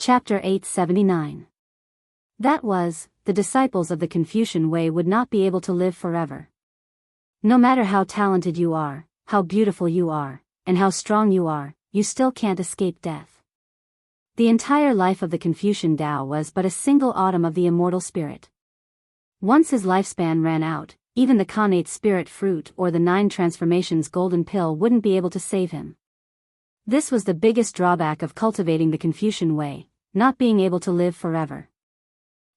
Chapter 879. That was, the disciples of the Confucian way would not be able to live forever. No matter how talented you are, how beautiful you are, and how strong you are, you still can't escape death. The entire life of the Confucian Tao was but a single autumn of the immortal spirit. Once his lifespan ran out, even the connate spirit fruit or the 9 transformations golden pill wouldn't be able to save him. This was the biggest drawback of cultivating the Confucian way, not being able to live forever.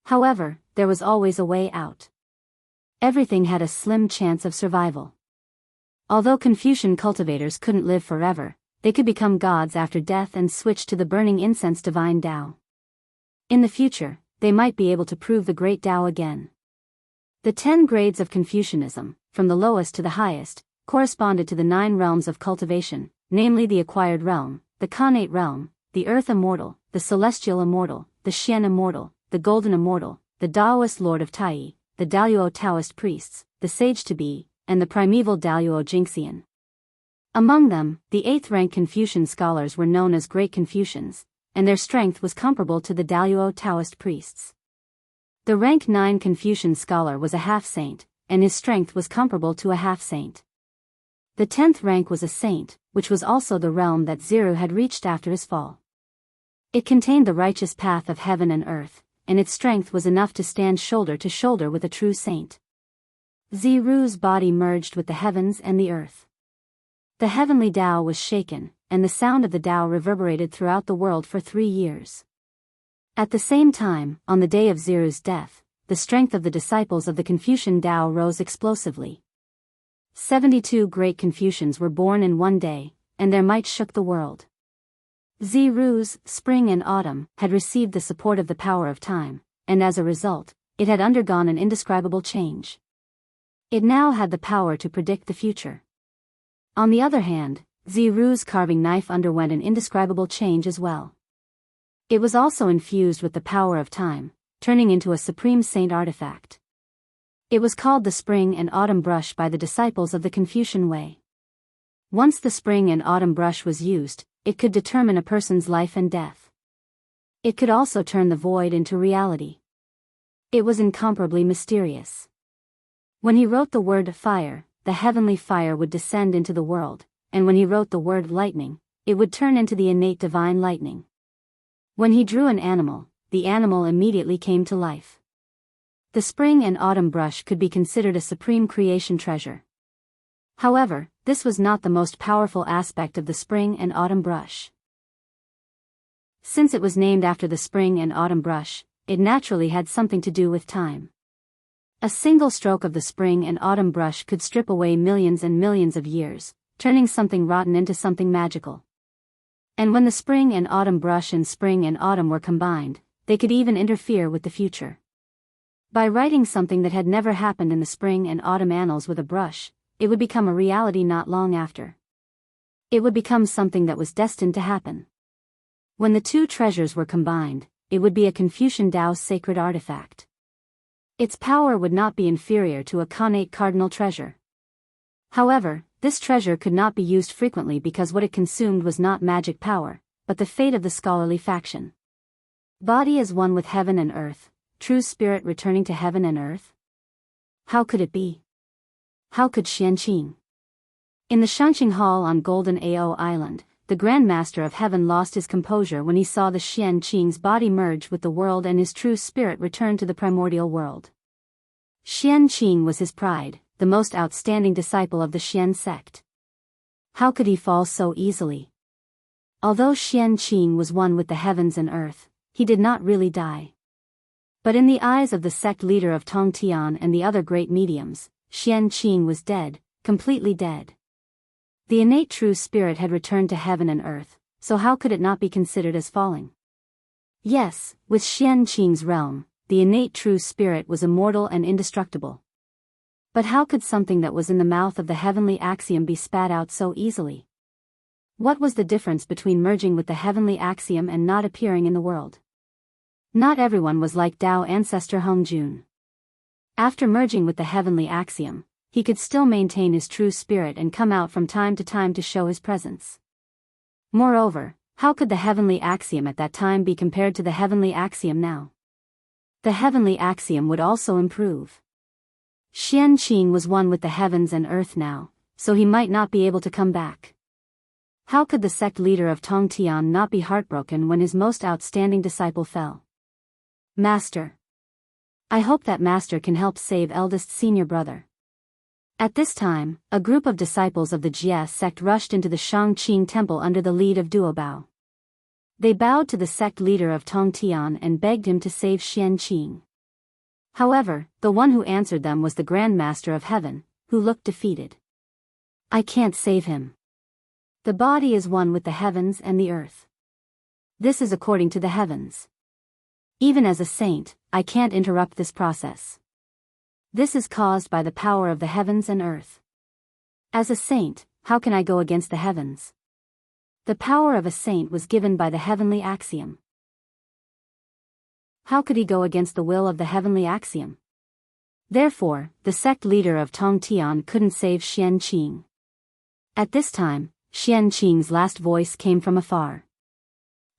However, there was always a way out. Everything had a slim chance of survival. Although Confucian cultivators couldn't live forever, they could become gods after death and switch to the burning incense divine Tao. In the future, they might be able to prove the great Tao again. The 10 grades of Confucianism, from the lowest to the highest, corresponded to the 9 realms of cultivation, namely the acquired realm, the connate realm, the earth immortal, the celestial immortal, the Xian immortal, the golden immortal, the Daoist lord of Tai, the Daoist Taoist priests, the sage-to-be, and the primeval Daoist Xianxia. Among them, the 8th-rank Confucian scholars were known as Great Confucians, and their strength was comparable to the Daoist Taoist priests. The rank 9 Confucian scholar was a half-saint, and his strength was comparable to a half-saint. The 10th rank was a saint, which was also the realm that Ziru had reached after his fall. It contained the righteous path of heaven and earth, and its strength was enough to stand shoulder to shoulder with a true saint. Ziru's body merged with the heavens and the earth. The heavenly Tao was shaken, and the sound of the Tao reverberated throughout the world for 3 years. At the same time, on the day of Ziru's death, the strength of the disciples of the Confucian Tao rose explosively. 72 great Confucians were born in one day, and their might shook the world. Ziru's spring and autumn had received the support of the power of time, and as a result, it had undergone an indescribable change. It now had the power to predict the future. On the other hand, Ziru's carving knife underwent an indescribable change as well. It was also infused with the power of time, turning into a supreme saint artifact. It was called the spring and autumn brush by the disciples of the Confucian way. Once the spring and autumn brush was used, it could determine a person's life and death. It could also turn the void into reality. It was incomparably mysterious. When he wrote the word fire, the heavenly fire would descend into the world, and when he wrote the word lightning, it would turn into the innate divine lightning. When he drew an animal, the animal immediately came to life. The spring and autumn brush could be considered a supreme creation treasure. However, this was not the most powerful aspect of the spring and autumn brush. Since it was named after the spring and autumn brush, it naturally had something to do with time. A single stroke of the spring and autumn brush could strip away millions and millions of years, turning something rotten into something magical. And when the spring and autumn brush and spring and autumn were combined, they could even interfere with the future. By writing something that had never happened in the spring and autumn annals with a brush, it would become a reality not long after. It would become something that was destined to happen. When the 2 treasures were combined, it would be a Confucian Tao sacred artifact. Its power would not be inferior to a connate cardinal treasure. However, this treasure could not be used frequently because what it consumed was not magic power, but the fate of the scholarly faction. Body is one with heaven and earth, true spirit returning to heaven and earth? How could it be? How could Xianqing? In the Xianqing Hall on Golden Ao Island, the Grand Master of Heaven lost his composure when he saw the Xianqing's body merge with the world and his true spirit return to the primordial world. Xianqing was his pride, the most outstanding disciple of the Xian sect. How could he fall so easily? Although Xianqing was one with the heavens and earth, he did not really die. But in the eyes of the sect leader of Tongtian and the other great mediums, Xianqing was dead, completely dead. The innate true spirit had returned to heaven and earth, so how could it not be considered as falling? Yes, with Xianqing's realm, the innate true spirit was immortal and indestructible. But how could something that was in the mouth of the heavenly axiom be spat out so easily? What was the difference between merging with the heavenly axiom and not appearing in the world? Not everyone was like Tao ancestor Hongjun. After merging with the heavenly axiom, he could still maintain his true spirit and come out from time to show his presence. Moreover, How could the heavenly axiom at that time be compared to the heavenly axiom now? The heavenly axiom would also improve. Xianqing was one with the heavens and earth now, so he might not be able to come back. How could the sect leader of Tongtian not be heartbroken when his most outstanding disciple fell? Master. I hope that Master can help save eldest senior brother. At this time, a group of disciples of the Jie sect rushed into the Shangqing temple under the lead of Duobao. They bowed to the sect leader of Tongtian and begged him to save Xianqing. However, the one who answered them was the Grand Master of Heaven, who looked defeated. I can't save him. The body is one with the heavens and the earth. This is according to the heavens. Even as a saint, I can't interrupt this process. This is caused by the power of the heavens and earth. As a saint, how can I go against the heavens? The power of a saint was given by the heavenly axiom. How could he go against the will of the heavenly axiom? Therefore, the sect leader of Tongtian couldn't save Xianqing. At this time, Xianqing's last voice came from afar.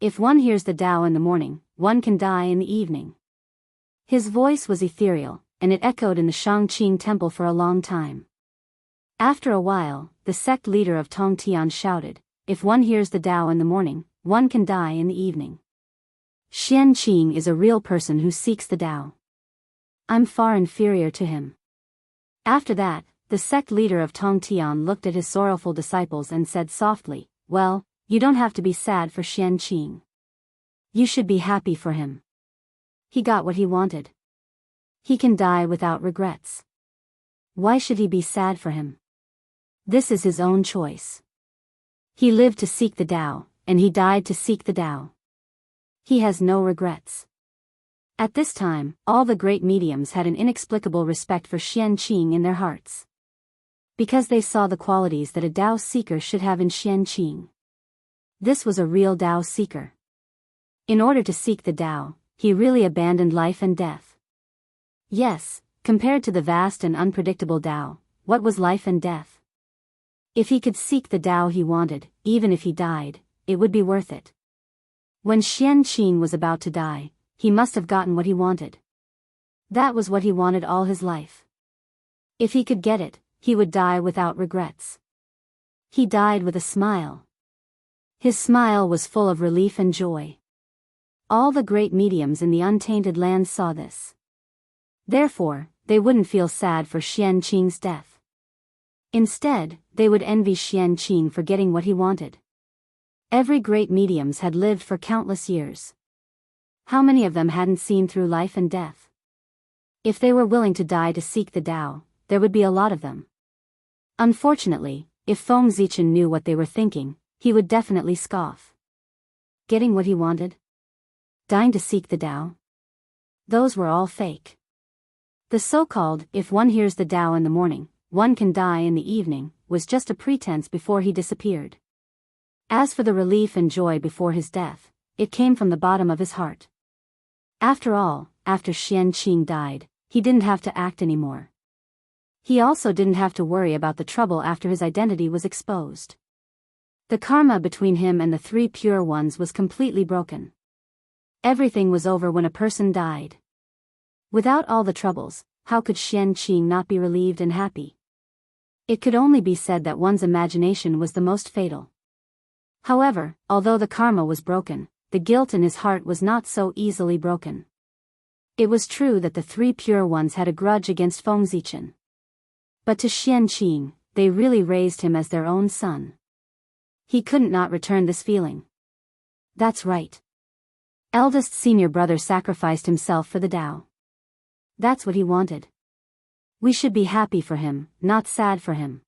If one hears the Tao in the morning, one can die in the evening. His voice was ethereal, and it echoed in the Shangqing temple for a long time. After a while, the sect leader of Tongtian shouted, if one hears the Tao in the morning, one can die in the evening. Xianqing is a real person who seeks the Tao. I'm far inferior to him. After that, the sect leader of Tongtian looked at his sorrowful disciples and said softly, well, you don't have to be sad for Xianqing. You should be happy for him. He got what he wanted. He can die without regrets. Why should he be sad for him? This is his own choice. He lived to seek the Tao, and he died to seek the Tao. He has no regrets. At this time, all the great mediums had an inexplicable respect for Xianqing in their hearts. Because they saw the qualities that a Tao seeker should have in Xianqing. This was a real Tao seeker. In order to seek the Tao, he really abandoned life and death. Yes, compared to the vast and unpredictable Tao, what was life and death? If he could seek the Tao he wanted, even if he died, it would be worth it. When Xianqing was about to die, he must have gotten what he wanted. That was what he wanted all his life. If he could get it, he would die without regrets. He died with a smile. His smile was full of relief and joy. All the great mediums in the untainted land saw this. Therefore, they wouldn't feel sad for Xianqing's death. Instead, they would envy Xianqing for getting what he wanted. Every great mediums had lived for countless years. How many of them hadn't seen through life and death? If they were willing to die to seek the Tao, there would be a lot of them. Unfortunately, if Feng Zichen knew what they were thinking, he would definitely scoff. Getting what he wanted? Dying to seek the Tao? Those were all fake. The so-called, if one hears the Tao in the morning, one can die in the evening, was just a pretense before he disappeared. As for the relief and joy before his death, it came from the bottom of his heart. After all, after Xianqing died, he didn't have to act anymore. He also didn't have to worry about the trouble after his identity was exposed. The karma between him and the three pure ones was completely broken. Everything was over when a person died. Without all the troubles, how could Xianqing not be relieved and happy? It could only be said that one's imagination was the most fatal. However, although the karma was broken, the guilt in his heart was not so easily broken. It was true that the three pure ones had a grudge against Feng Zichen. But to Xianqing, they really raised him as their own son. He couldn't not return this feeling. That's right. Eldest senior brother sacrificed himself for the Tao. That's what he wanted. We should be happy for him, not sad for him.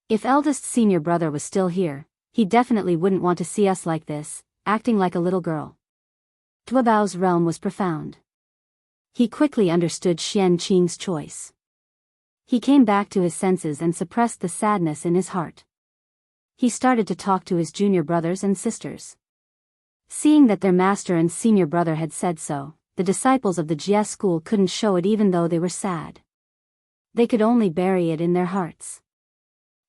If eldest senior brother was still here, he definitely wouldn't want to see us like this, acting like a little girl. Duobao's realm was profound. He quickly understood Xianqing's choice. He came back to his senses and suppressed the sadness in his heart. He started to talk to his junior brothers and sisters. Seeing that their master and senior brother had said so, the disciples of the Jie school couldn't show it even though they were sad. They could only bury it in their hearts.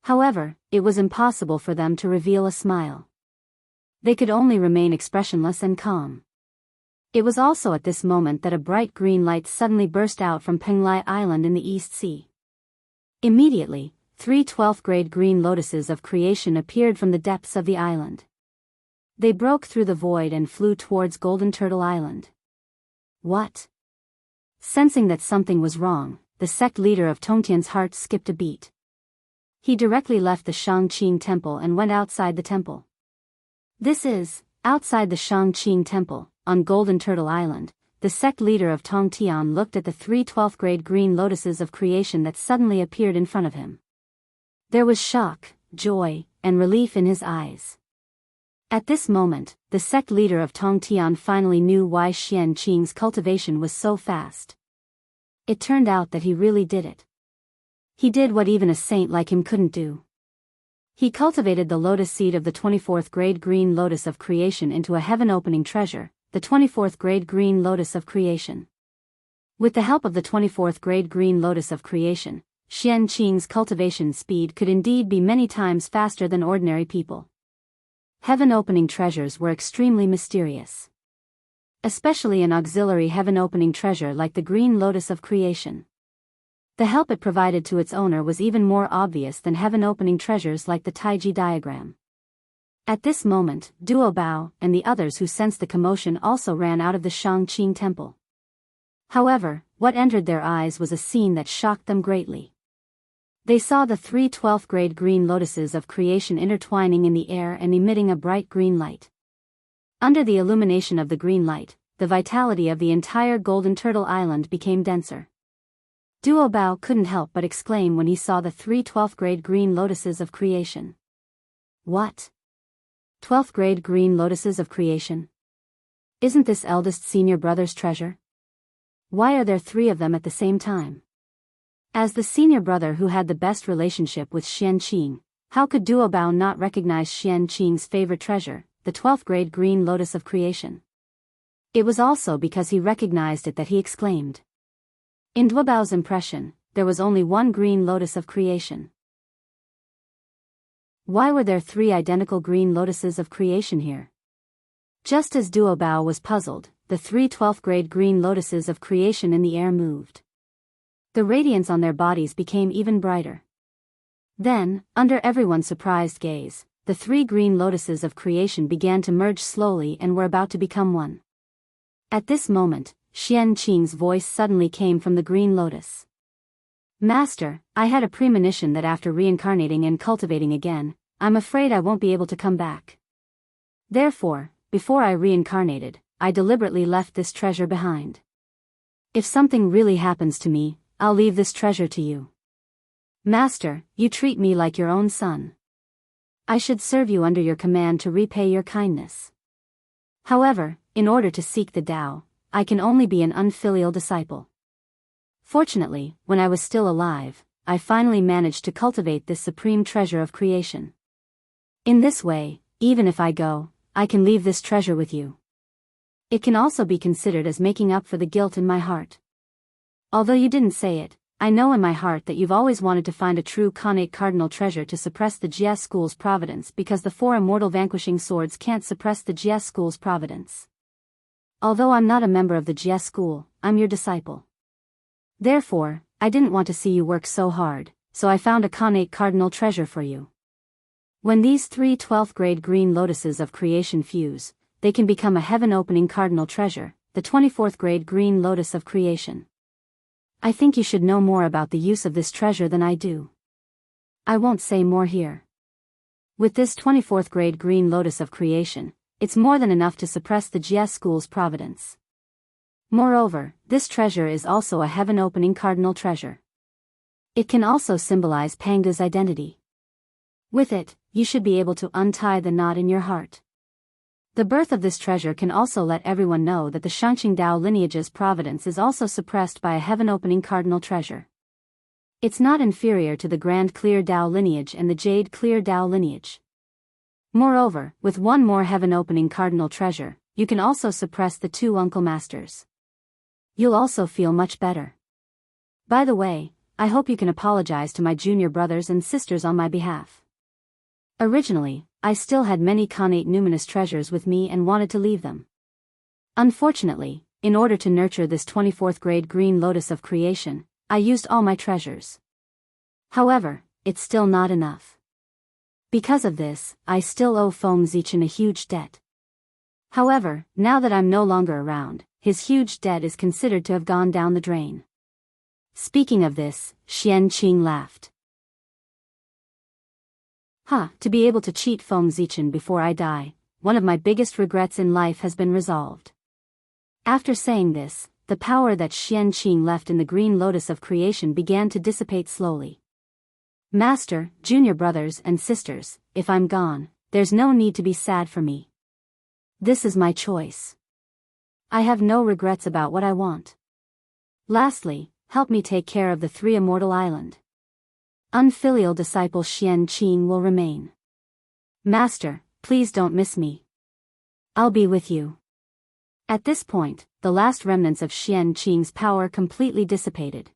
However, it was impossible for them to reveal a smile. They could only remain expressionless and calm. It was also at this moment that a bright green light suddenly burst out from Penglai Island in the East Sea. Immediately, 3 12th-grade green lotuses of creation appeared from the depths of the island. They broke through the void and flew towards Golden Turtle Island. What? Sensing that something was wrong, the sect leader of Tongtian's heart skipped a beat. He directly left the Shangqing temple and went outside the temple. This is, outside the Shangqing temple, on Golden Turtle Island, the sect leader of Tongtian looked at the 3 12th-grade green lotuses of creation that suddenly appeared in front of him. There was shock, joy, and relief in his eyes. At this moment, the sect leader of Tongtian finally knew why Xianqing's cultivation was so fast. It turned out that he really did it. He did what even a saint like him couldn't do. He cultivated the lotus seed of the 24th grade green lotus of creation into a heaven-opening treasure, the 24th grade green lotus of creation. With the help of the 24th grade green lotus of creation, Xianqing's cultivation speed could indeed be many times faster than ordinary people. Heaven-opening treasures were extremely mysterious. Especially an auxiliary heaven-opening treasure like the green lotus of creation. The help it provided to its owner was even more obvious than heaven-opening treasures like the Taiji diagram. At this moment, Duo Bao and the others who sensed the commotion also ran out of the Shangqing temple. However, what entered their eyes was a scene that shocked them greatly. They saw the 3 12th grade green lotuses of creation intertwining in the air and emitting a bright green light. Under the illumination of the green light, the vitality of the entire Golden Turtle Island became denser. Duo Bao couldn't help but exclaim when he saw the 3 12th grade green lotuses of creation. What? 12th grade green lotuses of creation? Isn't this eldest senior brother's treasure? Why are there 3 of them at the same time? As the senior brother who had the best relationship with Xianqing, how could Duo Bao not recognize Xianqing's favorite treasure, the 12th grade green lotus of creation? It was also because he recognized it that he exclaimed. In Duo Bao's impression, there was only one green lotus of creation. Why were there 3 identical green lotuses of creation here? Just as Duo Bao was puzzled, the 3 12th grade green lotuses of creation in the air moved. The radiance on their bodies became even brighter. Then, under everyone's surprised gaze, the 3 green lotuses of creation began to merge slowly and were about to become one. At this moment, Xianqing's voice suddenly came from the green lotus. Master, I had a premonition that after reincarnating and cultivating again, I'm afraid I won't be able to come back. Therefore, before I reincarnated, I deliberately left this treasure behind. If something really happens to me, I'll leave this treasure to you. Master, you treat me like your own son. I should serve you under your command to repay your kindness. However, in order to seek the Tao, I can only be an unfilial disciple. Fortunately, when I was still alive, I finally managed to cultivate this supreme treasure of creation. In this way, even if I go, I can leave this treasure with you. It can also be considered as making up for the guilt in my heart. Although you didn't say it, I know in my heart that you've always wanted to find a true Khanate cardinal treasure to suppress the Jia school's providence because the 4 immortal vanquishing swords can't suppress the Jia school's providence. Although I'm not a member of the Jia school, I'm your disciple. Therefore, I didn't want to see you work so hard, so I found a Khanate cardinal treasure for you. When these 3 12th grade green lotuses of creation fuse, they can become a heaven-opening cardinal treasure, the 24th grade green lotus of creation. I think you should know more about the use of this treasure than I do. I won't say more here. With this 24th grade green lotus of creation, it's more than enough to suppress the Jia school's providence. Moreover, this treasure is also a heaven-opening cardinal treasure. It can also symbolize Panga's identity. With it, you should be able to untie the knot in your heart. The birth of this treasure can also let everyone know that the Shangqing Dao lineage's providence is also suppressed by a heaven-opening cardinal treasure. It's not inferior to the Grand Clear Dao lineage and the Jade Clear Dao lineage. Moreover, with one more heaven-opening cardinal treasure, you can also suppress the 2 uncle masters. You'll also feel much better. By the way, I hope you can apologize to my junior brothers and sisters on my behalf. Originally, I still had many connate numinous treasures with me and wanted to leave them. Unfortunately, in order to nurture this 24th grade green lotus of creation, I used all my treasures. However, it's still not enough. Because of this, I still owe Feng Zichen a huge debt. However, now that I'm no longer around, his huge debt is considered to have gone down the drain. Speaking of this, Xianqing laughed. To be able to cheat Feng Zichen before I die, one of my biggest regrets in life has been resolved. After saying this, the power that Xianqing left in the green lotus of creation began to dissipate slowly. Master, junior brothers and sisters, if I'm gone, there's no need to be sad for me. This is my choice. I have no regrets about what I want. Lastly, help me take care of the 3 immortal island. Unfilial disciple Xianqing will remain. Master, please don't miss me. I'll be with you. At this point, the last remnants of Xianqing's power completely dissipated.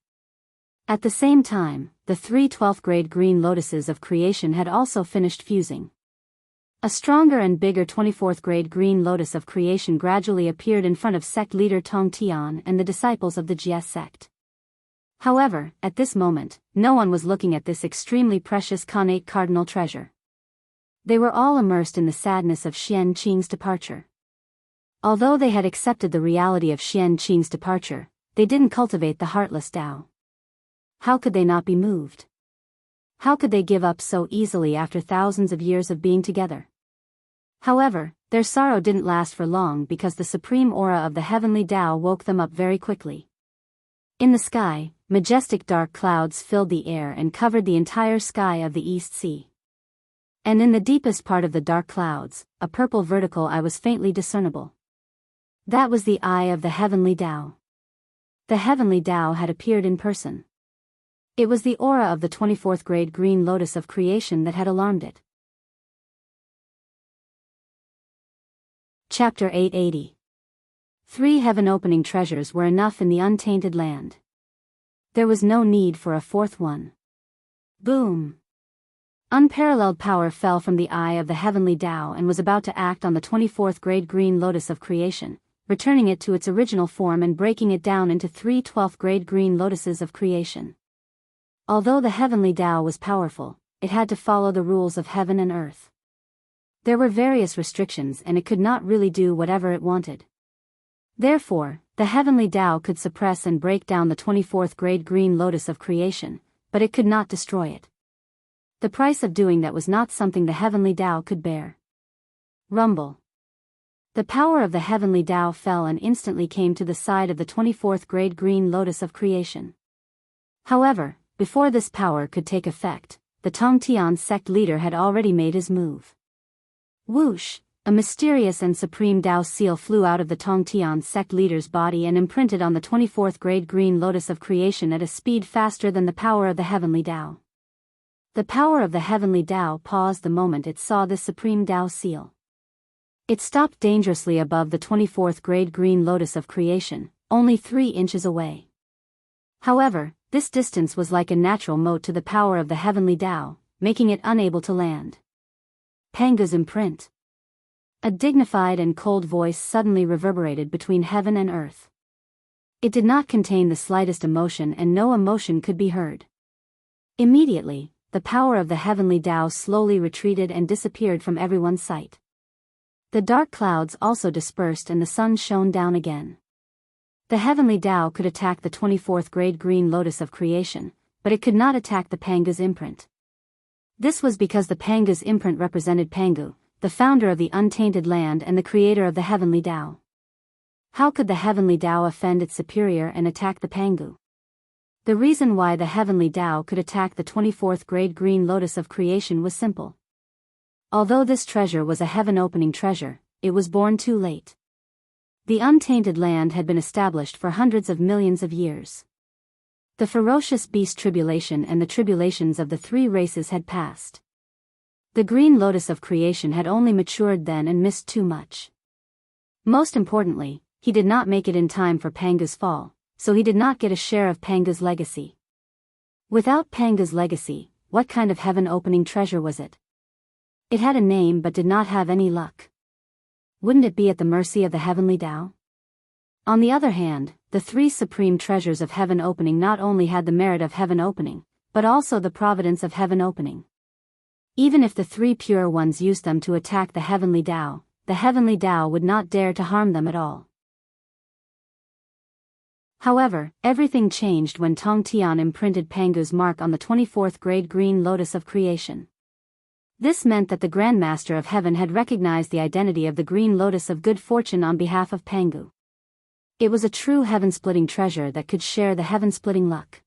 At the same time, the 3 12th grade green lotuses of creation had also finished fusing. A stronger and bigger 24th grade green lotus of creation gradually appeared in front of sect leader Tong Tian and the disciples of the Jie sect. However, at this moment, no one was looking at this extremely precious connate cardinal treasure. They were all immersed in the sadness of Xianqing's departure. Although they had accepted the reality of Xianqing's departure, they didn't cultivate the heartless Tao. How could they not be moved? How could they give up so easily after thousands of years of being together? However, their sorrow didn't last for long because the supreme aura of the heavenly Tao woke them up very quickly. In the sky, majestic dark clouds filled the air and covered the entire sky of the East Sea. And in the deepest part of the dark clouds, a purple vertical eye was faintly discernible. That was the eye of the heavenly Tao. The heavenly Tao had appeared in person. It was the aura of the 24th grade green lotus of creation that had alarmed it. Chapter 880. 3 heaven-opening treasures were enough in the untainted land. There was no need for a 4th one. Boom! Unparalleled power fell from the eye of the heavenly Tao and was about to act on the 24th grade green lotus of creation, returning it to its original form and breaking it down into 3 12th grade green lotuses of creation. Although the heavenly Tao was powerful, it had to follow the rules of heaven and earth. There were various restrictions and it could not really do whatever it wanted. Therefore, the heavenly Tao could suppress and break down the 24th grade green lotus of creation, but it could not destroy it. The price of doing that was not something the heavenly Tao could bear. Rumble. The power of the heavenly Tao fell and instantly came to the side of the 24th grade green lotus of creation. However, before this power could take effect, the Tongtian sect leader had already made his move. Whoosh! A mysterious and supreme Tao seal flew out of the Tongtian sect leader's body and imprinted on the 24th grade green lotus of creation at a speed faster than the power of the heavenly Tao. The power of the heavenly Tao paused the moment it saw this supreme Tao seal. It stopped dangerously above the 24th grade green lotus of creation, only 3 inches away. However, this distance was like a natural moat to the power of the heavenly Tao, making it unable to land. Panga's imprint. A dignified and cold voice suddenly reverberated between heaven and earth. It did not contain the slightest emotion and no emotion could be heard. Immediately, the power of the heavenly Tao slowly retreated and disappeared from everyone's sight. The dark clouds also dispersed and the sun shone down again. The heavenly Tao could attack the 24th grade green lotus of creation, but it could not attack the Panga's imprint. This was because the Panga's imprint represented Pangu, the founder of the untainted land and the creator of the heavenly Tao. How could the heavenly Tao offend its superior and attack the Pangu? The reason why the heavenly Tao could attack the 24th grade green lotus of creation was simple. Although this treasure was a heaven-opening treasure, it was born too late. The untainted land had been established for hundreds of millions of years. The ferocious beast tribulation and the tribulations of the 3 races had passed. The green lotus of creation had only matured then and missed too much. Most importantly, he did not make it in time for Panga's fall, so he did not get a share of Panga's legacy. Without Panga's legacy, what kind of heaven-opening treasure was it? It had a name but did not have any luck. Wouldn't it be at the mercy of the heavenly Tao? On the other hand, the three supreme treasures of heaven opening not only had the merit of heaven opening, but also the providence of heaven opening. Even if the three pure ones used them to attack the heavenly Tao would not dare to harm them at all. However, everything changed when Tong Tian imprinted Pangu's mark on the 24th grade green lotus of creation. This meant that the Grand Master of Heaven had recognized the identity of the green lotus of good fortune on behalf of Pangu. It was a true heaven-splitting treasure that could share the heaven-splitting luck.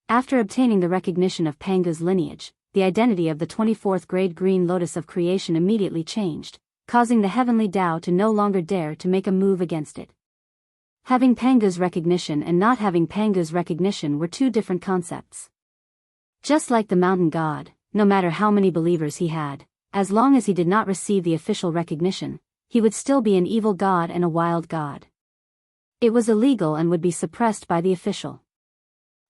After obtaining the recognition of Pangu's lineage, the identity of the 24th grade green lotus of creation immediately changed, causing the heavenly Tao to no longer dare to make a move against it. Having Pangu's recognition and not having Pangu's recognition were two different concepts. Just like the mountain god, no matter how many believers he had, as long as he did not receive the official recognition, he would still be an evil god and a wild god. It was illegal and would be suppressed by the official.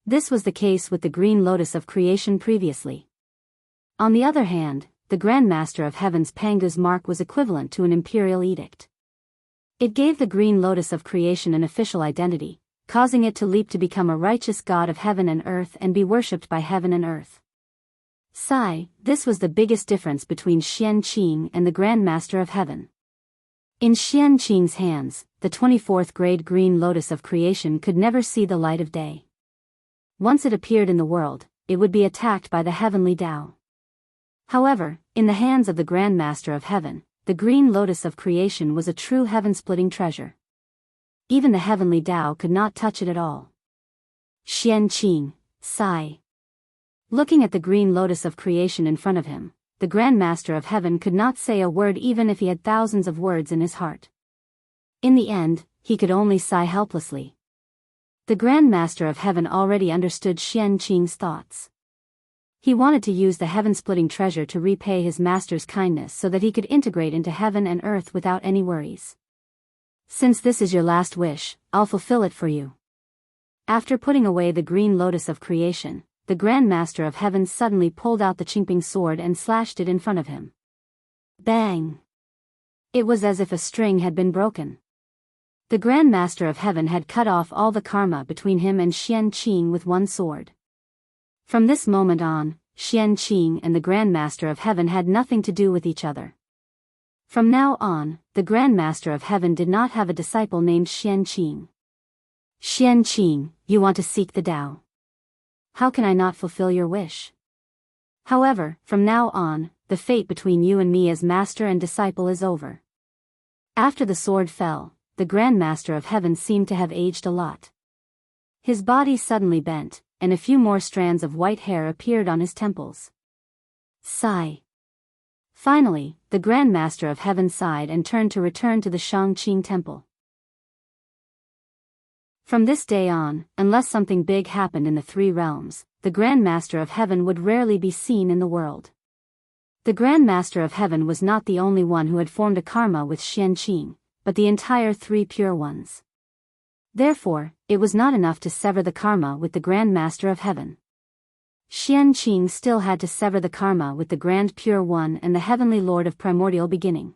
This was the case with the green lotus of creation previously. On the other hand, the Grand Master of Heaven's Pangu's mark was equivalent to an imperial edict. It gave the green lotus of creation an official identity, causing it to leap to become a righteous god of heaven and earth and be worshipped by heaven and earth. This was the biggest difference between Xianqing and the Grand Master of Heaven. In Xianqing's hands, the 24th grade green lotus of creation could never see the light of day. Once it appeared in the world, it would be attacked by the heavenly Tao. However, in the hands of the Grand Master of Heaven, the green lotus of creation was a true heaven-splitting treasure. Even the heavenly Tao could not touch it at all. Xianqing, sigh. Looking at the green lotus of creation in front of him, the Grand Master of Heaven could not say a word even if he had thousands of words in his heart. In the end, he could only sigh helplessly. The Grand Master of Heaven already understood Xianqing's thoughts. He wanted to use the heaven-splitting treasure to repay his master's kindness so that he could integrate into heaven and earth without any worries. Since this is your last wish, I'll fulfill it for you. After putting away the green lotus of creation, the Grand Master of Heaven suddenly pulled out the Qingping sword and slashed it in front of him. Bang! It was as if a string had been broken. The Grand Master of Heaven had cut off all the karma between him and Xianqing with one sword. From this moment on, Xianqing and the Grand Master of Heaven had nothing to do with each other. From now on, the Grand Master of Heaven did not have a disciple named Xianqing. Xianqing, you want to seek the Tao. How can I not fulfill your wish? However, from now on, the fate between you and me as master and disciple is over. After the sword fell, the Grand Master of Heaven seemed to have aged a lot. His body suddenly bent, and a few more strands of white hair appeared on his temples. Sigh. Finally, the Grand Master of Heaven sighed and turned to return to the Shangqing Temple. From this day on, unless something big happened in the three realms, the Grand Master of Heaven would rarely be seen in the world. The Grand Master of Heaven was not the only one who had formed a karma with Xianqing, but the entire three pure ones. Therefore, it was not enough to sever the karma with the Grand Master of Heaven. Xianqing still had to sever the karma with the Grand Pure One and the Heavenly Lord of Primordial Beginning.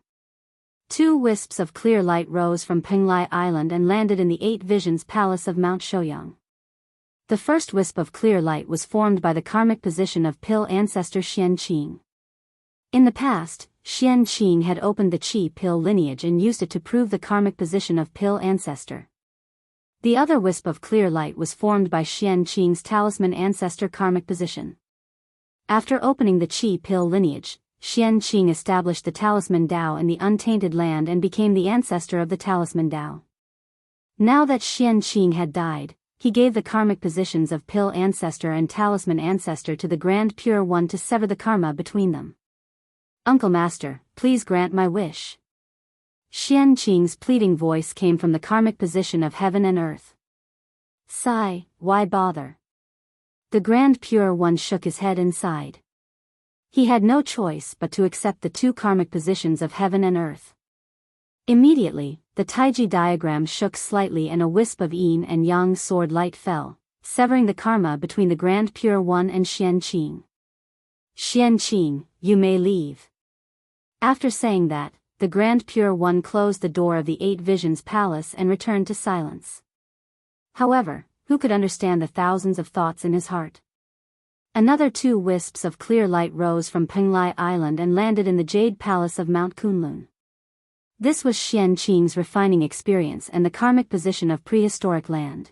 2 wisps of clear light rose from Penglai Island and landed in the 8 Visions Palace of Mount Shouyang. The first wisp of clear light was formed by the karmic position of Pil ancestor Xianqing. In the past, Xianqing had opened the Qi Pil lineage and used it to prove the karmic position of Pil ancestor. The other wisp of clear light was formed by Xianqing's talisman ancestor karmic position. After opening the Qi Pil lineage, Xianqing established the talisman Dao in the untainted land and became the ancestor of the talisman Dao. Now that Xianqing had died, he gave the karmic positions of Pil ancestor and talisman ancestor to the Grand Pure One to sever the karma between them. Uncle Master, please grant my wish. Xianqing's pleading voice came from the karmic position of heaven and earth. Sigh, why bother? The Grand Pure One shook his head and sighed. He had no choice but to accept the 2 karmic positions of heaven and earth. Immediately, the Taiji diagram shook slightly and a wisp of yin and yang sword light fell, severing the karma between the Grand Pure One and Xianqing. Xianqing, you may leave. After saying that, the Grand Pure One closed the door of the Eight Visions Palace and returned to silence. However, who could understand the thousands of thoughts in his heart? Another 2 wisps of clear light rose from Penglai Island and landed in the Jade Palace of Mount Kunlun. This was Xianqing's refining experience and the karmic position of prehistoric land.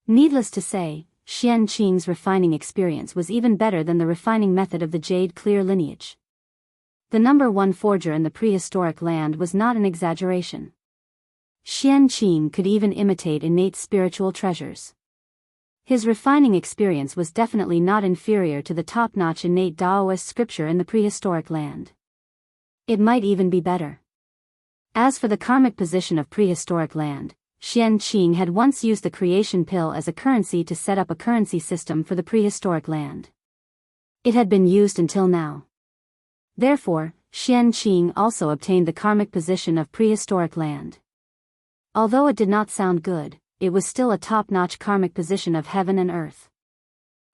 Needless to say, Xianqing's refining experience was even better than the refining method of the Jade Clear lineage. The number 1 forger in the prehistoric land was not an exaggeration. Xianqing could even imitate innate spiritual treasures. His refining experience was definitely not inferior to the top-notch innate Daoist scripture in the prehistoric land. It might even be better. As for the karmic position of prehistoric land, Xianqing had once used the creation pill as a currency to set up a currency system for the prehistoric land. It had been used until now. Therefore, Xianqing also obtained the karmic position of prehistoric land. Although it did not sound good, it was still a top-notch karmic position of heaven and earth.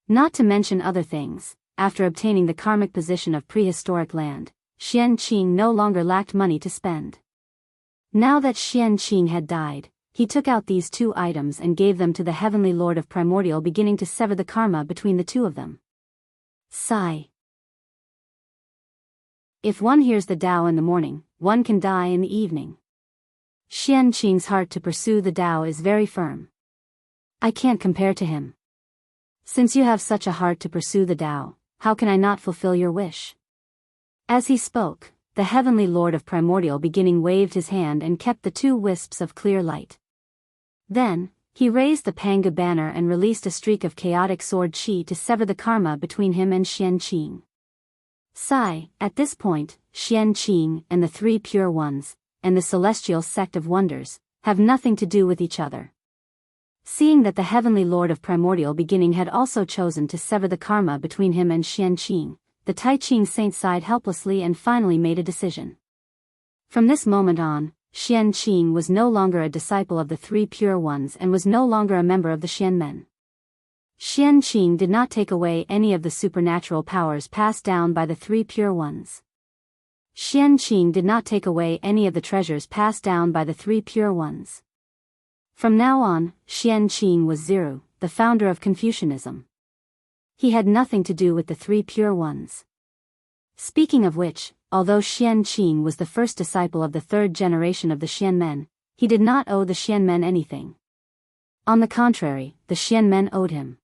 Not to mention other things, after obtaining the karmic position of prehistoric land, Xianqing no longer lacked money to spend. Now that Xianqing had died, he took out these 2 items and gave them to the Heavenly Lord of Primordial, beginning to sever the karma between the 2 of them. Sigh. If one hears the Tao in the morning, one can die in the evening. Xianqing's heart to pursue the Tao is very firm. I can't compare to him. Since you have such a heart to pursue the Tao, how can I not fulfill your wish? As he spoke, the Heavenly Lord of Primordial beginning waved his hand and kept the 2 wisps of clear light. Then, he raised the Panga banner and released a streak of chaotic sword chi to sever the karma between him and Xianqing. Sigh, at this point, Xianqing and the 3 pure ones, and the celestial sect of wonders, have nothing to do with each other. Seeing that the Heavenly Lord of Primordial beginning had also chosen to sever the karma between him and Xianqing, the Taiqing saint sighed helplessly and finally made a decision. From this moment on, Xianqing was no longer a disciple of the 3 pure ones and was no longer a member of the Xianmen. Xianqing did not take away any of the supernatural powers passed down by the 3 pure ones. Xianqing did not take away any of the treasures passed down by the 3 pure ones. From now on, Xianqing was Zero, the founder of Confucianism. He had nothing to do with the 3 pure ones. Speaking of which, although Xianqing was the first disciple of the 3rd generation of the Xianmen, he did not owe the Xianmen anything. On the contrary, the Xianmen owed him.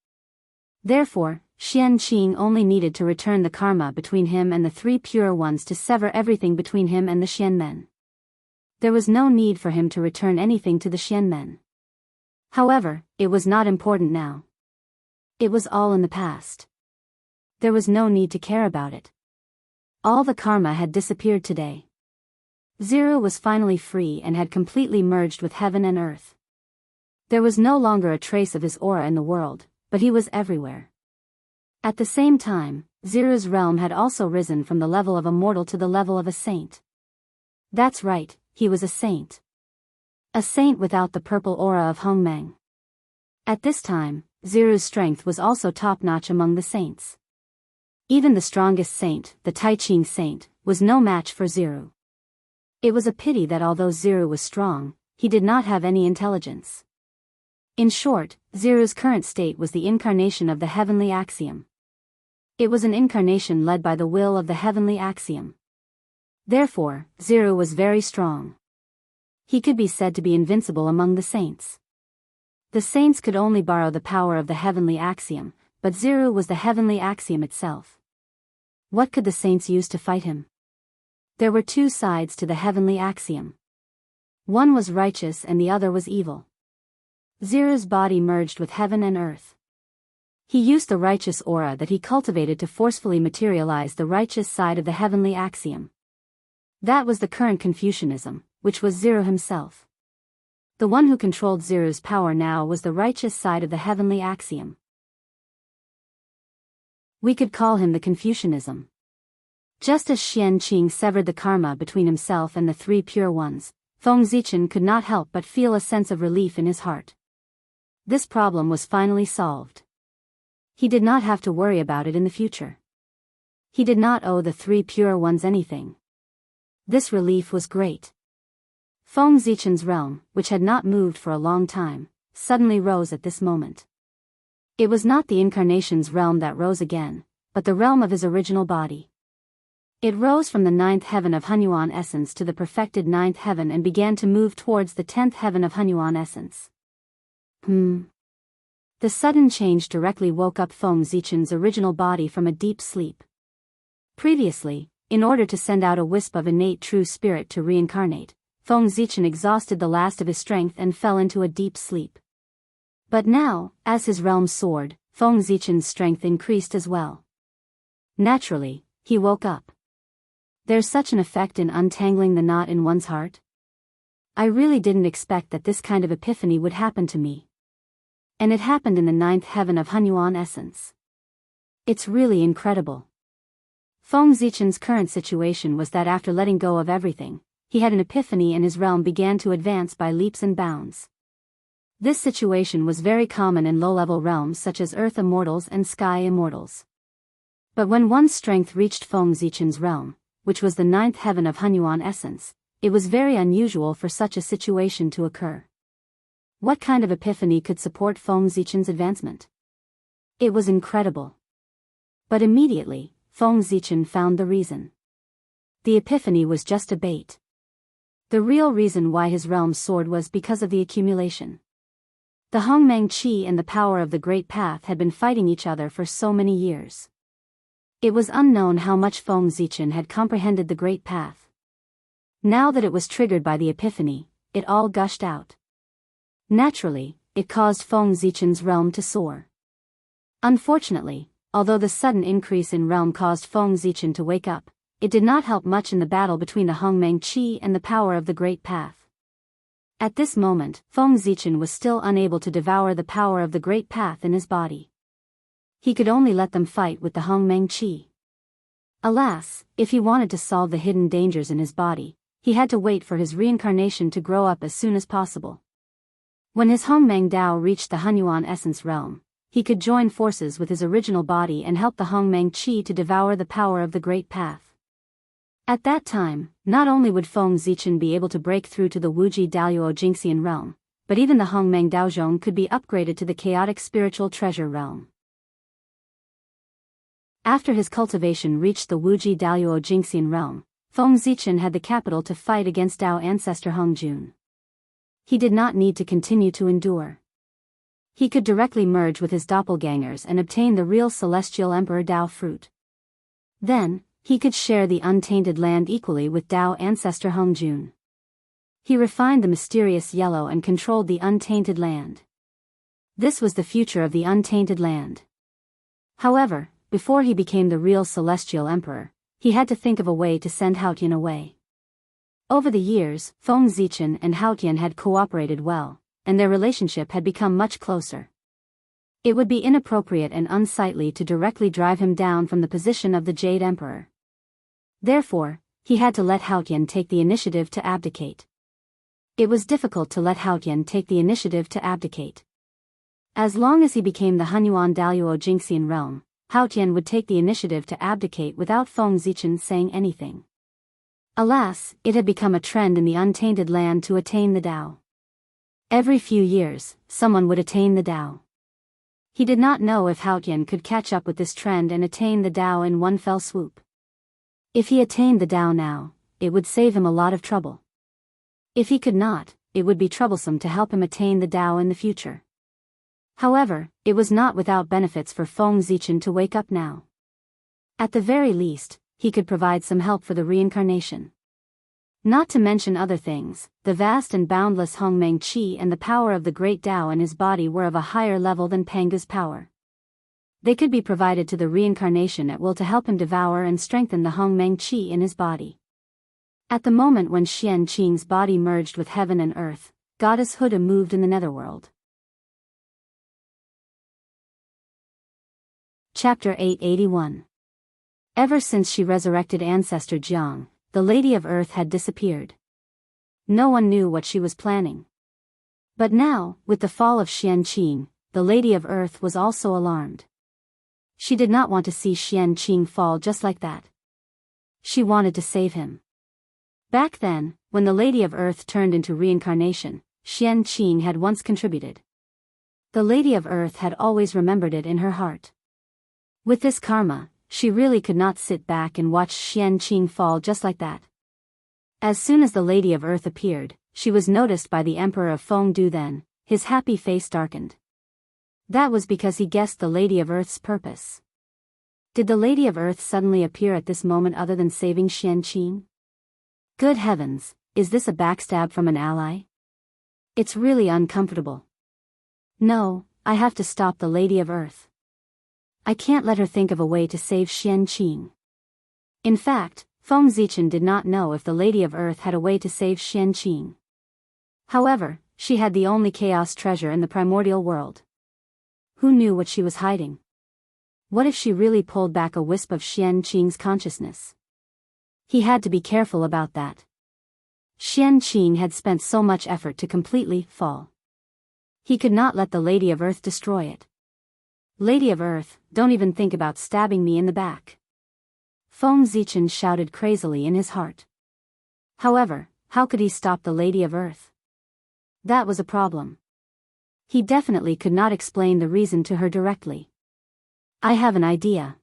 Therefore, Xianqing only needed to return the karma between him and the 3 pure ones to sever everything between him and the Xianmen. There was no need for him to return anything to the Xianmen. However, it was not important now. It was all in the past. There was no need to care about it. All the karma had disappeared today. Zero was finally free and had completely merged with heaven and earth. There was no longer a trace of his aura in the world, but he was everywhere. At the same time, Zero's realm had also risen from the level of a mortal to the level of a saint. That's right, he was a saint. A saint without the purple aura of Hongmeng. At this time, Zero's strength was also top-notch among the saints. Even the strongest saint, the Taiqing saint, was no match for Zero. It was a pity that although Zero was strong, he did not have any intelligence. In short, Zero's current state was the incarnation of the heavenly axiom. It was an incarnation led by the will of the heavenly axiom. Therefore, Zero was very strong. He could be said to be invincible among the saints. The saints could only borrow the power of the heavenly axiom, but Zero was the heavenly axiom itself. What could the saints use to fight him? There were 2 sides to the heavenly axiom. One was righteous and the other was evil. Zero's body merged with heaven and earth. He used the righteous aura that he cultivated to forcefully materialize the righteous side of the heavenly axiom. That was the current Confucianism, which was Zero himself. The one who controlled Zero's power now was the righteous side of the heavenly axiom. We could call him the Confucianism. Just as Xianqing severed the karma between himself and the 3 pure ones, Feng Zichen could not help but feel a sense of relief in his heart. This problem was finally solved. He did not have to worry about it in the future. He did not owe the three pure ones anything. This relief was great. Feng Zichen's realm, which had not moved for a long time, suddenly rose at this moment. It was not the incarnation's realm that rose again, but the realm of his original body. It rose from the 9th heaven of Hunyuan essence to the perfected 9th heaven and began to move towards the 10th heaven of Hunyuan essence. The sudden change directly woke up Feng Zichen's original body from a deep sleep. Previously, in order to send out a wisp of innate true spirit to reincarnate, Feng Zichen exhausted the last of his strength and fell into a deep sleep. But now, as his realm soared, Feng Zichen's strength increased as well. Naturally, he woke up. There's such an effect in untangling the knot in one's heart. I really didn't expect that this kind of epiphany would happen to me. And it happened in the 9th heaven of Hunyuan essence. It's really incredible. Feng Zichen's current situation was that after letting go of everything, he had an epiphany and his realm began to advance by leaps and bounds. This situation was very common in low-level realms such as Earth Immortals and Sky Immortals. But when one's strength reached Feng Zichen's realm, which was the 9th heaven of Hunyuan essence, it was very unusual for such a situation to occur. What kind of epiphany could support Feng Zichen's advancement? It was incredible. But immediately, Feng Zichen found the reason. The epiphany was just a bait. The real reason why his realm soared was because of the accumulation. The Hongmeng Qi and the power of the Great Path had been fighting each other for so many years. It was unknown how much Feng Zichen had comprehended the Great Path. Now that it was triggered by the epiphany, it all gushed out. Naturally, it caused Feng Zichen's realm to soar. Unfortunately, although the sudden increase in realm caused Feng Zichen to wake up, it did not help much in the battle between the Hongmeng Qi and the power of the Great Path. At this moment, Feng Zichen was still unable to devour the power of the Great Path in his body. He could only let them fight with the Hongmeng Qi. Alas, if he wanted to solve the hidden dangers in his body, he had to wait for his reincarnation to grow up as soon as possible. When his Hongmeng Dao reached the Hunyuan essence realm, he could join forces with his original body and help the Hongmeng Qi to devour the power of the Great Path. At that time, not only would Feng Zichen be able to break through to the Wuxia Xianxia realm, but even the Hongmeng Daozhong could be upgraded to the chaotic spiritual treasure realm. After his cultivation reached the Wuxia Xianxia realm, Feng Zichen had the capital to fight against Dao ancestor Hongjun. He did not need to continue to endure. He could directly merge with his doppelgangers and obtain the real celestial emperor Dao fruit. Then, he could share the untainted land equally with Dao ancestor Hongjun. He refined the mysterious yellow and controlled the untainted land. This was the future of the untainted land. However, before he became the real celestial emperor, he had to think of a way to send Haotian away. Over the years, Feng Zichen and Haotian had cooperated well, and their relationship had become much closer. It would be inappropriate and unsightly to directly drive him down from the position of the Jade Emperor. Therefore, he had to let Haotian take the initiative to abdicate. It was difficult to let Haotian take the initiative to abdicate. As long as he became the Hunyuan Daluo Jingxian realm, Haotian would take the initiative to abdicate without Feng Zichen saying anything. Alas, it had become a trend in the untainted land to attain the Dao. Every few years, someone would attain the Dao. He did not know if Haotian could catch up with this trend and attain the Dao in one fell swoop. If he attained the Dao now, it would save him a lot of trouble. If he could not, it would be troublesome to help him attain the Dao in the future. However, it was not without benefits for Feng Zichen to wake up now. At the very least, he could provide some help for the reincarnation. Not to mention other things, the vast and boundless Hongmeng Qi and the power of the great Dao in his body were of a higher level than Panga's power. They could be provided to the reincarnation at will to help him devour and strengthen the Hongmeng Qi in his body. At the moment when Xian Qing's body merged with heaven and earth, Goddess Huda moved in the netherworld. Chapter 881. Ever since she resurrected Ancestor Jiang, the Lady of Earth had disappeared. No one knew what she was planning. But now, with the fall of Xianqing, the Lady of Earth was also alarmed. She did not want to see Xianqing fall just like that. She wanted to save him. Back then, when the Lady of Earth turned into reincarnation, Xianqing had once contributed. The Lady of Earth had always remembered it in her heart. With this karma, she really could not sit back and watch Xianqing fall just like that. As soon as the Lady of Earth appeared, she was noticed by the Emperor of Fengdu. Then, his happy face darkened. That was because he guessed the Lady of Earth's purpose. Did the Lady of Earth suddenly appear at this moment other than saving Xianqing? Good heavens, is this a backstab from an ally? It's really uncomfortable. No, I have to stop the Lady of Earth. I can't let her think of a way to save Xianqing. In fact, Feng Zichen did not know if the Lady of Earth had a way to save Xianqing. However, she had the only chaos treasure in the primordial world. Who knew what she was hiding? What if she really pulled back a wisp of Xianqing's consciousness? He had to be careful about that. Xianqing had spent so much effort to completely fall. He could not let the Lady of Earth destroy it. Lady of Earth, don't even think about stabbing me in the back. Feng Zichen shouted crazily in his heart. However, how could he stop the Lady of Earth? That was a problem. He definitely could not explain the reason to her directly. I have an idea.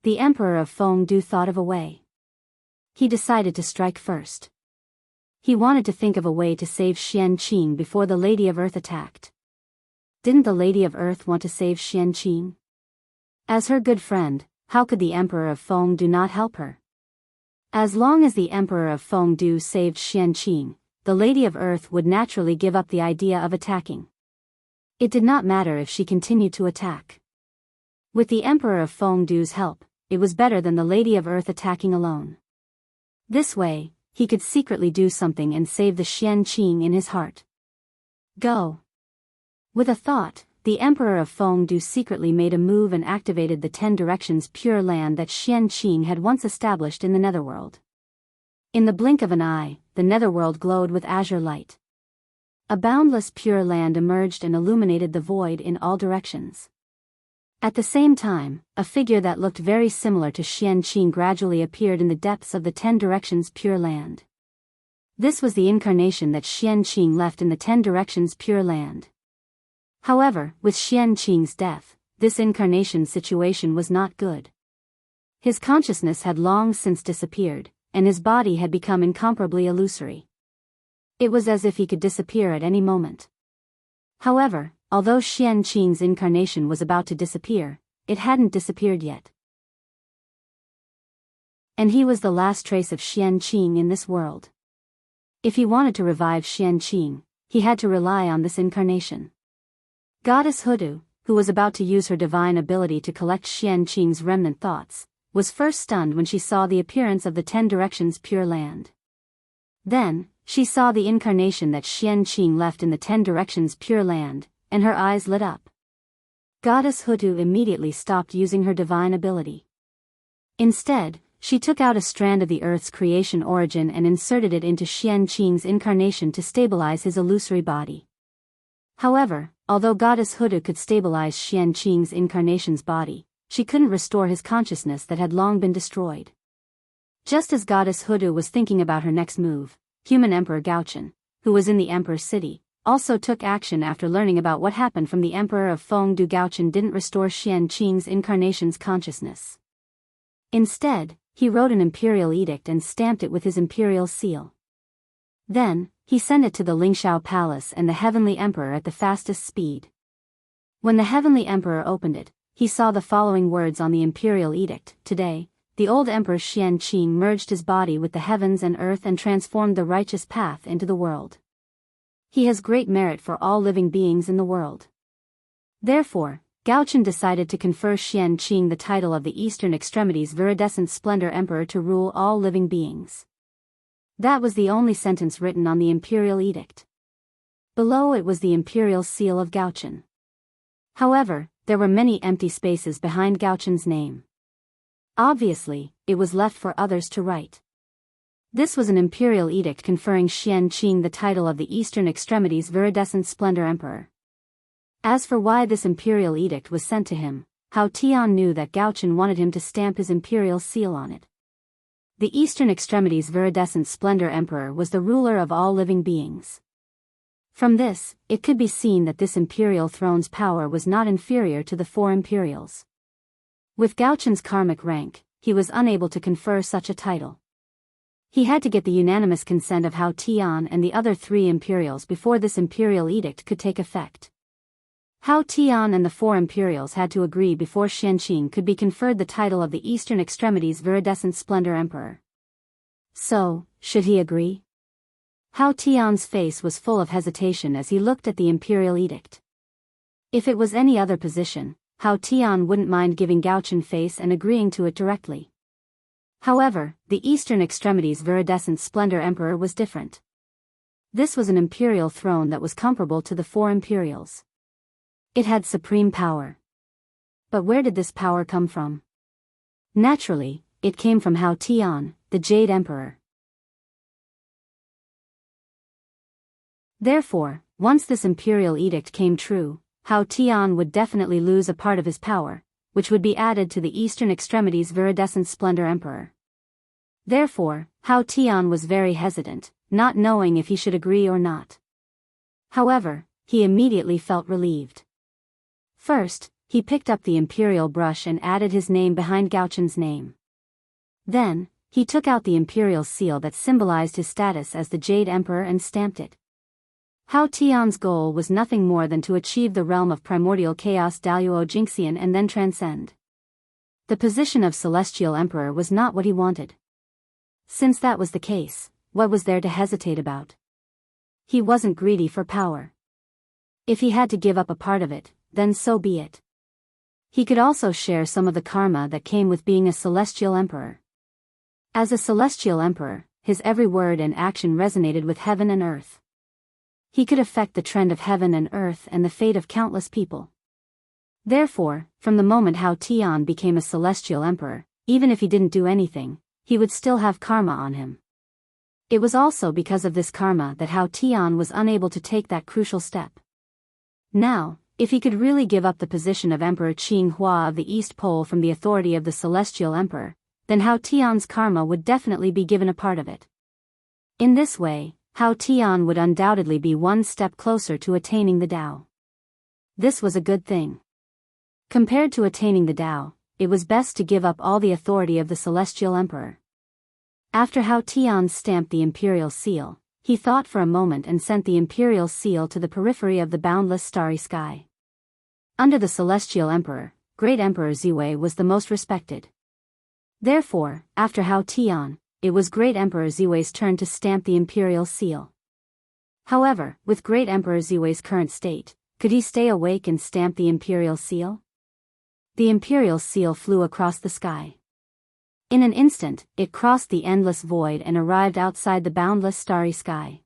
The Emperor of Fengdu thought of a way. He decided to strike first. He wanted to think of a way to save Xianqing before the Lady of Earth attacked. Didn't the Lady of Earth want to save Xianqing? As her good friend, how could the Emperor of Fengdu not help her? As long as the Emperor of Fengdu saved Xianqing, the Lady of Earth would naturally give up the idea of attacking. It did not matter if she continued to attack. With the Emperor of Fengdu's help, it was better than the Lady of Earth attacking alone. This way, he could secretly do something and save the Xianqing in his heart. Go. With a thought, the Emperor of Fengdu secretly made a move and activated the 10 directions pure land that Xianqing had once established in the netherworld. In the blink of an eye, the netherworld glowed with azure light. A boundless pure land emerged and illuminated the void in all directions. At the same time, a figure that looked very similar to Xianqing gradually appeared in the depths of the 10 directions pure land. This was the incarnation that Xianqing left in the 10 directions pure land. However, with Xianqing's death, this incarnation situation was not good. His consciousness had long since disappeared, and his body had become incomparably illusory. It was as if he could disappear at any moment. However, although Xianqing's incarnation was about to disappear, it hadn't disappeared yet. And he was the last trace of Xianqing in this world. If he wanted to revive Xianqing, he had to rely on this incarnation. Goddess Hudu, who was about to use her divine ability to collect Xianqing's remnant thoughts, was first stunned when she saw the appearance of the 10 directions pure land. Then, she saw the incarnation that Xianqing left in the 10 directions pure land, and her eyes lit up. Goddess Hudu immediately stopped using her divine ability. Instead, she took out a strand of the Earth's creation origin and inserted it into Xianqing's incarnation to stabilize his illusory body. However, although Goddess Hudu could stabilize Xianqing's incarnation's body, she couldn't restore his consciousness that had long been destroyed. Just as Goddess Hudu was thinking about her next move, Human Emperor Gaochen, who was in the Emperor's city, also took action after learning about what happened from the Emperor of Fengdu. Gaochen didn't restore Xianqing's incarnation's consciousness. Instead, he wrote an imperial edict and stamped it with his imperial seal. Then, he sent it to the Lingxiao Palace and the Heavenly Emperor at the fastest speed. When the Heavenly Emperor opened it, he saw the following words on the imperial edict: "Today, the old Emperor Xianqing merged his body with the heavens and earth and transformed the righteous path into the world. He has great merit for all living beings in the world." Therefore, Gaochen decided to confer Xianqing the title of the Eastern Extremities Viridescent Splendor Emperor to rule all living beings. That was the only sentence written on the imperial edict. Below it was the imperial seal of Gaochen. However, there were many empty spaces behind Gaochen's name. Obviously, it was left for others to write. This was an imperial edict conferring Xianqing the title of the Eastern Extremities Viridescent Splendor Emperor. As for why this imperial edict was sent to him, Hao Tian knew that Gaochen wanted him to stamp his imperial seal on it. The Eastern Extremities Viridescent Splendor Emperor was the ruler of all living beings. From this, it could be seen that this imperial throne's power was not inferior to the four imperials. With Gaochen's karmic rank, he was unable to confer such a title. He had to get the unanimous consent of Hao Tian and the other three imperials before this imperial edict could take effect. Hao Tian and the four imperials had to agree before Xianqing could be conferred the title of the Eastern Extremities Viridescent Splendor Emperor. So, should he agree? Hao Tian's face was full of hesitation as he looked at the imperial edict. If it was any other position, Hao Tian wouldn't mind giving Gaochen face and agreeing to it directly. However, the Eastern Extremities Viridescent Splendor Emperor was different. This was an imperial throne that was comparable to the four imperials. It had supreme power. But where did this power come from? Naturally, it came from Hao Tian, the Jade Emperor. Therefore, once this imperial edict came true, Hao Tian would definitely lose a part of his power, which would be added to the Eastern Extremities Viridescent Splendor Emperor. Therefore, Hao Tian was very hesitant, not knowing if he should agree or not. However, he immediately felt relieved. First, he picked up the imperial brush and added his name behind Gaochen's name. Then, he took out the imperial seal that symbolized his status as the Jade Emperor and stamped it. Hao Tian's goal was nothing more than to achieve the realm of primordial chaos Daoist Jingxian and then transcend. The position of Celestial Emperor was not what he wanted. Since that was the case, what was there to hesitate about? He wasn't greedy for power. If he had to give up a part of it, then so be it. He could also share some of the karma that came with being a Celestial Emperor. As a Celestial Emperor, his every word and action resonated with heaven and earth. He could affect the trend of heaven and earth and the fate of countless people. Therefore, from the moment Hao Tian became a Celestial Emperor, even if he didn't do anything, he would still have karma on him. It was also because of this karma that Hao Tian was unable to take that crucial step. Now, if he could really give up the position of Emperor Qing Hua of the East Pole from the authority of the Celestial Emperor, then Hao Tian's karma would definitely be given a part of it. In this way, Hao Tian would undoubtedly be one step closer to attaining the Tao. This was a good thing. Compared to attaining the Tao, it was best to give up all the authority of the Celestial Emperor. After Hao Tian stamped the imperial seal, he thought for a moment and sent the imperial seal to the periphery of the boundless starry sky. Under the Celestial Emperor, Great Emperor Ziwei was the most respected. Therefore, after Hao Tian, it was Great Emperor Ziwei's turn to stamp the imperial seal. However, with Great Emperor Ziwei's current state, could he stay awake and stamp the imperial seal? The imperial seal flew across the sky. In an instant, it crossed the endless void and arrived outside the boundless starry sky.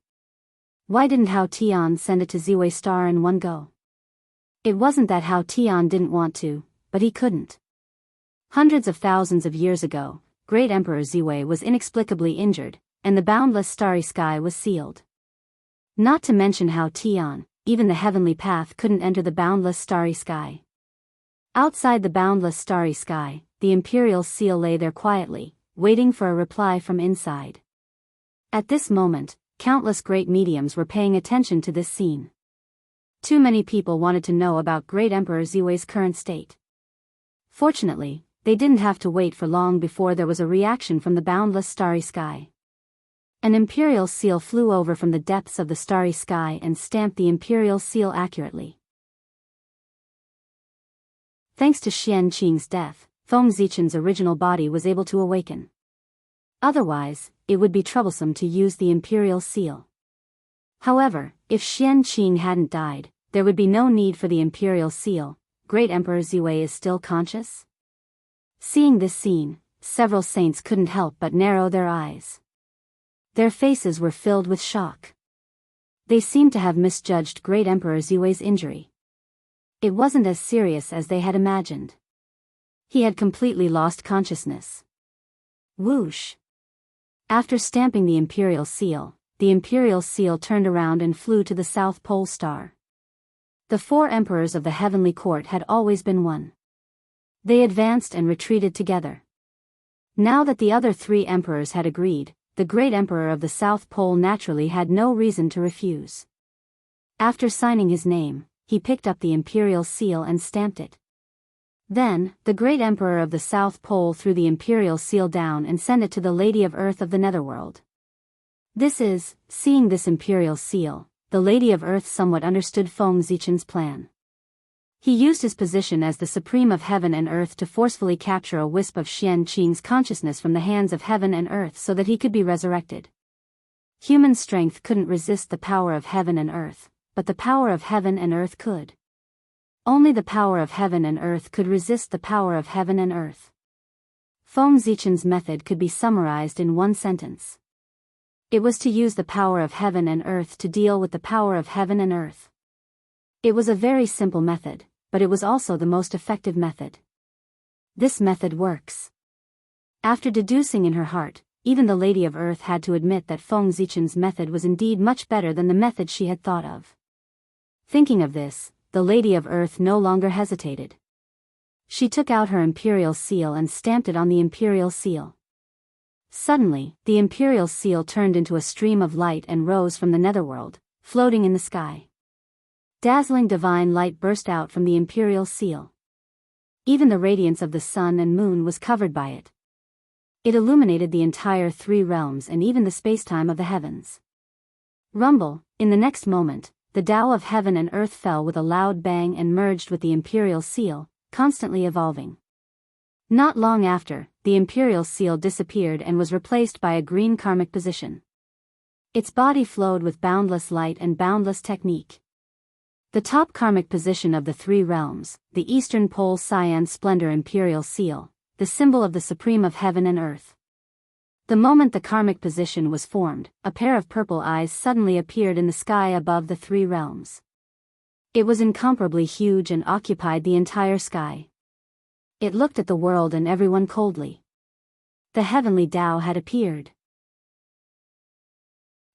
Why didn't Hao Tian send it to Ziwei Star in one go? It wasn't that Hao Tian didn't want to, but he couldn't. Hundreds of thousands of years ago, Great Emperor Ziwei was inexplicably injured, and the boundless starry sky was sealed. Not to mention Hao Tian, even the heavenly path couldn't enter the boundless starry sky. Outside the boundless starry sky, the imperial seal lay there quietly, waiting for a reply from inside. At this moment, countless great mediums were paying attention to this scene. Too many people wanted to know about Great Emperor Ziwei's current state. Fortunately, they didn't have to wait for long before there was a reaction from the boundless starry sky. An imperial seal flew over from the depths of the starry sky and stamped the imperial seal accurately. Thanks to Xianqing's death, Feng Zichen's original body was able to awaken. Otherwise, it would be troublesome to use the imperial seal. However, if Xianqing hadn't died, there would be no need for the imperial seal. Great Emperor Ziwei is still conscious? Seeing this scene, several saints couldn't help but narrow their eyes. Their faces were filled with shock. They seemed to have misjudged Great Emperor Ziwei's injury. It wasn't as serious as they had imagined. He had completely lost consciousness. Whoosh! After stamping the imperial seal turned around and flew to the South Pole Star. The 4 emperors of the heavenly court had always been one. They advanced and retreated together. Now that the other 3 emperors had agreed, the great emperor of the South Pole naturally had no reason to refuse. After signing his name, he picked up the imperial seal and stamped it. Then, the great emperor of the South Pole threw the imperial seal down and sent it to the Lady of Earth of the Netherworld. Seeing this imperial seal, the Lady of Earth somewhat understood Feng Zichen's plan. He used his position as the Supreme of Heaven and Earth to forcefully capture a wisp of Xianqing's consciousness from the hands of Heaven and Earth so that he could be resurrected. Human strength couldn't resist the power of Heaven and Earth, but the power of Heaven and Earth could. Only the power of Heaven and Earth could resist the power of Heaven and Earth. Feng Zichen's method could be summarized in one sentence. It was to use the power of Heaven and Earth to deal with the power of Heaven and Earth. It was a very simple method, but it was also the most effective method. This method works. After deducing in her heart, even the Lady of Earth had to admit that Feng Zichen's method was indeed much better than the method she had thought of. Thinking of this, the Lady of Earth no longer hesitated. She took out her imperial seal and stamped it on the imperial seal. Suddenly, the imperial seal turned into a stream of light and rose from the netherworld, floating in the sky. Dazzling divine light burst out from the imperial seal. Even the radiance of the sun and moon was covered by it. It illuminated the entire 3 realms and even the spacetime of the heavens. Rumble, in the next moment, the Tao of Heaven and Earth fell with a loud bang and merged with the imperial seal, constantly evolving. Not long after, the imperial seal disappeared and was replaced by a green karmic position. Its body flowed with boundless light and boundless technique. The top karmic position of the 3 realms, the Eastern Pole Cyan Splendor Imperial Seal, the symbol of the Supreme of Heaven and Earth. The moment the karmic position was formed, a pair of purple eyes suddenly appeared in the sky above the 3 realms. It was incomparably huge and occupied the entire sky. It looked at the world and everyone coldly. The heavenly Tao had appeared.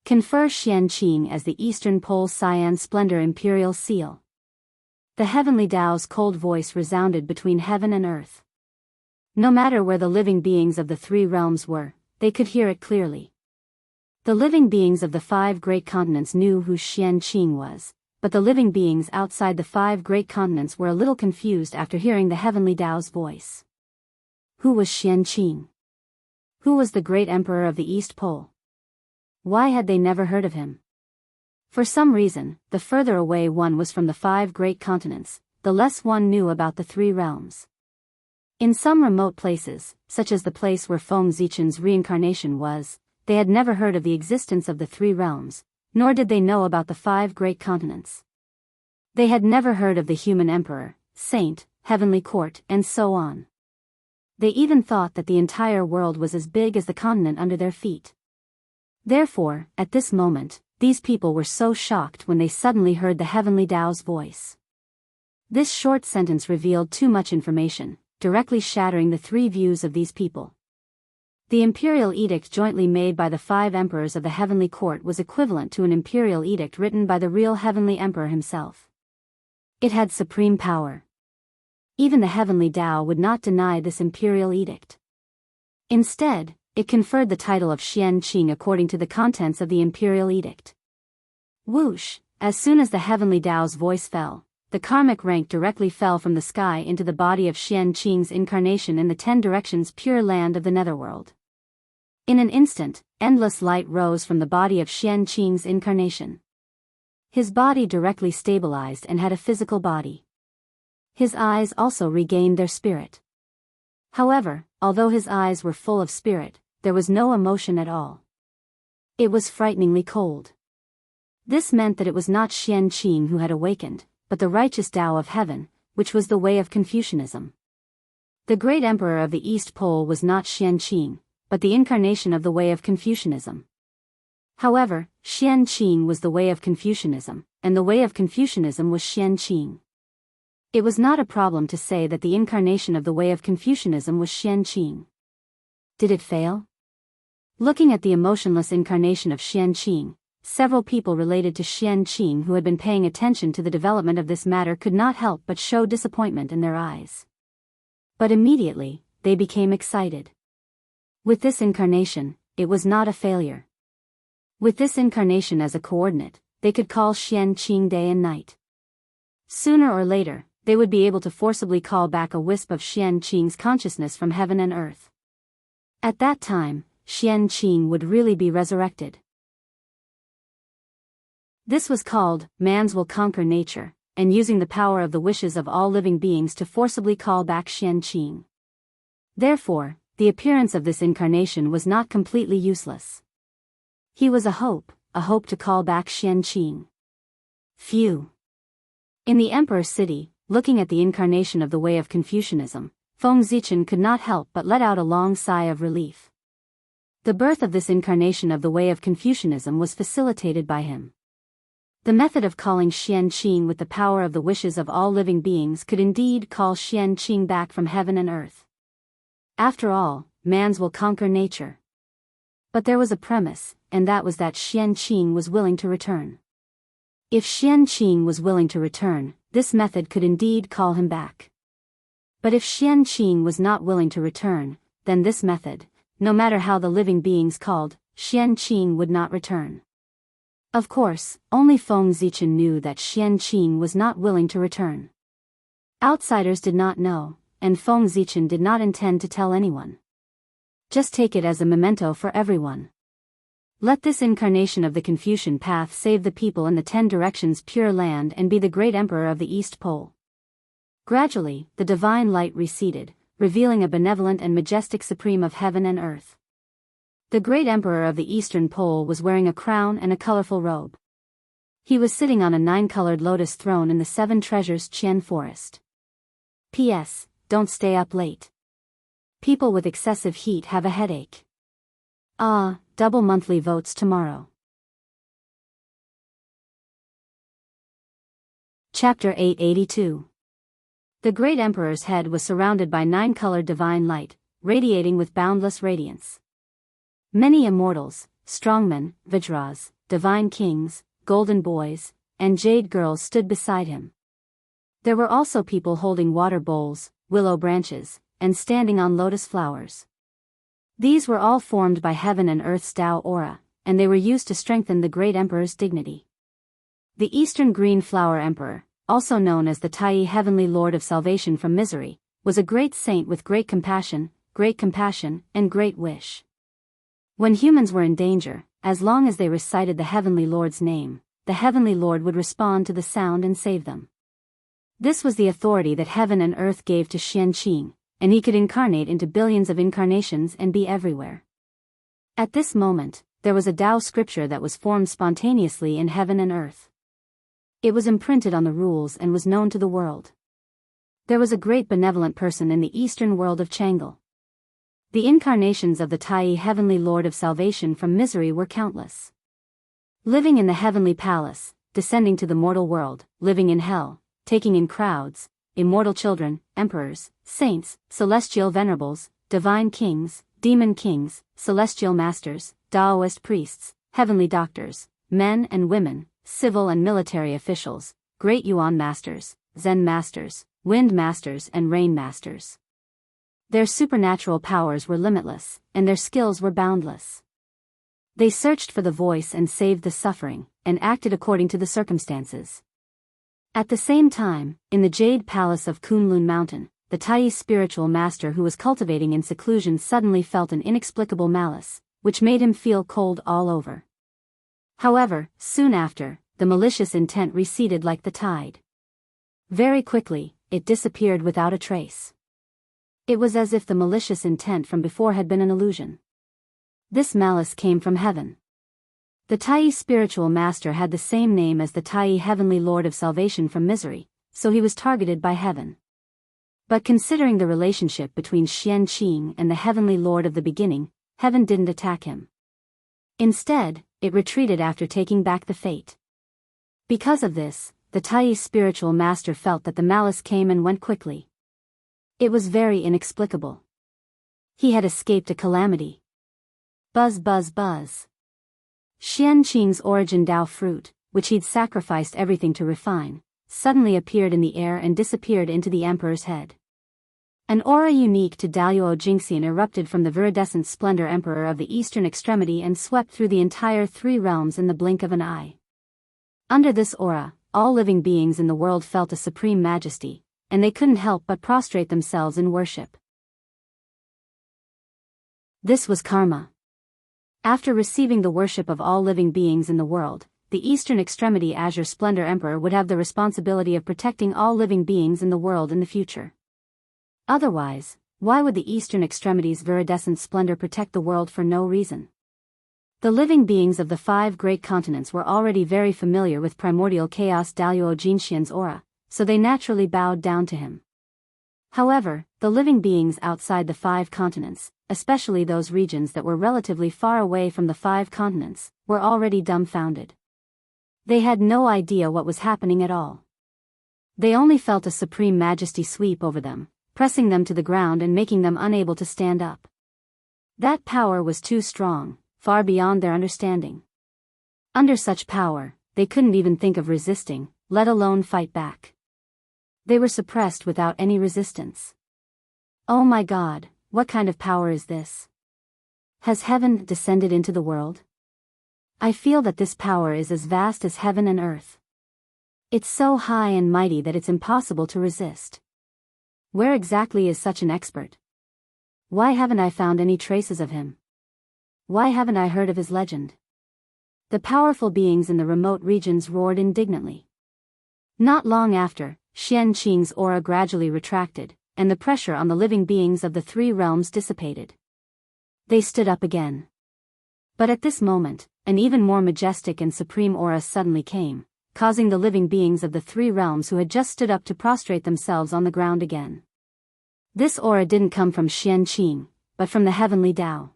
Confer Xianqing as the Eastern Pole Cyan Splendor Imperial Seal. The heavenly Tao's cold voice resounded between heaven and earth. No matter where the living beings of the 3 realms were, they could hear it clearly. The living beings of the 5 great continents knew who Xianqing was, but the living beings outside the 5 great continents were a little confused after hearing the heavenly Tao's voice. Who was Xianqing? Who was the great emperor of the East Pole? Why had they never heard of him? For some reason, the further away one was from the 5 great continents, the less one knew about the 3 realms. In some remote places, such as the place where Feng Zichen's reincarnation was, they had never heard of the existence of the 3 realms, nor did they know about the 5 great continents. They had never heard of the human emperor, saint, heavenly court, and so on. They even thought that the entire world was as big as the continent under their feet. Therefore, at this moment, these people were so shocked when they suddenly heard the heavenly Tao's voice. This short sentence revealed too much information, directly shattering the 3 views of these people. The imperial edict jointly made by the 5 emperors of the heavenly court was equivalent to an imperial edict written by the real heavenly emperor himself. It had supreme power. Even the heavenly Tao would not deny this imperial edict. Instead, it conferred the title of Xianqing according to the contents of the imperial edict. Whoosh! As soon as the heavenly Tao's voice fell, the karmic rank directly fell from the sky into the body of Xianqing's incarnation in the 10 directions pure land of the netherworld. In an instant, endless light rose from the body of Xianqing's incarnation. His body directly stabilized and had a physical body. His eyes also regained their spirit. However, although his eyes were full of spirit, there was no emotion at all. It was frighteningly cold. This meant that it was not Xianqing who had awakened, but the righteous Tao of heaven, which was the way of Confucianism. The great emperor of the East Pole was not Xianqing, but the incarnation of the way of Confucianism. However, Xianqing was the way of Confucianism, and the way of Confucianism was Xianqing. It was not a problem to say that the incarnation of the way of Confucianism was Xianqing. Did it fail? Looking at the emotionless incarnation of Xianqing, several people related to Xianqing who had been paying attention to the development of this matter could not help but show disappointment in their eyes. But immediately, they became excited. With this incarnation, it was not a failure. With this incarnation as a coordinate, they could call Xianqing day and night. Sooner or later, they would be able to forcibly call back a wisp of Xianqing's consciousness from heaven and earth. At that time, Xianqing would really be resurrected. This was called, man's will conquer nature, and using the power of the wishes of all living beings to forcibly call back Xianqing. Therefore, the appearance of this incarnation was not completely useless. He was a hope to call back Xianqing. Phew. In the Emperor's city, looking at the incarnation of the way of Confucianism, Feng Zichen could not help but let out a long sigh of relief. The birth of this incarnation of the way of Confucianism was facilitated by him. The method of calling Xianqing with the power of the wishes of all living beings could indeed call Xianqing back from heaven and earth. After all, man's will conquer nature. But there was a premise, and that was that Xianqing was willing to return. If Xianqing was willing to return, this method could indeed call him back. But if Xianqing was not willing to return, then this method, no matter how the living beings called, Xianqing would not return. Of course, only Feng Zichen knew that Xianqing was not willing to return. Outsiders did not know, and Feng Zichen did not intend to tell anyone. Just take it as a memento for everyone. Let this incarnation of the Confucian path save the people in the 10 directions Pure Land and be the great emperor of the East Pole. Gradually, the divine light receded, revealing a benevolent and majestic supreme of heaven and earth. The great emperor of the Eastern Pole was wearing a crown and a colorful robe. He was sitting on a 9-colored lotus throne in the 7 Treasures Qian Forest. P.S. Don't stay up late. People with excessive heat have a headache. Double monthly votes tomorrow. Chapter 882. The great emperor's head was surrounded by 9-colored divine light, radiating with boundless radiance. Many immortals, strongmen, Vajras, divine kings, golden boys, and jade girls stood beside him. There were also people holding water bowls, willow branches, and standing on lotus flowers. These were all formed by heaven and earth's Tao aura, and they were used to strengthen the great emperor's dignity. The Eastern Green Flower Emperor, also known as the Tai Heavenly Lord of Salvation from Misery, was a great saint with great compassion, and great wish. When humans were in danger, as long as they recited the Heavenly Lord's name, the Heavenly Lord would respond to the sound and save them. This was the authority that heaven and earth gave to Xianqing, and he could incarnate into billions of incarnations and be everywhere. At this moment, there was a Tao scripture that was formed spontaneously in heaven and earth. It was imprinted on the rules and was known to the world. There was a great benevolent person in the eastern world of Changle. The incarnations of the Tai Heavenly Lord of Salvation from Misery were countless. Living in the heavenly palace, descending to the mortal world, living in hell, taking in crowds, immortal children, emperors, saints, celestial venerables, divine kings, demon kings, celestial masters, Daoist priests, heavenly doctors, men and women, civil and military officials, great Yuan masters, Zen masters, wind masters and rain masters. Their supernatural powers were limitless, and their skills were boundless. They searched for the voice and saved the suffering, and acted according to the circumstances. At the same time, in the Jade Palace of Kunlun Mountain, the Tai spiritual master who was cultivating in seclusion suddenly felt an inexplicable malice, which made him feel cold all over. However, soon after, the malicious intent receded like the tide. Very quickly, it disappeared without a trace. It was as if the malicious intent from before had been an illusion. This malice came from heaven. The Tai spiritual master had the same name as the Tai Heavenly Lord of Salvation from Misery, so he was targeted by heaven. But considering the relationship between Xianqing and the Heavenly Lord of the beginning, heaven didn't attack him. Instead, it retreated after taking back the fate. Because of this, the Tai spiritual master felt that the malice came and went quickly. It was very inexplicable. He had escaped a calamity. Buzz buzz buzz. Xianqing's origin Dao fruit, which he'd sacrificed everything to refine, suddenly appeared in the air and disappeared into the emperor's head. An aura unique to Daoist Jingxian erupted from the viridescent splendor emperor of the eastern extremity and swept through the entire three realms in the blink of an eye. Under this aura, all living beings in the world felt a supreme majesty, and they couldn't help but prostrate themselves in worship. This was karma. After receiving the worship of all living beings in the world, the Eastern Extremity Azure Splendor Emperor would have the responsibility of protecting all living beings in the world in the future. Otherwise, why would the Eastern Extremity's viridescent splendor protect the world for no reason? The living beings of the 5 great continents were already very familiar with primordial chaos Daoist Jingxian's aura, so they naturally bowed down to him. However, the living beings outside the 5 continents, especially those regions that were relatively far away from the 5 continents, were already dumbfounded. They had no idea what was happening at all. They only felt a supreme majesty sweep over them, pressing them to the ground and making them unable to stand up. That power was too strong, far beyond their understanding. Under such power, they couldn't even think of resisting, let alone fight back. They were suppressed without any resistance. Oh my God, what kind of power is this? Has heaven descended into the world? I feel that this power is as vast as heaven and earth. It's so high and mighty that it's impossible to resist. Where exactly is such an expert? Why haven't I found any traces of him? Why haven't I heard of his legend? The powerful beings in the remote regions roared indignantly. Not long after, Xianqing's aura gradually retracted, and the pressure on the living beings of the 3 realms dissipated. They stood up again. But at this moment, an even more majestic and supreme aura suddenly came, causing the living beings of the 3 realms who had just stood up to prostrate themselves on the ground again. This aura didn't come from Xianqing, but from the heavenly Dao.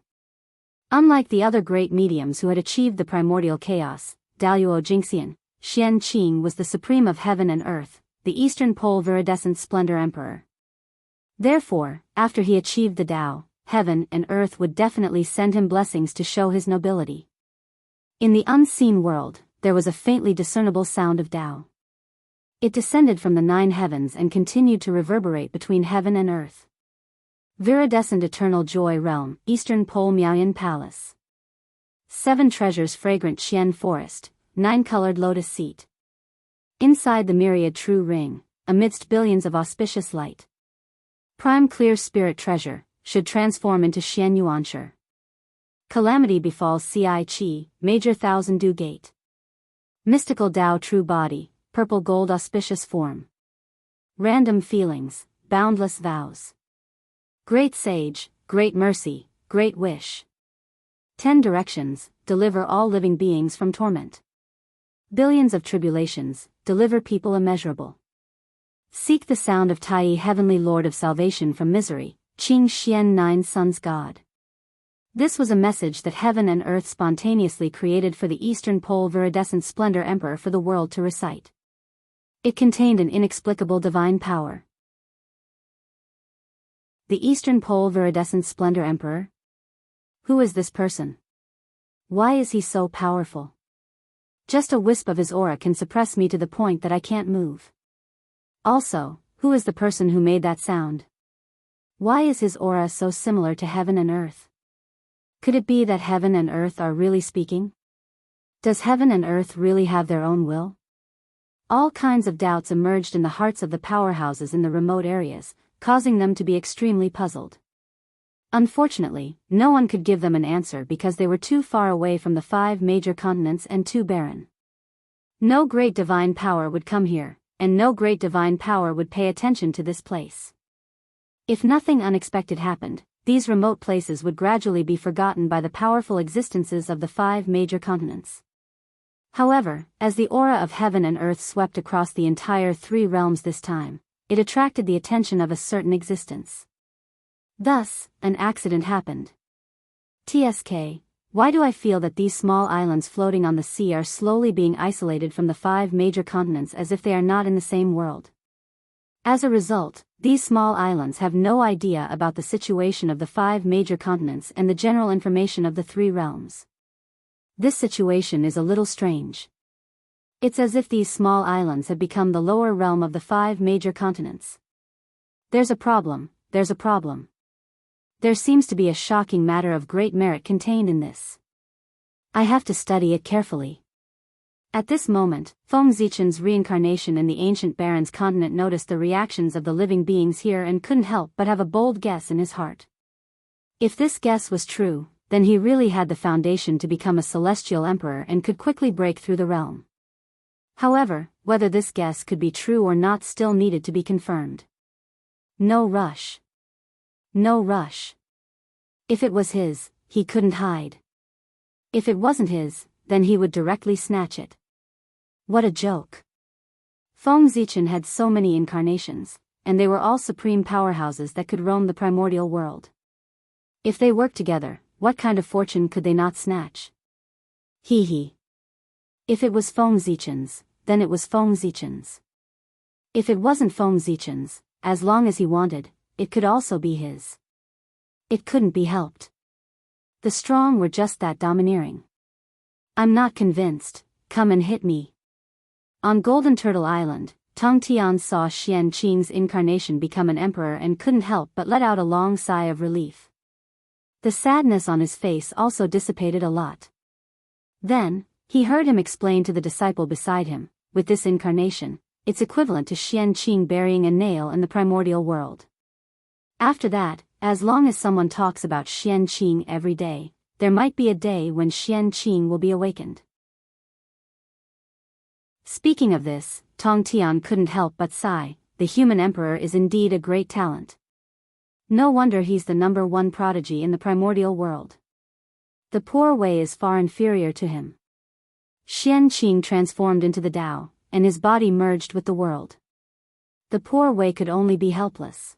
Unlike the other great mediums who had achieved the primordial chaos, Daoist Jingxian, Xianqing was the supreme of heaven and earth, the Eastern Pole Viridescent Splendor Emperor. Therefore, after he achieved the Dao, heaven and earth would definitely send him blessings to show his nobility. In the unseen world, there was a faintly discernible sound of Dao. It descended from the 9 heavens and continued to reverberate between heaven and earth. Viridescent Eternal Joy Realm, Eastern Pole Miaoyan Palace. 7 treasures fragrant Qian Forest, 9-colored Lotus Seat. Inside the myriad true ring, amidst billions of auspicious light. Prime clear spirit treasure, should transform into Xian Yuanshi. Calamity befalls Ci Qi, major thousand dew gate. Mystical Dao true body, purple gold auspicious form. Random feelings, boundless vows. Great sage, great mercy, great wish. 10 directions, deliver all living beings from torment. Billions of tribulations, deliver people immeasurable. Seek the sound of Tai, heavenly Lord of salvation from misery, Qing Xian 9 Sons God. This was a message that heaven and earth spontaneously created for the Eastern Pole Viridescent Splendor Emperor for the world to recite. It contained an inexplicable divine power. The Eastern Pole Viridescent Splendor Emperor? Who is this person? Why is he so powerful? Just a wisp of his aura can suppress me to the point that I can't move. Also, who is the person who made that sound? Why is his aura so similar to heaven and earth? Could it be that heaven and earth are really speaking? Does heaven and earth really have their own will? All kinds of doubts emerged in the hearts of the powerhouses in the remote areas, causing them to be extremely puzzled. Unfortunately, no one could give them an answer because they were too far away from the 5 major continents and too barren. No great divine power would come here, and no great divine power would pay attention to this place. If nothing unexpected happened, these remote places would gradually be forgotten by the powerful existences of the 5 major continents. However, as the aura of heaven and earth swept across the entire 3 realms this time, it attracted the attention of a certain existence. Thus, an accident happened. TSK, why do I feel that these small islands floating on the sea are slowly being isolated from the 5 major continents as if they are not in the same world? As a result, These small islands have no idea about the situation of the 5 major continents and the general information of the 3 realms. This situation is a little strange. It's as if these small islands have become the lower realm of the 5 major continents. There's a problem, there's a problem. There seems to be a shocking matter of great merit contained in this. I have to study it carefully. At this moment, Feng Zichen's reincarnation in the ancient Baron's continent noticed the reactions of the living beings here and couldn't help but have a bold guess in his heart. If this guess was true, then he really had the foundation to become a celestial emperor and could quickly break through the realm. However, whether this guess could be true or not still needed to be confirmed. No rush. No rush. If it was his, he couldn't hide. If it wasn't his, then he would directly snatch it. What a joke. Feng Zichen had so many incarnations, and they were all supreme powerhouses that could roam the primordial world. If they worked together, what kind of fortune could they not snatch? Hee hee. If it was Feng Zichen's, then it was Feng Zichen's. If it wasn't Feng Zichen's, as long as he wanted, it could also be his. It couldn't be helped. The strong were just that domineering. I'm not convinced, come and hit me. On Golden Turtle Island, Tong Tian saw Xianqing's incarnation become an emperor and couldn't help but let out a long sigh of relief. The sadness on his face also dissipated a lot. Then, he heard him explain to the disciple beside him, with this incarnation, it's equivalent to Xianqing burying a nail in the primordial world. After that, as long as someone talks about Xianqing every day, there might be a day when Xianqing will be awakened. Speaking of this, Tong Tian couldn't help but sigh, the human emperor is indeed a great talent. No wonder he's the #1 prodigy in the primordial world. The poor Wei is far inferior to him. Xianqing transformed into the Tao, and his body merged with the world. The poor Wei could only be helpless.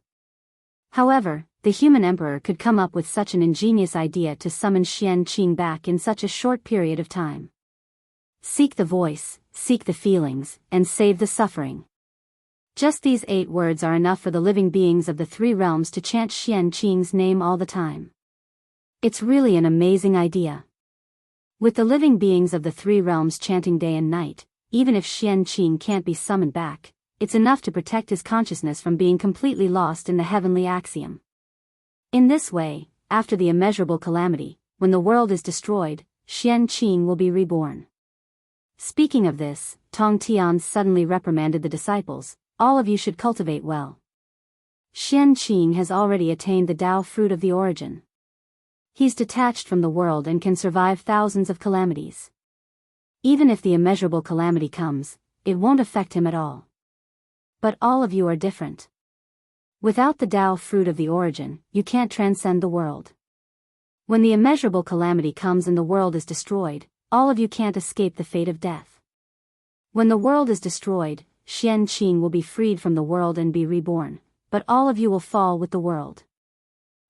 However, the human emperor could come up with such an ingenious idea to summon Xianqing back in such a short period of time. Seek the voice, seek the feelings, and save the suffering. Just these 8 words are enough for the living beings of the 3 realms to chant Xianqing's name all the time. It's really an amazing idea. With the living beings of the 3 realms chanting day and night, even if Xianqing can't be summoned back, it's enough to protect his consciousness from being completely lost in the heavenly axiom. In this way, after the immeasurable calamity, when the world is destroyed, Xianqing will be reborn. Speaking of this, Tong Tian suddenly reprimanded the disciples, all of you should cultivate well. Xianqing has already attained the Tao fruit of the origin. He's detached from the world and can survive thousands of calamities. Even if the immeasurable calamity comes, it won't affect him at all. But all of you are different. Without the Tao fruit of the origin, you can't transcend the world. When the immeasurable calamity comes and the world is destroyed, all of you can't escape the fate of death. When the world is destroyed, Xianqing will be freed from the world and be reborn, but all of you will fall with the world.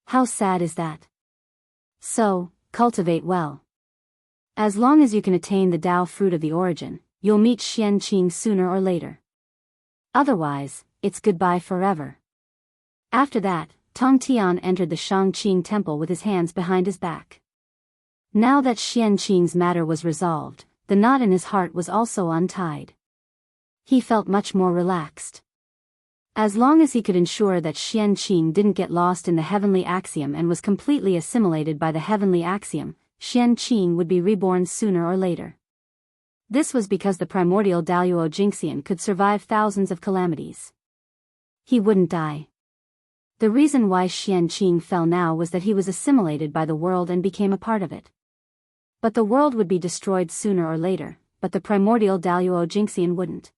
How sad is that? So, cultivate well. As long as you can attain the Tao fruit of the origin, you'll meet Xianqing sooner or later. Otherwise, it's goodbye forever. After that, Tong Tian entered the Shangqing temple with his hands behind his back. Now that Xianqing's matter was resolved, the knot in his heart was also untied. He felt much more relaxed. As long as he could ensure that Xianqing didn't get lost in the heavenly axiom and was completely assimilated by the heavenly axiom, Xianqing would be reborn sooner or later. This was because the primordial Daoist Jingxian could survive thousands of calamities. He wouldn't die. The reason why Xianqing fell now was that he was assimilated by the world and became a part of it. But the world would be destroyed sooner or later, but the primordial Daoist Jingxian wouldn't.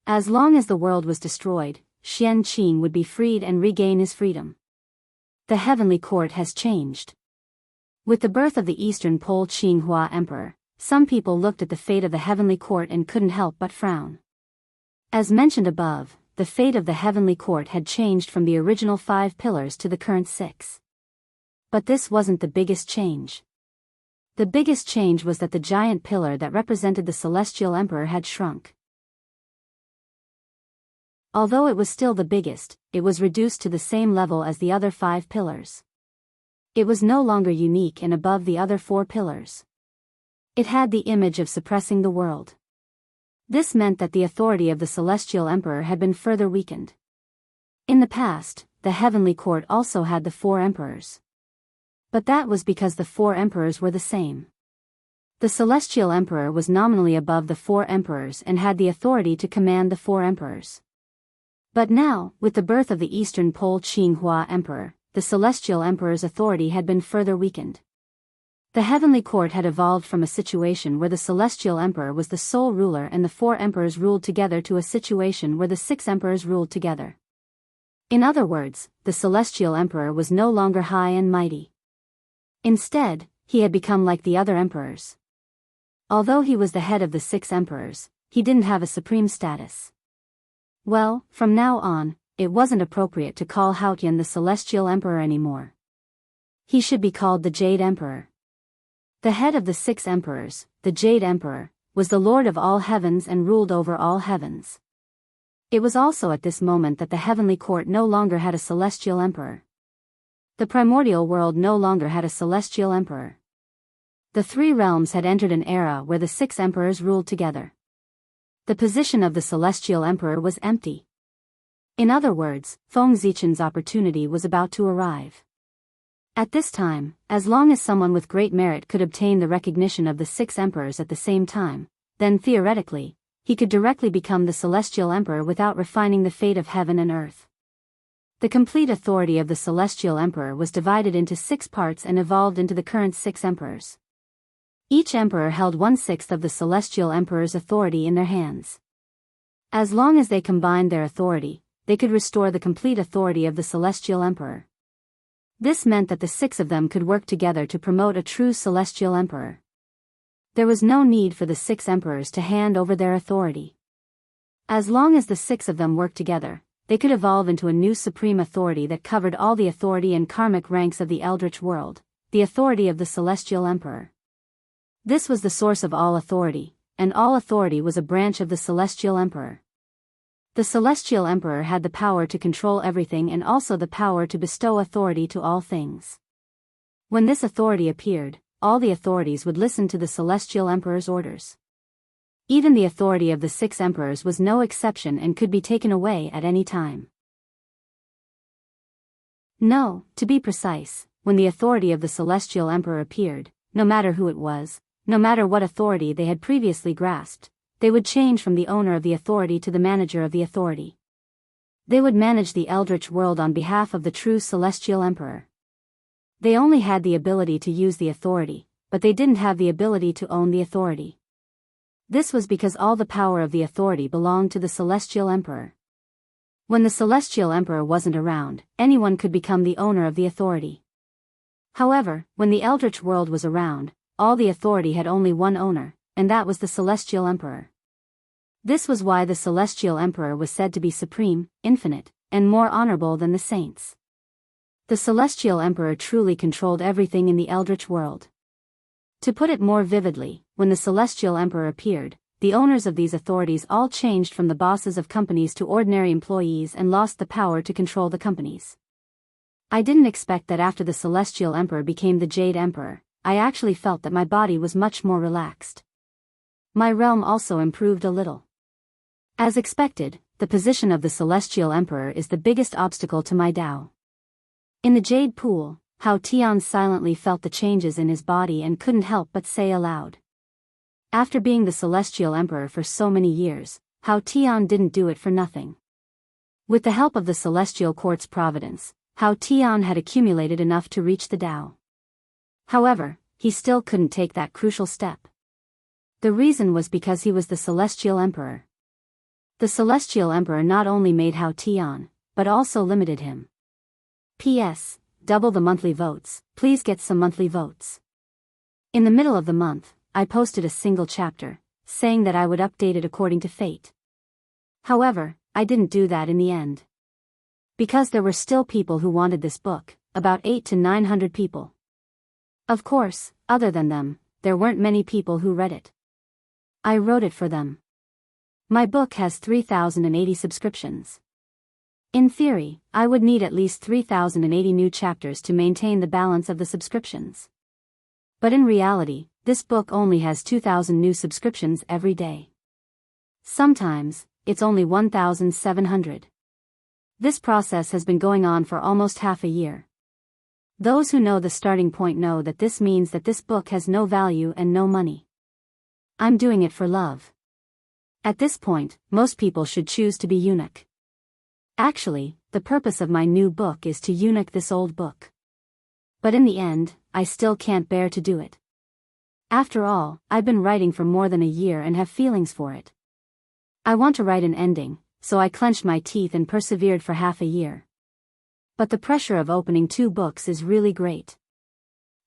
As long as the world was destroyed, Xianqing would be freed and regain his freedom. The heavenly court has changed. With the birth of the Eastern Pole Qinghua Emperor, some people looked at the fate of the heavenly court and couldn't help but frown. As mentioned above, the fate of the heavenly court had changed from the original 5 pillars to the current 6. But this wasn't the biggest change. The biggest change was that the giant pillar that represented the celestial emperor had shrunk. Although it was still the biggest, it was reduced to the same level as the other 5 pillars. It was no longer unique and above the other 4 pillars. It had the image of suppressing the world. This meant that the authority of the Celestial Emperor had been further weakened. In the past, the Heavenly Court also had the 4 emperors. But that was because the 4 emperors were the same. The Celestial Emperor was nominally above the 4 emperors and had the authority to command the 4 emperors. But now, with the birth of the Eastern Pole Qinghua Emperor, the Celestial Emperor's authority had been further weakened. The Heavenly Court had evolved from a situation where the Celestial Emperor was the sole ruler and the 4 emperors ruled together to a situation where the 6 emperors ruled together. In other words, the Celestial Emperor was no longer high and mighty. Instead, he had become like the other emperors. Although he was the head of the 6 emperors, he didn't have a supreme status. Well, from now on, it wasn't appropriate to call Haotian the Celestial Emperor anymore. He should be called the Jade Emperor. The head of the 6 emperors, the Jade Emperor, was the Lord of all heavens and ruled over all heavens. It was also at this moment that the Heavenly Court no longer had a Celestial Emperor. The primordial world no longer had a Celestial Emperor. The 3 realms had entered an era where the 6 emperors ruled together. The position of the Celestial Emperor was empty. In other words, Feng Zichen's opportunity was about to arrive. At this time, as long as someone with great merit could obtain the recognition of the 6 emperors at the same time, then theoretically, he could directly become the Celestial Emperor without refining the fate of heaven and earth. The complete authority of the Celestial Emperor was divided into 6 parts and evolved into the current 6 emperors. Each emperor held 1/6 of the Celestial Emperor's authority in their hands. As long as they combined their authority, they could restore the complete authority of the Celestial Emperor. This meant that the 6 of them could work together to promote a true Celestial Emperor. There was no need for the 6 emperors to hand over their authority. As long as the 6 of them worked together, they could evolve into a new supreme authority that covered all the authority and karmic ranks of the Eldritch world, the authority of the Celestial Emperor. This was the source of all authority, and all authority was a branch of the Celestial Emperor. The Celestial Emperor had the power to control everything and also the power to bestow authority to all things. When this authority appeared, all the authorities would listen to the Celestial Emperor's orders. Even the authority of the 6 emperors was no exception and could be taken away at any time. No, to be precise, when the authority of the Celestial Emperor appeared, no matter who it was, no matter what authority they had previously grasped, they would change from the owner of the authority to the manager of the authority. They would manage the Eldritch world on behalf of the true Celestial Emperor. They only had the ability to use the authority, but they didn't have the ability to own the authority. This was because all the power of the authority belonged to the Celestial Emperor. When the Celestial Emperor wasn't around, anyone could become the owner of the authority. However, when the Eldritch world was around, all the authority had only one owner, and that was the Celestial Emperor. This was why the Celestial Emperor was said to be supreme, infinite, and more honorable than the saints. The Celestial Emperor truly controlled everything in the Eldritch world. To put it more vividly, when the Celestial Emperor appeared, the owners of these authorities all changed from the bosses of companies to ordinary employees and lost the power to control the companies. I didn't expect that after the Celestial Emperor became the Jade Emperor, I actually felt that my body was much more relaxed. My realm also improved a little. As expected, the position of the Celestial Emperor is the biggest obstacle to my Tao. In the Jade Pool, Hao Tian silently felt the changes in his body and couldn't help but say aloud. After being the Celestial Emperor for so many years, Hao Tian didn't do it for nothing. With the help of the Celestial Court's providence, Hao Tian had accumulated enough to reach the Tao. However, he still couldn't take that crucial step. The reason was because he was the Celestial Emperor. The Celestial Emperor not only made Hao Tian, but also limited him. P.S. Double the monthly votes, please get some monthly votes. In the middle of the month, I posted a single chapter, saying that I would update it according to fate. However, I didn't do that in the end. Because there were still people who wanted this book, about 800 to 900 people. Of course, other than them, there weren't many people who read it. I wrote it for them. My book has 3,080 subscriptions. In theory, I would need at least 3,080 new chapters to maintain the balance of the subscriptions. But in reality, this book only has 2,000 new subscriptions every day. Sometimes, it's only 1,700. This process has been going on for almost half a year. Those who know the starting point know that this means that this book has no value and no money. I'm doing it for love. At this point, most people should choose to be eunuch. Actually, the purpose of my new book is to eunuch this old book. But in the end, I still can't bear to do it. After all, I've been writing for more than a year and have feelings for it. I want to write an ending, so I clenched my teeth and persevered for half a year. But the pressure of opening 2 books is really great.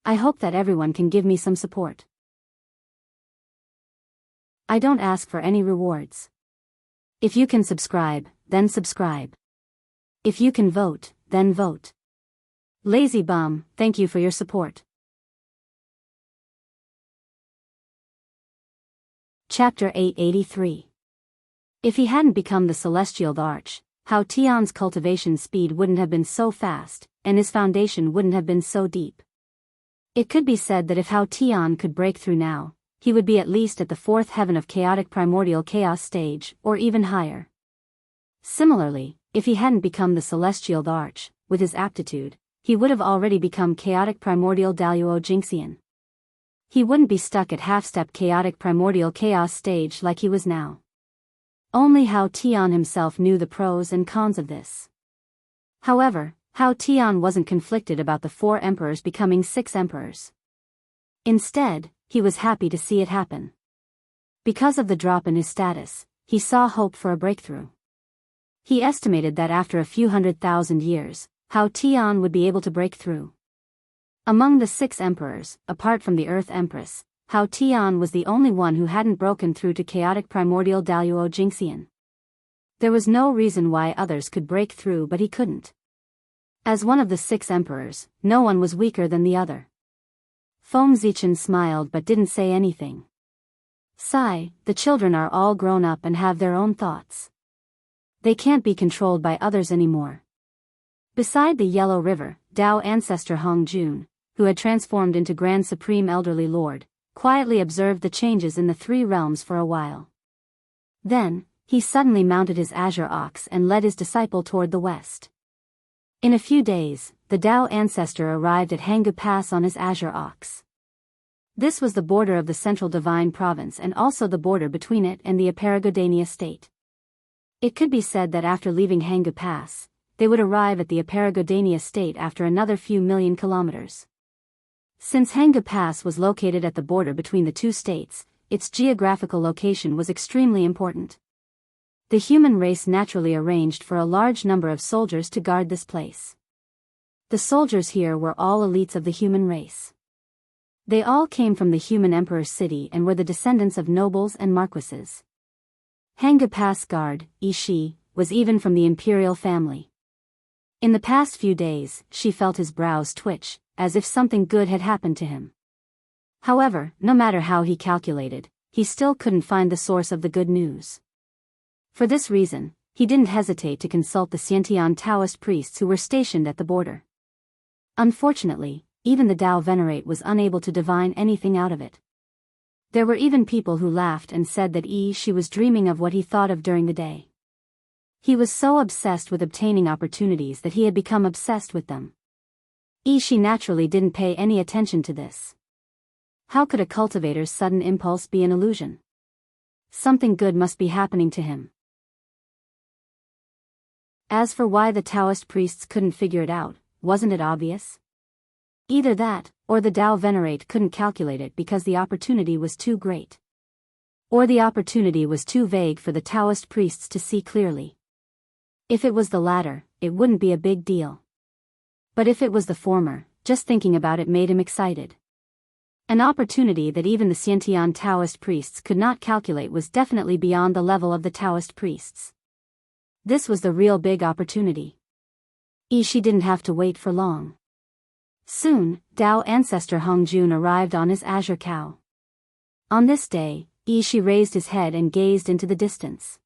I hope that everyone can give me some support. I don't ask for any rewards. If you can subscribe, then subscribe. If you can vote, then vote. Lazy Bum, thank you for your support. Chapter 883. If he hadn't become the Celestial Arch, Hao Tian's cultivation speed wouldn't have been so fast, and his foundation wouldn't have been so deep. It could be said that if Hao Tian could break through now, he would be at least at the 4th heaven of chaotic primordial chaos stage, or even higher. Similarly, if he hadn't become the Celestial Arch, with his aptitude, he would have already become chaotic primordial Daoist Jingxian. He wouldn't be stuck at half-step chaotic primordial chaos stage like he was now. Only Hao Tian himself knew the pros and cons of this. However, Hao Tian wasn't conflicted about the 4 emperors becoming 6 emperors. Instead, he was happy to see it happen. Because of the drop in his status, he saw hope for a breakthrough. He estimated that after a few 100,000 years, Hao Tian would be able to break through. Among the 6 emperors, apart from the Earth Empress, Hao Tian was the only one who hadn't broken through to chaotic primordial Daoist Jingxian. There was no reason why others could break through, but he couldn't. As one of the 6 emperors, no one was weaker than the other. Feng Zichen smiled but didn't say anything. Sigh, the children are all grown up and have their own thoughts. They can't be controlled by others anymore. Beside the Yellow River, Dao ancestor Hong Jun, who had transformed into Grand Supreme Elderly Lord, quietly observed the changes in the 3 realms for a while. Then, he suddenly mounted his azure ox and led his disciple toward the west. In a few days, the Dao ancestor arrived at Hanggu Pass on his azure ox. This was the border of the Central Divine Province and also the border between it and the Aparagodania state. It could be said that after leaving Hanggu Pass, they would arrive at the Aparagodania state after another few million kilometers. Since Hanggu Pass was located at the border between the 2 states, its geographical location was extremely important. The human race naturally arranged for a large number of soldiers to guard this place. The soldiers here were all elites of the human race. They all came from the human emperor's city and were the descendants of nobles and marquises. Hanggu Pass guard, Yi, was even from the imperial family. In the past few days, she felt his brows twitch, as if something good had happened to him. However, no matter how he calculated, he still couldn't find the source of the good news. For this reason, he didn't hesitate to consult the Xiantian Taoist priests who were stationed at the border. Unfortunately, even the Dao Venerate was unable to divine anything out of it. There were even people who laughed and said that she was dreaming of what he thought of during the day. He was so obsessed with obtaining opportunities that he had become obsessed with them. She naturally didn't pay any attention to this. How could a cultivator's sudden impulse be an illusion? Something good must be happening to him. As for why the Taoist priests couldn't figure it out, wasn't it obvious? Either that, or the Dao Venerate couldn't calculate it because the opportunity was too great. Or the opportunity was too vague for the Taoist priests to see clearly. If it was the latter, it wouldn't be a big deal. But if it was the former, just thinking about it made him excited. An opportunity that even the Xiantian Taoist priests could not calculate was definitely beyond the level of the Taoist priests. This was the real big opportunity. She didn't have to wait for long. Soon, Dao ancestor Hong Jun arrived on his azure cow. On this day, Shi raised his head and gazed into the distance.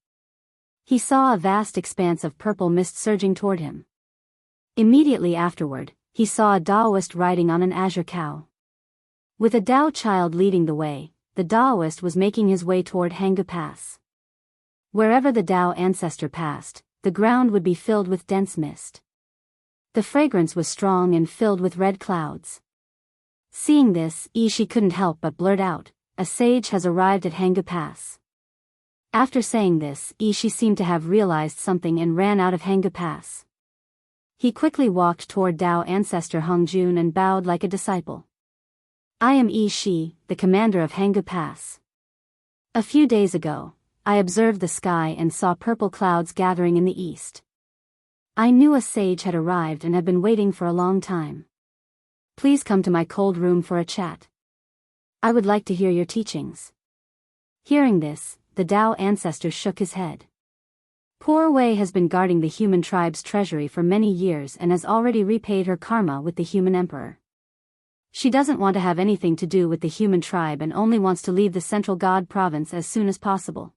He saw a vast expanse of purple mist surging toward him. Immediately afterward, he saw a Daoist riding on an azure cow. With a Dao child leading the way, the Daoist was making his way toward Hanggu Pass. Wherever the Dao ancestor passed, the ground would be filled with dense mist. The fragrance was strong and filled with red clouds. Seeing this, Shi couldn't help but blurt out, "A sage has arrived at Hanggu Pass." After saying this, Shi seemed to have realized something and ran out of Hanggu Pass. He quickly walked toward Dao ancestor Hongjun and bowed like a disciple. "I am Shi, the commander of Hanggu Pass. A few days ago, I observed the sky and saw purple clouds gathering in the east. I knew a sage had arrived and have been waiting for a long time. Please come to my cold room for a chat. I would like to hear your teachings." Hearing this, the Dao ancestor shook his head. Poor Wei has been guarding the human tribe's treasury for many years and has already repaid her karma with the human emperor. She doesn't want to have anything to do with the human tribe and only wants to leave the central god province as soon as possible.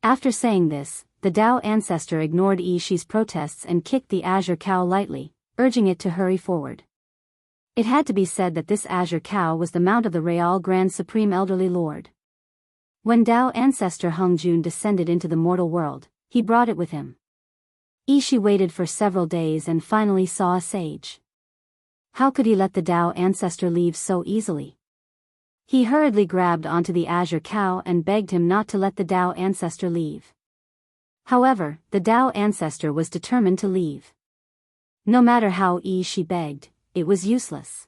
After saying this, the Dao ancestor ignored Shi's protests and kicked the azure cow lightly, urging it to hurry forward. It had to be said that this azure cow was the mount of the Real Grand Supreme Elderly Lord. When Dao ancestor Hongjun descended into the mortal world, he brought it with him. Shi waited for several days and finally saw a sage. How could he let the Dao ancestor leave so easily? He hurriedly grabbed onto the azure cow and begged him not to let the Dao ancestor leave. However, the Dao ancestor was determined to leave. No matter how Shi begged, it was useless.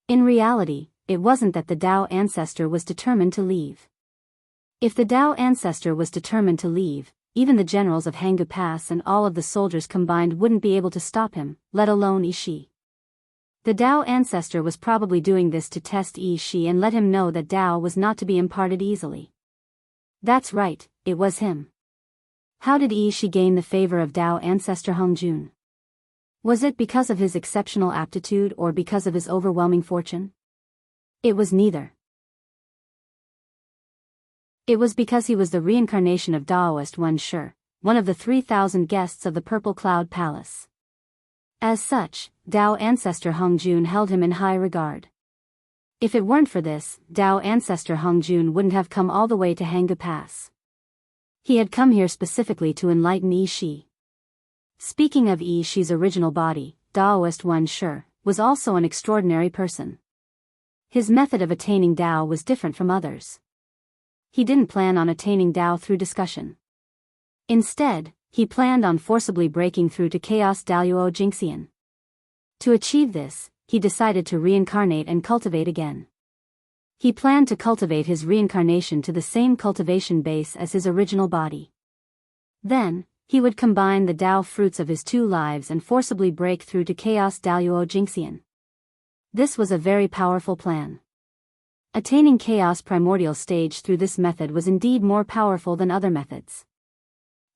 In reality, it wasn't that the Dao ancestor was determined to leave. If the Dao ancestor was determined to leave, even the generals of Hanggu Pass and all of the soldiers combined wouldn't be able to stop him, let alone Shi. The Dao ancestor was probably doing this to test Shi and let him know that Dao was not to be imparted easily. That's right, it was him. How did Shi gain the favor of Dao ancestor Hongjun? Was it because of his exceptional aptitude or because of his overwhelming fortune? It was neither. It was because he was the reincarnation of Daoist Wuxia, one of the 3,000 guests of the Purple Cloud Palace. As such, Dao ancestor Hongjun held him in high regard. If it weren't for this, Dao ancestor Hongjun wouldn't have come all the way to Hanggu Pass. He had come here specifically to enlighten Shi. Speaking of Shi's original body, Daoist Wuxia was also an extraordinary person. His method of attaining Dao was different from others. He didn't plan on attaining Dao through discussion. Instead, he planned on forcibly breaking through to Chaos Daoist Jingxian. To achieve this, he decided to reincarnate and cultivate again. He planned to cultivate his reincarnation to the same cultivation base as his original body. Then, he would combine the Dao fruits of his two lives and forcibly break through to Chaos Daoist Jingxian. This was a very powerful plan. Attaining Chaos Primordial Stage through this method was indeed more powerful than other methods.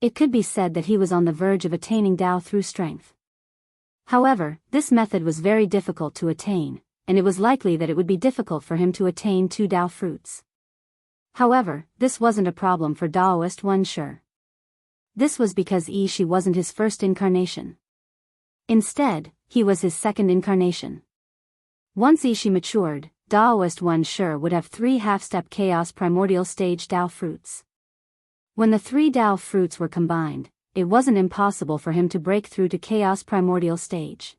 It could be said that he was on the verge of attaining Dao through strength. However, this method was very difficult to attain, and it was likely that it would be difficult for him to attain two Dao fruits. However, this wasn't a problem for Daoist Wuxia. This was because Shi wasn't his first incarnation. Instead, he was his second incarnation. Once Shi matured, Daoist Wuxia would have 3 half-step Chaos Primordial Stage Dao fruits. When the 3 Dao fruits were combined, it wasn't impossible for him to break through to Chaos Primordial Stage.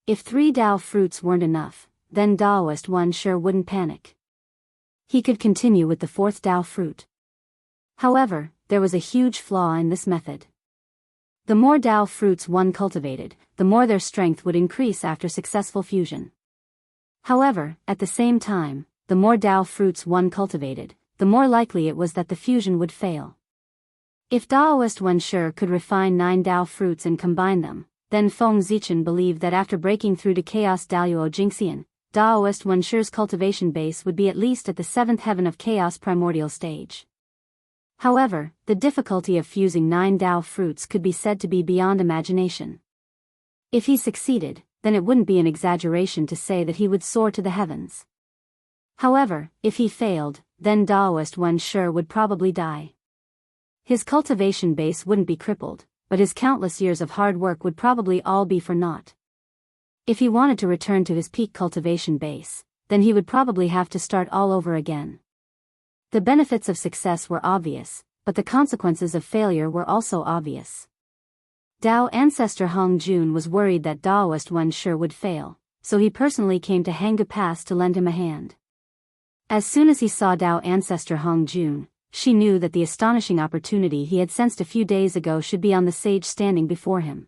If 3 Dao fruits weren't enough, then Daoist Wuxia wouldn't panic. He could continue with the 4th Dao fruit. However, there was a huge flaw in this method. The more Dao fruits one cultivated, the more their strength would increase after successful fusion. However, at the same time, the more Dao fruits one cultivated, the more likely it was that the fusion would fail. If Daoist Wuxia could refine 9 Dao fruits and combine them, then Feng Zichen believed that after breaking through to Chaos Daoist Jingxian, Daoist Wuxia's cultivation base would be at least at the 7th heaven of Chaos Primordial Stage. However, the difficulty of fusing 9 Dao fruits could be said to be beyond imagination. If he succeeded, then it wouldn't be an exaggeration to say that he would soar to the heavens. However, if he failed, then Daoist Xianxia would probably die. His cultivation base wouldn't be crippled, but his countless years of hard work would probably all be for naught. If he wanted to return to his peak cultivation base, then he would probably have to start all over again. The benefits of success were obvious, but the consequences of failure were also obvious. Dao ancestor Hong Jun was worried that Daoist Xianxia would fail, so he personally came to Jianghu Pass to lend him a hand. As soon as he saw Dao ancestor Hong Jun, she knew that the astonishing opportunity he had sensed a few days ago should be on the sage standing before him.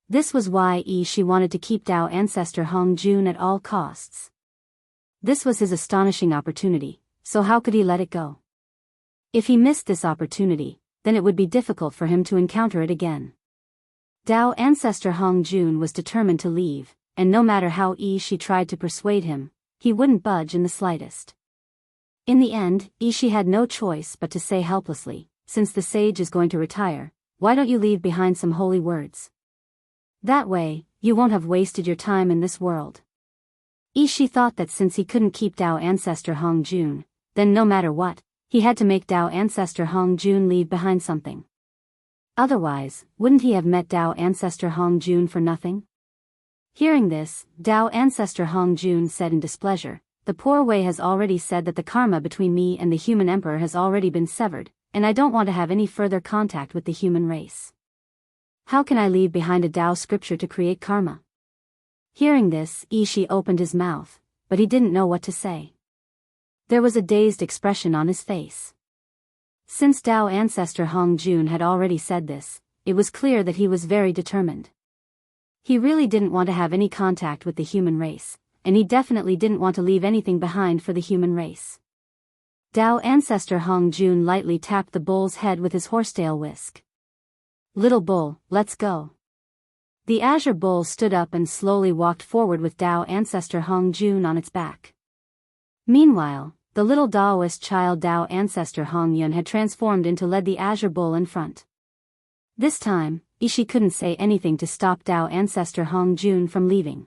This was why she wanted to keep Dao ancestor Hong Jun at all costs. This was his astonishing opportunity, so how could he let it go? If he missed this opportunity, then it would be difficult for him to encounter it again. Dao ancestor Hong Jun was determined to leave, and no matter how she tried to persuade him, he wouldn't budge in the slightest. In the end, she had no choice but to say helplessly, since the sage is going to retire, why don't you leave behind some holy words? That way, you won't have wasted your time in this world. She thought that since he couldn't keep Dao ancestor Hong Jun, then no matter what, he had to make Dao ancestor Hong Jun leave behind something. Otherwise, wouldn't he have met Dao ancestor Hong Jun for nothing? Hearing this, Dao ancestor Hong Jun said in displeasure, "The poor Wei has already said that the karma between me and the human emperor has already been severed, and I don't want to have any further contact with the human race. How can I leave behind a Dao scripture to create karma?" Hearing this, Shi opened his mouth, but he didn't know what to say. There was a dazed expression on his face. Since Dao ancestor Hong Jun had already said this, it was clear that he was very determined. He really didn't want to have any contact with the human race, and he definitely didn't want to leave anything behind for the human race. Dao ancestor Hong Jun lightly tapped the bull's head with his horsetail whisk. "Little bull, let's go." The azure bull stood up and slowly walked forward with Dao ancestor Hong Jun on its back. Meanwhile, the little Daoist child Dao ancestor Hong Yun had transformed into led the azure bull in front. This time, Shi couldn't say anything to stop Dao ancestor Hong Jun from leaving.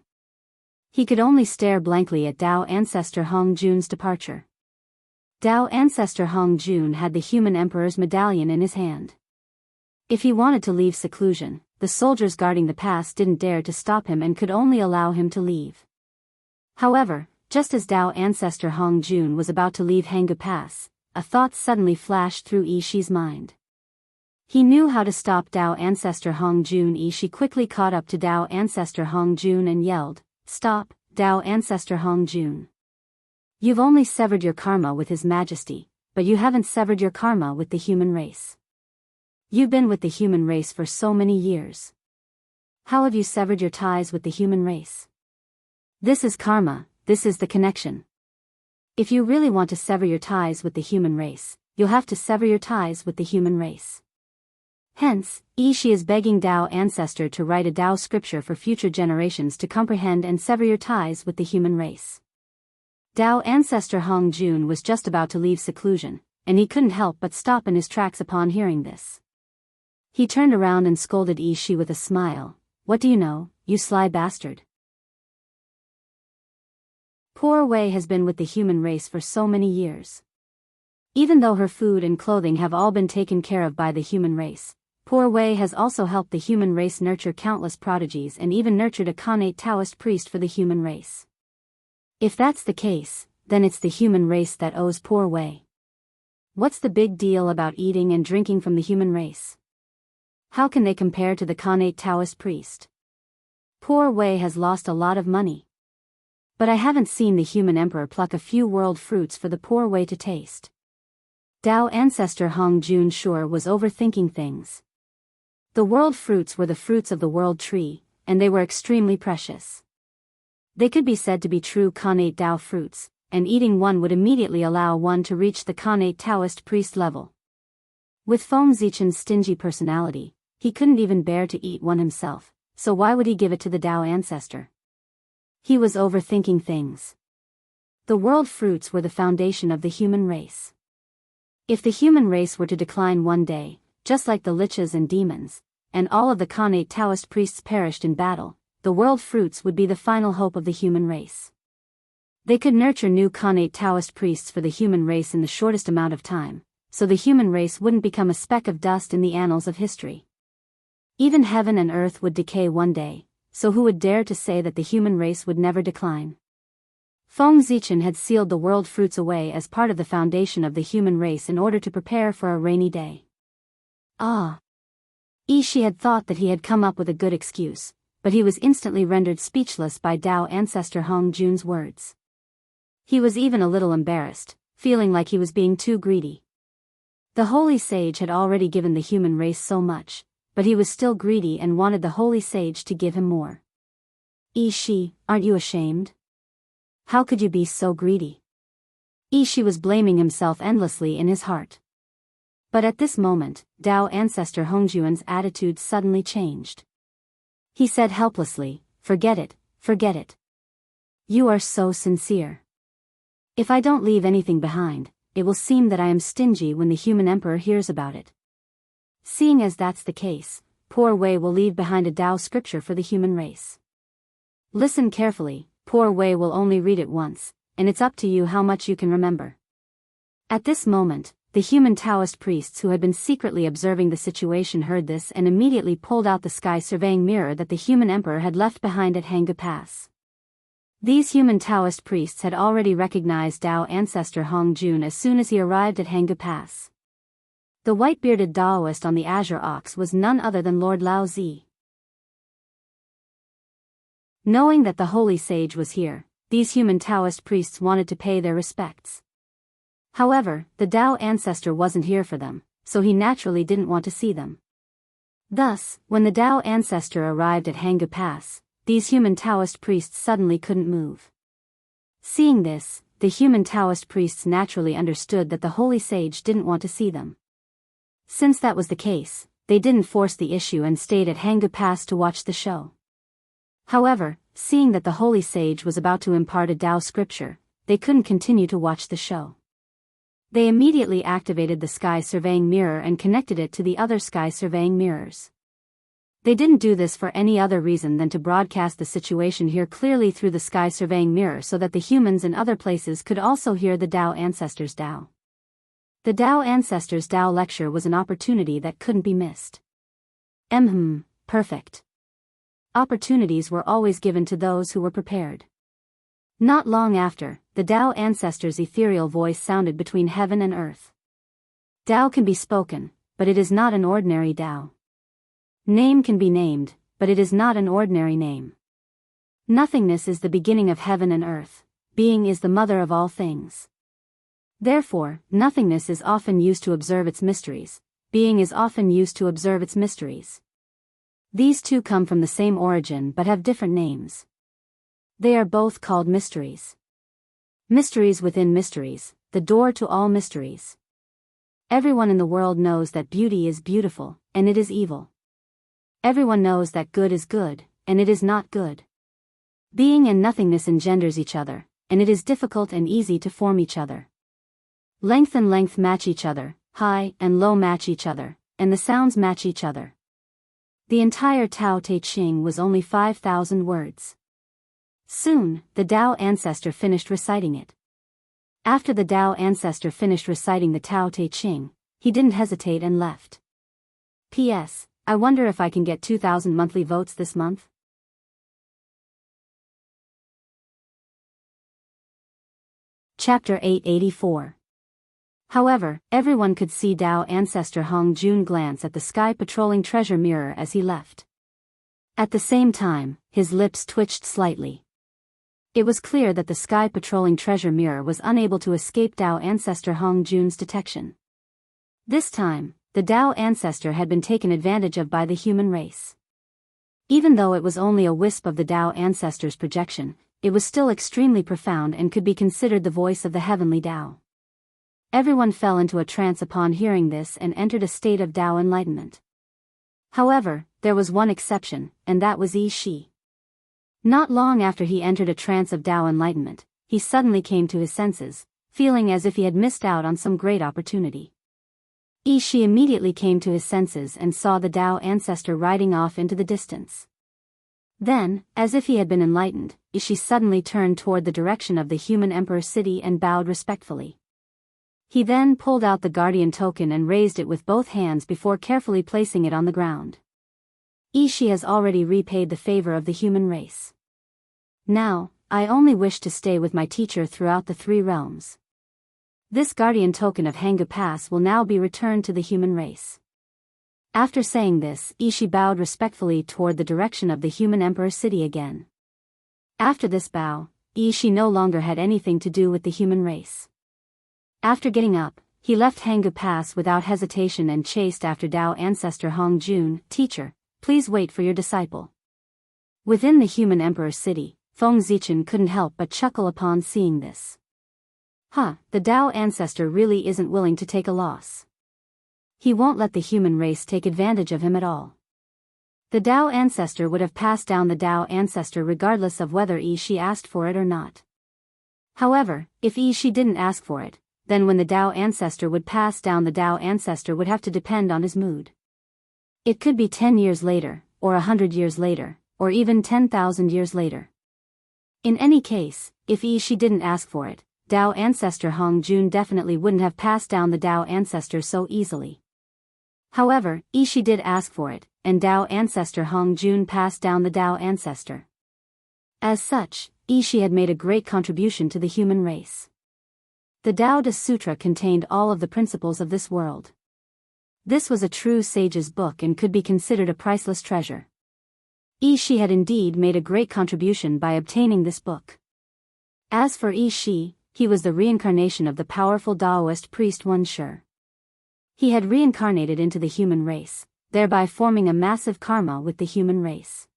He could only stare blankly at Dao ancestor Hong Jun's departure. Dao ancestor Hong Jun had the human emperor's medallion in his hand. If he wanted to leave seclusion, the soldiers guarding the pass didn't dare to stop him and could only allow him to leave. However, just as Dao ancestor Hong Jun was about to leave Jianghu Pass, a thought suddenly flashed through Shi's mind. He knew how to stop Dao ancestor Hong Jun. Shi quickly caught up to Dao ancestor Hong Jun and yelled, "Stop, Dao ancestor Hong Jun. You've only severed your karma with His Majesty, but you haven't severed your karma with the human race. You've been with the human race for so many years. How have you severed your ties with the human race? This is karma, this is the connection. If you really want to sever your ties with the human race, you'll have to sever your ties with the human race." Hence, Shi is begging Dao ancestor to write a Dao scripture for future generations to comprehend and sever your ties with the human race. Dao ancestor Hong Jun was just about to leave seclusion, and he couldn't help but stop in his tracks upon hearing this. He turned around and scolded Shi with a smile, "What do you know, you sly bastard? Poor Wei has been with the human race for so many years. Even though her food and clothing have all been taken care of by the human race, poor Wei has also helped the human race nurture countless prodigies and even nurtured a Khanate Taoist priest for the human race. If that's the case, then it's the human race that owes poor Wei. What's the big deal about eating and drinking from the human race? How can they compare to the Khanate Taoist priest? Poor Wei has lost a lot of money. But I haven't seen the human emperor pluck a few world fruits for the poor Wei to taste." Dao ancestor Hong Jun sure was overthinking things. The world fruits were the fruits of the world tree, and they were extremely precious. They could be said to be true Khanate Dao fruits, and eating one would immediately allow one to reach the Khanate Taoist priest level. With Feng Zichen's stingy personality, he couldn't even bear to eat one himself, so why would he give it to the Dao ancestor? He was overthinking things. The world fruits were the foundation of the human race. If the human race were to decline one day, just like the liches and demons, and all of the Khanate Taoist priests perished in battle, the world fruits would be the final hope of the human race. They could nurture new connate Taoist priests for the human race in the shortest amount of time, so the human race wouldn't become a speck of dust in the annals of history. Even heaven and earth would decay one day, so who would dare to say that the human race would never decline? Feng Zichen had sealed the world fruits away as part of the foundation of the human race in order to prepare for a rainy day. Shi had thought that he had come up with a good excuse, but he was instantly rendered speechless by Dao ancestor Hong Jun's words. He was even a little embarrassed, feeling like he was being too greedy. The holy sage had already given the human race so much, but he was still greedy and wanted the holy sage to give him more. Shi, aren't you ashamed? How could you be so greedy? Shi was blaming himself endlessly in his heart. But at this moment, Dao ancestor Hongjuan's attitude suddenly changed. He said helplessly, "Forget it, forget it. You are so sincere. If I don't leave anything behind, it will seem that I am stingy when the human emperor hears about it. Seeing as that's the case, poor Wei will leave behind a Dao scripture for the human race. Listen carefully, poor Wei will only read it once, and it's up to you how much you can remember." At this moment, the human Taoist priests who had been secretly observing the situation heard this and immediately pulled out the sky surveying mirror that the human emperor had left behind at Hanggu Pass. These human Taoist priests had already recognized Dao ancestor Hong Jun as soon as he arrived at Hanggu Pass. The white-bearded Daoist on the azure ox was none other than Lord Lao Zi. Knowing that the holy sage was here, these human Taoist priests wanted to pay their respects. However, the Dao ancestor wasn't here for them, so he naturally didn't want to see them. Thus, when the Dao ancestor arrived at Hanggu Pass, these human Taoist priests suddenly couldn't move. Seeing this, the human Taoist priests naturally understood that the holy sage didn't want to see them. Since that was the case, they didn't force the issue and stayed at Hanggu Pass to watch the show. However, seeing that the holy sage was about to impart a Dao scripture, they couldn't continue to watch the show. They immediately activated the sky surveying mirror and connected it to the other sky surveying mirrors. They didn't do this for any other reason than to broadcast the situation here clearly through the sky surveying mirror so that the humans in other places could also hear the Dao ancestors' Dao. The Dao ancestors' Dao lecture was an opportunity that couldn't be missed. Perfect. Opportunities were always given to those who were prepared. Not long after, the Dao ancestors' ethereal voice sounded between heaven and earth. Dao can be spoken, but it is not an ordinary Dao. Name can be named, but it is not an ordinary name. Nothingness is the beginning of heaven and earth. Being is the mother of all things. Therefore, nothingness is often used to observe its mysteries. Being is often used to observe its mysteries. These two come from the same origin but have different names. They are both called mysteries. Mysteries within mysteries, the door to all mysteries. Everyone in the world knows that beauty is beautiful, and it is evil. Everyone knows that good is good, and it is not good. Being and nothingness engenders each other, and it is difficult and easy to form each other. Length and length match each other, high and low match each other, and the sounds match each other. The entire Tao Te Ching was only 5,000 words. Soon, the Dao ancestor finished reciting it. After the Dao ancestor finished reciting the Tao Te Ching, he didn't hesitate and left. P.S. I wonder if I can get 2,000 monthly votes this month? Chapter 884. However, everyone could see Dao ancestor Hong Jun glance at the sky patrolling treasure mirror as he left. At the same time, his lips twitched slightly. It was clear that the sky patrolling treasure mirror was unable to escape Dao ancestor Hong Jun's detection. This time, the Dao ancestor had been taken advantage of by the human race. Even though it was only a wisp of the Dao ancestor's projection, it was still extremely profound and could be considered the voice of the heavenly Dao. Everyone fell into a trance upon hearing this and entered a state of Dao enlightenment. However, there was one exception, and that was Shi. Not long after he entered a trance of Dao enlightenment, he suddenly came to his senses, feeling as if he had missed out on some great opportunity. Shi immediately came to his senses and saw the Dao ancestor riding off into the distance. Then, as if he had been enlightened, Ishi suddenly turned toward the direction of the human emperor city and bowed respectfully. He then pulled out the guardian token and raised it with both hands before carefully placing it on the ground. Ishi has already repaid the favor of the human race. Now, I only wish to stay with my teacher throughout the 3 realms. This guardian token of Hanggu Pass will now be returned to the human race. After saying this, Ishi bowed respectfully toward the direction of the human emperor city again. After this bow, Ishi no longer had anything to do with the human race. After getting up, he left Hanggu Pass without hesitation and chased after Dao ancestor Hong Jun. Teacher, please wait for your disciple. Within the human emperor city, Feng Zichen couldn't help but chuckle upon seeing this. The Dao ancestor really isn't willing to take a loss. He won't let the human race take advantage of him at all. The Dao ancestor would have passed down the Dao ancestor regardless of whether Ishi asked for it or not. However, if Ishi didn't ask for it, then when the Dao ancestor would pass down, the Dao ancestor would have to depend on his mood. It could be 10 years later, or 100 years later, or even 10,000 years later. In any case, if Ishi didn't ask for it, Dao ancestor Hong Jun definitely wouldn't have passed down the Dao ancestor so easily. However, Ishi did ask for it, and Dao ancestor Hong Jun passed down the Dao ancestor. As such, Ishi had made a great contribution to the human race. The Daoist Sutra contained all of the principles of this world. This was a true sage's book and could be considered a priceless treasure. Ishi had indeed made a great contribution by obtaining this book. As for Ishi, he was the reincarnation of the powerful Daoist priest Wen Shi. He had reincarnated into the human race, thereby forming a massive karma with the human race.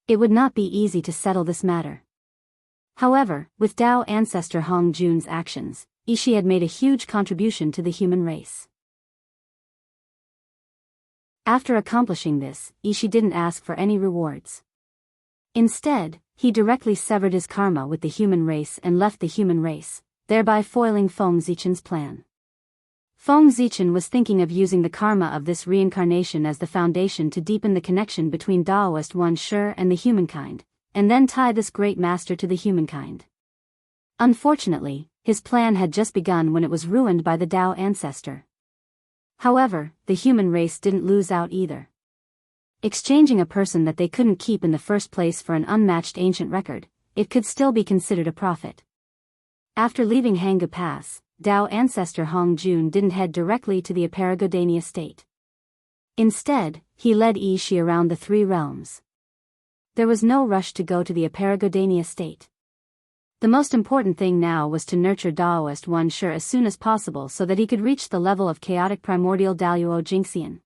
It would not be easy to settle this matter. However, with Dao ancestor Hong Jun's actions, Ishi had made a huge contribution to the human race. After accomplishing this, Ishi didn't ask for any rewards. Instead, he directly severed his karma with the human race and left the human race, thereby foiling Feng Zichen's plan. Feng Zichen was thinking of using the karma of this reincarnation as the foundation to deepen the connection between Daoist Wen Shi and the humankind, and then tie this great master to the humankind. Unfortunately, his plan had just begun when it was ruined by the Dao ancestor. However, the human race didn't lose out either. Exchanging a person that they couldn't keep in the first place for an unmatched ancient record, it could still be considered a profit. After leaving Hanggu Pass, Dao ancestor Hong Jun didn't head directly to the Aparagodania state. Instead, he led Ishi around the 3 realms. There was no rush to go to the Aparagodania state. The most important thing now was to nurture Daoist Wen Shi as soon as possible so that he could reach the level of chaotic primordial Daoyo Jingxian.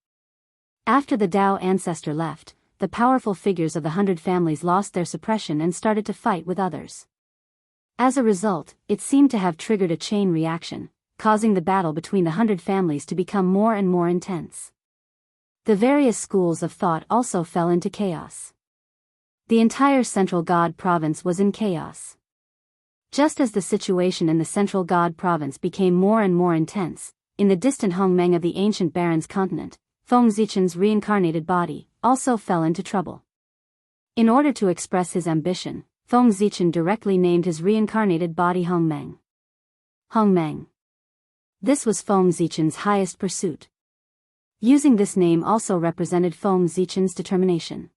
After the Dao ancestor left, the powerful figures of the 100 families lost their suppression and started to fight with others. As a result, it seemed to have triggered a chain reaction, causing the battle between the 100 families to become more and more intense. The various schools of thought also fell into chaos. The entire Central God province was in chaos. Just as the situation in the Central God province became more and more intense, in the distant Hongmeng of the ancient Barons continent, Feng Zichen's reincarnated body also fell into trouble. In order to express his ambition, Feng Zichen directly named his reincarnated body Hongmeng. Hongmeng. This was Feng Zichen's highest pursuit. Using this name also represented Feng Zichen's determination.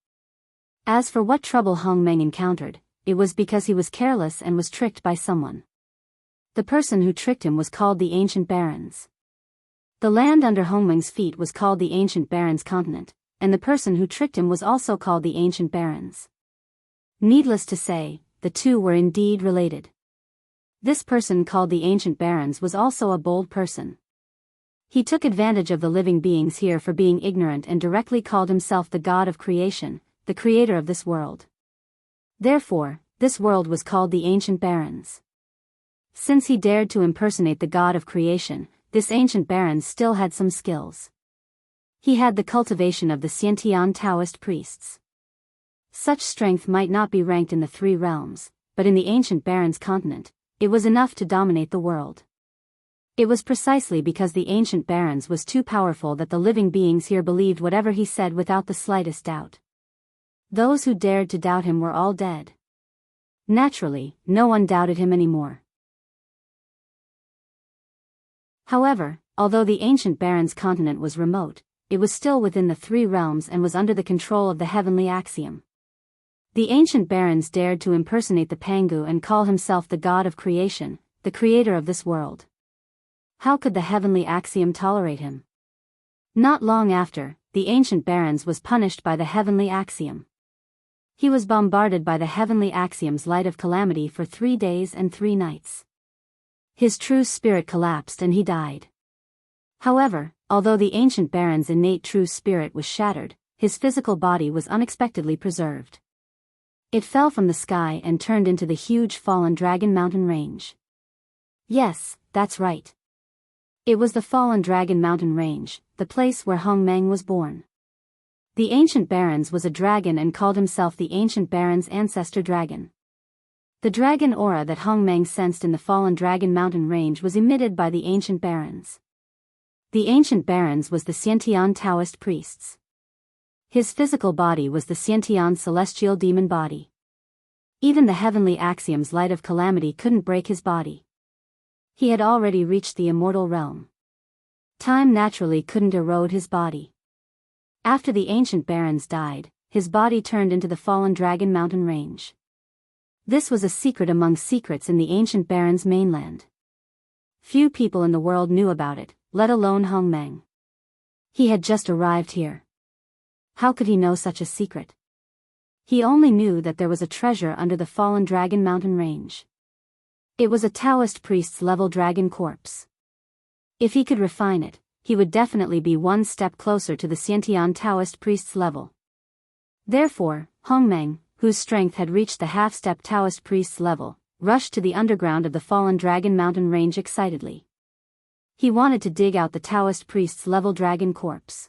As for what trouble Hongmeng encountered, it was because he was careless and was tricked by someone. The person who tricked him was called the Ancient Barons. The land under Hongmeng's feet was called the Ancient Barons continent, and the person who tricked him was also called the Ancient Barons. Needless to say, the two were indeed related. This person called the Ancient Barons was also a bold person. He took advantage of the living beings here for being ignorant and directly called himself the god of creation, the creator of this world. Therefore, this world was called the Ancient Barons. Since he dared to impersonate the god of creation, this Ancient Baron still had some skills. He had the cultivation of the Xiantian Taoist priests. Such strength might not be ranked in the 3 realms, but in the Ancient Barons continent, it was enough to dominate the world. It was precisely because the Ancient Barons was too powerful that the living beings here believed whatever he said without the slightest doubt. Those who dared to doubt him were all dead. Naturally, no one doubted him anymore. However, although the ancient baron's continent was remote, it was still within the three realms and was under the control of the heavenly axiom. The ancient barons dared to impersonate the Pangu and call himself the god of creation, the creator of this world. How could the heavenly axiom tolerate him? Not long after, the ancient barons was punished by the heavenly axiom. He was bombarded by the heavenly axiom's light of calamity for 3 days and 3 nights. His true spirit collapsed and he died. However, although the ancient baron's innate true spirit was shattered, his physical body was unexpectedly preserved. It fell from the sky and turned into the huge fallen dragon mountain range. Yes, that's right. It was the fallen dragon mountain range, the place where Hong Meng was born. The ancient barons was a dragon and called himself the ancient baron's ancestor dragon. The dragon aura that Hong Meng sensed in the fallen dragon mountain range was emitted by the ancient barons. The ancient barons was the Xiantian Taoist priests. His physical body was the Xiantian celestial demon body. Even the heavenly axiom's light of calamity couldn't break his body. He had already reached the immortal realm. Time naturally couldn't erode his body. After the ancient barons died, his body turned into the fallen dragon mountain range. This was a secret among secrets in the ancient barons' mainland. Few people in the world knew about it, let alone Hong Meng. He had just arrived here. How could he know such a secret? He only knew that there was a treasure under the fallen dragon mountain range. It was a Taoist priest's level dragon corpse. If he could refine it, he would definitely be one step closer to the Xiantian Taoist priest's level. Therefore, Hong Meng, whose strength had reached the half-step Taoist priest's level, rushed to the underground of the fallen dragon mountain range excitedly. He wanted to dig out the Taoist priest's level dragon corpse.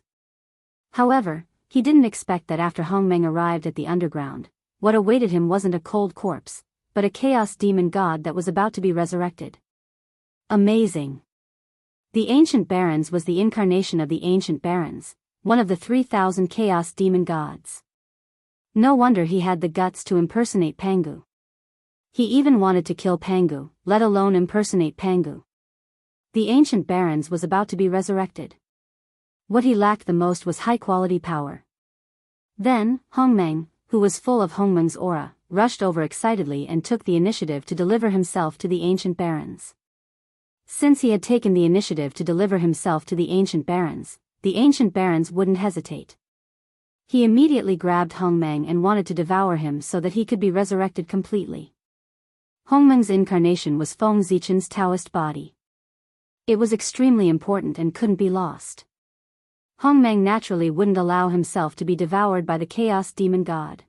However, he didn't expect that after Hong Meng arrived at the underground, what awaited him wasn't a cold corpse, but a chaos demon god that was about to be resurrected. Amazing! The ancient barons was the incarnation of the ancient barons, one of the 3,000 chaos demon gods. No wonder he had the guts to impersonate Pangu. He even wanted to kill Pangu, let alone impersonate Pangu. The ancient barons was about to be resurrected. What he lacked the most was high-quality power. Then, Hong Meng, who was full of Hong Meng's aura, rushed over excitedly and took the initiative to deliver himself to the ancient barons. Since he had taken the initiative to deliver himself to the ancient barons wouldn't hesitate. He immediately grabbed Hong Meng and wanted to devour him so that he could be resurrected completely. Hong Meng's incarnation was Feng Zichen's Taoist body. It was extremely important and couldn't be lost. Hong Meng naturally wouldn't allow himself to be devoured by the chaos demon god.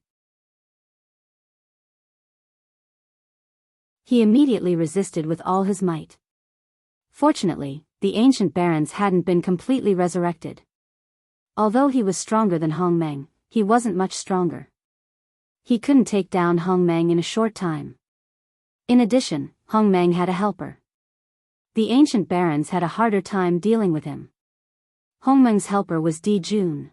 He immediately resisted with all his might. Fortunately, the ancient barons hadn't been completely resurrected. Although he was stronger than Hong Meng, he wasn't much stronger. He couldn't take down Hong Meng in a short time. In addition, Hong Meng had a helper. The ancient barons had a harder time dealing with him. Hong Meng's helper was Di Jun.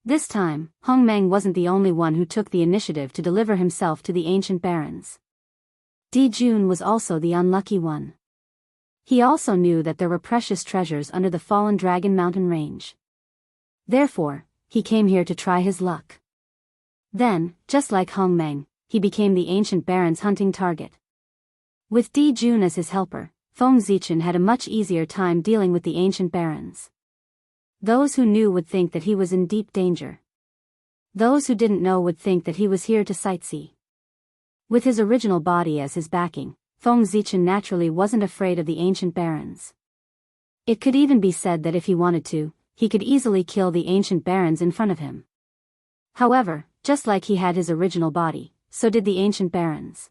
This time, Hong Meng wasn't the only one who took the initiative to deliver himself to the ancient barons. Di Jun was also the unlucky one. He also knew that there were precious treasures under the fallen dragon mountain range. Therefore, he came here to try his luck. Then, just like Hong Meng, he became the ancient baron's hunting target. With Di Jun as his helper, Feng Zichen had a much easier time dealing with the ancient barons. Those who knew would think that he was in deep danger. Those who didn't know would think that he was here to sightsee. With his original body as his backing, Feng Zichen naturally wasn't afraid of the ancient barons. It could even be said that if he wanted to, he could easily kill the ancient barons in front of him. However, just like he had his original body, so did the ancient barons.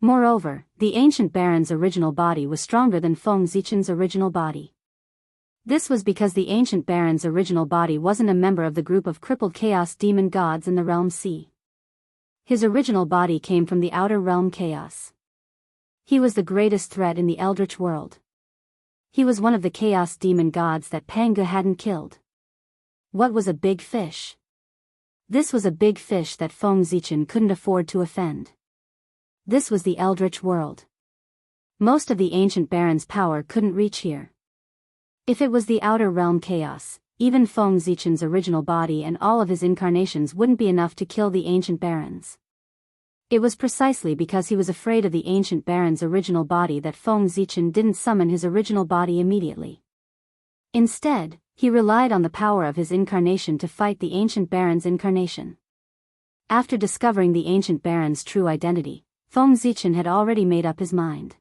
Moreover, the ancient barons' original body was stronger than Feng Zichen's original body. This was because the ancient baron's original body wasn't a member of the group of crippled chaos demon gods in the realm sea. His original body came from the outer realm chaos. He was the greatest threat in the eldritch world. He was one of the chaos demon gods that Pangu hadn't killed. What was a big fish? This was a big fish that Feng Zichen couldn't afford to offend. This was the Eldritch world. Most of the ancient barons' power couldn't reach here. If it was the outer realm chaos, even Feng Zichen's original body and all of his incarnations wouldn't be enough to kill the ancient barons. It was precisely because he was afraid of the ancient baron's original body that Feng Zichen didn't summon his original body immediately. Instead, he relied on the power of his incarnation to fight the ancient baron's incarnation. After discovering the ancient baron's true identity, Feng Zichen had already made up his mind.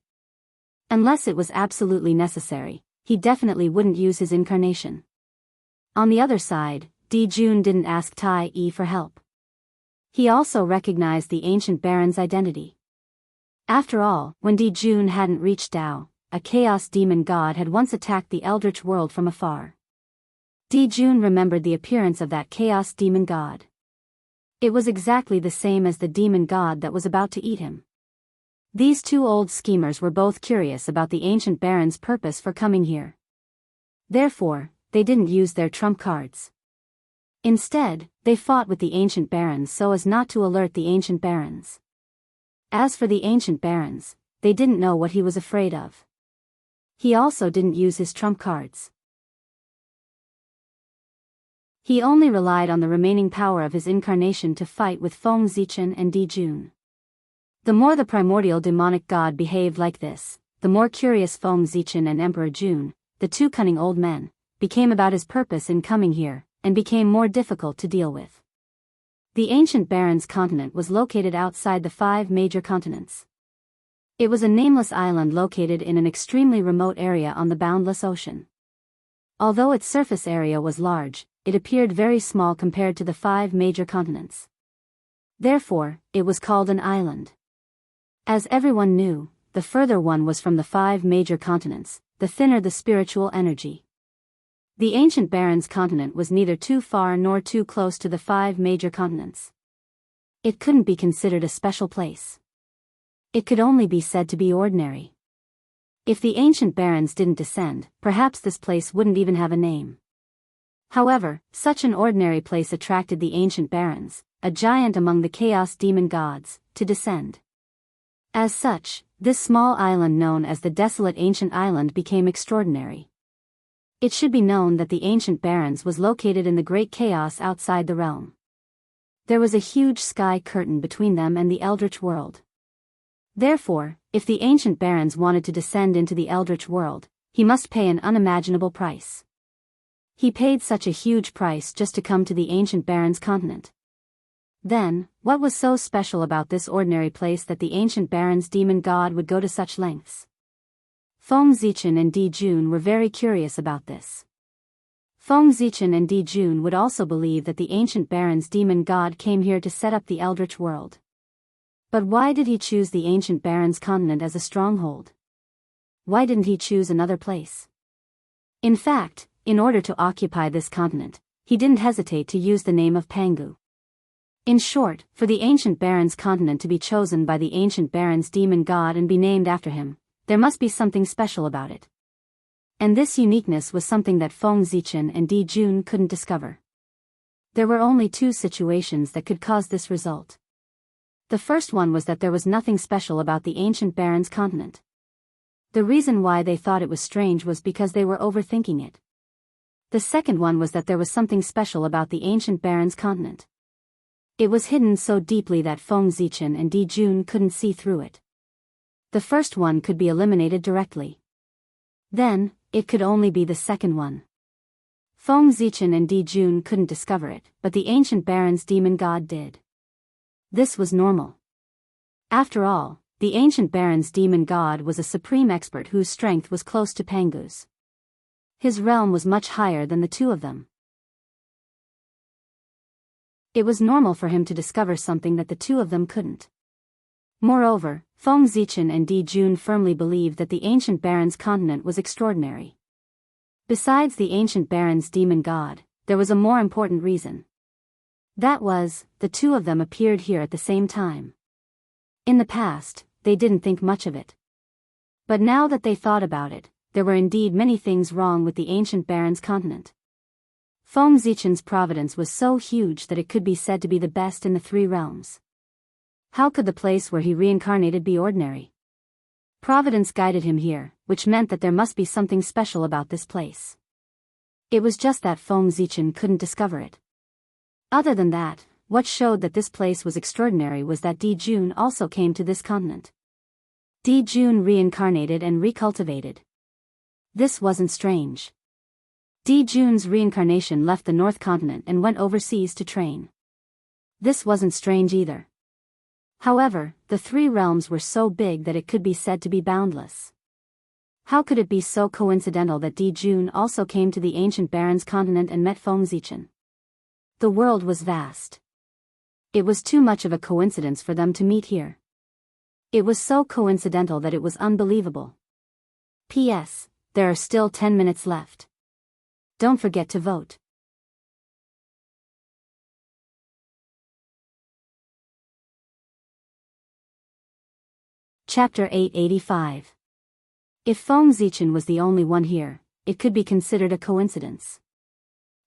Unless it was absolutely necessary, he definitely wouldn't use his incarnation. On the other side, Di Jun didn't ask Tai Yi for help. He also recognized the ancient baron's identity. After all, when Di Jun hadn't reached Dao, a chaos demon god had once attacked the Eldritch world from afar. Di Jun remembered the appearance of that chaos demon god. It was exactly the same as the demon god that was about to eat him. These two old schemers were both curious about the ancient baron's purpose for coming here. Therefore, they didn't use their trump cards. Instead, they fought with the ancient barons so as not to alert the ancient barons. As for the ancient barons, they didn't know what he was afraid of. He also didn't use his trump cards. He only relied on the remaining power of his incarnation to fight with Feng Zichen and Di Jun. The more the primordial demonic god behaved like this, the more curious Feng Zichen and Emperor Jun, the two cunning old men, became about his purpose in coming here, and became more difficult to deal with. The ancient Baron's continent was located outside the 5 major continents. It was a nameless island located in an extremely remote area on the boundless ocean. Although its surface area was large, it appeared very small compared to the 5 major continents. Therefore, it was called an island. As everyone knew, the further one was from the 5 major continents, the thinner the spiritual energy. The ancient Baron's continent was neither too far nor too close to the 5 major continents. It couldn't be considered a special place. It could only be said to be ordinary. If the ancient barons didn't descend, perhaps this place wouldn't even have a name. However, such an ordinary place attracted the ancient barons, a giant among the chaos demon gods, to descend. As such, this small island known as the Desolate Ancient Island became extraordinary. It should be known that the ancient barons was located in the great chaos outside the realm. There was a huge sky curtain between them and the Eldritch world. Therefore, if the ancient barons wanted to descend into the Eldritch world, he must pay an unimaginable price. He paid such a huge price just to come to the ancient barons' continent. Then, what was so special about this ordinary place that the ancient baron's demon god would go to such lengths? Feng Zichen and Di Jun were very curious about this. Feng Zichen and Di Jun would also believe that the ancient baron's demon god came here to set up the Eldritch world. But why did he choose the ancient baron's continent as a stronghold? Why didn't he choose another place? In fact, in order to occupy this continent, he didn't hesitate to use the name of Pangu. In short, for the ancient baron's continent to be chosen by the ancient baron's demon god and be named after him, there must be something special about it. And this uniqueness was something that Feng Zichen and Di Jun couldn't discover. There were only 2 situations that could cause this result. The first one was that there was nothing special about the ancient baron's continent. The reason why they thought it was strange was because they were overthinking it. The second one was that there was something special about the ancient baron's continent. It was hidden so deeply that Feng Zichen and Di Jun couldn't see through it. The first one could be eliminated directly. Then, it could only be the second one. Feng Zichen and Di Jun couldn't discover it, but the ancient baron's demon god did. This was normal. After all, the ancient baron's demon god was a supreme expert whose strength was close to Pangu's. His realm was much higher than the 2 of them. It was normal for him to discover something that the 2 of them couldn't. Moreover, Feng Zichen and Di Jun firmly believed that the ancient baron's continent was extraordinary. Besides the ancient baron's demon god, there was a more important reason. That was, the 2 of them appeared here at the same time. In the past, they didn't think much of it. But now that they thought about it, there were indeed many things wrong with the ancient baron's continent. Feng Zichen's providence was so huge that it could be said to be the best in the 3 realms. How could the place where he reincarnated be ordinary? Providence guided him here, which meant that there must be something special about this place. It was just that Feng Zichen couldn't discover it. Other than that, what showed that this place was extraordinary was that Di Jun also came to this continent. Di Jun reincarnated and recultivated. This wasn't strange. Di Jun's reincarnation left the North Continent and went overseas to train. This wasn't strange either. However, the three realms were so big that it could be said to be boundless. How could it be so coincidental that Di Jun also came to the ancient Baron's continent and met Feng Zichen? The world was vast. It was too much of a coincidence for them to meet here. It was so coincidental that it was unbelievable. P.S. There are still 10 minutes left. Don't forget to vote. Chapter 885. If Feng Zichen was the only one here, it could be considered a coincidence.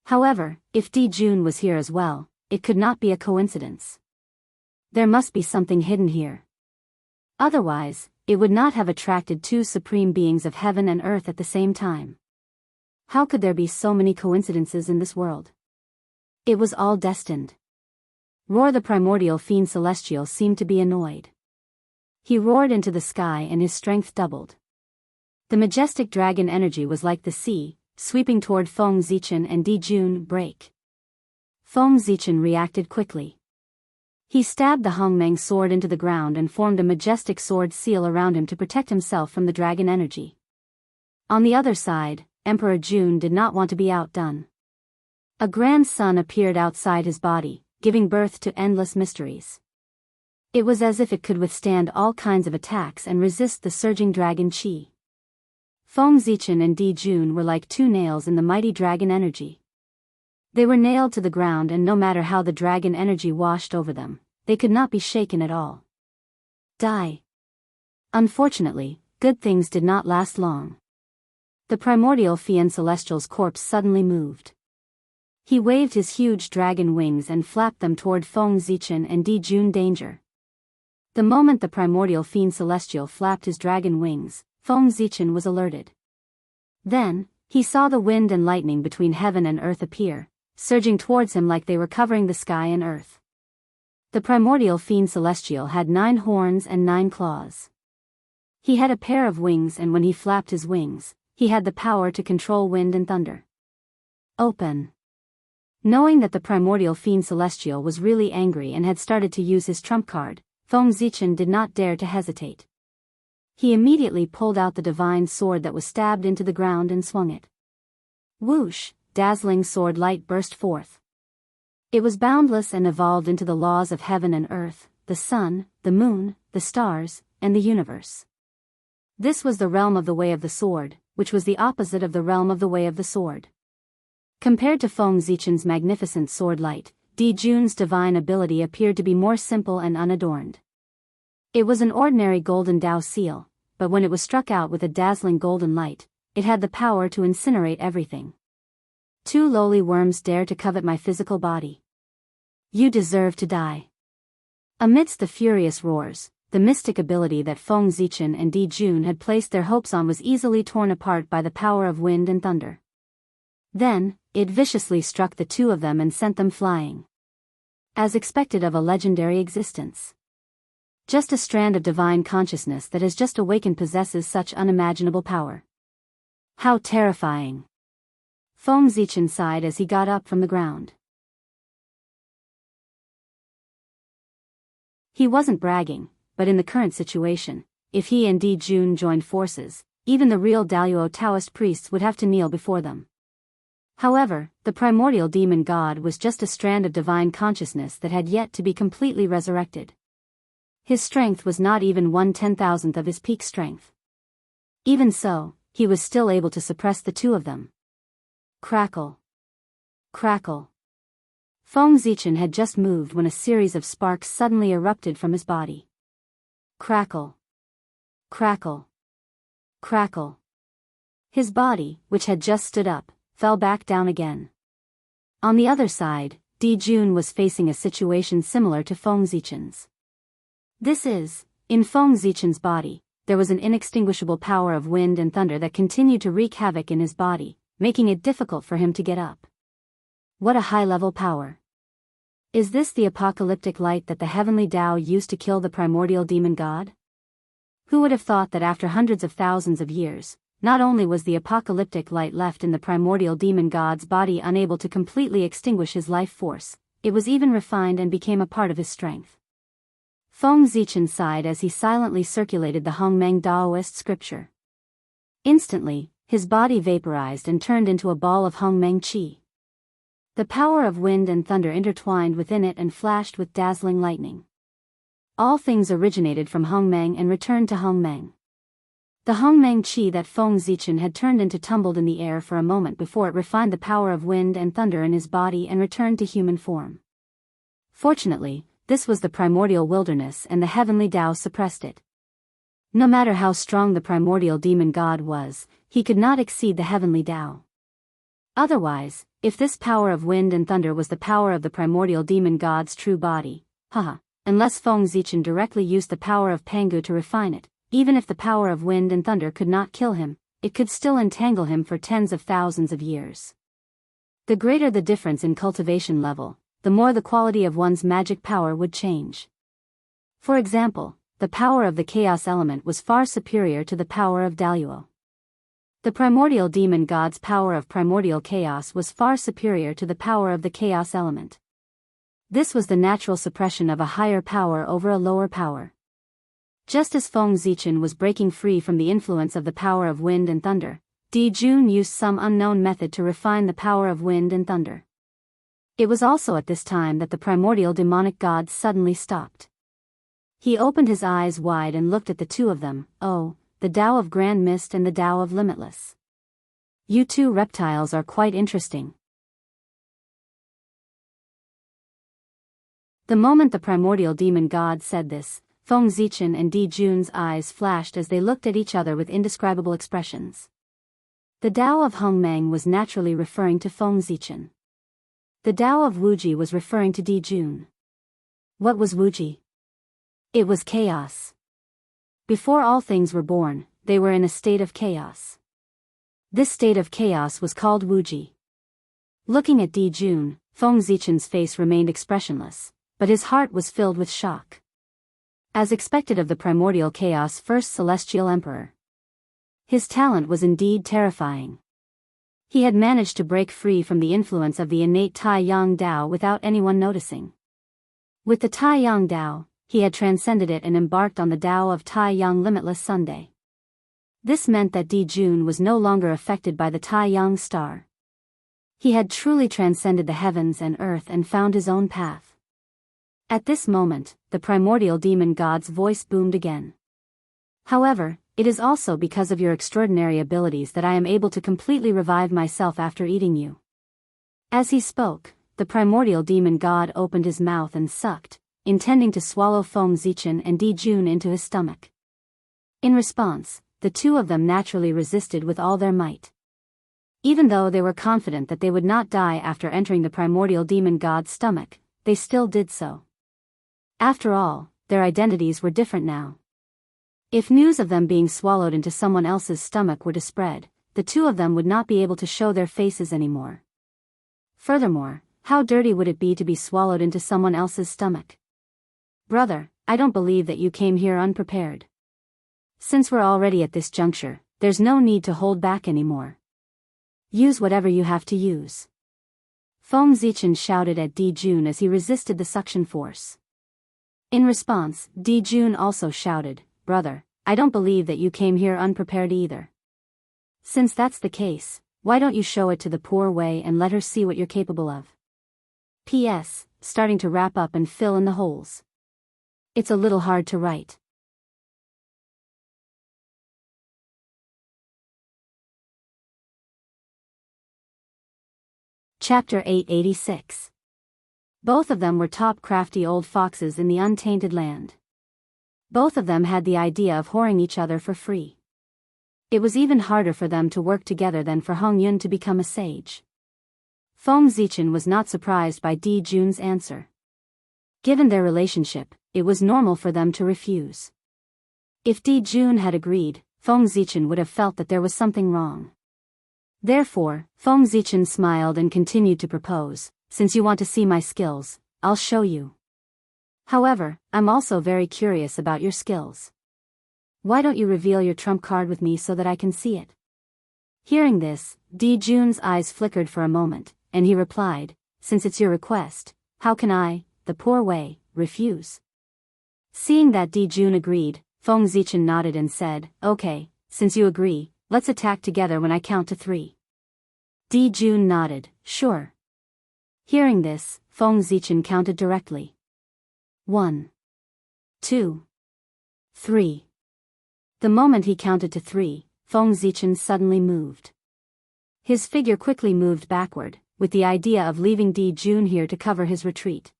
However, if Di Jun was here as well, it could not be a coincidence. There must be something hidden here. Otherwise, it would not have attracted two supreme beings of heaven and earth at the same time. How could there be so many coincidences in this world? It was all destined. Roar the primordial fiend celestial seemed to be annoyed. He roared into the sky and his strength doubled. The majestic dragon energy was like the sea, sweeping toward Feng Zichen and Di Jun. Break. Feng Zichen reacted quickly. He stabbed the Hongmeng sword into the ground and formed a majestic sword seal around him to protect himself from the dragon energy. On the other side, Emperor Jun did not want to be outdone. A grand sun appeared outside his body, giving birth to endless mysteries. It was as if it could withstand all kinds of attacks and resist the surging dragon chi. Feng Zichen and Di Jun were like two nails in the mighty dragon energy. They were nailed to the ground, and no matter how the dragon energy washed over them, they could not be shaken at all. Die. Unfortunately, good things did not last long. The primordial fiend celestial's corpse suddenly moved. He waved his huge dragon wings and flapped them toward Feng Zichen and Di Jun. Danger. The moment the primordial fiend celestial flapped his dragon wings, Feng Zichen was alerted. Then, he saw the wind and lightning between heaven and earth appear, surging towards him like they were covering the sky and earth. The primordial fiend celestial had 9 horns and 9 claws. He had a pair of wings, and when he flapped his wings, he had the power to control wind and thunder. Open. Knowing that the primordial fiend celestial was really angry and had started to use his trump card, Feng Zichen did not dare to hesitate. He immediately pulled out the divine sword that was stabbed into the ground and swung it. Whoosh, dazzling sword light burst forth. It was boundless and evolved into the laws of heaven and earth, the sun, the moon, the stars, and the universe. This was the realm of the way of the sword, which was the opposite of the realm of the way of the sword. Compared to Feng Zichen's magnificent sword light, Di Jun's divine ability appeared to be more simple and unadorned. It was an ordinary golden Dao seal, but when it was struck out with a dazzling golden light, it had the power to incinerate everything. 2 lowly worms dare to covet my physical body. You deserve to die. Amidst the furious roars, the mystic ability that Feng Zichen and Di Jun had placed their hopes on was easily torn apart by the power of wind and thunder. Then, it viciously struck the two of them and sent them flying. As expected of a legendary existence. Just a strand of divine consciousness that has just awakened possesses such unimaginable power. How terrifying! Feng Zichen sighed as he got up from the ground. He wasn't bragging, but in the current situation, if he and Di Jun joined forces, even the real Daoist Taoist priests would have to kneel before them. However, the primordial demon god was just a strand of divine consciousness that had yet to be completely resurrected. His strength was not even 1/10,000th of his peak strength. Even so, he was still able to suppress the two of them. Crackle. Crackle. Feng Zichen had just moved when a series of sparks suddenly erupted from his body. Crackle. Crackle. Crackle. His body, which had just stood up, fell back down again. On the other side, Di Jun was facing a situation similar to Feng Zichen's. This is, in Feng Zichen's body, there was an inextinguishable power of wind and thunder that continued to wreak havoc in his body, making it difficult for him to get up. What a high-level power. Is this the apocalyptic light that the heavenly Tao used to kill the primordial demon god? Who would have thought that after hundreds of thousands of years, not only was the apocalyptic light left in the primordial demon god's body unable to completely extinguish his life force, it was even refined and became a part of his strength. Feng Zichen sighed as he silently circulated the Hongmeng Daoist scripture. Instantly, his body vaporized and turned into a ball of Hongmeng qi. The power of wind and thunder intertwined within it and flashed with dazzling lightning. All things originated from Hongmeng and returned to Hongmeng. The Hongmeng qi that Feng Zichen had turned into tumbled in the air for a moment before it refined the power of wind and thunder in his body and returned to human form. Fortunately, this was the primordial wilderness and the heavenly Tao suppressed it. No matter how strong the primordial demon god was, he could not exceed the heavenly Tao. Otherwise, if this power of wind and thunder was the power of the primordial demon god's true body, unless Feng Zichen directly used the power of Pangu to refine it, even if the power of wind and thunder could not kill him, it could still entangle him for tens of thousands of years. The greater the difference in cultivation level, the more the quality of one's magic power would change. For example, the power of the chaos element was far superior to the power of Daluo. The primordial demon god's power of primordial chaos was far superior to the power of the chaos element. This was the natural suppression of a higher power over a lower power. Just as Feng Zichen was breaking free from the influence of the power of wind and thunder, Di Jun used some unknown method to refine the power of wind and thunder. It was also at this time that the primordial demonic god suddenly stopped. He opened his eyes wide and looked at the two of them. Oh, the Tao of Grand Mist and the Tao of Limitless. You two reptiles are quite interesting. The moment the primordial demon god said this, Feng Zichen and Di Jun's eyes flashed as they looked at each other with indescribable expressions. The Tao of Hongmeng was naturally referring to Feng Zichen. The Tao of Wuji was referring to Di Jun. What was Wuji? It was chaos. Before all things were born, they were in a state of chaos. This state of chaos was called Wuji. Looking at Di Jun, Feng Zichen's face remained expressionless, but his heart was filled with shock. As expected of the primordial chaos first celestial emperor. His talent was indeed terrifying. He had managed to break free from the influence of the innate Tai Yang Dao without anyone noticing. With the Tai Yang Dao, he had transcended it and embarked on the Tao of Tai Yang Limitless Sunday. This meant that Di Jun was no longer affected by the Tai Yang star. He had truly transcended the heavens and earth and found his own path. At this moment, the primordial demon god's voice boomed again. However, it is also because of your extraordinary abilities that I am able to completely revive myself after eating you. As he spoke, the primordial demon god opened his mouth and sucked, intending to swallow Feng Zichen and Di Jun into his stomach. In response, the two of them naturally resisted with all their might. Even though they were confident that they would not die after entering the primordial demon god's stomach, they still did so. After all, their identities were different now. If news of them being swallowed into someone else's stomach were to spread, the two of them would not be able to show their faces anymore. Furthermore, how dirty would it be to be swallowed into someone else's stomach? Brother, I don't believe that you came here unprepared. Since we're already at this juncture, there's no need to hold back anymore. Use whatever you have to use. Feng Zichen shouted at Di Jun as he resisted the suction force. In response, Di Jun also shouted, Brother, I don't believe that you came here unprepared either. Since that's the case, why don't you show it to the poor Wei and let her see what you're capable of? P.S. Starting to wrap up and fill in the holes. It's a little hard to write. Chapter 886. Both of them were top crafty old foxes in the untainted land. Both of them had the idea of whoring each other for free. It was even harder for them to work together than for Hong Yun to become a sage. Feng Zichen was not surprised by Di Jun's answer. Given their relationship, it was normal for them to refuse. If Di Jun had agreed, Feng Zichen would have felt that there was something wrong. Therefore, Feng Zichen smiled and continued to propose, "Since you want to see my skills, I'll show you. However, I'm also very curious about your skills. Why don't you reveal your trump card with me so that I can see it?" Hearing this, Di Jun's eyes flickered for a moment, and he replied, "Since it's your request, how can I, the poor Wei, refuse?" Seeing that Di Jun agreed, Feng Zichen nodded and said, "Okay, since you agree, let's attack together when I count to 3. Di Jun nodded, "Sure." Hearing this, Feng Zichen counted directly. 1, 2, 3. The moment he counted to 3, Feng Zichen suddenly moved. His figure quickly moved backward, with the idea of leaving Di Jun here to cover his retreat.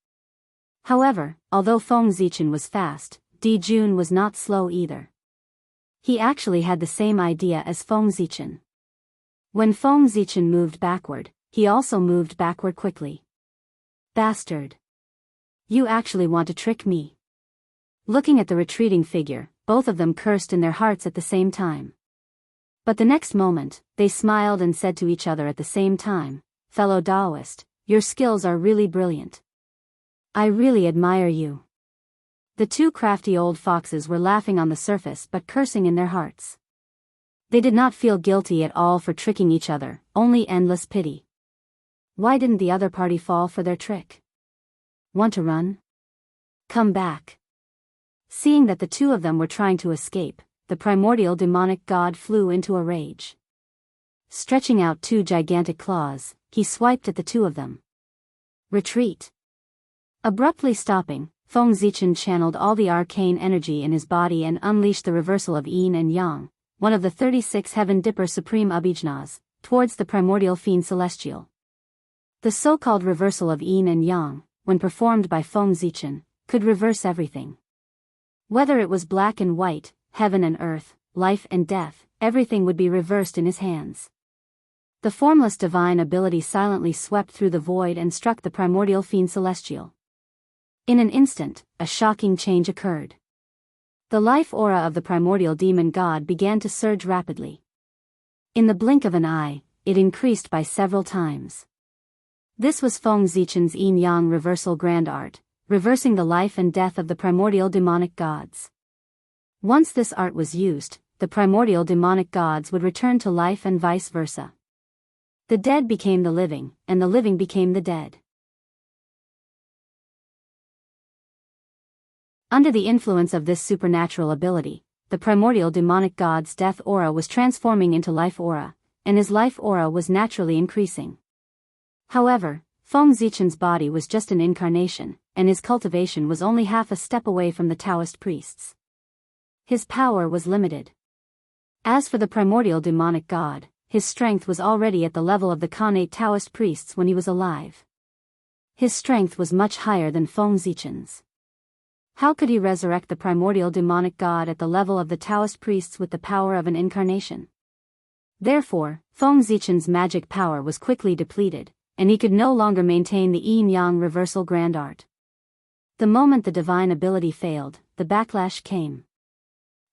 However, although Feng Zichen was fast, Di Jun was not slow either. He actually had the same idea as Feng Zichen. When Feng Zichen moved backward, he also moved backward quickly. "Bastard! You actually want to trick me?" Looking at the retreating figure, both of them cursed in their hearts at the same time. But the next moment, they smiled and said to each other at the same time, "Fellow Daoist, your skills are really brilliant. I really admire you." The two crafty old foxes were laughing on the surface but cursing in their hearts. They did not feel guilty at all for tricking each other, only endless pity. Why didn't the other party fall for their trick? Want to run? Come back. Seeing that the two of them were trying to escape, the primordial demonic god flew into a rage. Stretching out 2 gigantic claws, he swiped at the two of them. "Retreat." Abruptly stopping, Feng Zichen channeled all the arcane energy in his body and unleashed the reversal of yin and yang, one of the 36 Heaven Dipper Supreme Abhijnas, towards the primordial fiend celestial. The so-called reversal of yin and yang, when performed by Feng Zichen, could reverse everything. Whether it was black and white, heaven and earth, life and death, everything would be reversed in his hands. The formless divine ability silently swept through the void and struck the primordial fiend celestial. In an instant, a shocking change occurred. The life aura of the primordial demon god began to surge rapidly. In the blink of an eye, it increased by several times. This was Feng Zichen's yin-yang reversal grand art, reversing the life and death of the primordial demonic gods. Once this art was used, the primordial demonic gods would return to life and vice versa. The dead became the living, and the living became the dead. Under the influence of this supernatural ability, the primordial demonic god's death aura was transforming into life aura, and his life aura was naturally increasing. However, Feng Zichen's body was just an incarnation, and his cultivation was only half a step away from the Taoist priests. His power was limited. As for the primordial demonic god, his strength was already at the level of the Khanate Taoist priests when he was alive. His strength was much higher than Feng Zichen's. How could he resurrect the primordial demonic god at the level of the Taoist priests with the power of an incarnation? Therefore, Feng Zichen's magic power was quickly depleted, and he could no longer maintain the yin-yang reversal grand art. The moment the divine ability failed, the backlash came.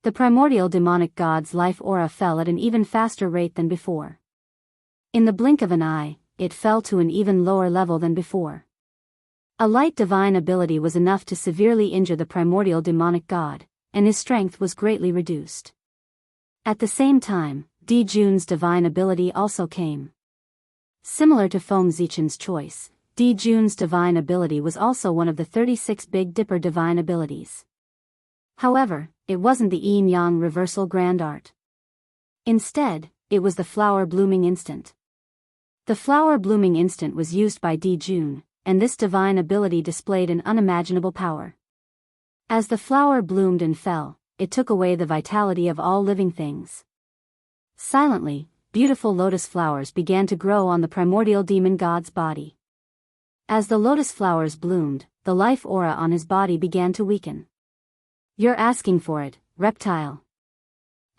The primordial demonic god's life aura fell at an even faster rate than before. In the blink of an eye, it fell to an even lower level than before. A light divine ability was enough to severely injure the primordial demonic god, and his strength was greatly reduced. At the same time, Di Jun's divine ability also came. Similar to Feng Zichen's choice, Di Jun's divine ability was also one of the 36 Big Dipper divine abilities. However, it wasn't the yin-yang reversal grand art. Instead, it was the flower blooming instant. The flower blooming instant was used by Di Jun, and this divine ability displayed an unimaginable power. As the flower bloomed and fell, it took away the vitality of all living things. Silently, beautiful lotus flowers began to grow on the primordial demon god's body. As the lotus flowers bloomed, the life aura on his body began to weaken. "You're asking for it, reptile."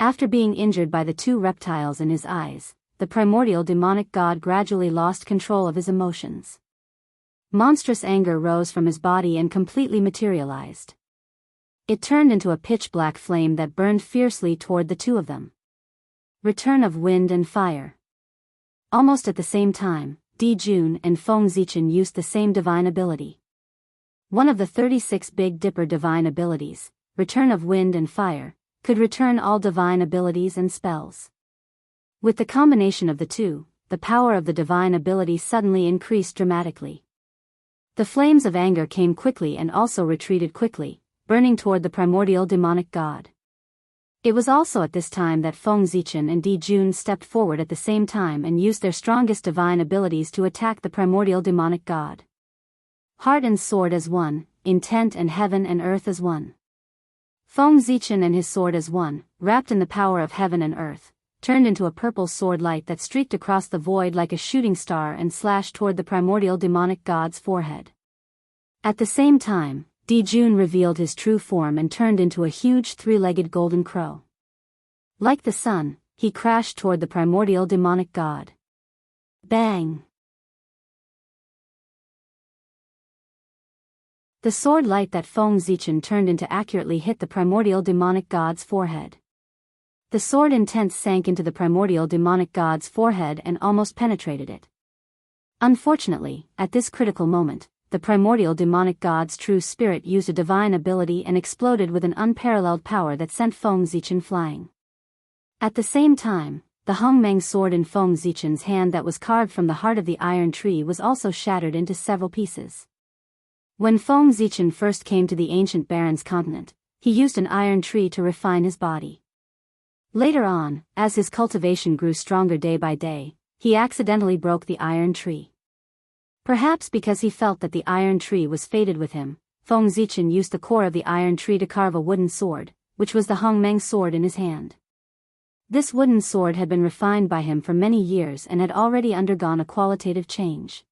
After being injured by the 2 reptiles in his eyes, the primordial demonic god gradually lost control of his emotions. Monstrous anger rose from his body and completely materialized. It turned into a pitch-black flame that burned fiercely toward the two of them. Return of wind and fire. Almost at the same time, Di Jun and Feng Zichen used the same divine ability. One of the 36 Big Dipper divine abilities, Return of Wind and Fire, could return all divine abilities and spells. With the combination of the two, the power of the divine ability suddenly increased dramatically. The flames of anger came quickly and also retreated quickly, burning toward the primordial demonic god. It was also at this time that Feng Zichen and Di Jun stepped forward at the same time and used their strongest divine abilities to attack the primordial demonic god. Heart and sword as one, intent and heaven and earth as one. Feng Zichen and his sword as one, wrapped in the power of heaven and earth, turned into a purple sword light that streaked across the void like a shooting star and slashed toward the primordial demonic god's forehead. At the same time, Di Jun revealed his true form and turned into a huge three-legged golden crow. Like the sun, he crashed toward the primordial demonic god. Bang! The sword light that Feng Zichen turned into accurately hit the primordial demonic god's forehead. The sword intent sank into the primordial demonic god's forehead and almost penetrated it. Unfortunately, at this critical moment, the primordial demonic god's true spirit used a divine ability and exploded with an unparalleled power that sent Feng Zichen flying. At the same time, the Hongmeng sword in Feng Zichen's hand that was carved from the heart of the iron tree was also shattered into several pieces. When Feng Zichen first came to the ancient Baron's continent, he used an iron tree to refine his body. Later on, as his cultivation grew stronger day by day, he accidentally broke the iron tree. Perhaps because he felt that the iron tree was fated with him, Feng Zichen used the core of the iron tree to carve a wooden sword, which was the Hongmeng sword in his hand. This wooden sword had been refined by him for many years and had already undergone a qualitative change.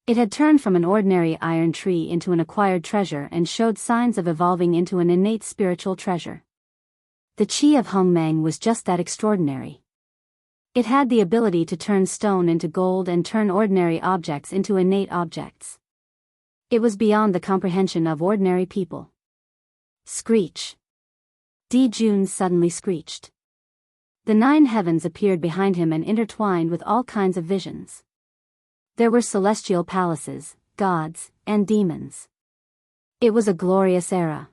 It had turned from an ordinary iron tree into an acquired treasure and showed signs of evolving into an innate spiritual treasure. The chi of Hongmeng was just that extraordinary. It had the ability to turn stone into gold and turn ordinary objects into innate objects. It was beyond the comprehension of ordinary people. Screech! Di Jun suddenly screeched. The 9 heavens appeared behind him and intertwined with all kinds of visions. There were celestial palaces, gods, and demons. It was a glorious era.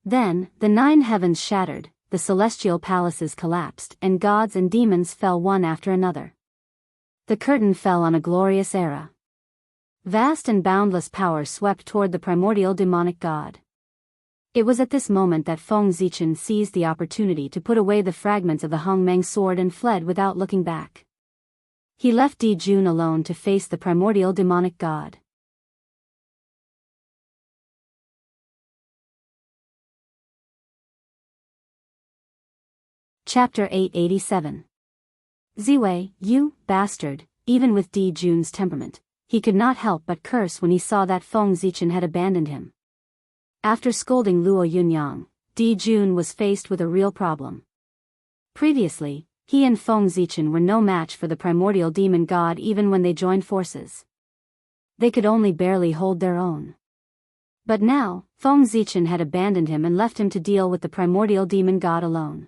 Then, the 9 heavens shattered, the celestial palaces collapsed, and gods and demons fell one after another. The curtain fell on a glorious era. Vast and boundless power swept toward the primordial demonic god. It was at this moment that Feng Zichen seized the opportunity to put away the fragments of the Hongmeng sword and fled without looking back. He left Di Jun alone to face the primordial demonic god. Chapter 887. Ziwei, you bastard! Even with Di Jun's temperament, he could not help but curse when he saw that Feng Zichen had abandoned him. After scolding Luo Yunyang, Di Jun was faced with a real problem. Previously, he and Feng Zichen were no match for the primordial demon god even when they joined forces. They could only barely hold their own. But now, Feng Zichen had abandoned him and left him to deal with the primordial demon god alone.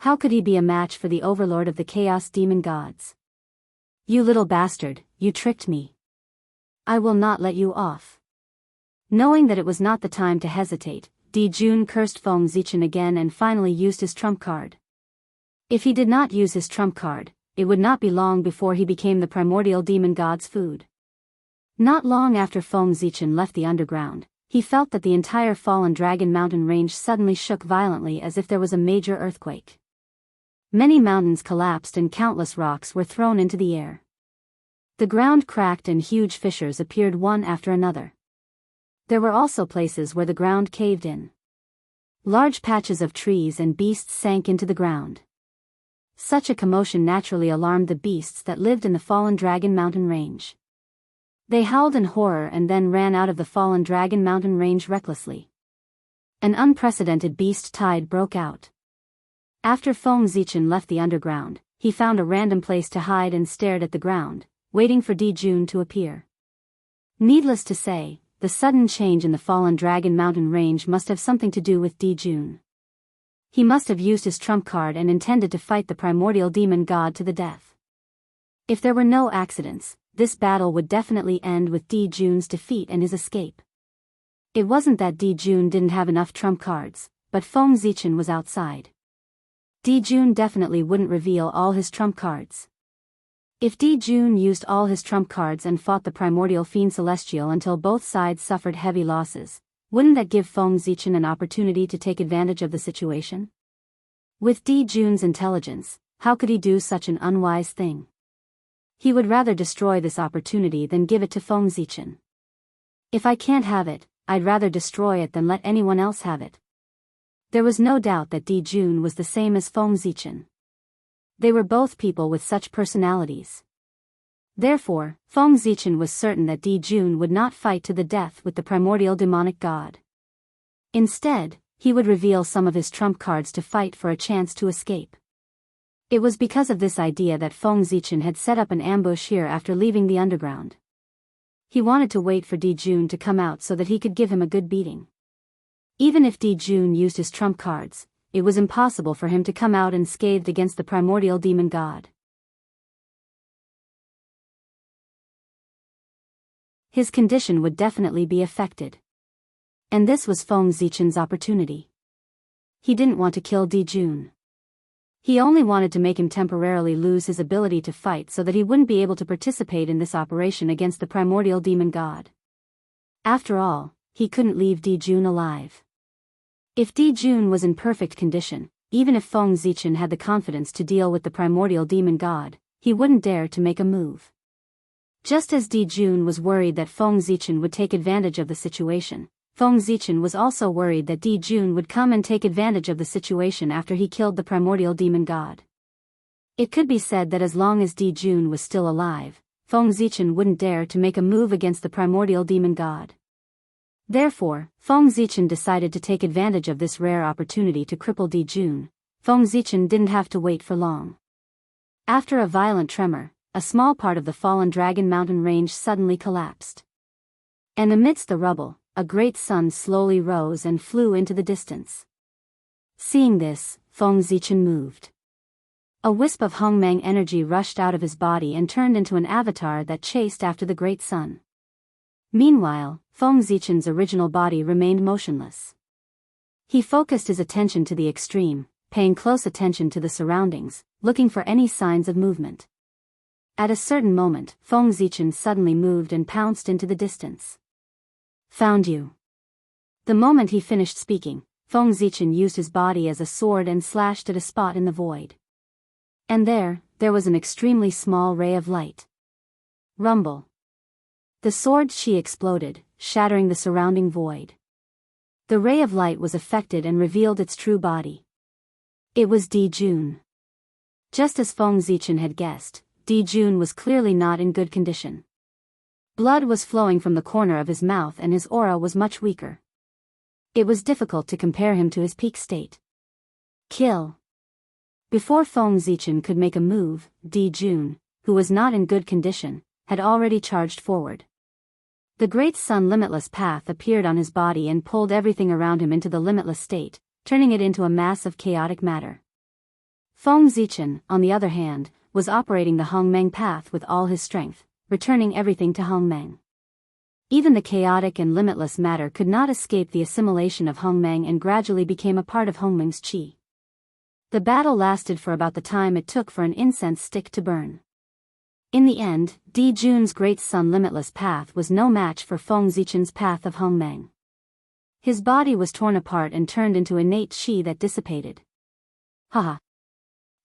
How could he be a match for the overlord of the chaos demon gods? You little bastard, you tricked me. I will not let you off. Knowing that it was not the time to hesitate, Di Jun cursed Feng Zichen again and finally used his trump card. If he did not use his trump card, it would not be long before he became the primordial demon god's food. Not long after Feng Zichen left the underground, he felt that the entire fallen dragon mountain range suddenly shook violently as if there was a major earthquake. Many mountains collapsed and countless rocks were thrown into the air. The ground cracked and huge fissures appeared one after another. There were also places where the ground caved in. Large patches of trees and beasts sank into the ground. Such a commotion naturally alarmed the beasts that lived in the fallen dragon mountain range. They howled in horror and then ran out of the fallen dragon mountain range recklessly. An unprecedented beast tide broke out. After Feng Zichen left the underground, he found a random place to hide and stared at the ground, waiting for Di Jun to appear. Needless to say, the sudden change in the fallen dragon mountain range must have something to do with Dijun. He must have used his trump card and intended to fight the primordial demon god to the death. If there were no accidents, this battle would definitely end with Dijun's defeat and his escape. It wasn't that Dijun didn't have enough trump cards, but Feng Zichen was outside. Dijun definitely wouldn't reveal all his trump cards. If Dijun used all his trump cards and fought the primordial fiend celestial until both sides suffered heavy losses, wouldn't that give Feng Zichen an opportunity to take advantage of the situation? With Dijun's intelligence, how could he do such an unwise thing? He would rather destroy this opportunity than give it to Feng Zichen. If I can't have it, I'd rather destroy it than let anyone else have it. There was no doubt that Dijun was the same as Feng Zichen. They were both people with such personalities. Therefore, Feng Zichen was certain that Dijun would not fight to the death with the primordial demonic god. Instead, he would reveal some of his trump cards to fight for a chance to escape. It was because of this idea that Feng Zichen had set up an ambush here after leaving the underground. He wanted to wait for Dijun to come out so that he could give him a good beating. Even if Dijun used his trump cards, it was impossible for him to come out unscathed against the primordial demon god. His condition would definitely be affected. And this was Feng Zichen's opportunity. He didn't want to kill Dijun. He only wanted to make him temporarily lose his ability to fight so that he wouldn't be able to participate in this operation against the primordial demon god. After all, he couldn't leave Dijun alive. If Dijun was in perfect condition, even if Feng Zichen had the confidence to deal with the primordial demon god, he wouldn't dare to make a move. Just as Dijun was worried that Feng Zichen would take advantage of the situation, Feng Zichen was also worried that Dijun would come and take advantage of the situation after he killed the primordial demon god. It could be said that as long as Dijun was still alive, Feng Zichen wouldn't dare to make a move against the primordial demon god. Therefore, Feng Zichen decided to take advantage of this rare opportunity to cripple Dijun. Feng Zichen didn't have to wait for long. After a violent tremor, a small part of the fallen dragon mountain range suddenly collapsed. And amidst the rubble, a great sun slowly rose and flew into the distance. Seeing this, Feng Zichen moved. A wisp of Hongmeng energy rushed out of his body and turned into an avatar that chased after the great sun. Meanwhile, Feng Zichen's original body remained motionless. He focused his attention to the extreme, paying close attention to the surroundings, looking for any signs of movement. At a certain moment, Feng Zichen suddenly moved and pounced into the distance. Found you. The moment he finished speaking, Feng Zichen used his body as a sword and slashed at a spot in the void. And there was an extremely small ray of light. Rumble. The sword chi exploded, shattering the surrounding void. The ray of light was affected and revealed its true body. It was Dijun. Just as Feng Zichen had guessed, Dijun was clearly not in good condition. Blood was flowing from the corner of his mouth and his aura was much weaker. It was difficult to compare him to his peak state. Kill. Before Feng Zichen could make a move, Dijun, who was not in good condition, had already charged forward. The great sun limitless path appeared on his body and pulled everything around him into the limitless state, turning it into a mass of chaotic matter. Feng Zichen, on the other hand, was operating the Hongmeng path with all his strength, returning everything to Hongmeng. Even the chaotic and limitless matter could not escape the assimilation of Hongmeng and gradually became a part of Hongmeng's qi. The battle lasted for about the time it took for an incense stick to burn. In the end, Dijun's great sun limitless path was no match for Feng Zichen's path of Hongmeng. His body was torn apart and turned into innate qi that dissipated. Haha.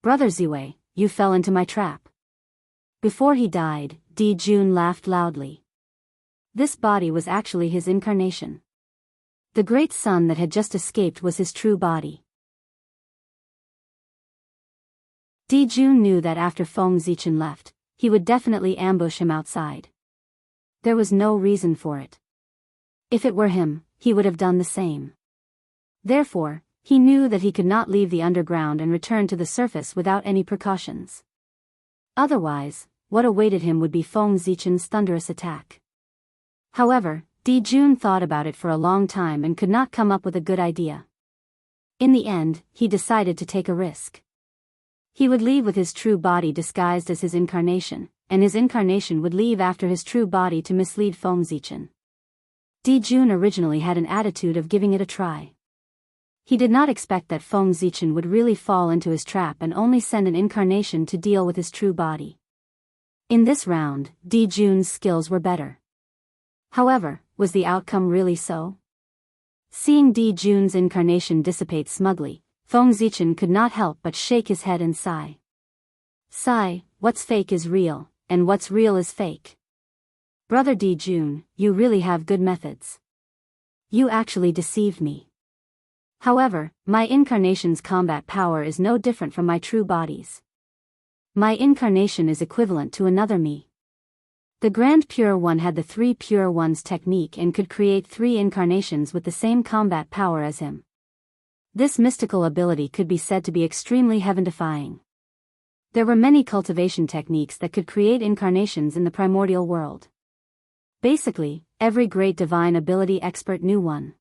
Brother Ziwei, you fell into my trap. Before he died, Dijun laughed loudly. This body was actually his incarnation. The great sun that had just escaped was his true body. Dijun knew that after Feng Zichen left, he would definitely ambush him outside. There was no reason for it. If it were him, he would have done the same. Therefore, he knew that he could not leave the underground and return to the surface without any precautions. Otherwise, what awaited him would be Feng Zichen's thunderous attack. However, Jun thought about it for a long time and could not come up with a good idea. In the end, he decided to take a risk. He would leave with his true body disguised as his incarnation, and his incarnation would leave after his true body to mislead Feng Zichen. Jun originally had an attitude of giving it a try. He did not expect that Feng Zichen would really fall into his trap and only send an incarnation to deal with his true body. In this round, Jun's skills were better. However, was the outcome really so? Seeing Jun's incarnation dissipate smugly, Feng Zichen could not help but shake his head and sigh. Sigh, what's fake is real, and what's real is fake. Brother Jun, you really have good methods. You actually deceived me. However, my incarnation's combat power is no different from my true body's. My incarnation is equivalent to another me. The Grand Pure One had the Three Pure Ones technique and could create 3 incarnations with the same combat power as him. This mystical ability could be said to be extremely heaven-defying. There were many cultivation techniques that could create incarnations in the primordial world. Basically, every great divine ability expert knew one.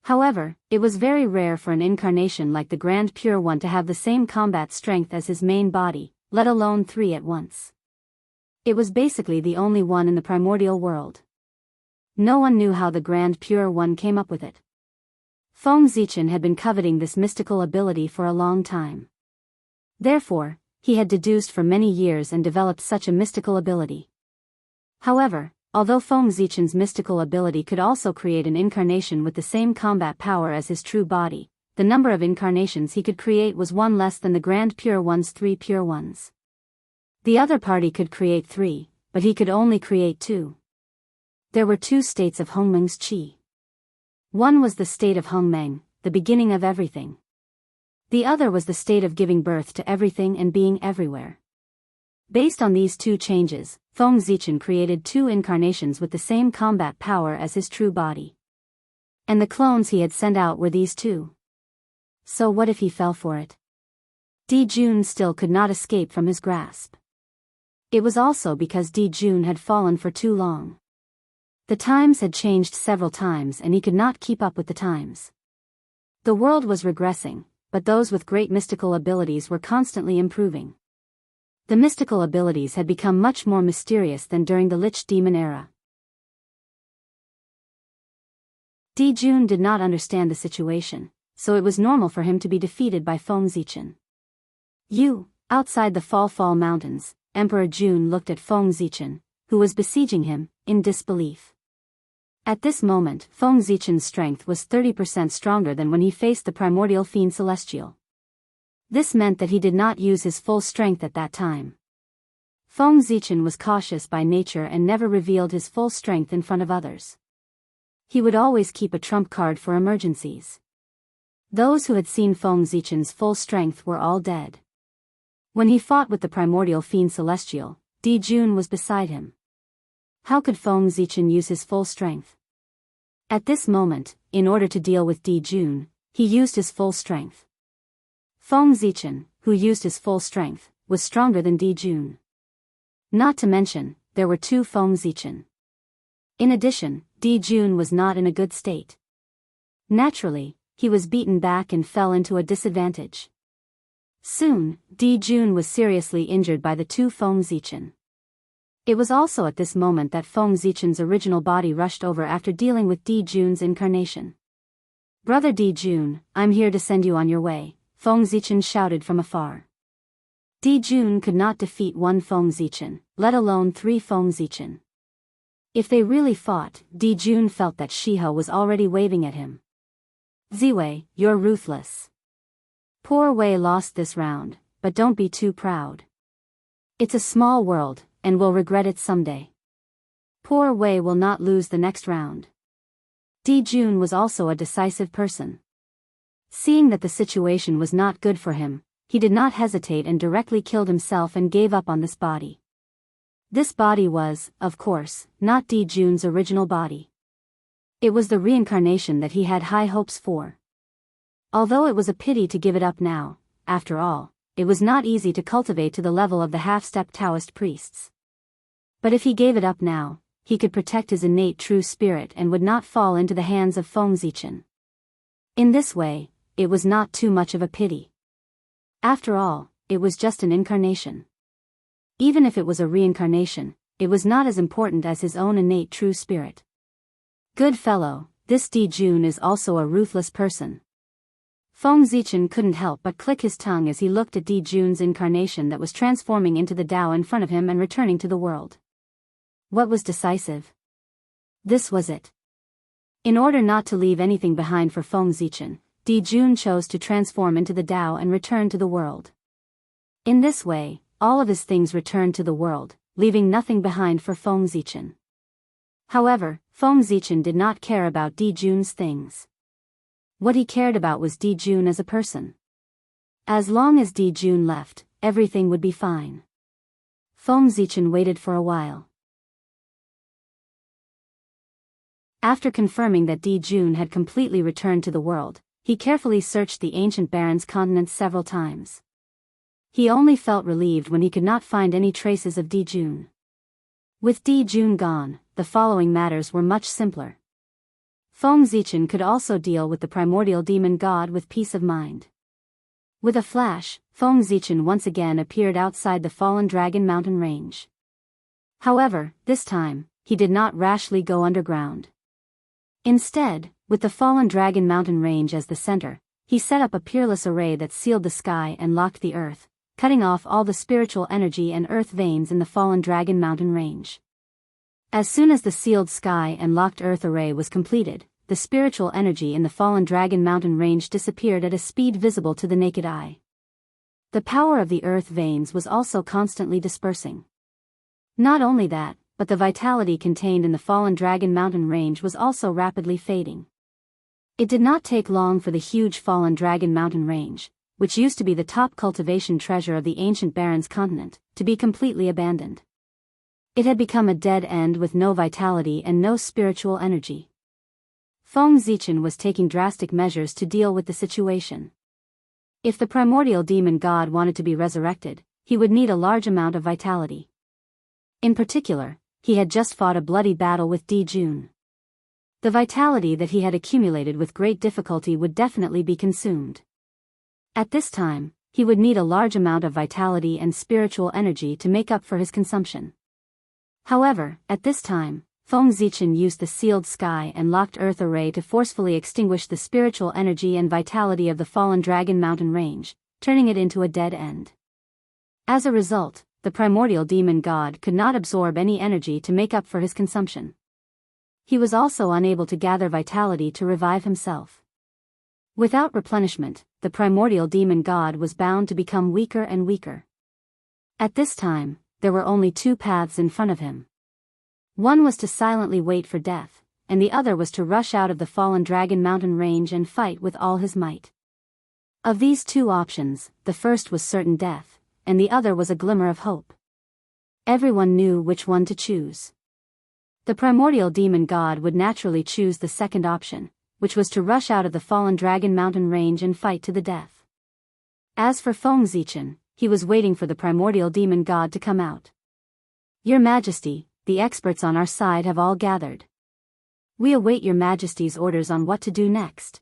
However, it was very rare for an incarnation like the Grand Pure One to have the same combat strength as his main body, let alone 3 at once. It was basically the only one in the primordial world. No one knew how the Grand Pure One came up with it. Feng Zichen had been coveting this mystical ability for a long time. Therefore, he had deduced for many years and developed such a mystical ability. However, although Feng Zichen's mystical ability could also create an incarnation with the same combat power as his true body, the number of incarnations he could create was 1 less than the Grand Pure One's 3 pure ones. The other party could create 3, but he could only create 2. There were 2 states of Hongmeng's qi. One was the state of Hongmeng, the beginning of everything. The other was the state of giving birth to everything and being everywhere. Based on these 2 changes, Feng Zichen created 2 incarnations with the same combat power as his true body. And the clones he had sent out were these 2. So what if he fell for it? Jun still could not escape from his grasp. It was also because Jun had fallen for too long. The times had changed several times and he could not keep up with the times. The world was regressing, but those with great mystical abilities were constantly improving. The mystical abilities had become much more mysterious than during the Lich Demon era. Jun did not understand the situation, so it was normal for him to be defeated by Feng Zichen. Outside the Fall Mountains, Emperor Jun looked at Feng Zichen, who was besieging him, in disbelief. At this moment, Feng Zichen's strength was 30% stronger than when he faced the primordial fiend Celestial. This meant that he did not use his full strength at that time. Feng Zichen was cautious by nature and never revealed his full strength in front of others. He would always keep a trump card for emergencies. Those who had seen Feng Zichen's full strength were all dead. When he fought with the primordial fiend Celestial, Jun was beside him. How could Feng Zichen use his full strength? At this moment, in order to deal with Jun, he used his full strength. Feng Zichen, who used his full strength, was stronger than Jun. Not to mention, there were 2 Feng Zichen. In addition, Jun was not in a good state. Naturally, he was beaten back and fell into a disadvantage. Soon, Jun was seriously injured by the 2 Feng Zichen. It was also at this moment that Feng Zichen's original body rushed over after dealing with Jun's incarnation. Brother Jun, I'm here to send you on your way, Feng Zichen shouted from afar. Jun could not defeat 1 Feng Zichen, let alone 3 Feng Zichen. If they really fought, Jun felt that Shiho was already waving at him. Ziwei, you're ruthless. Poor Wei lost this round, but don't be too proud. It's a small world, and we'll regret it someday. Poor Wei will not lose the next round. Jun was also a decisive person. Seeing that the situation was not good for him, he did not hesitate and directly killed himself and gave up on this body. This body was, of course, not Jun's original body. It was the reincarnation that he had high hopes for. Although it was a pity to give it up now, after all, it was not easy to cultivate to the level of the half-step Daoist priests. But if he gave it up now, he could protect his innate true spirit and would not fall into the hands of Feng Zichen. In this way, it was not too much of a pity. After all, it was just an incarnation. Even if it was a reincarnation, it was not as important as his own innate true spirit. Good fellow, this Di Jun is also a ruthless person. Feng Zichen couldn't help but click his tongue as he looked at Di Jun's incarnation that was transforming into the Tao in front of him and returning to the world. What was decisive? This was it. In order not to leave anything behind for Feng Zichen, Di Jun chose to transform into the Tao and return to the world. In this way, all of his things returned to the world, leaving nothing behind for Feng Zichen. However, Feng Zichen did not care about Di Jun's things. What he cared about was Di Jun as a person. As long as Di Jun left, everything would be fine. Feng Zichen waited for a while. After confirming that Di Jun had completely returned to the world, he carefully searched the ancient Baron's continent several times. He only felt relieved when he could not find any traces of Di Jun. With Di Jun gone, the following matters were much simpler. Feng Zichen could also deal with the primordial demon god with peace of mind. With a flash, Feng Zichen once again appeared outside the fallen dragon mountain range. However, this time, he did not rashly go underground. Instead, with the fallen dragon mountain range as the center, he set up a peerless array that sealed the sky and locked the earth, cutting off all the spiritual energy and earth veins in the fallen dragon mountain range. As soon as the sealed sky and locked earth array was completed, the spiritual energy in the fallen dragon mountain range disappeared at a speed visible to the naked eye. The power of the earth veins was also constantly dispersing. Not only that, but the vitality contained in the fallen dragon mountain range was also rapidly fading. It did not take long for the huge fallen dragon mountain range, which used to be the top cultivation treasure of the ancient Baron's continent, to be completely abandoned. It had become a dead end with no vitality and no spiritual energy. Feng Zichen was taking drastic measures to deal with the situation. If the primordial demon god wanted to be resurrected, he would need a large amount of vitality. In particular, he had just fought a bloody battle with Di Jun. The vitality that he had accumulated with great difficulty would definitely be consumed. At this time, he would need a large amount of vitality and spiritual energy to make up for his consumption. However, at this time, Feng Zichen used the sealed sky and locked earth array to forcefully extinguish the spiritual energy and vitality of the fallen dragon mountain range, turning it into a dead end. As a result, the primordial demon god could not absorb any energy to make up for his consumption. He was also unable to gather vitality to revive himself. Without replenishment, the primordial demon god was bound to become weaker and weaker. At this time, there were only two paths in front of him. One was to silently wait for death, and the other was to rush out of the fallen dragon mountain range and fight with all his might. Of these two options, the first was certain death, and the other was a glimmer of hope. Everyone knew which one to choose. The primordial demon god would naturally choose the second option, which was to rush out of the fallen dragon mountain range and fight to the death. As for Feng Zichen, he was waiting for the primordial demon god to come out. Your Majesty, the experts on our side have all gathered. We await your Majesty's orders on what to do next.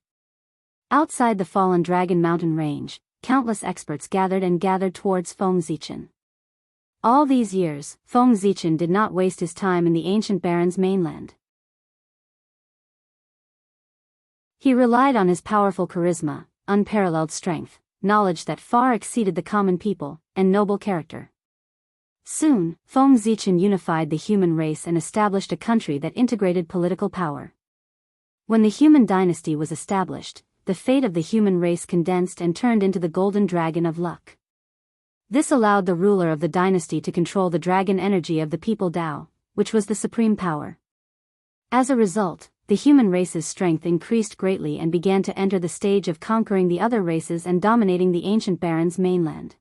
Outside the fallen dragon mountain range, countless experts gathered towards Feng Zichen. All these years, Feng Zichen did not waste his time in the ancient Baron's mainland. He relied on his powerful charisma, unparalleled strength, knowledge that far exceeded the common people, and noble character. Soon, Feng Zichen unified the human race and established a country that integrated political power. When the human dynasty was established, the fate of the human race condensed and turned into the golden dragon of luck. This allowed the ruler of the dynasty to control the dragon energy of the people Dao, which was the supreme power. As a result, the human race's strength increased greatly and began to enter the stage of conquering the other races and dominating the ancient Baron's mainland.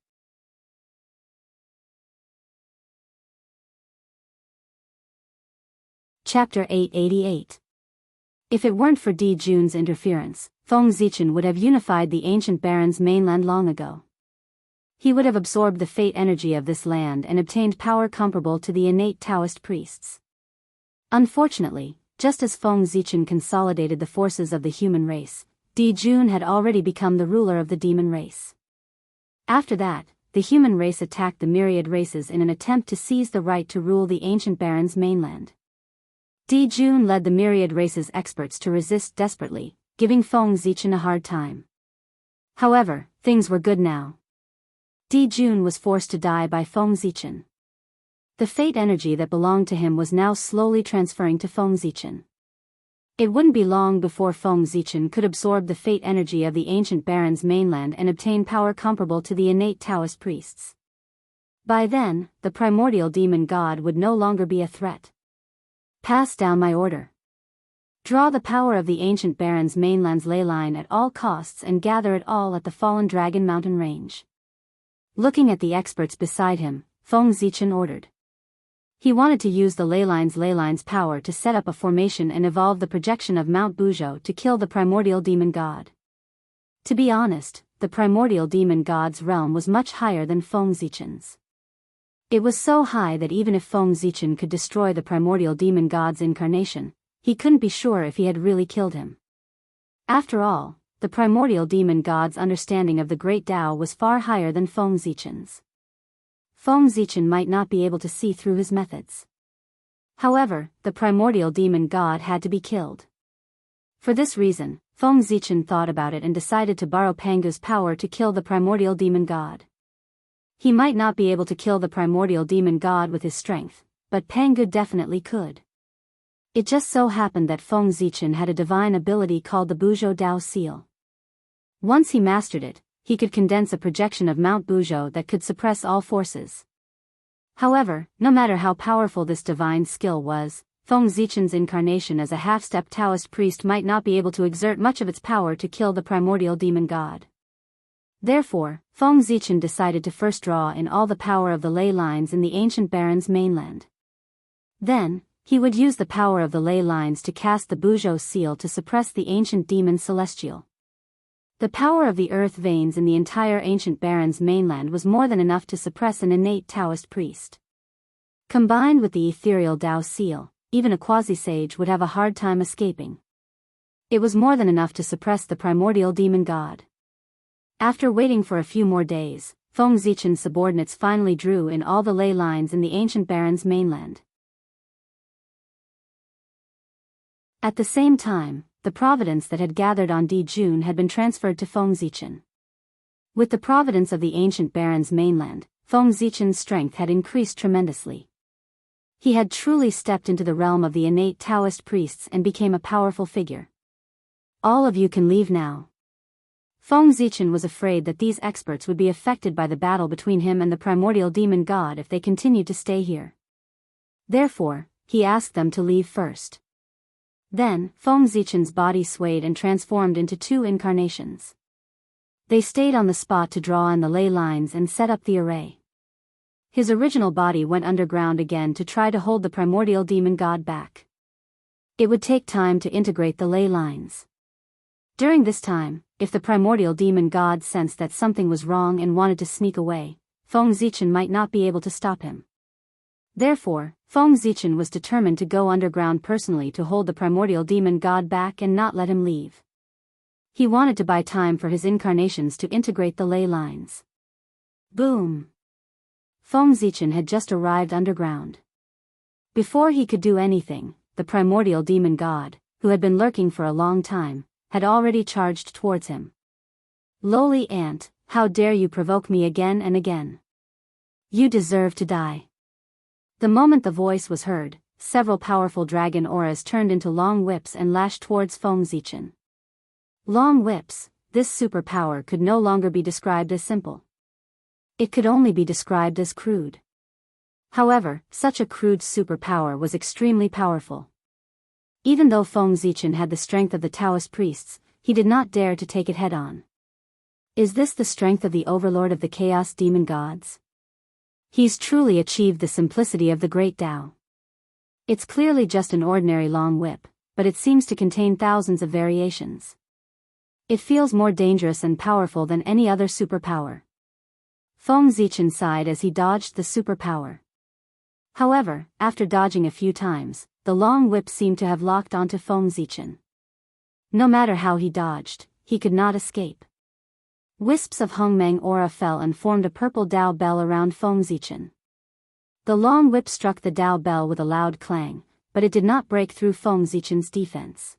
Chapter 888. If it weren't for Di Jun's interference, Feng Zichen would have unified the ancient Baron's mainland long ago. He would have absorbed the fate energy of this land and obtained power comparable to the innate Taoist priests. Unfortunately, just as Feng Zichen consolidated the forces of the human race, Di Jun had already become the ruler of the demon race. After that, the human race attacked the myriad races in an attempt to seize the right to rule the ancient Baron's mainland. Di Jun led the myriad races experts to resist desperately, giving Feng Zichen a hard time. However, things were good now. Di Jun was forced to die by Feng Zichen. The fate energy that belonged to him was now slowly transferring to Feng Zichen. It wouldn't be long before Feng Zichen could absorb the fate energy of the ancient Baron's mainland and obtain power comparable to the innate Taoist priests. By then, the primordial demon god would no longer be a threat. Pass down my order. Draw the power of the ancient Baron's mainland's ley line at all costs and gather it all at the Fallen Dragon Mountain range. Looking at the experts beside him, Feng Zichen ordered. He wanted to use the ley line's power to set up a formation and evolve the projection of Mount Buzhou to kill the primordial demon god. To be honest, the primordial demon god's realm was much higher than Feng Zichen's. It was so high that even if Feng Zichen could destroy the primordial demon god's incarnation, he couldn't be sure if he had really killed him. After all, the primordial demon god's understanding of the great Tao was far higher than Feng Zichen's. Feng Zichen might not be able to see through his methods. However, the primordial demon god had to be killed. For this reason, Feng Zichen thought about it and decided to borrow Pangu's power to kill the primordial demon god. He might not be able to kill the primordial demon god with his strength, but Pangu definitely could. It just so happened that Feng Zichen had a divine ability called the Buzhou Dao Seal. Once he mastered it, he could condense a projection of Mount Buzhou that could suppress all forces. However, no matter how powerful this divine skill was, Feng Zichen's incarnation as a half-step Taoist priest might not be able to exert much of its power to kill the primordial demon god. Therefore, Feng Zichen decided to first draw in all the power of the ley lines in the ancient Baron's mainland. Then, he would use the power of the ley lines to cast the Buzhou seal to suppress the ancient demon celestial. The power of the earth veins in the entire ancient Baron's mainland was more than enough to suppress an innate Taoist priest. Combined with the ethereal Dao seal, even a quasi-sage would have a hard time escaping. It was more than enough to suppress the primordial demon god. After waiting for a few more days, Feng Zichen's subordinates finally drew in all the ley lines in the ancient Baron's mainland. At the same time, the providence that had gathered on Di Jun had been transferred to Feng Zichen. With the providence of the ancient Baron's mainland, Feng Zichen's strength had increased tremendously. He had truly stepped into the realm of the innate Taoist priests and became a powerful figure. All of you can leave now. Feng Zichen was afraid that these experts would be affected by the battle between him and the primordial demon god if they continued to stay here. Therefore, he asked them to leave first. Then, Feng Zichen's body swayed and transformed into two incarnations. They stayed on the spot to draw in the ley lines and set up the array. His original body went underground again to try to hold the primordial demon god back. It would take time to integrate the ley lines. During this time, if the primordial demon god sensed that something was wrong and wanted to sneak away, Feng Zichen might not be able to stop him. Therefore, Feng Zichen was determined to go underground personally to hold the primordial demon god back and not let him leave. He wanted to buy time for his incarnations to integrate the ley lines. Boom! Feng Zichen had just arrived underground. Before he could do anything, the primordial demon god, who had been lurking for a long time, had already charged towards him. Lowly ant, how dare you provoke me again and again? You deserve to die. The moment the voice was heard, several powerful dragon auras turned into long whips and lashed towards Feng Zichen. Long whips, this superpower could no longer be described as simple. It could only be described as crude. However, such a crude superpower was extremely powerful. Even though Feng Zichen had the strength of the Taoist priests, he did not dare to take it head-on. Is this the strength of the overlord of the chaos demon gods? He's truly achieved the simplicity of the great Tao. It's clearly just an ordinary long whip, but it seems to contain thousands of variations. It feels more dangerous and powerful than any other superpower. Feng Zichen sighed as he dodged the superpower. However, after dodging a few times, the long whip seemed to have locked onto Feng Zichen. No matter how he dodged, he could not escape. Wisps of Hongmeng aura fell and formed a purple Dao bell around Feng Zichen. The long whip struck the Dao bell with a loud clang, but it did not break through Feng Zichen's defense.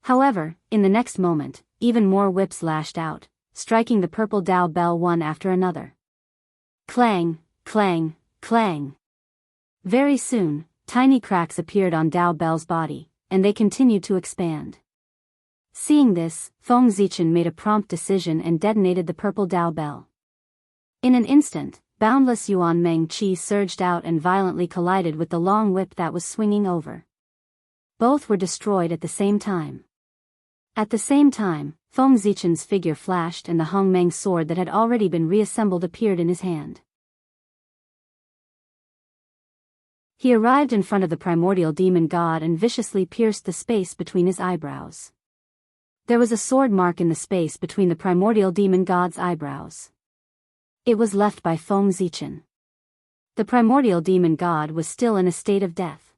However, in the next moment, even more whips lashed out, striking the purple Dao bell one after another. Clang, clang, clang. Very soon, tiny cracks appeared on Dao bell's body, and they continued to expand. Seeing this, Feng Zichen made a prompt decision and detonated the purple Dao bell. In an instant, boundless Yuan Meng Qi surged out and violently collided with the long whip that was swinging over. Both were destroyed at the same time. At the same time, Feng Zichen's figure flashed and the Hongmeng sword that had already been reassembled appeared in his hand. He arrived in front of the primordial demon god and viciously pierced the space between his eyebrows. There was a sword mark in the space between the primordial demon god's eyebrows. It was left by Feng Zichen. The primordial demon god was still in a state of death.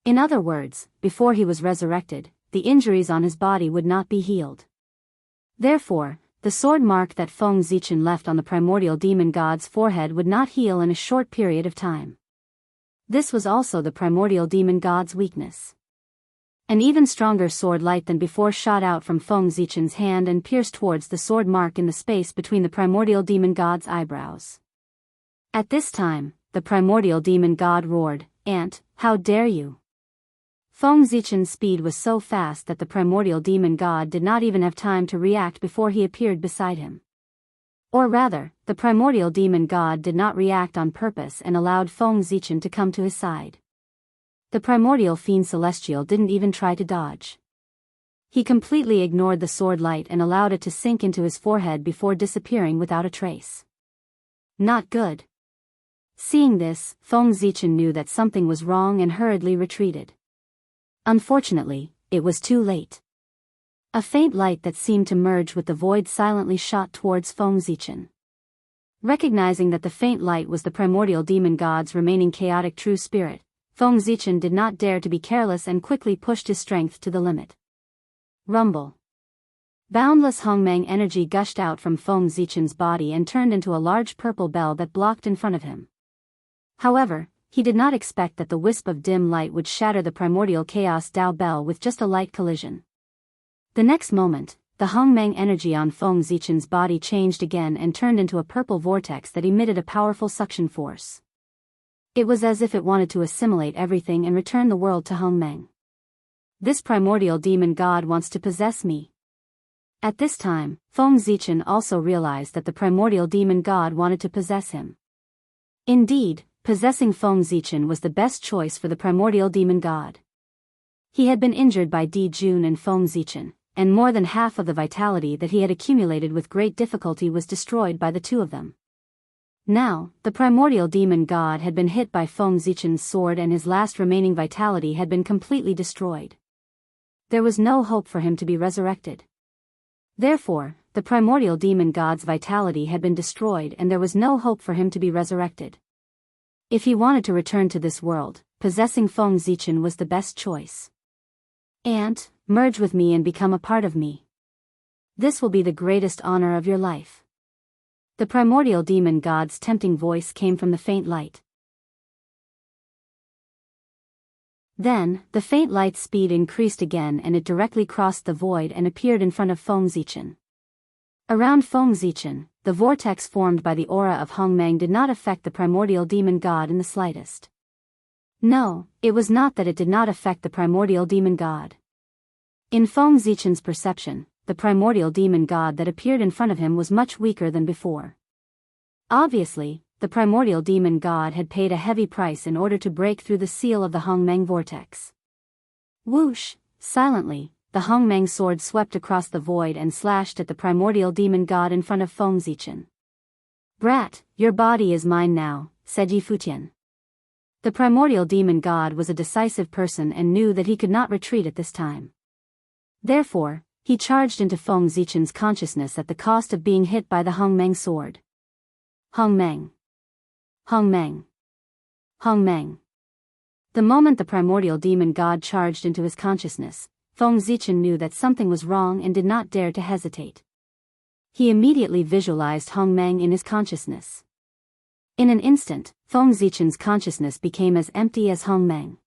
In other words, before he was resurrected, the injuries on his body would not be healed. Therefore, the sword mark that Feng Zichen left on the primordial demon god's forehead would not heal in a short period of time. This was also the primordial demon god's weakness. An even stronger sword light than before shot out from Feng Zichen's hand and pierced towards the sword mark in the space between the primordial demon god's eyebrows. At this time, the primordial demon god roared, "Ant, how dare you!" Feng Zichen's speed was so fast that the primordial demon god did not even have time to react before he appeared beside him. Or rather, the primordial demon god did not react on purpose and allowed Feng Zichen to come to his side. The primordial fiend celestial didn't even try to dodge. He completely ignored the sword light and allowed it to sink into his forehead before disappearing without a trace. Not good. Seeing this, Feng Zichen knew that something was wrong and hurriedly retreated. Unfortunately, it was too late. A faint light that seemed to merge with the void silently shot towards Feng Zichen. Recognizing that the faint light was the primordial demon god's remaining chaotic true spirit, Feng Zichen did not dare to be careless and quickly pushed his strength to the limit. Rumble. Boundless Hongmeng energy gushed out from Feng Zichen's body and turned into a large purple bell that blocked in front of him. However, he did not expect that the wisp of dim light would shatter the primordial chaos Dao bell with just a light collision. The next moment, the Hongmeng energy on Feng Zichen's body changed again and turned into a purple vortex that emitted a powerful suction force. It was as if it wanted to assimilate everything and return the world to Hongmeng. This primordial demon god wants to possess me. At this time, Feng Zichen also realized that the primordial demon god wanted to possess him. Indeed, possessing Feng Zichen was the best choice for the primordial demon god. He had been injured by Di Jun and Feng Zichen, and more than half of the vitality that he had accumulated with great difficulty was destroyed by the two of them. Now, the primordial demon god had been hit by Feng Zichen's sword and his last remaining vitality had been completely destroyed. There was no hope for him to be resurrected. Therefore, the primordial demon god's vitality had been destroyed and there was no hope for him to be resurrected. If he wanted to return to this world, possessing Feng Zichen was the best choice. "Ant, merge with me and become a part of me. This will be the greatest honor of your life." The primordial demon god's tempting voice came from the faint light. Then, the faint light's speed increased again and it directly crossed the void and appeared in front of Feng Zichen. Around Feng Zichen, the vortex formed by the aura of Hongmeng did not affect the primordial demon god in the slightest. No, it was not that it did not affect the primordial demon god. In Feng Zichen's perception, the primordial demon god that appeared in front of him was much weaker than before. Obviously, the primordial demon god had paid a heavy price in order to break through the seal of the Hongmeng vortex. Whoosh! Silently, the Hongmeng sword swept across the void and slashed at the primordial demon god in front of Feng Zichen. "Brat, your body is mine now," said Yi Futian. The primordial demon god was a decisive person and knew that he could not retreat at this time. Therefore, he charged into Feng Zichen's consciousness at the cost of being hit by the Hongmeng sword. Hongmeng. Hongmeng. Hongmeng. The moment the primordial demon god charged into his consciousness, Feng Zichen knew that something was wrong and did not dare to hesitate. He immediately visualized Hong Meng in his consciousness. In an instant, Feng Zichen's consciousness became as empty as Hong Meng.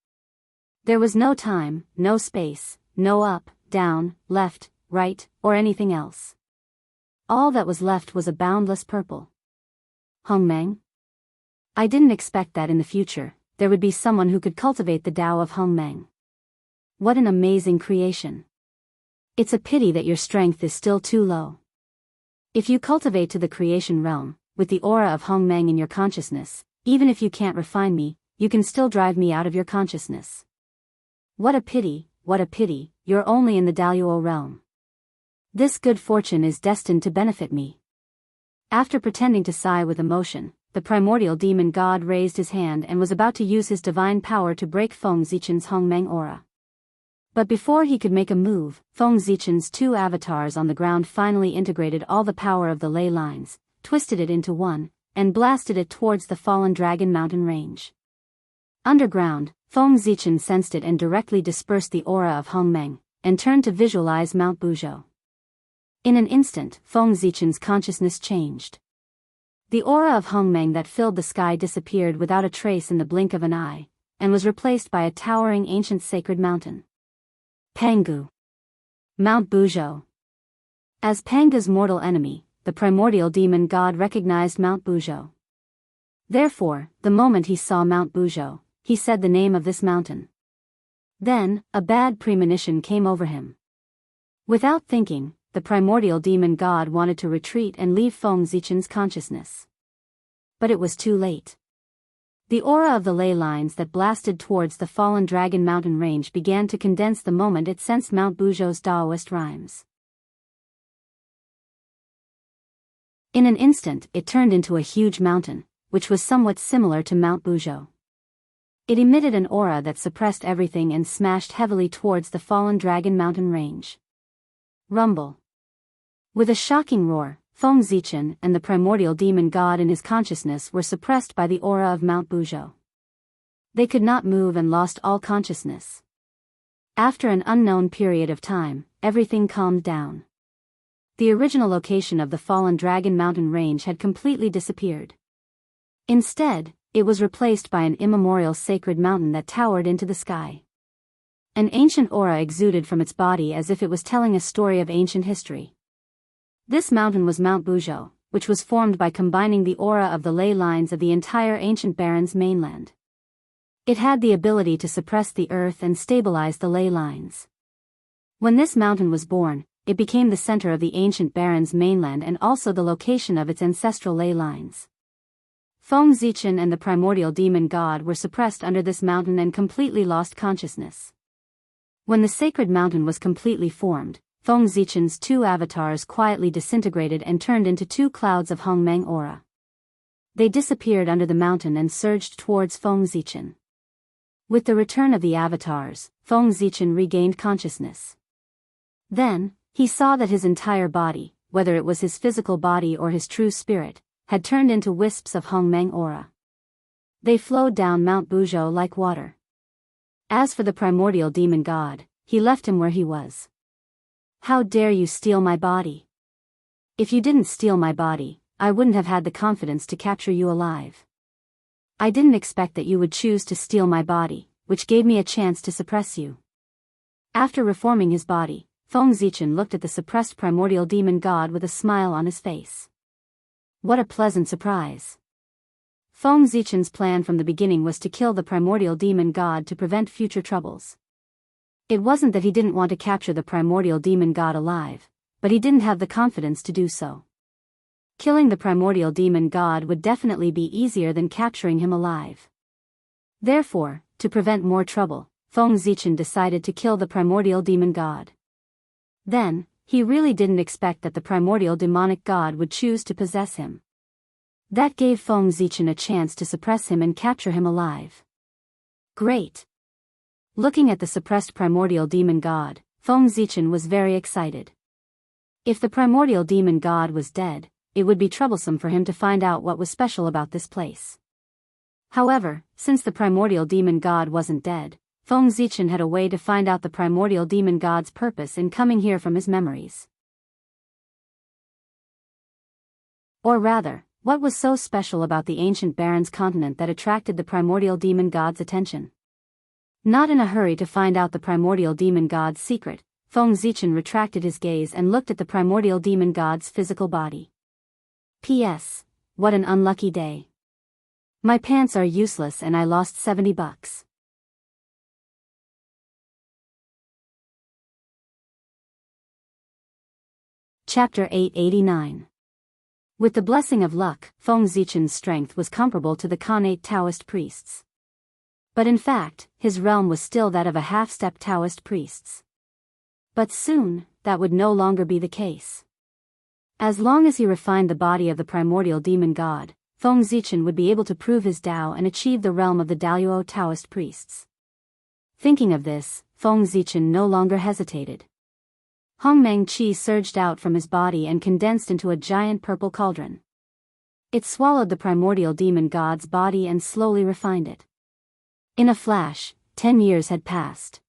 There was no time, no space, no up, down, left, right, or anything else. All that was left was a boundless purple. Hong Meng? I didn't expect that in the future there would be someone who could cultivate the Tao of Hong Meng. What an amazing creation. It's a pity that your strength is still too low. If you cultivate to the creation realm, with the aura of Hong Meng in your consciousness, even if you can't refine me, you can still drive me out of your consciousness. What a pity, you're only in the Daoist realm. This good fortune is destined to benefit me. After pretending to sigh with emotion, the primordial demon god raised his hand and was about to use his divine power to break Feng Zichen's Hong Meng aura. But before he could make a move, Feng Zichen's two avatars on the ground finally integrated all the power of the ley lines, twisted it into one, and blasted it towards the fallen dragon mountain range. Underground, Feng Zichen sensed it and directly dispersed the aura of Hong Meng, and turned to visualize Mount Buzhou. In an instant, Feng Zichen's consciousness changed. The aura of Hong Meng that filled the sky disappeared without a trace in the blink of an eye, and was replaced by a towering ancient sacred mountain. Pangu. Mount Buzhou. As Panga's mortal enemy, the primordial demon god recognized Mount Buzhou. Therefore, the moment he saw Mount Buzhou, he said the name of this mountain. Then, a bad premonition came over him. Without thinking, the primordial demon god wanted to retreat and leave Feng Zichen's consciousness. But it was too late. The aura of the ley lines that blasted towards the fallen dragon mountain range began to condense the moment it sensed Mount Buzhou's Daoist rhymes. In an instant it turned into a huge mountain, which was somewhat similar to Mount Buzhou. It emitted an aura that suppressed everything and smashed heavily towards the fallen dragon mountain range. Rumble. With a shocking roar, Feng Zichen and the primordial demon god in his consciousness were suppressed by the aura of Mount Buzhou. They could not move and lost all consciousness. After an unknown period of time, everything calmed down. The original location of the fallen dragon mountain range had completely disappeared. Instead, it was replaced by an immemorial sacred mountain that towered into the sky. An ancient aura exuded from its body as if it was telling a story of ancient history. This mountain was Mount Buzhou, which was formed by combining the aura of the ley lines of the entire ancient Baron's mainland. It had the ability to suppress the earth and stabilize the ley lines. When this mountain was born, it became the center of the ancient Baron's mainland and also the location of its ancestral ley lines. Feng Zichen and the primordial demon god were suppressed under this mountain and completely lost consciousness. When the sacred mountain was completely formed, Feng Zichen's two avatars quietly disintegrated and turned into two clouds of Hong Meng aura. They disappeared under the mountain and surged towards Feng Zichen. With the return of the avatars, Feng Zichen regained consciousness. Then, he saw that his entire body, whether it was his physical body or his true spirit, had turned into wisps of Hong Meng aura. They flowed down Mount Buzhou like water. As for the primordial demon god, he left him where he was. How dare you steal my body? If you didn't steal my body, I wouldn't have had the confidence to capture you alive. I didn't expect that you would choose to steal my body, which gave me a chance to suppress you. After reforming his body, Feng Zichen looked at the suppressed primordial demon god with a smile on his face. What a pleasant surprise. Feng Zichen's plan from the beginning was to kill the primordial demon god to prevent future troubles. It wasn't that he didn't want to capture the primordial demon god alive, but he didn't have the confidence to do so. Killing the primordial demon god would definitely be easier than capturing him alive. Therefore, to prevent more trouble, Feng Zichen decided to kill the primordial demon god. Then, he really didn't expect that the primordial demonic god would choose to possess him. That gave Feng Zichen a chance to suppress him and capture him alive. Great! Looking at the suppressed primordial demon god, Feng Zichen was very excited. If the primordial demon god was dead, it would be troublesome for him to find out what was special about this place. However, since the primordial demon god wasn't dead, Feng Zichen had a way to find out the primordial demon god's purpose in coming here from his memories. Or rather, what was so special about the ancient Baron's continent that attracted the primordial demon god's attention? Not in a hurry to find out the primordial demon god's secret, Feng Zichen retracted his gaze and looked at the primordial demon god's physical body. P.S. What an unlucky day. My pants are useless and I lost $70. Chapter 889. With the blessing of luck, Feng Zichen's strength was comparable to the Khanate Taoist priests. But in fact, his realm was still that of a half-step Taoist priests. But soon, that would no longer be the case. As long as he refined the body of the primordial demon god, Feng Zichen would be able to prove his Tao and achieve the realm of the Daoist Taoist priests. Thinking of this, Feng Zichen no longer hesitated. Hongmeng Qi surged out from his body and condensed into a giant purple cauldron. It swallowed the primordial demon god's body and slowly refined it. In a flash, 10 years had passed.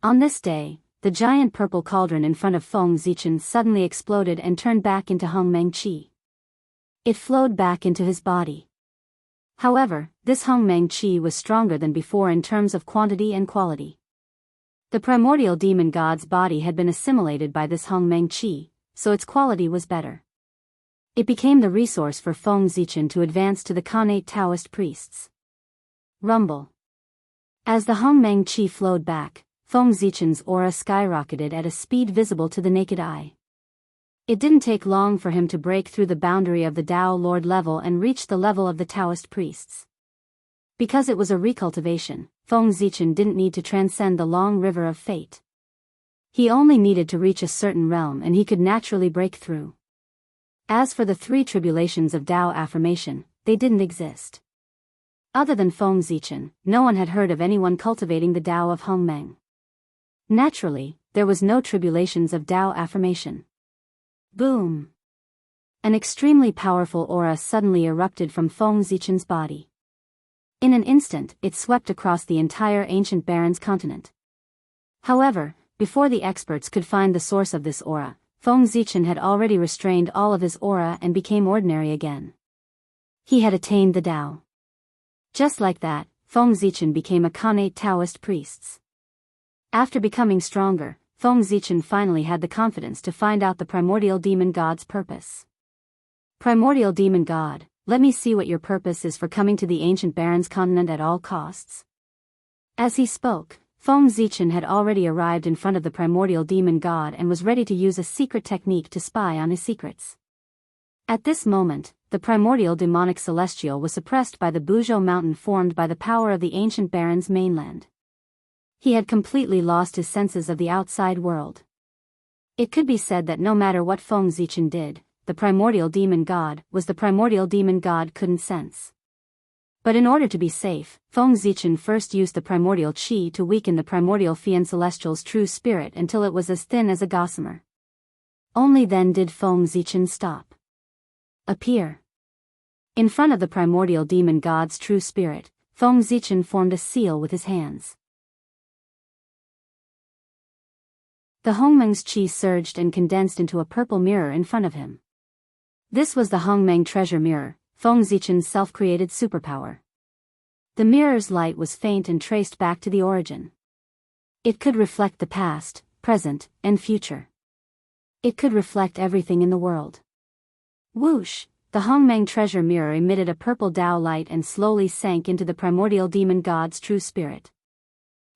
On this day, the giant purple cauldron in front of Feng Zichen suddenly exploded and turned back into Hongmeng Qi. It flowed back into his body. However, this Hongmeng Qi was stronger than before in terms of quantity and quality. The primordial demon god's body had been assimilated by this Hongmeng Qi, so its quality was better. It became the resource for Feng Zichen to advance to the Khanate Taoist priests. Rumble. As the Hongmeng Qi flowed back, Feng Zichen's aura skyrocketed at a speed visible to the naked eye. It didn't take long for him to break through the boundary of the Tao Lord level and reach the level of the Taoist priests. Because it was a recultivation, Feng Zichen didn't need to transcend the long river of fate. He only needed to reach a certain realm and he could naturally break through. As for the 3 tribulations of Tao affirmation, they didn't exist. Other than Feng Zichen, no one had heard of anyone cultivating the Tao of Hongmeng. Naturally, there was no tribulations of Tao affirmation. Boom! An extremely powerful aura suddenly erupted from Feng Zichen's body. In an instant, it swept across the entire ancient Baron's continent. However, before the experts could find the source of this aura, Feng Zichen had already restrained all of his aura and became ordinary again. He had attained the Tao. Just like that, Feng Zichen became a Khanate Taoist priest. After becoming stronger, Feng Zichen finally had the confidence to find out the primordial demon god's purpose. Primordial demon god, let me see what your purpose is for coming to the ancient Baron's continent at all costs. As he spoke, Feng Zichen had already arrived in front of the primordial demon god and was ready to use a secret technique to spy on his secrets. At this moment, the primordial demonic celestial was suppressed by the Buzhou mountain formed by the power of the ancient Baron's mainland. He had completely lost his senses of the outside world. It could be said that no matter what Feng Zichen did, the primordial demon god was the primordial demon god couldn't sense. But in order to be safe, Feng Zichen first used the primordial qi to weaken the primordial Fian Celestial's true spirit until it was as thin as a gossamer. Only then did Feng Zichen stop. Appear. In front of the primordial demon god's true spirit, Feng Zichen formed a seal with his hands. The Hongmeng's qi surged and condensed into a purple mirror in front of him. This was the Hongmeng treasure mirror, Feng Zichen's self-created superpower. The mirror's light was faint and traced back to the origin. It could reflect the past, present, and future. It could reflect everything in the world. Whoosh! The Hongmeng treasure mirror emitted a purple Tao light and slowly sank into the primordial demon god's true spirit.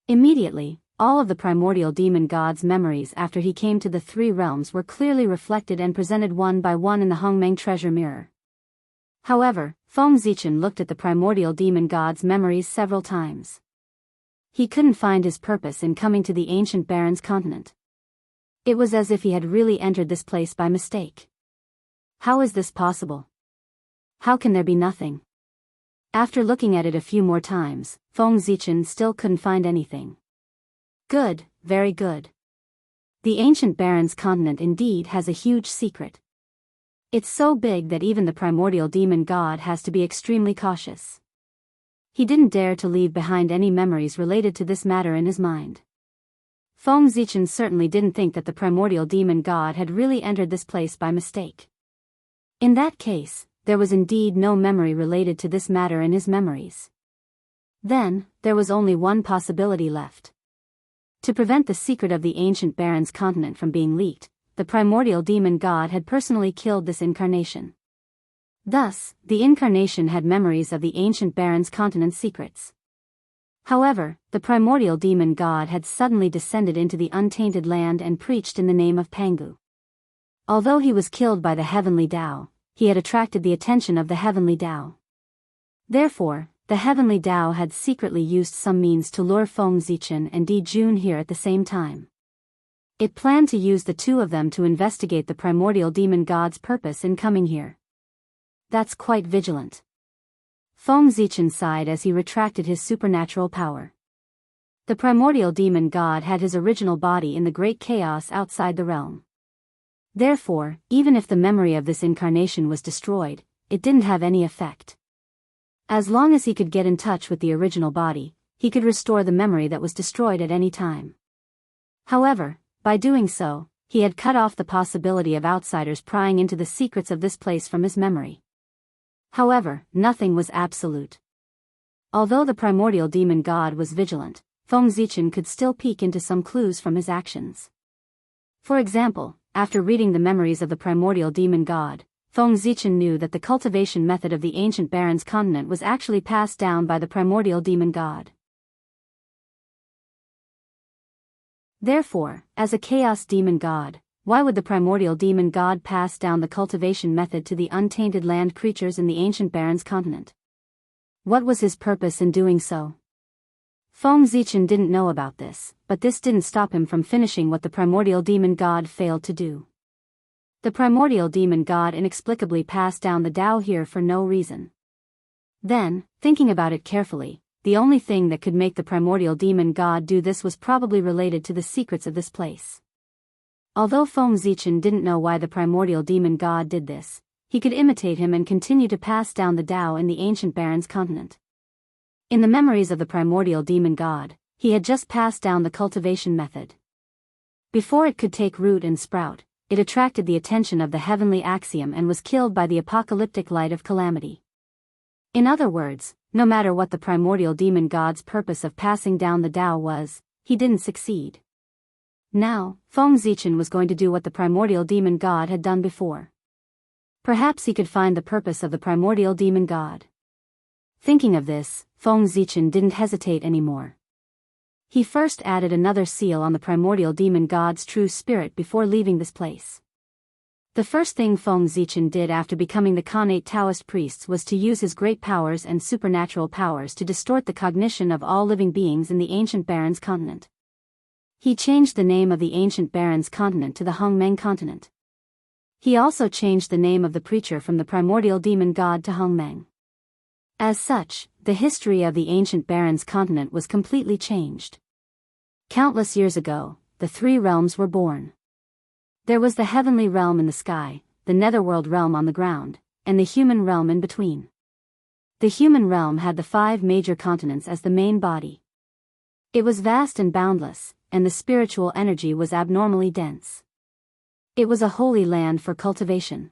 Immediately, all of the primordial demon god's memories after he came to the 3 realms were clearly reflected and presented one by one in the Hongmeng treasure mirror. However, Feng Zichen looked at the primordial demon god's memories several times. He couldn't find his purpose in coming to the ancient Baron's continent. It was as if he had really entered this place by mistake. How is this possible? How can there be nothing? After looking at it a few more times, Feng Zichen still couldn't find anything. Good, very good. The ancient Baron's continent indeed has a huge secret. It's so big that even the primordial demon god has to be extremely cautious. he didn't dare to leave behind any memories related to this matter in his mind. Feng Zichen certainly didn't think that the primordial demon god had really entered this place by mistake. In that case, there was indeed no memory related to this matter in his memories. Then, there was only one possibility left. To prevent the secret of the ancient Baron's continent from being leaked, the primordial demon god had personally killed this incarnation. Thus, the incarnation had memories of the ancient Baron's continent's secrets. However, the primordial demon god had suddenly descended into the untainted land and preached in the name of Pangu. Although he was killed by the heavenly Tao, he had attracted the attention of the heavenly Tao. Therefore, the heavenly Tao had secretly used some means to lure Feng Zichen and Di Jun here at the same time. It planned to use the two of them to investigate the primordial demon god's purpose in coming here. That's quite vigilant. Feng Zichen sighed as he retracted his supernatural power. The primordial demon god had his original body in the great chaos outside the realm. Therefore, even if the memory of this incarnation was destroyed, it didn't have any effect. As long as he could get in touch with the original body, he could restore the memory that was destroyed at any time. However, by doing so, he had cut off the possibility of outsiders prying into the secrets of this place from his memory. However, nothing was absolute. Although the primordial demon god was vigilant, Feng Zichen could still peek into some clues from his actions. For example, after reading the memories of the primordial demon god, Feng Zichen knew that the cultivation method of the ancient Baron's continent was actually passed down by the primordial demon god. Therefore, as a chaos demon god, why would the primordial demon god pass down the cultivation method to the untainted land creatures in the ancient Baron's continent? What was his purpose in doing so? Feng Zichen didn't know about this, but this didn't stop him from finishing what the primordial demon god failed to do. The primordial demon god inexplicably passed down the Tao here for no reason. Then, thinking about it carefully, the only thing that could make the primordial demon god do this was probably related to the secrets of this place. Although Feng Zichen didn't know why the primordial demon god did this, he could imitate him and continue to pass down the Tao in the ancient Baron's continent. In the memories of the primordial demon god, he had just passed down the cultivation method. Before it could take root and sprout, it attracted the attention of the heavenly axiom and was killed by the apocalyptic light of calamity. In other words, no matter what the primordial demon god's purpose of passing down the Tao was, he didn't succeed. Now, Feng Zichen was going to do what the primordial demon god had done before. Perhaps he could find the purpose of the primordial demon god. Thinking of this, Feng Zichen didn't hesitate anymore. He first added another seal on the primordial demon god's true spirit before leaving this place. The first thing Feng Zichen did after becoming the Khanate Taoist priests was to use his great powers and supernatural powers to distort the cognition of all living beings in the ancient Baron's continent. He changed the name of the ancient Baron's continent to the Hongmeng continent. He also changed the name of the preacher from the primordial demon god to Hongmeng. As such, the history of the ancient Baron's continent was completely changed. Countless years ago, the three realms were born. There was the heavenly realm in the sky, the netherworld realm on the ground, and the human realm in between. The human realm had the 5 major continents as the main body. It was vast and boundless, and the spiritual energy was abnormally dense. It was a holy land for cultivation.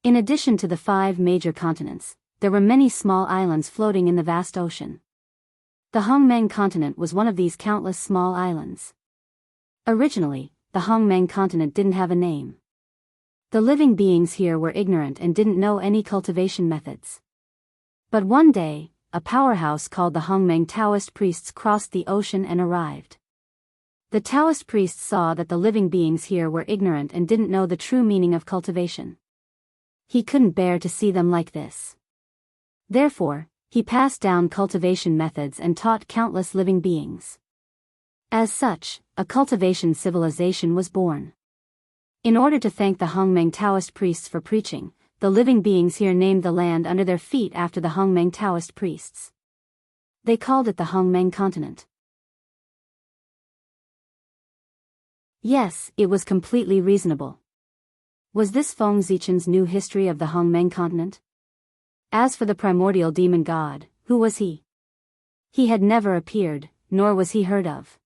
In addition to the 5 major continents, there were many small islands floating in the vast ocean. The Hongmeng continent was one of these countless small islands. Originally, the Hongmeng continent didn't have a name. The living beings here were ignorant and didn't know any cultivation methods. But one day, a powerhouse called the Hongmeng Taoist priests crossed the ocean and arrived. The Taoist priests saw that the living beings here were ignorant and didn't know the true meaning of cultivation. He couldn't bear to see them like this. Therefore, he passed down cultivation methods and taught countless living beings. As such, a cultivation civilization was born. In order to thank the Hongmeng Taoist priests for preaching, the living beings here named the land under their feet after the Hongmeng Taoist priests. They called it the Hongmeng continent. Yes, it was completely reasonable. Was this Feng Zichen's new history of the Hongmeng continent? As for the primordial demon god, who was he? He had never appeared, nor was he heard of.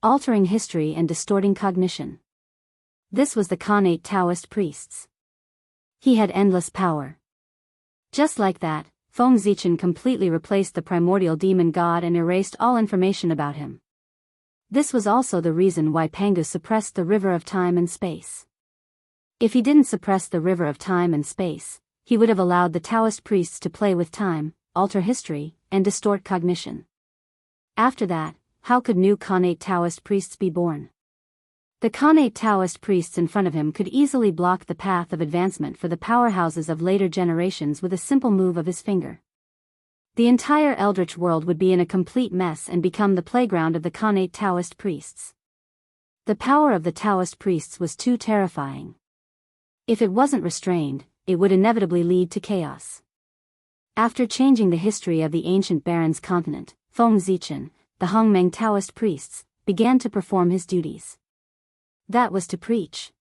Altering history and distorting cognition. This was the Khanate Taoist priests. He had endless power. Just like that, Feng Zichen completely replaced the primordial demon god and erased all information about him. This was also the reason why Pangu suppressed the river of time and space. If he didn't suppress the river of time and space, he would have allowed the Taoist priests to play with time, alter history, and distort cognition. After that, how could new Khanate Taoist priests be born? The Khanate Taoist priests in front of him could easily block the path of advancement for the powerhouses of later generations with a simple move of his finger. The entire Eldritch world would be in a complete mess and become the playground of the Khanate Taoist priests. The power of the Taoist priests was too terrifying. If it wasn't restrained, it would inevitably lead to chaos. After changing the history of the ancient Barons continent, Feng Zichen, the Hongmeng Taoist priests, began to perform his duties. That was to preach.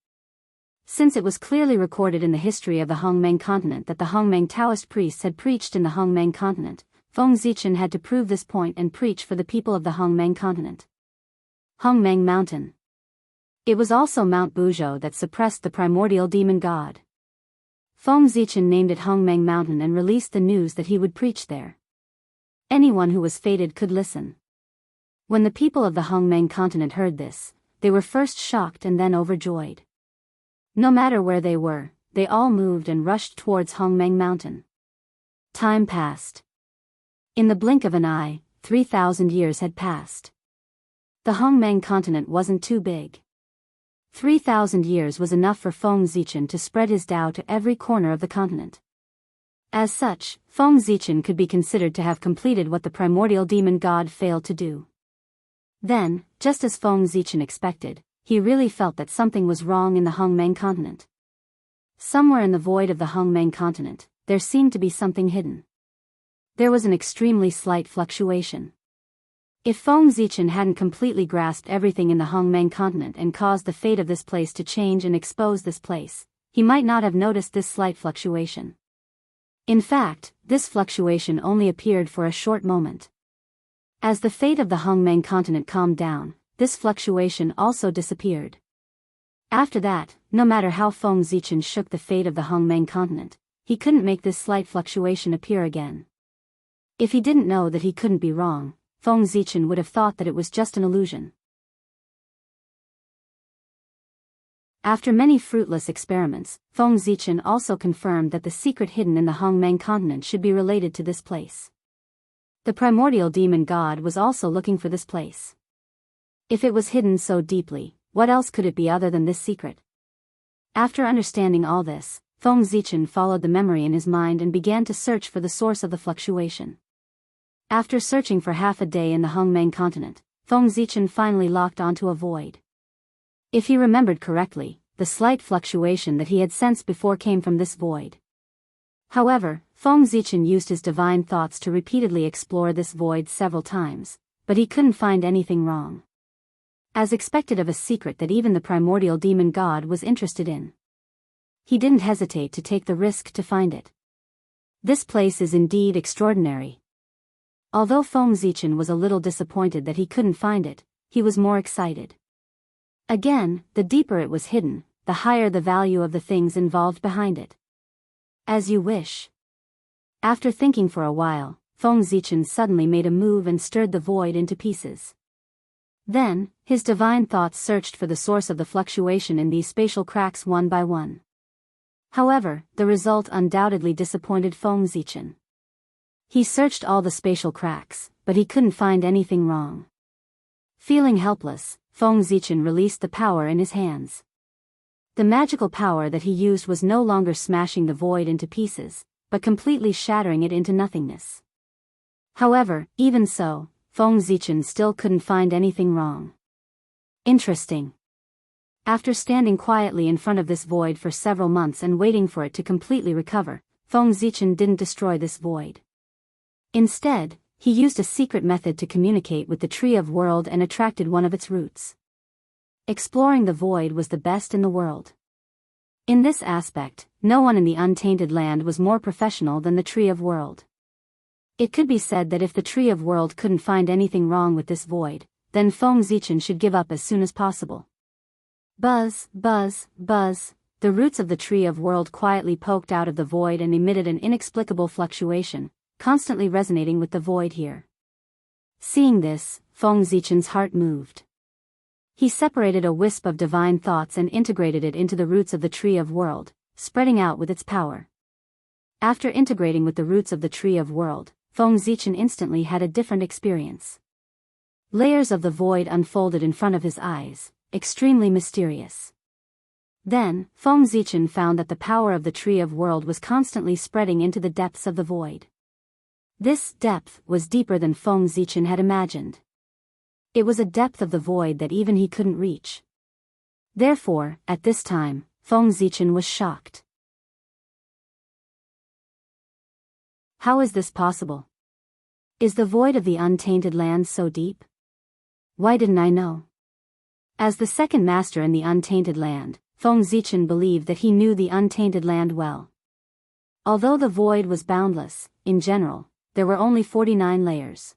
Since it was clearly recorded in the history of the Hongmeng continent that the Hongmeng Taoist priests had preached in the Hongmeng continent, Feng Zichen had to prove this point and preach for the people of the Hongmeng continent. Hongmeng Mountain. It was also Mount Buzhou that suppressed the primordial demon god. Feng Zichen named it Hongmeng Mountain and released the news that he would preach there. Anyone who was fated could listen. When the people of the Hongmeng continent heard this, they were first shocked and then overjoyed. No matter where they were, they all moved and rushed towards Hongmeng Mountain. Time passed. In the blink of an eye, 3,000 years had passed. The Hongmeng continent wasn't too big. 3,000 years was enough for Feng Zichen to spread his Tao to every corner of the continent. As such, Feng Zichen could be considered to have completed what the primordial demon god failed to do. Then, just as Feng Zichen expected, he really felt that something was wrong in the Hongmeng continent. Somewhere in the void of the Hongmeng continent, there seemed to be something hidden. There was an extremely slight fluctuation. If Feng Zichen hadn't completely grasped everything in the Hongmeng continent and caused the fate of this place to change and expose this place, he might not have noticed this slight fluctuation. In fact, this fluctuation only appeared for a short moment. As the fate of the Hongmeng continent calmed down, this fluctuation also disappeared. After that, no matter how Feng Zichen shook the fate of the Hongmeng continent, he couldn't make this slight fluctuation appear again. If he didn't know that he couldn't be wrong, Feng Zichen would have thought that it was just an illusion. After many fruitless experiments, Feng Zichen also confirmed that the secret hidden in the Hongmeng continent should be related to this place. The primordial demon god was also looking for this place. If it was hidden so deeply, what else could it be other than this secret? After understanding all this, Feng Zichen followed the memory in his mind and began to search for the source of the fluctuation. After searching for half a day in the Hongmeng continent, Feng Zichen finally locked onto a void. If he remembered correctly, the slight fluctuation that he had sensed before came from this void. However, Feng Zichen used his divine thoughts to repeatedly explore this void several times, but he couldn't find anything wrong. As expected of a secret that even the primordial demon god was interested in. He didn't hesitate to take the risk to find it. This place is indeed extraordinary. Although Feng Zichen was a little disappointed that he couldn't find it, he was more excited. Again, the deeper it was hidden, the higher the value of the things involved behind it. As you wish. After thinking for a while, Feng Zichen suddenly made a move and stirred the void into pieces. Then, his divine thoughts searched for the source of the fluctuation in these spatial cracks one by one. However, the result undoubtedly disappointed Feng Zichen. He searched all the spatial cracks, but he couldn't find anything wrong. Feeling helpless, Feng Zichen released the power in his hands. The magical power that he used was no longer smashing the void into pieces, but completely shattering it into nothingness. However, even so, Feng Zichen still couldn't find anything wrong. Interesting. After standing quietly in front of this void for several months and waiting for it to completely recover, Feng Zichen didn't destroy this void. Instead, he used a secret method to communicate with the Tree of World and attracted one of its roots. Exploring the void was the best in the world. In this aspect, no one in the untainted land was more professional than the Tree of World. It could be said that if the Tree of World couldn't find anything wrong with this void, then Feng Zichen should give up as soon as possible. Buzz, buzz, buzz, the roots of the Tree of World quietly poked out of the void and emitted an inexplicable fluctuation, constantly resonating with the void here. Seeing this, Feng Zichen's heart moved. He separated a wisp of divine thoughts and integrated it into the roots of the Tree of World, spreading out with its power. After integrating with the roots of the Tree of World, Feng Zichen instantly had a different experience. Layers of the void unfolded in front of his eyes, extremely mysterious. Then, Feng Zichen found that the power of the Tree of World was constantly spreading into the depths of the void. This depth was deeper than Feng Zichen had imagined. It was a depth of the void that even he couldn't reach. Therefore, at this time, Feng Zichen was shocked. How is this possible? Is the void of the untainted land so deep? Why didn't I know? As the second master in the untainted land, Feng Zichen believed that he knew the untainted land well. Although the void was boundless, in general, there were only 49 layers.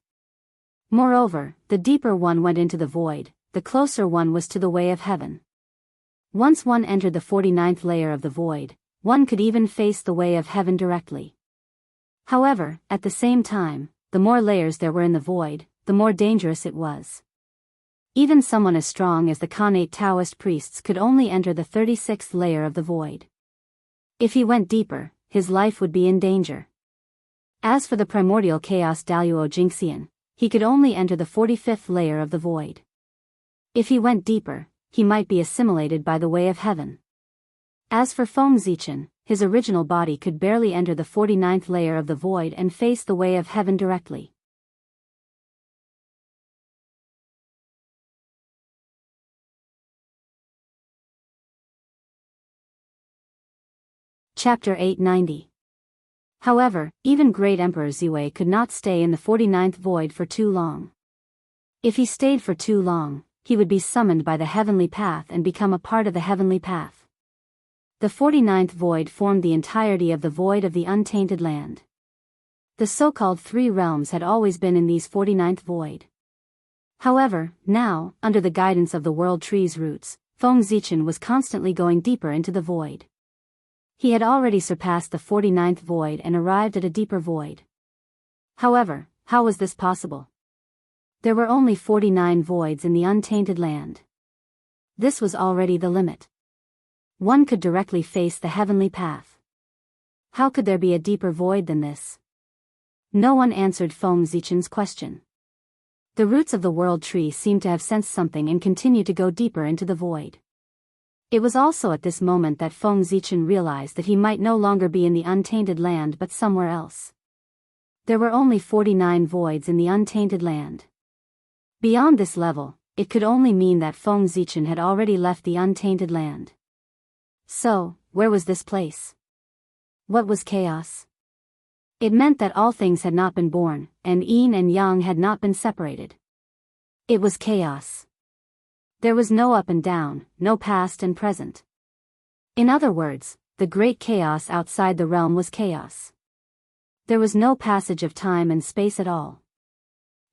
Moreover, the deeper one went into the void, the closer one was to the way of heaven. Once one entered the 49th layer of the void, one could even face the way of heaven directly. However, at the same time, the more layers there were in the void, the more dangerous it was. Even someone as strong as the Khanate Daoist priests could only enter the 36th layer of the void. If he went deeper, his life would be in danger. As for the primordial chaos Daoist Jingxian, he could only enter the 45th layer of the void. If he went deeper, he might be assimilated by the way of heaven. As for Feng Zichen, his original body could barely enter the 49th layer of the void and face the way of heaven directly. Chapter 890. However, even great Emperor Ziwei could not stay in the 49th void for too long. If he stayed for too long, he would be summoned by the heavenly path and become a part of the heavenly path. The 49th void formed the entirety of the void of the untainted land. The so-called three realms had always been in these 49th void. However, now, under the guidance of the world tree's roots, Feng Zichen was constantly going deeper into the void. He had already surpassed the 49th void and arrived at a deeper void. However, how was this possible? There were only 49 voids in the untainted land. This was already the limit. One could directly face the heavenly path. How could there be a deeper void than this? No one answered Feng Zichen's question. The roots of the world tree seemed to have sensed something and continued to go deeper into the void. It was also at this moment that Feng Zichen realized that he might no longer be in the untainted land but somewhere else. There were only 49 voids in the untainted land. Beyond this level, it could only mean that Feng Zichen had already left the untainted land. So, where was this place? What was chaos? It meant that all things had not been born, and yin and yang had not been separated. It was chaos. There was no up and down, no past and present. In other words, the great chaos outside the realm was chaos. There was no passage of time and space at all.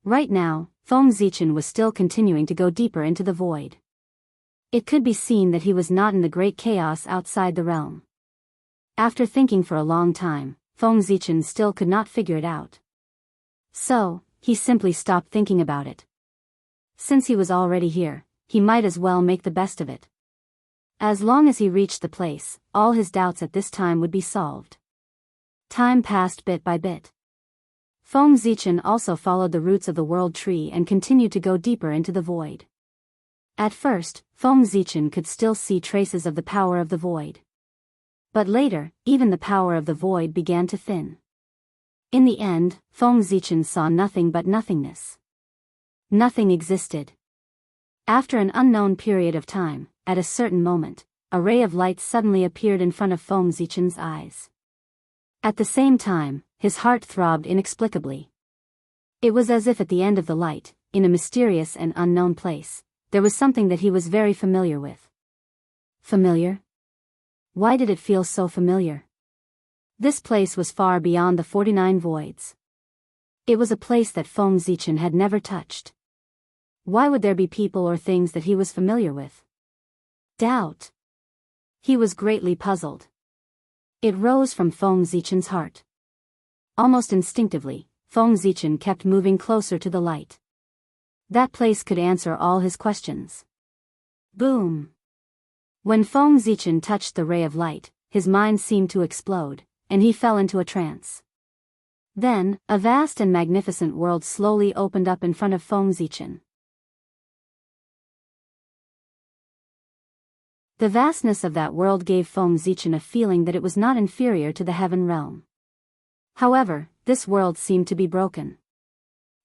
Right now, Feng Zichen was still continuing to go deeper into the void. It could be seen that he was not in the great chaos outside the realm. After thinking for a long time, Feng Zichen still could not figure it out. So, he simply stopped thinking about it. Since he was already here, he might as well make the best of it. As long as he reached the place, all his doubts at this time would be solved. Time passed bit by bit. Feng Zichen also followed the roots of the world tree and continued to go deeper into the void. At first, Feng Zichen could still see traces of the power of the void. But later, even the power of the void began to thin. In the end, Feng Zichen saw nothing but nothingness. Nothing existed. After an unknown period of time, at a certain moment, a ray of light suddenly appeared in front of Feng Zichen's eyes. At the same time, his heart throbbed inexplicably. It was as if at the end of the light, in a mysterious and unknown place, there was something that he was very familiar with. Familiar? Why did it feel so familiar? This place was far beyond the 49 voids. It was a place that Feng Zichen had never touched. Why would there be people or things that he was familiar with? Doubt. He was greatly puzzled. It rose from Feng Zichen's heart. Almost instinctively, Feng Zichen kept moving closer to the light. That place could answer all his questions. Boom! When Feng Zichen touched the ray of light, his mind seemed to explode, and he fell into a trance. Then, a vast and magnificent world slowly opened up in front of Feng Zichen. The vastness of that world gave Feng Zichen a feeling that it was not inferior to the heaven realm. However, this world seemed to be broken.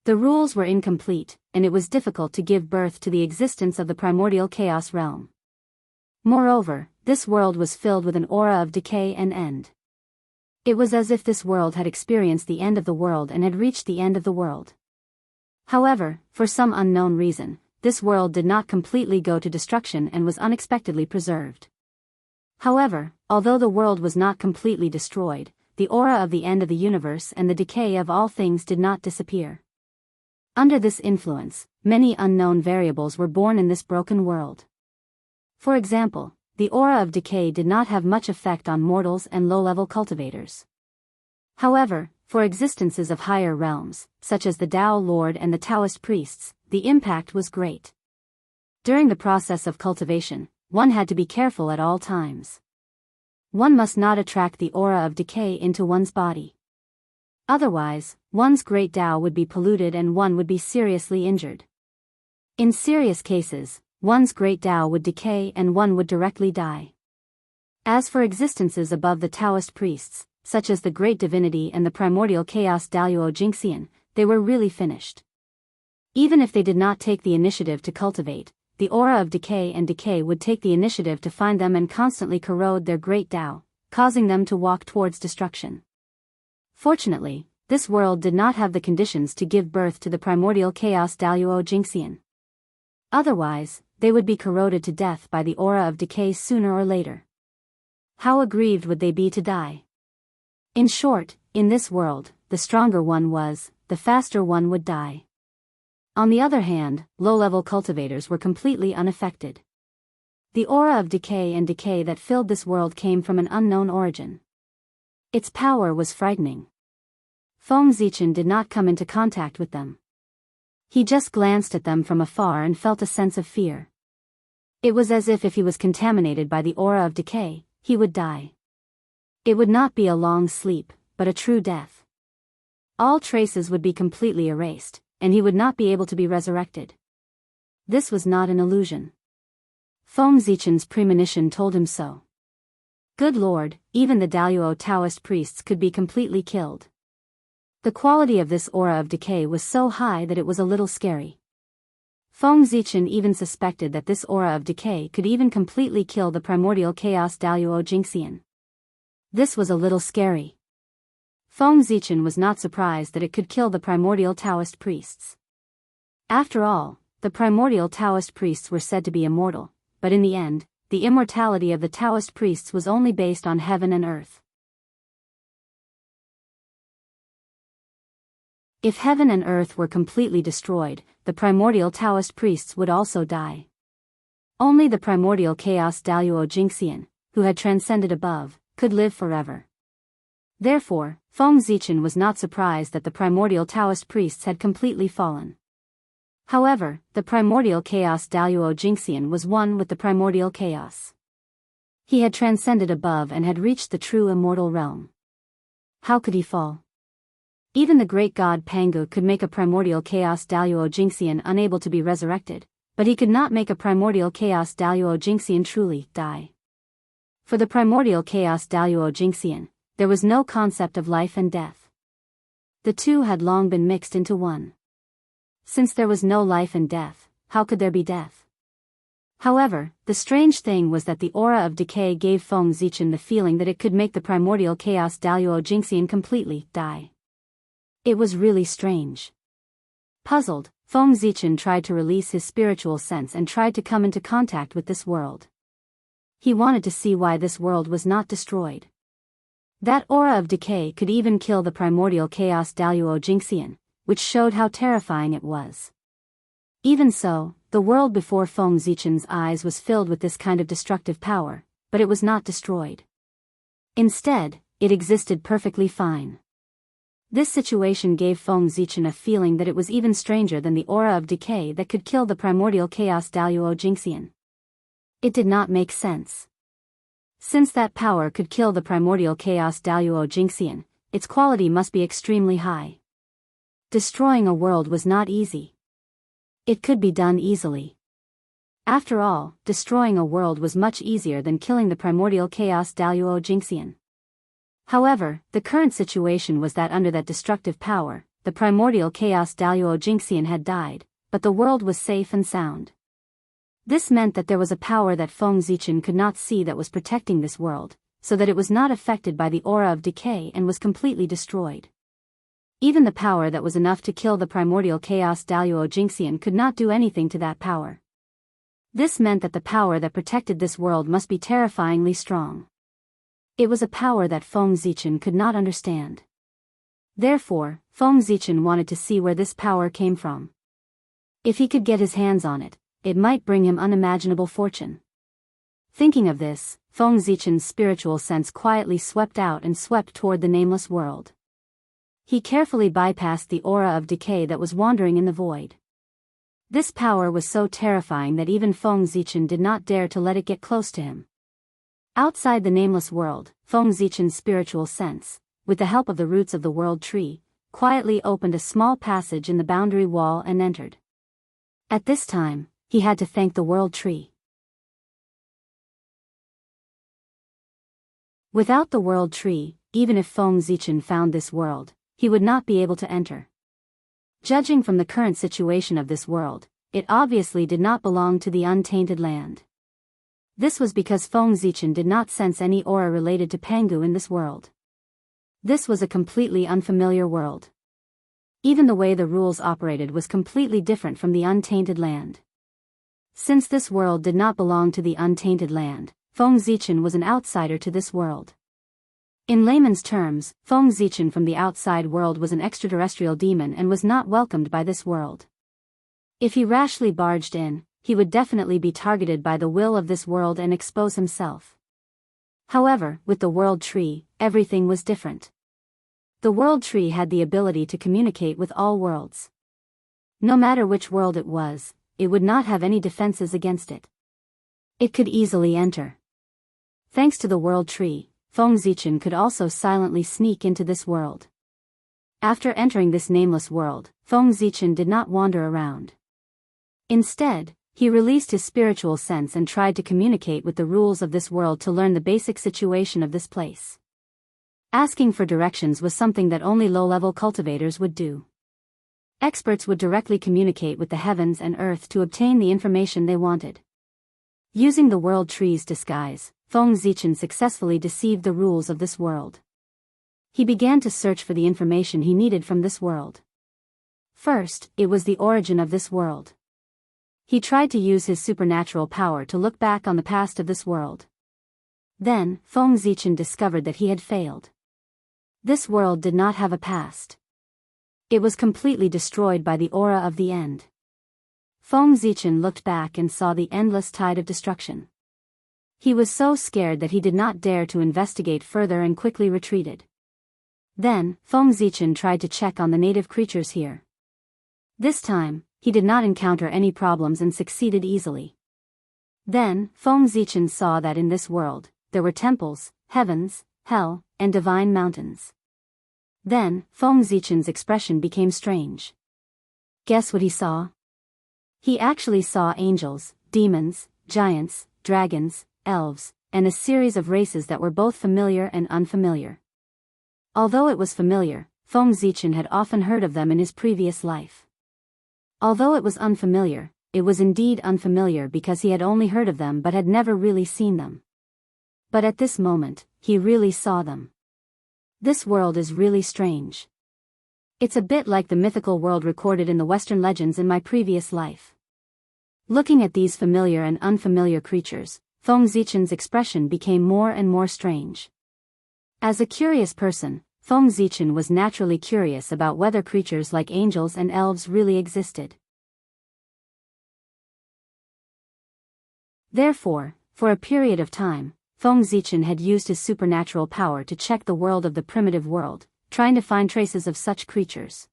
The rules were incomplete, and it was difficult to give birth to the existence of the primordial chaos realm. Moreover, this world was filled with an aura of decay and end. It was as if this world had experienced the end of the world and had reached the end of the world. However, for some unknown reason, this world did not completely go to destruction and was unexpectedly preserved. However, although the world was not completely destroyed, the aura of the end of the universe and the decay of all things did not disappear. Under this influence, many unknown variables were born in this broken world. For example, the aura of decay did not have much effect on mortals and low-level cultivators. However, for existences of higher realms, such as the Dao Lord and the Taoist priests, the impact was great. During the process of cultivation, one had to be careful at all times. One must not attract the aura of decay into one's body. Otherwise, one's great Tao would be polluted and one would be seriously injured. In serious cases, one's great Tao would decay and one would directly die. As for existences above the Taoist priests, such as the Great Divinity and the Primordial Chaos Daoist Jingxian, they were really finished. Even if they did not take the initiative to cultivate, the aura of decay and decay would take the initiative to find them and constantly corrode their great Tao, causing them to walk towards destruction. Fortunately, this world did not have the conditions to give birth to the primordial chaos Daoist Jingxian. Otherwise, they would be corroded to death by the aura of decay sooner or later. How aggrieved would they be to die? In short, in this world, the stronger one was, the faster one would die. On the other hand, low-level cultivators were completely unaffected. The aura of decay and decay that filled this world came from an unknown origin. Its power was frightening. Feng Zichen did not come into contact with them. He just glanced at them from afar and felt a sense of fear. It was as if he was contaminated by the aura of decay, he would die. It would not be a long sleep, but a true death. All traces would be completely erased, and he would not be able to be resurrected. This was not an illusion. Feng Zichen's premonition told him so. Good Lord, even the Daoist Taoist priests could be completely killed. The quality of this aura of decay was so high that it was a little scary. Feng Zichen even suspected that this aura of decay could even completely kill the primordial chaos Daoist Jingxian. This was a little scary. Feng Zichen was not surprised that it could kill the primordial Taoist priests. After all, the primordial Taoist priests were said to be immortal, but in the end, the immortality of the Taoist priests was only based on heaven and earth. If heaven and earth were completely destroyed, the primordial Taoist priests would also die. Only the primordial chaos Daoist Jingxian, who had transcended above, could live forever. Therefore, Feng Zichen was not surprised that the primordial Taoist priests had completely fallen. However, the primordial chaos Daoist Jingxian was one with the primordial chaos. He had transcended above and had reached the true immortal realm. How could he fall? Even the great god Pangu could make a primordial chaos Daoist Jingxian unable to be resurrected, but he could not make a primordial chaos Daoist Jingxian truly die. For the primordial chaos Daoist Jingxian, there was no concept of life and death. The two had long been mixed into one. Since there was no life and death, how could there be death? However, the strange thing was that the aura of decay gave Feng Zichen the feeling that it could make the primordial chaos Daoist Jingxian completely die. It was really strange. Puzzled, Feng Zichen tried to release his spiritual sense and tried to come into contact with this world. He wanted to see why this world was not destroyed. That aura of decay could even kill the primordial chaos Daoist Jingxian, which showed how terrifying it was. Even so, the world before Feng Zichen's eyes was filled with this kind of destructive power, but it was not destroyed. Instead, it existed perfectly fine. This situation gave Feng Zichen a feeling that it was even stranger than the aura of decay that could kill the primordial chaos Daoist Jingxian. It did not make sense. Since that power could kill the primordial chaos Daoist Jingxian, its quality must be extremely high. Destroying a world was not easy. It could be done easily. After all, destroying a world was much easier than killing the primordial chaos Daoist Jingxian. However, the current situation was that under that destructive power, the primordial chaos Daoist Jingxian had died, but the world was safe and sound. This meant that there was a power that Feng Zichen could not see that was protecting this world, so that it was not affected by the aura of decay and was completely destroyed. Even the power that was enough to kill the primordial chaos Daoist Jingxian could not do anything to that power. This meant that the power that protected this world must be terrifyingly strong. It was a power that Feng Zichen could not understand. Therefore, Feng Zichen wanted to see where this power came from. If he could get his hands on it, it might bring him unimaginable fortune. Thinking of this, Feng Zichen's spiritual sense quietly swept out and swept toward the nameless world. He carefully bypassed the aura of decay that was wandering in the void. This power was so terrifying that even Feng Zichen did not dare to let it get close to him. Outside the nameless world, Feng Zichen's spiritual sense, with the help of the roots of the world tree, quietly opened a small passage in the boundary wall and entered. At this time, he had to thank the world tree. Without the world tree, even if Feng Zichen found this world, he would not be able to enter. Judging from the current situation of this world, it obviously did not belong to the untainted land. This was because Feng Zichen did not sense any aura related to Pangu in this world. This was a completely unfamiliar world. Even the way the rules operated was completely different from the untainted land. Since this world did not belong to the untainted land, Feng Zichen was an outsider to this world. In layman's terms, Feng Zichen from the outside world was an extraterrestrial demon and was not welcomed by this world. If he rashly barged in, he would definitely be targeted by the will of this world and expose himself. However, with the world tree, everything was different. The world tree had the ability to communicate with all worlds. No matter which world it was, it would not have any defenses against it. It could easily enter. Thanks to the world tree, Feng Zichen could also silently sneak into this world. After entering this nameless world, Feng Zichen did not wander around. Instead, he released his spiritual sense and tried to communicate with the rules of this world to learn the basic situation of this place. Asking for directions was something that only low-level cultivators would do. Experts would directly communicate with the heavens and earth to obtain the information they wanted. Using the world tree's disguise, Feng Zichen successfully deceived the rules of this world. He began to search for the information he needed from this world. First, it was the origin of this world. He tried to use his supernatural power to look back on the past of this world. Then, Feng Zichen discovered that he had failed. This world did not have a past. It was completely destroyed by the aura of the end. Feng Zichen looked back and saw the endless tide of destruction. He was so scared that he did not dare to investigate further and quickly retreated. Then, Feng Zichen tried to check on the native creatures here. This time, he did not encounter any problems and succeeded easily. Then, Feng Zichen saw that in this world, there were temples, heavens, hell, and divine mountains. Then, Feng Zichen's expression became strange. Guess what he saw? He actually saw angels, demons, giants, dragons, elves, and a series of races that were both familiar and unfamiliar. Although it was familiar, Feng Zichen had often heard of them in his previous life. Although it was unfamiliar, it was indeed unfamiliar because he had only heard of them but had never really seen them. But at this moment, he really saw them. This world is really strange. It's a bit like the mythical world recorded in the Western legends in my previous life. Looking at these familiar and unfamiliar creatures, Feng Zichen's expression became more and more strange. As a curious person, Feng Zichen was naturally curious about whether creatures like angels and elves really existed. Therefore, for a period of time, Feng Zichen had used his supernatural power to check the world of the primitive world, trying to find traces of such creatures.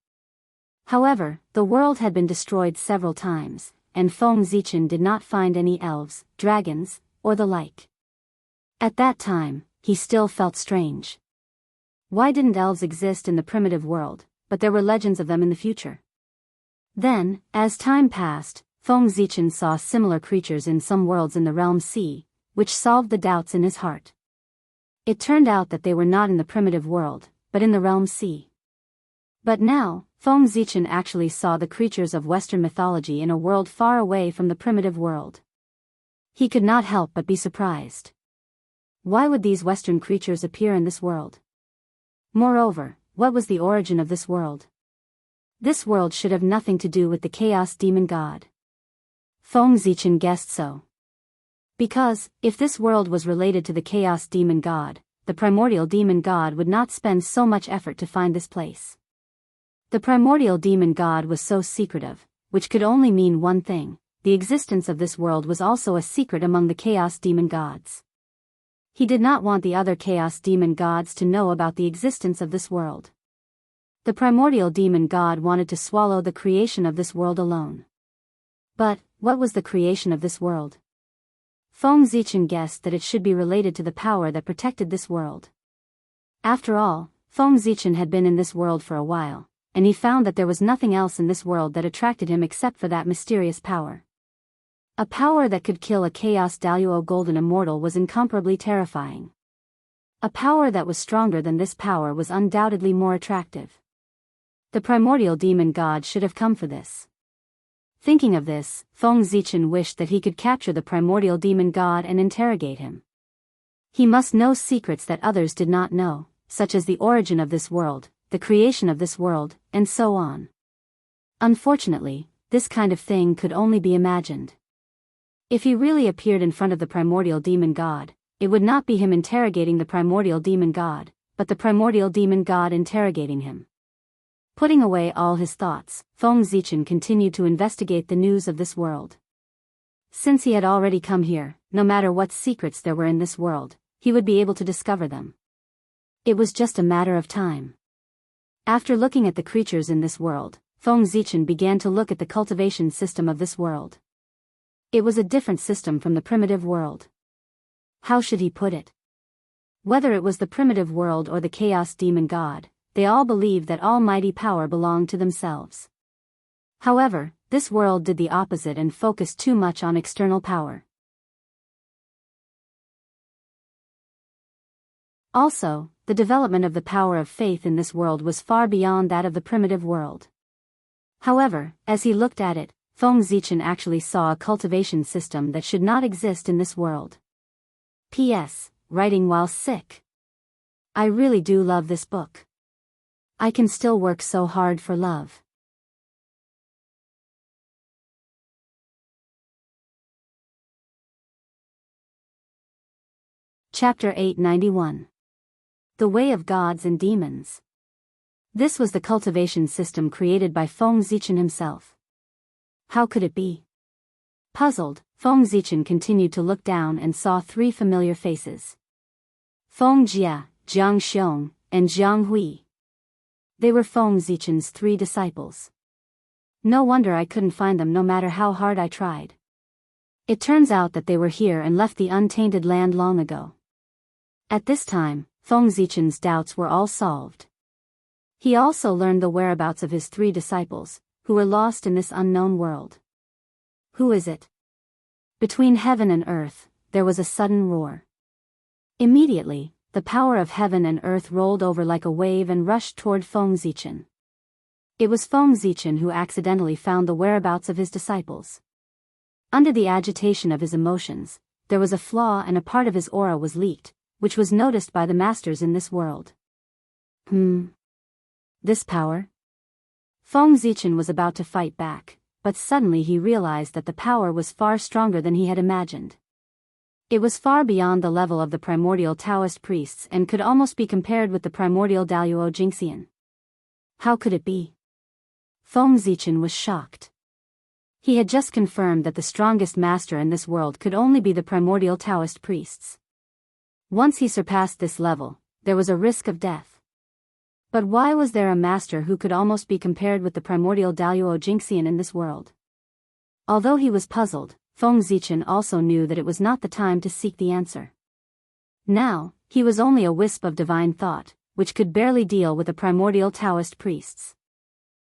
However, the world had been destroyed several times, and Feng Zichen did not find any elves, dragons, or the like. At that time, he still felt strange. Why didn't elves exist in the primitive world, but there were legends of them in the future? Then, as time passed, Feng Zichen saw similar creatures in some worlds in the realm sea, which solved the doubts in his heart. It turned out that they were not in the primitive world, but in the realm sea. But now, Feng Zichen actually saw the creatures of Western mythology in a world far away from the primitive world. He could not help but be surprised. Why would these Western creatures appear in this world? Moreover, what was the origin of this world? This world should have nothing to do with the chaos demon god. Feng Zichen guessed so. Because, if this world was related to the chaos demon god, the primordial demon god would not spend so much effort to find this place. The primordial demon god was so secretive, which could only mean one thing: the existence of this world was also a secret among the chaos demon gods. He did not want the other chaos demon gods to know about the existence of this world. The primordial demon god wanted to swallow the creation of this world alone. But, what was the creation of this world? Feng Zichen guessed that it should be related to the power that protected this world. After all, Feng Zichen had been in this world for a while, and he found that there was nothing else in this world that attracted him except for that mysterious power. A power that could kill a Chaos Daoist Golden Immortal was incomparably terrifying. A power that was stronger than this power was undoubtedly more attractive. The primordial demon god should have come for this. Thinking of this, Feng Zichen wished that he could capture the primordial demon god and interrogate him. He must know secrets that others did not know, such as the origin of this world, the creation of this world, and so on. Unfortunately, this kind of thing could only be imagined. If he really appeared in front of the primordial demon god, it would not be him interrogating the primordial demon god, but the primordial demon god interrogating him. Putting away all his thoughts, Feng Zichen continued to investigate the news of this world. Since he had already come here, no matter what secrets there were in this world, he would be able to discover them. It was just a matter of time. After looking at the creatures in this world, Feng Zichen began to look at the cultivation system of this world. It was a different system from the primitive world. How should he put it? Whether it was the primitive world or the chaos demon god, they all believed that almighty power belonged to themselves. However, this world did the opposite and focused too much on external power. Also, the development of the power of faith in this world was far beyond that of the primitive world. However, as he looked at it, Feng Zichen actually saw a cultivation system that should not exist in this world. P.S. Writing while sick. I really do love this book. I can still work so hard for love. Chapter 891. The Way of Gods and Demons. This was the cultivation system created by Feng Zichen himself. How could it be? Puzzled, Feng Zichen continued to look down and saw three familiar faces. Feng Jia, Jiang Xiong, and Jianghu. They were Feng Zichen's three disciples. No wonder I couldn't find them no matter how hard I tried. It turns out that they were here and left the untainted land long ago. At this time, Feng Zichen's doubts were all solved. He also learned the whereabouts of his three disciples, who were lost in this unknown world. Who is it? Between heaven and earth, there was a sudden roar. Immediately, the power of heaven and earth rolled over like a wave and rushed toward Feng Zichen. It was Feng Zichen who accidentally found the whereabouts of his disciples. Under the agitation of his emotions, there was a flaw and a part of his aura was leaked, which was noticed by the masters in this world. This power? Feng Zichen was about to fight back, but suddenly he realized that the power was far stronger than he had imagined. It was far beyond the level of the primordial Taoist priests and could almost be compared with the primordial Daoist Jingxian. How could it be? Feng Zichen was shocked. He had just confirmed that the strongest master in this world could only be the primordial Taoist priests. Once he surpassed this level, there was a risk of death. But why was there a master who could almost be compared with the primordial Daoist Jingxian in this world? Although he was puzzled, Feng Zichen also knew that it was not the time to seek the answer. Now, he was only a wisp of divine thought, which could barely deal with the primordial Taoist priests.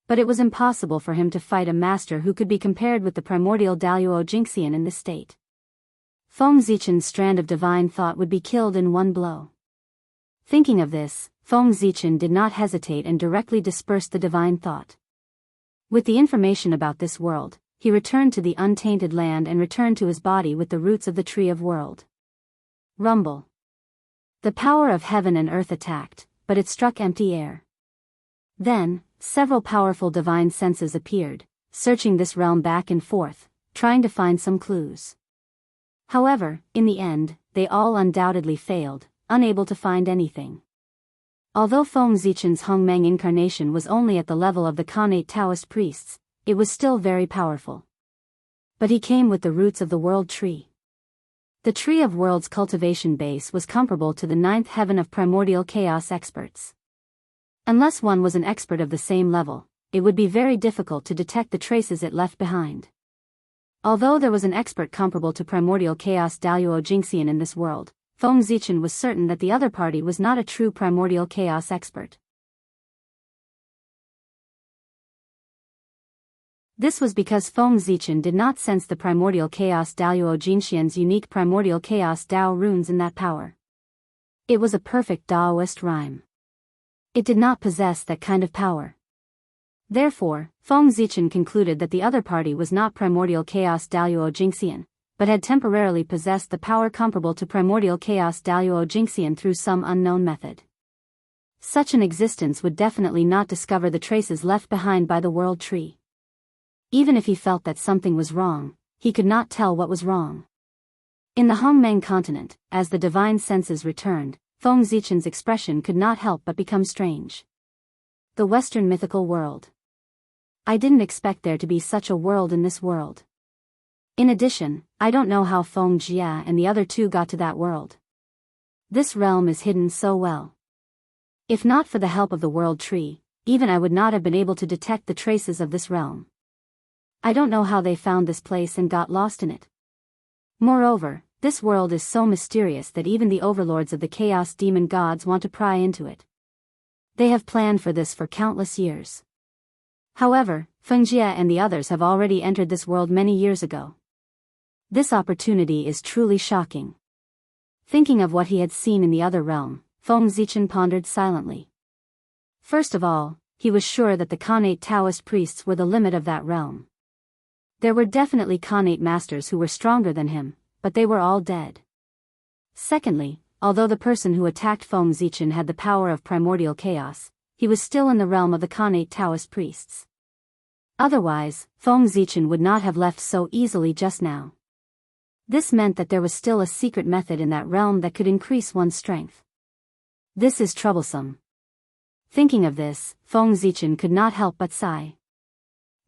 But it was impossible for him to fight a master who could be compared with the primordial Daoist Jingxian in this state. Feng Zichen's strand of divine thought would be killed in one blow. Thinking of this, Feng Zichen did not hesitate and directly dispersed the divine thought. With the information about this world, he returned to the untainted land and returned to his body with the roots of the tree of world. Rumble. The power of heaven and earth attacked, but it struck empty air. Then, several powerful divine senses appeared, searching this realm back and forth, trying to find some clues. However, in the end, they all undoubtedly failed, unable to find anything. Although Feng Zichen's Hongmeng incarnation was only at the level of the Khanate Taoist priests, it was still very powerful. But he came with the roots of the world tree. The tree of world's cultivation base was comparable to the ninth heaven of primordial chaos experts. Unless one was an expert of the same level, it would be very difficult to detect the traces it left behind. Although there was an expert comparable to primordial chaos Daoist Jingxian in this world, Feng Zichen was certain that the other party was not a true primordial chaos expert. This was because Feng Zichen did not sense the primordial chaos Daoist Jingxian's unique primordial chaos Dao runes in that power. It was a perfect Daoist rhyme. It did not possess that kind of power. Therefore, Feng Zichen concluded that the other party was not primordial chaos Daoist Jingxian, but had temporarily possessed the power comparable to primordial chaos Daoist Jingxian through some unknown method. Such an existence would definitely not discover the traces left behind by the world tree. Even if he felt that something was wrong, he could not tell what was wrong. In the Hongmeng continent, as the divine senses returned, Feng Zichen's expression could not help but become strange. The Western mythical world. I didn't expect there to be such a world in this world. In addition, I don't know how Feng Jia and the other two got to that world. This realm is hidden so well. If not for the help of the world tree, even I would not have been able to detect the traces of this realm. I don't know how they found this place and got lost in it. Moreover, this world is so mysterious that even the overlords of the chaos demon gods want to pry into it. They have planned for this for countless years. However, Feng Jia and the others have already entered this world many years ago. This opportunity is truly shocking. Thinking of what he had seen in the other realm, Feng Zichen pondered silently. First of all, he was sure that the Khanate Taoist priests were the limit of that realm. There were definitely Khanate masters who were stronger than him, but they were all dead. Secondly, although the person who attacked Feng Zichen had the power of primordial chaos, he was still in the realm of the Khanate Taoist priests. Otherwise, Feng Zichen would not have left so easily just now. This meant that there was still a secret method in that realm that could increase one's strength. This is troublesome. Thinking of this, Feng Zichen could not help but sigh.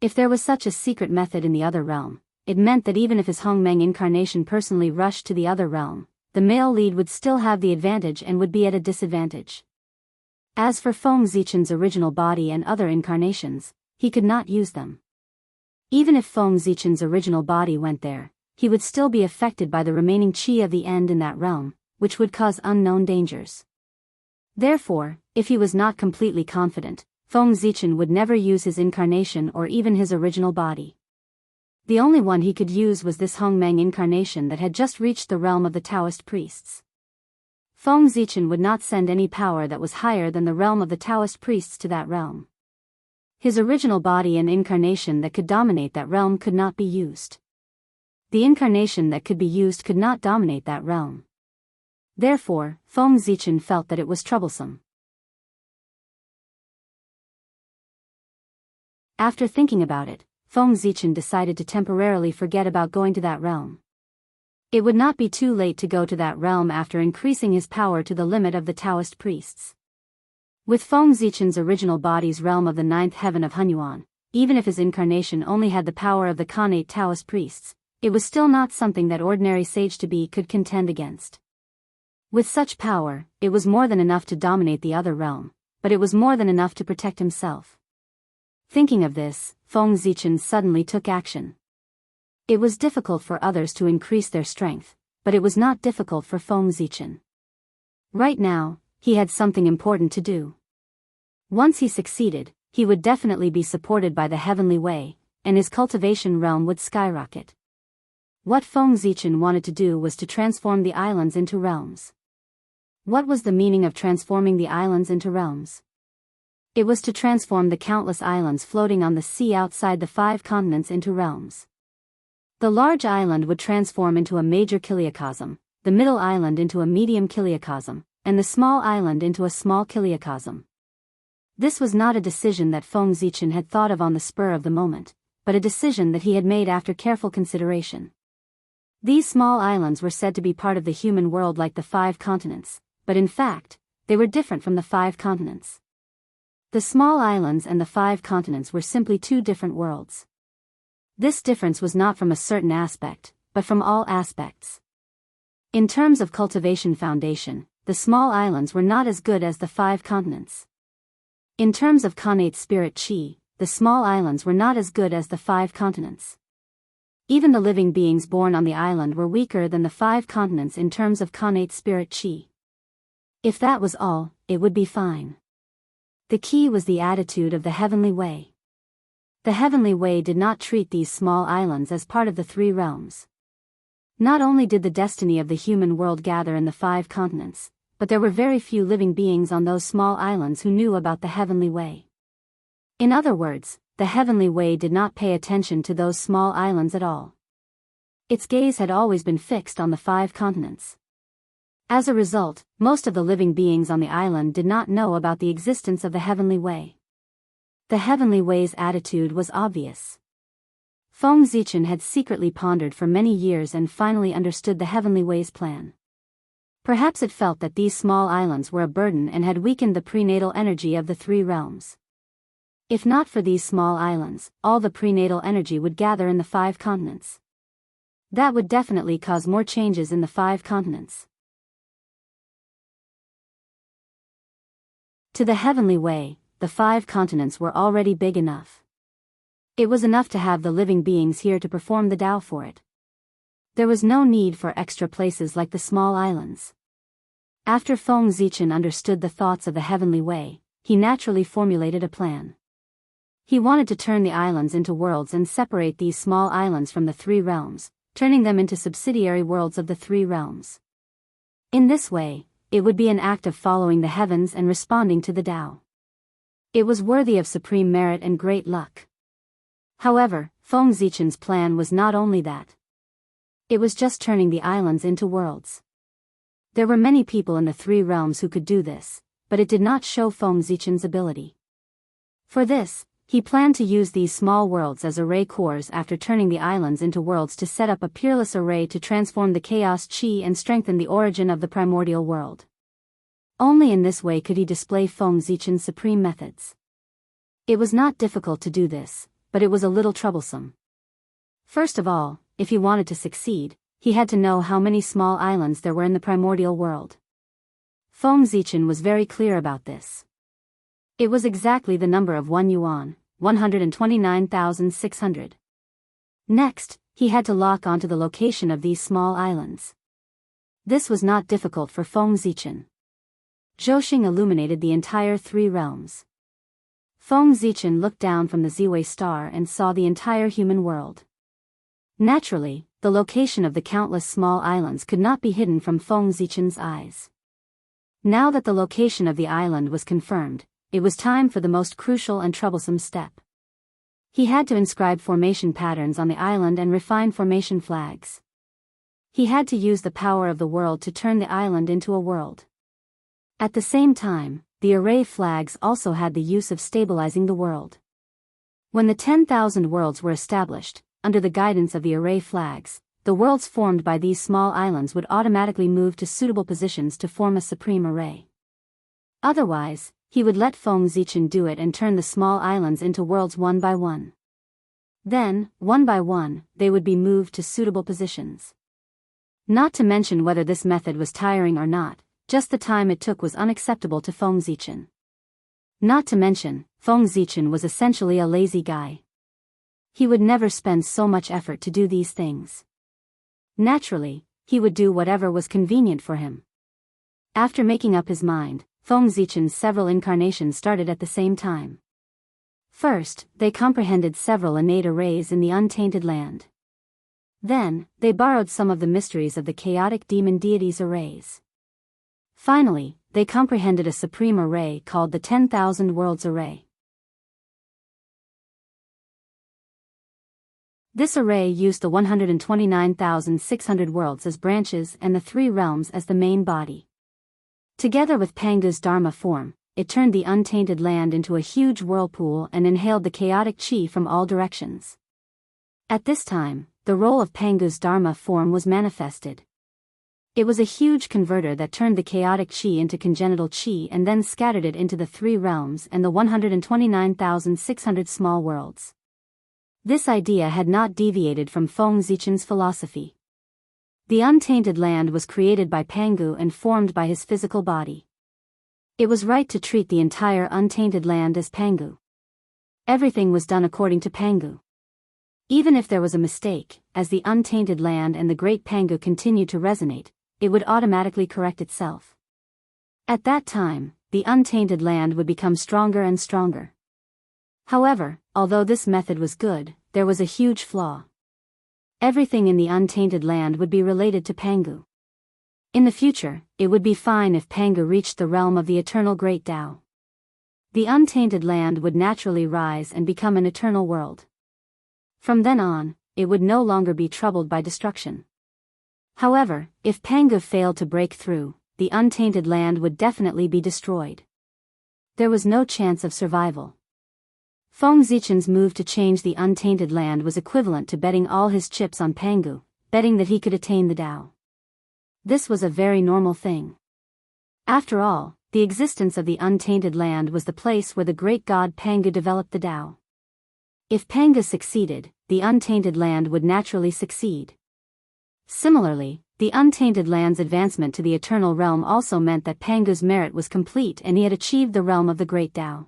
If there was such a secret method in the other realm, it meant that even if his Hongmeng incarnation personally rushed to the other realm, the male lead would still have the advantage and would be at a disadvantage. As for Feng Zichen's original body and other incarnations, he could not use them. Even if Feng Zichen's original body went there, he would still be affected by the remaining qi of the end in that realm, which would cause unknown dangers. Therefore, if he was not completely confident, Feng Zichen would never use his incarnation or even his original body. The only one he could use was this Hongmeng incarnation that had just reached the realm of the Taoist priests. Feng Zichen would not send any power that was higher than the realm of the Taoist priests to that realm. His original body and incarnation that could dominate that realm could not be used. The incarnation that could be used could not dominate that realm. Therefore, Feng Zichen felt that it was troublesome. After thinking about it, Feng Zichen decided to temporarily forget about going to that realm. It would not be too late to go to that realm after increasing his power to the limit of the Taoist priests. With Feng Zichen's original body's realm of the ninth heaven of Hunyuan, even if his incarnation only had the power of the Khanate Taoist priests, it was still not something that ordinary sage-to-be could contend against. With such power, it was more than enough to dominate the other realm, but it was more than enough to protect himself. Thinking of this, Feng Zichen suddenly took action. It was difficult for others to increase their strength, but it was not difficult for Feng Zichen. Right now, he had something important to do. Once he succeeded, he would definitely be supported by the heavenly way, and his cultivation realm would skyrocket. What Feng Zichen wanted to do was to transform the islands into realms. What was the meaning of transforming the islands into realms? It was to transform the countless islands floating on the sea outside the 5 continents into realms. The large island would transform into a major kiliacosm, the middle island into a medium kiliacosm, and the small island into a small kiliacosm. This was not a decision that Feng Zichen had thought of on the spur of the moment, but a decision that he had made after careful consideration. These small islands were said to be part of the human world like the 5 continents, but in fact, they were different from the 5 continents. The small islands and the 5 continents were simply 2 different worlds. This difference was not from a certain aspect, but from all aspects. In terms of cultivation foundation, the small islands were not as good as the 5 continents. In terms of Khanate spirit chi, the small islands were not as good as the 5 continents. Even the living beings born on the island were weaker than the 5 continents in terms of Khanate spirit chi. If that was all, it would be fine. The key was the attitude of the heavenly way. The heavenly way did not treat these small islands as part of the 3 realms. Not only did the destiny of the human world gather in the 5 continents, but there were very few living beings on those small islands who knew about the heavenly way. In other words, the heavenly way did not pay attention to those small islands at all. Its gaze had always been fixed on the 5 continents. As a result, most of the living beings on the island did not know about the existence of the heavenly way. The heavenly way's attitude was obvious. Feng Zichen had secretly pondered for many years and finally understood the heavenly way's plan. Perhaps it felt that these small islands were a burden and had weakened the prenatal energy of the 3 realms. If not for these small islands, all the prenatal energy would gather in the 5 continents. That would definitely cause more changes in the 5 continents. To the heavenly way, the 5 continents were already big enough. It was enough to have the living beings here to perform the Tao for it. There was no need for extra places like the small islands. After Feng Zichen understood the thoughts of the heavenly way, he naturally formulated a plan. He wanted to turn the islands into worlds and separate these small islands from the 3 realms, turning them into subsidiary worlds of the 3 realms. In this way, it would be an act of following the heavens and responding to the Tao. It was worthy of supreme merit and great luck. However, Feng Zichen's plan was not only that. It was just turning the islands into worlds. There were many people in the 3 realms who could do this, but it did not show Feng Zichen's ability. For this, he planned to use these small worlds as array cores after turning the islands into worlds to set up a peerless array to transform the chaos chi and strengthen the origin of the primordial world. Only in this way could he display Feng Zichen's supreme methods. It was not difficult to do this, but it was a little troublesome. First of all, if he wanted to succeed, he had to know how many small islands there were in the primordial world. Feng Zichen was very clear about this. It was exactly the number of 1 yuan, 129,600. Next, he had to lock onto the location of these small islands. This was not difficult for Feng Zichen. Zhouxing illuminated the entire 3 realms. Feng Zichen looked down from the Ziwei star and saw the entire human world. Naturally, the location of the countless small islands could not be hidden from Feng Zichen's eyes. Now that the location of the island was confirmed, it was time for the most crucial and troublesome step. He had to inscribe formation patterns on the island and refine formation flags. He had to use the power of the world to turn the island into a world. At the same time, the array flags also had the use of stabilizing the world. When the 10,000 worlds were established, under the guidance of the array flags, the worlds formed by these small islands would automatically move to suitable positions to form a supreme array. Otherwise, he would let Feng Zichen do it and turn the small islands into worlds one by one. Then, one by one, they would be moved to suitable positions. Not to mention whether this method was tiring or not, just the time it took was unacceptable to Feng Zichen. Not to mention, Feng Zichen was essentially a lazy guy. He would never spend so much effort to do these things. Naturally, he would do whatever was convenient for him. After making up his mind, Feng Zichen's several incarnations started at the same time. First, they comprehended several innate arrays in the untainted land. Then, they borrowed some of the mysteries of the chaotic demon deities' arrays. Finally, they comprehended a supreme array called the 10,000 Worlds Array. This array used the 129,600 worlds as branches and the three realms as the main body. Together with Pangu's Dharma form, it turned the untainted land into a huge whirlpool and inhaled the chaotic chi from all directions. At this time, the role of Pangu's Dharma form was manifested. It was a huge converter that turned the chaotic chi into congenital chi and then scattered it into the three realms and the 129,600 small worlds. This idea had not deviated from Feng Zichen's philosophy. The untainted land was created by Pangu and formed by his physical body. It was right to treat the entire untainted land as Pangu. Everything was done according to Pangu. Even if there was a mistake, as the untainted land and the great Pangu continued to resonate, it would automatically correct itself. At that time, the untainted land would become stronger and stronger. However, although this method was good, there was a huge flaw. Everything in the untainted land would be related to Pangu. In the future, it would be fine if Pangu reached the realm of the eternal Great Tao. The untainted land would naturally rise and become an eternal world. From then on, it would no longer be troubled by destruction. However, if Pangu failed to break through, the untainted land would definitely be destroyed. There was no chance of survival. Feng Zichen's move to change the untainted land was equivalent to betting all his chips on Pangu, betting that he could attain the Tao. This was a very normal thing. After all, the existence of the untainted land was the place where the great god Pangu developed the Tao. If Pangu succeeded, the untainted land would naturally succeed. Similarly, the untainted land's advancement to the eternal realm also meant that Pangu's merit was complete and he had achieved the realm of the great Tao.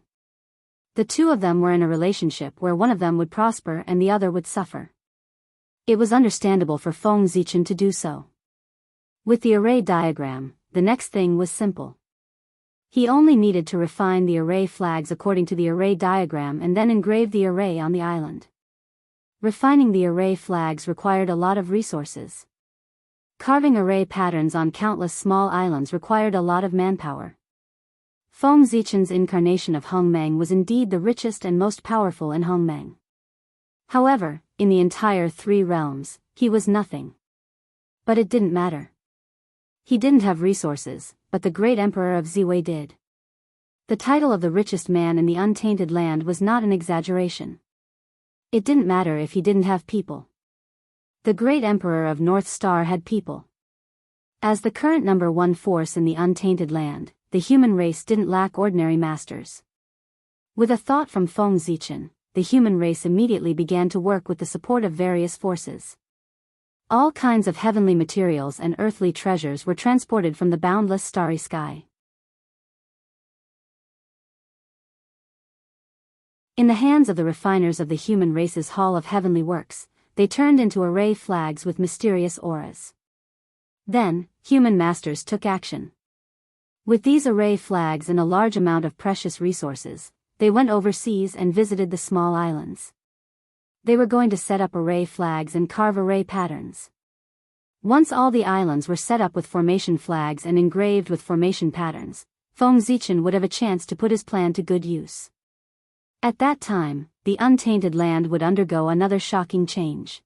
The two of them were in a relationship where one of them would prosper and the other would suffer. It was understandable for Feng Zichen to do so. With the array diagram, the next thing was simple. He only needed to refine the array flags according to the array diagram and then engrave the array on the island. Refining the array flags required a lot of resources. Carving array patterns on countless small islands required a lot of manpower. Feng Zichen's incarnation of Hongmeng was indeed the richest and most powerful in Hongmeng. However, in the entire three realms, he was nothing. But it didn't matter. He didn't have resources, but the great emperor of Ziwei did. The title of the richest man in the untainted land was not an exaggeration. It didn't matter if he didn't have people. The great emperor of North Star had people. As the current number one force in the untainted land, the human race didn't lack ordinary masters. With a thought from Feng Zichen, the human race immediately began to work with the support of various forces. All kinds of heavenly materials and earthly treasures were transported from the boundless starry sky. In the hands of the refiners of the human race's Hall of Heavenly Works, they turned into array flags with mysterious auras. Then, human masters took action. With these array flags and a large amount of precious resources, they went overseas and visited the small islands. They were going to set up array flags and carve array patterns. Once all the islands were set up with formation flags and engraved with formation patterns, Feng Zichen would have a chance to put his plan to good use. At that time, the untainted land would undergo another shocking change.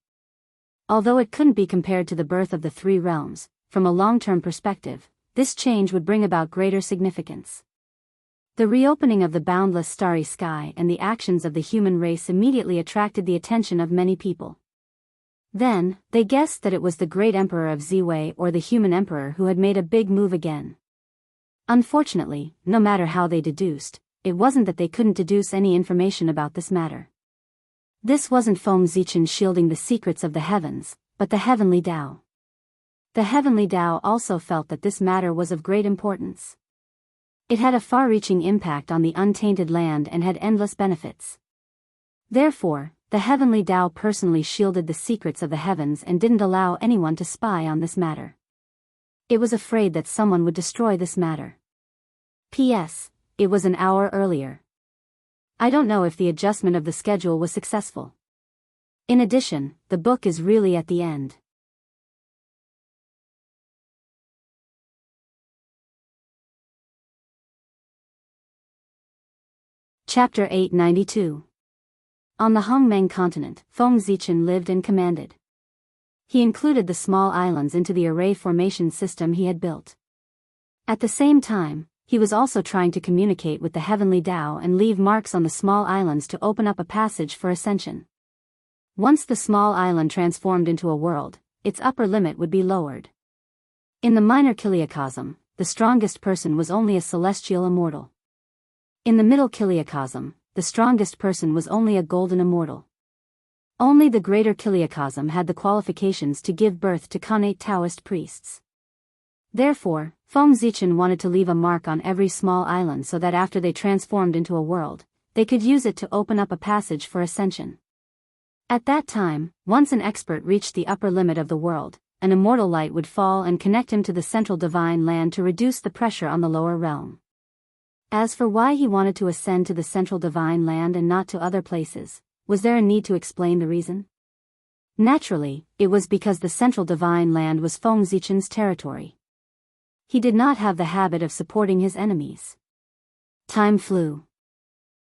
Although it couldn't be compared to the birth of the three realms, from a long-term perspective, this change would bring about greater significance. The reopening of the boundless starry sky and the actions of the human race immediately attracted the attention of many people. Then, they guessed that it was the great emperor of Ziwei or the human emperor who had made a big move again. Unfortunately, no matter how they deduced, it wasn't that they couldn't deduce any information about this matter. This wasn't Feng Zichen shielding the secrets of the heavens, but the heavenly Tao. The heavenly Tao also felt that this matter was of great importance. It had a far-reaching impact on the untainted land and had endless benefits. Therefore, the heavenly Tao personally shielded the secrets of the heavens and didn't allow anyone to spy on this matter. It was afraid that someone would destroy this matter. P.S. It was an hour earlier. I don't know if the adjustment of the schedule was successful. In addition, the book is really at the end. Chapter 892. On the Hongmeng continent, Feng Zichen lived and commanded. He included the small islands into the array formation system he had built. At the same time, he was also trying to communicate with the heavenly Tao and leave marks on the small islands to open up a passage for ascension. Once the small island transformed into a world, its upper limit would be lowered. In the minor kiliacosm, the strongest person was only a celestial immortal. In the middle kiliacosm, the strongest person was only a golden immortal. Only the greater kiliacosm had the qualifications to give birth to connate Taoist priests. Therefore, Feng Zichen wanted to leave a mark on every small island so that after they transformed into a world, they could use it to open up a passage for ascension. At that time, once an expert reached the upper limit of the world, an immortal light would fall and connect him to the central divine land to reduce the pressure on the lower realm. As for why he wanted to ascend to the central divine land and not to other places, was there a need to explain the reason? Naturally, it was because the central divine land was Feng Zichen's territory. He did not have the habit of supporting his enemies. Time flew.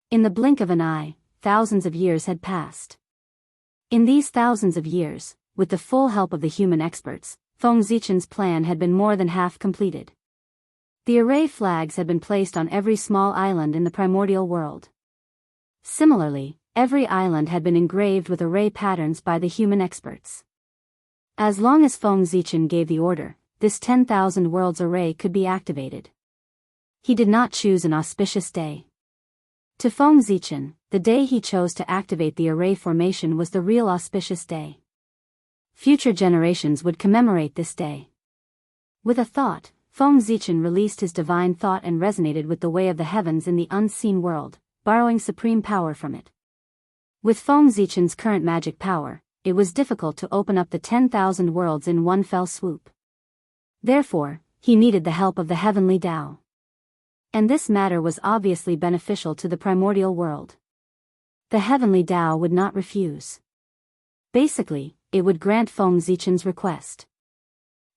In the blink of an eye, thousands of years had passed. In these thousands of years, with the full help of the human experts, Feng Zichen's plan had been more than half completed. The array flags had been placed on every small island in the primordial world. Similarly, every island had been engraved with array patterns by the human experts. As long as Feng Zichen gave the order, this 10,000 worlds array could be activated. He did not choose an auspicious day. To Feng Zichen, the day he chose to activate the array formation was the real auspicious day. Future generations would commemorate this day. With a thought, Feng Zichen released his divine thought and resonated with the way of the heavens in the unseen world, borrowing supreme power from it. With Feng Zichen's current magic power, it was difficult to open up the 10,000 worlds in one fell swoop. Therefore, he needed the help of the heavenly Tao. And this matter was obviously beneficial to the primordial world. The heavenly Tao would not refuse. Basically, it would grant Feng Zichen's request.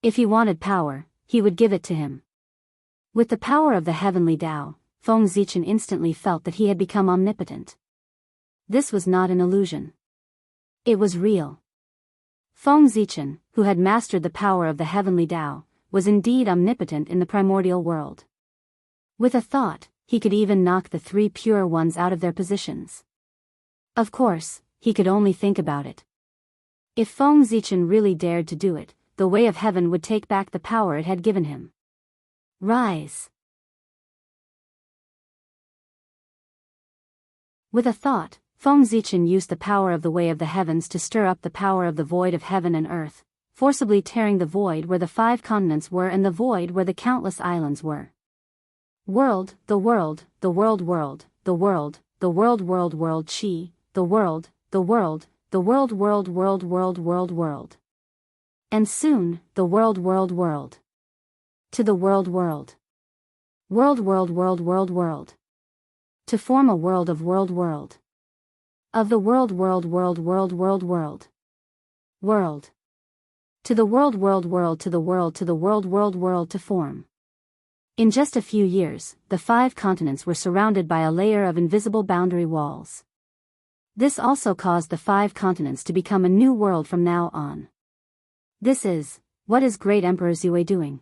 If he wanted power, he would give it to him. With the power of the heavenly Tao, Feng Zichen instantly felt that he had become omnipotent. This was not an illusion. It was real. Feng Zichen, who had mastered the power of the heavenly Tao, was indeed omnipotent in the primordial world. With a thought, he could even knock the three pure ones out of their positions. Of course, he could only think about it. If Feng Zichen really dared to do it, the way of heaven would take back the power it had given him. Rise. With a thought, Feng Zichen used the power of the way of the heavens to stir up the power of the void of heaven and earth, forcibly tearing the void where the 5 continents were and the void where the countless islands were. World, the world, the world, world, the world, the world, world, world, chi, the world, the world, the world, world, world, world, world, world. And soon, the world, world, world. To the world, world. World, world, world, world, world. To form a world of world, world. Of the world, world, world, world, world, world. World. To the world, world, world, to the world, world, world to form. In just a few years, the 5 continents were surrounded by a layer of invisible boundary walls. This also caused the 5 continents to become a new world from now on. What is Great Emperor Zhui doing?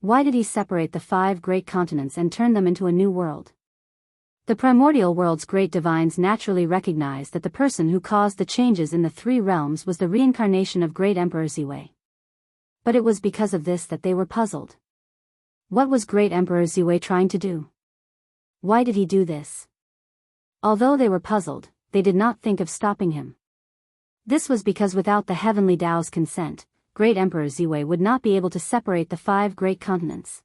Why did he separate the 5 great continents and turn them into a new world? The primordial world's great divines naturally recognized that the person who caused the changes in the three realms was the reincarnation of Great Emperor Ziwei. But it was because of this that they were puzzled. What was Great Emperor Ziwei trying to do? Why did he do this? Although they were puzzled, they did not think of stopping him. This was because without the heavenly Tao's consent, Great Emperor Ziwei would not be able to separate the 5 great continents.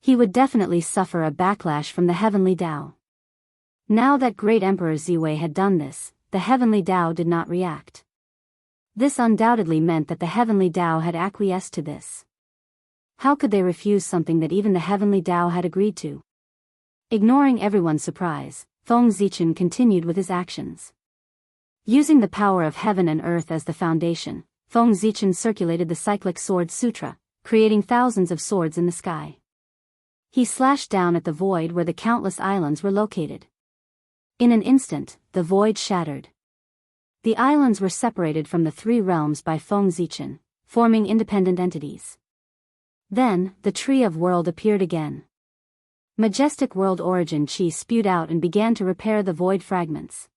He would definitely suffer a backlash from the heavenly Tao. Now that Great Emperor Ziwei had done this, the heavenly Tao did not react. This undoubtedly meant that the heavenly Tao had acquiesced to this. How could they refuse something that even the heavenly Tao had agreed to? Ignoring everyone's surprise, Feng Zichen continued with his actions. Using the power of heaven and earth as the foundation, Feng Zichen circulated the cyclic sword sutra, creating thousands of swords in the sky. He slashed down at the void where the countless islands were located. In an instant, the void shattered. The islands were separated from the 3 realms by Feng Zichen, forming independent entities. Then, the Tree of World appeared again. Majestic world origin chi spewed out and began to repair the void fragments.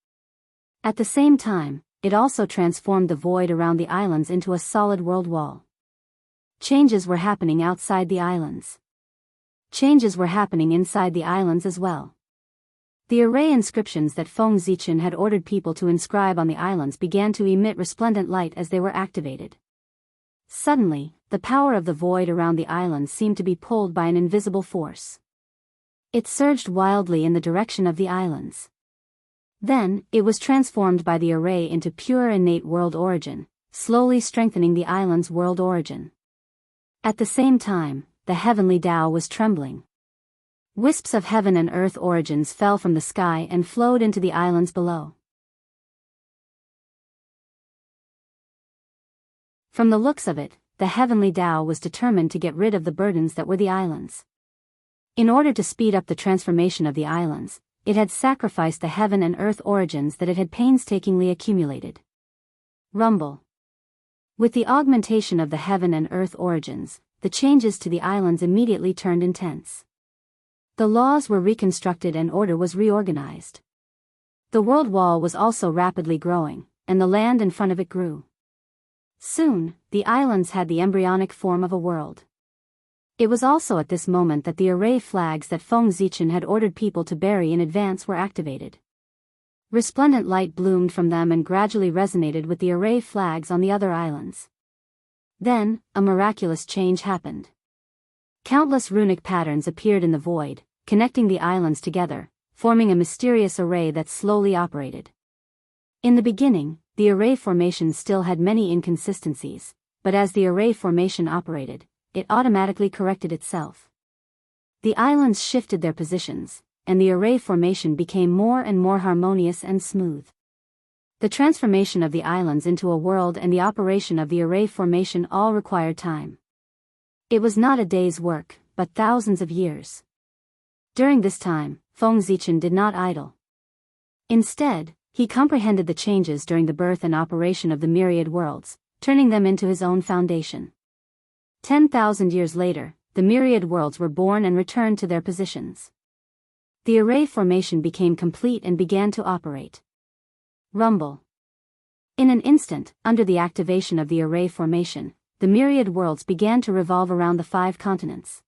At the same time, it also transformed the void around the islands into a solid world wall. Changes were happening outside the islands. Changes were happening inside the islands as well. The array inscriptions that Feng Zichen had ordered people to inscribe on the islands began to emit resplendent light as they were activated. Suddenly, the power of the void around the islands seemed to be pulled by an invisible force. It surged wildly in the direction of the islands. Then, it was transformed by the array into pure innate world origin, slowly strengthening the island's world origin. At the same time, the heavenly Tao was trembling. Wisps of heaven and earth origins fell from the sky and flowed into the islands below. From the looks of it, the heavenly Tao was determined to get rid of the burdens that were the islands. In order to speed up the transformation of the islands, it had sacrificed the heaven and earth origins that it had painstakingly accumulated. Rumble. With the augmentation of the heaven and earth origins, the changes to the islands immediately turned intense. The laws were reconstructed and order was reorganized. The world wall was also rapidly growing, and the land in front of it grew. Soon, the islands had the embryonic form of a world. It was also at this moment that the array flags that Feng Zichen had ordered people to bury in advance were activated. Resplendent light bloomed from them and gradually resonated with the array flags on the other islands. Then, a miraculous change happened. Countless runic patterns appeared in the void, connecting the islands together, forming a mysterious array that slowly operated. In the beginning, the array formation still had many inconsistencies, but as the array formation operated, it automatically corrected itself. The islands shifted their positions, and the array formation became more and more harmonious and smooth. The transformation of the islands into a world and the operation of the array formation all required time. It was not a day's work, but thousands of years. During this time, Feng Zichen did not idle. Instead, he comprehended the changes during the birth and operation of the myriad worlds, turning them into his own foundation. 10,000 years later, the myriad worlds were born and returned to their positions. The array formation became complete and began to operate. Rumble. In an instant, under the activation of the array formation, the myriad worlds began to revolve around the 5 continents.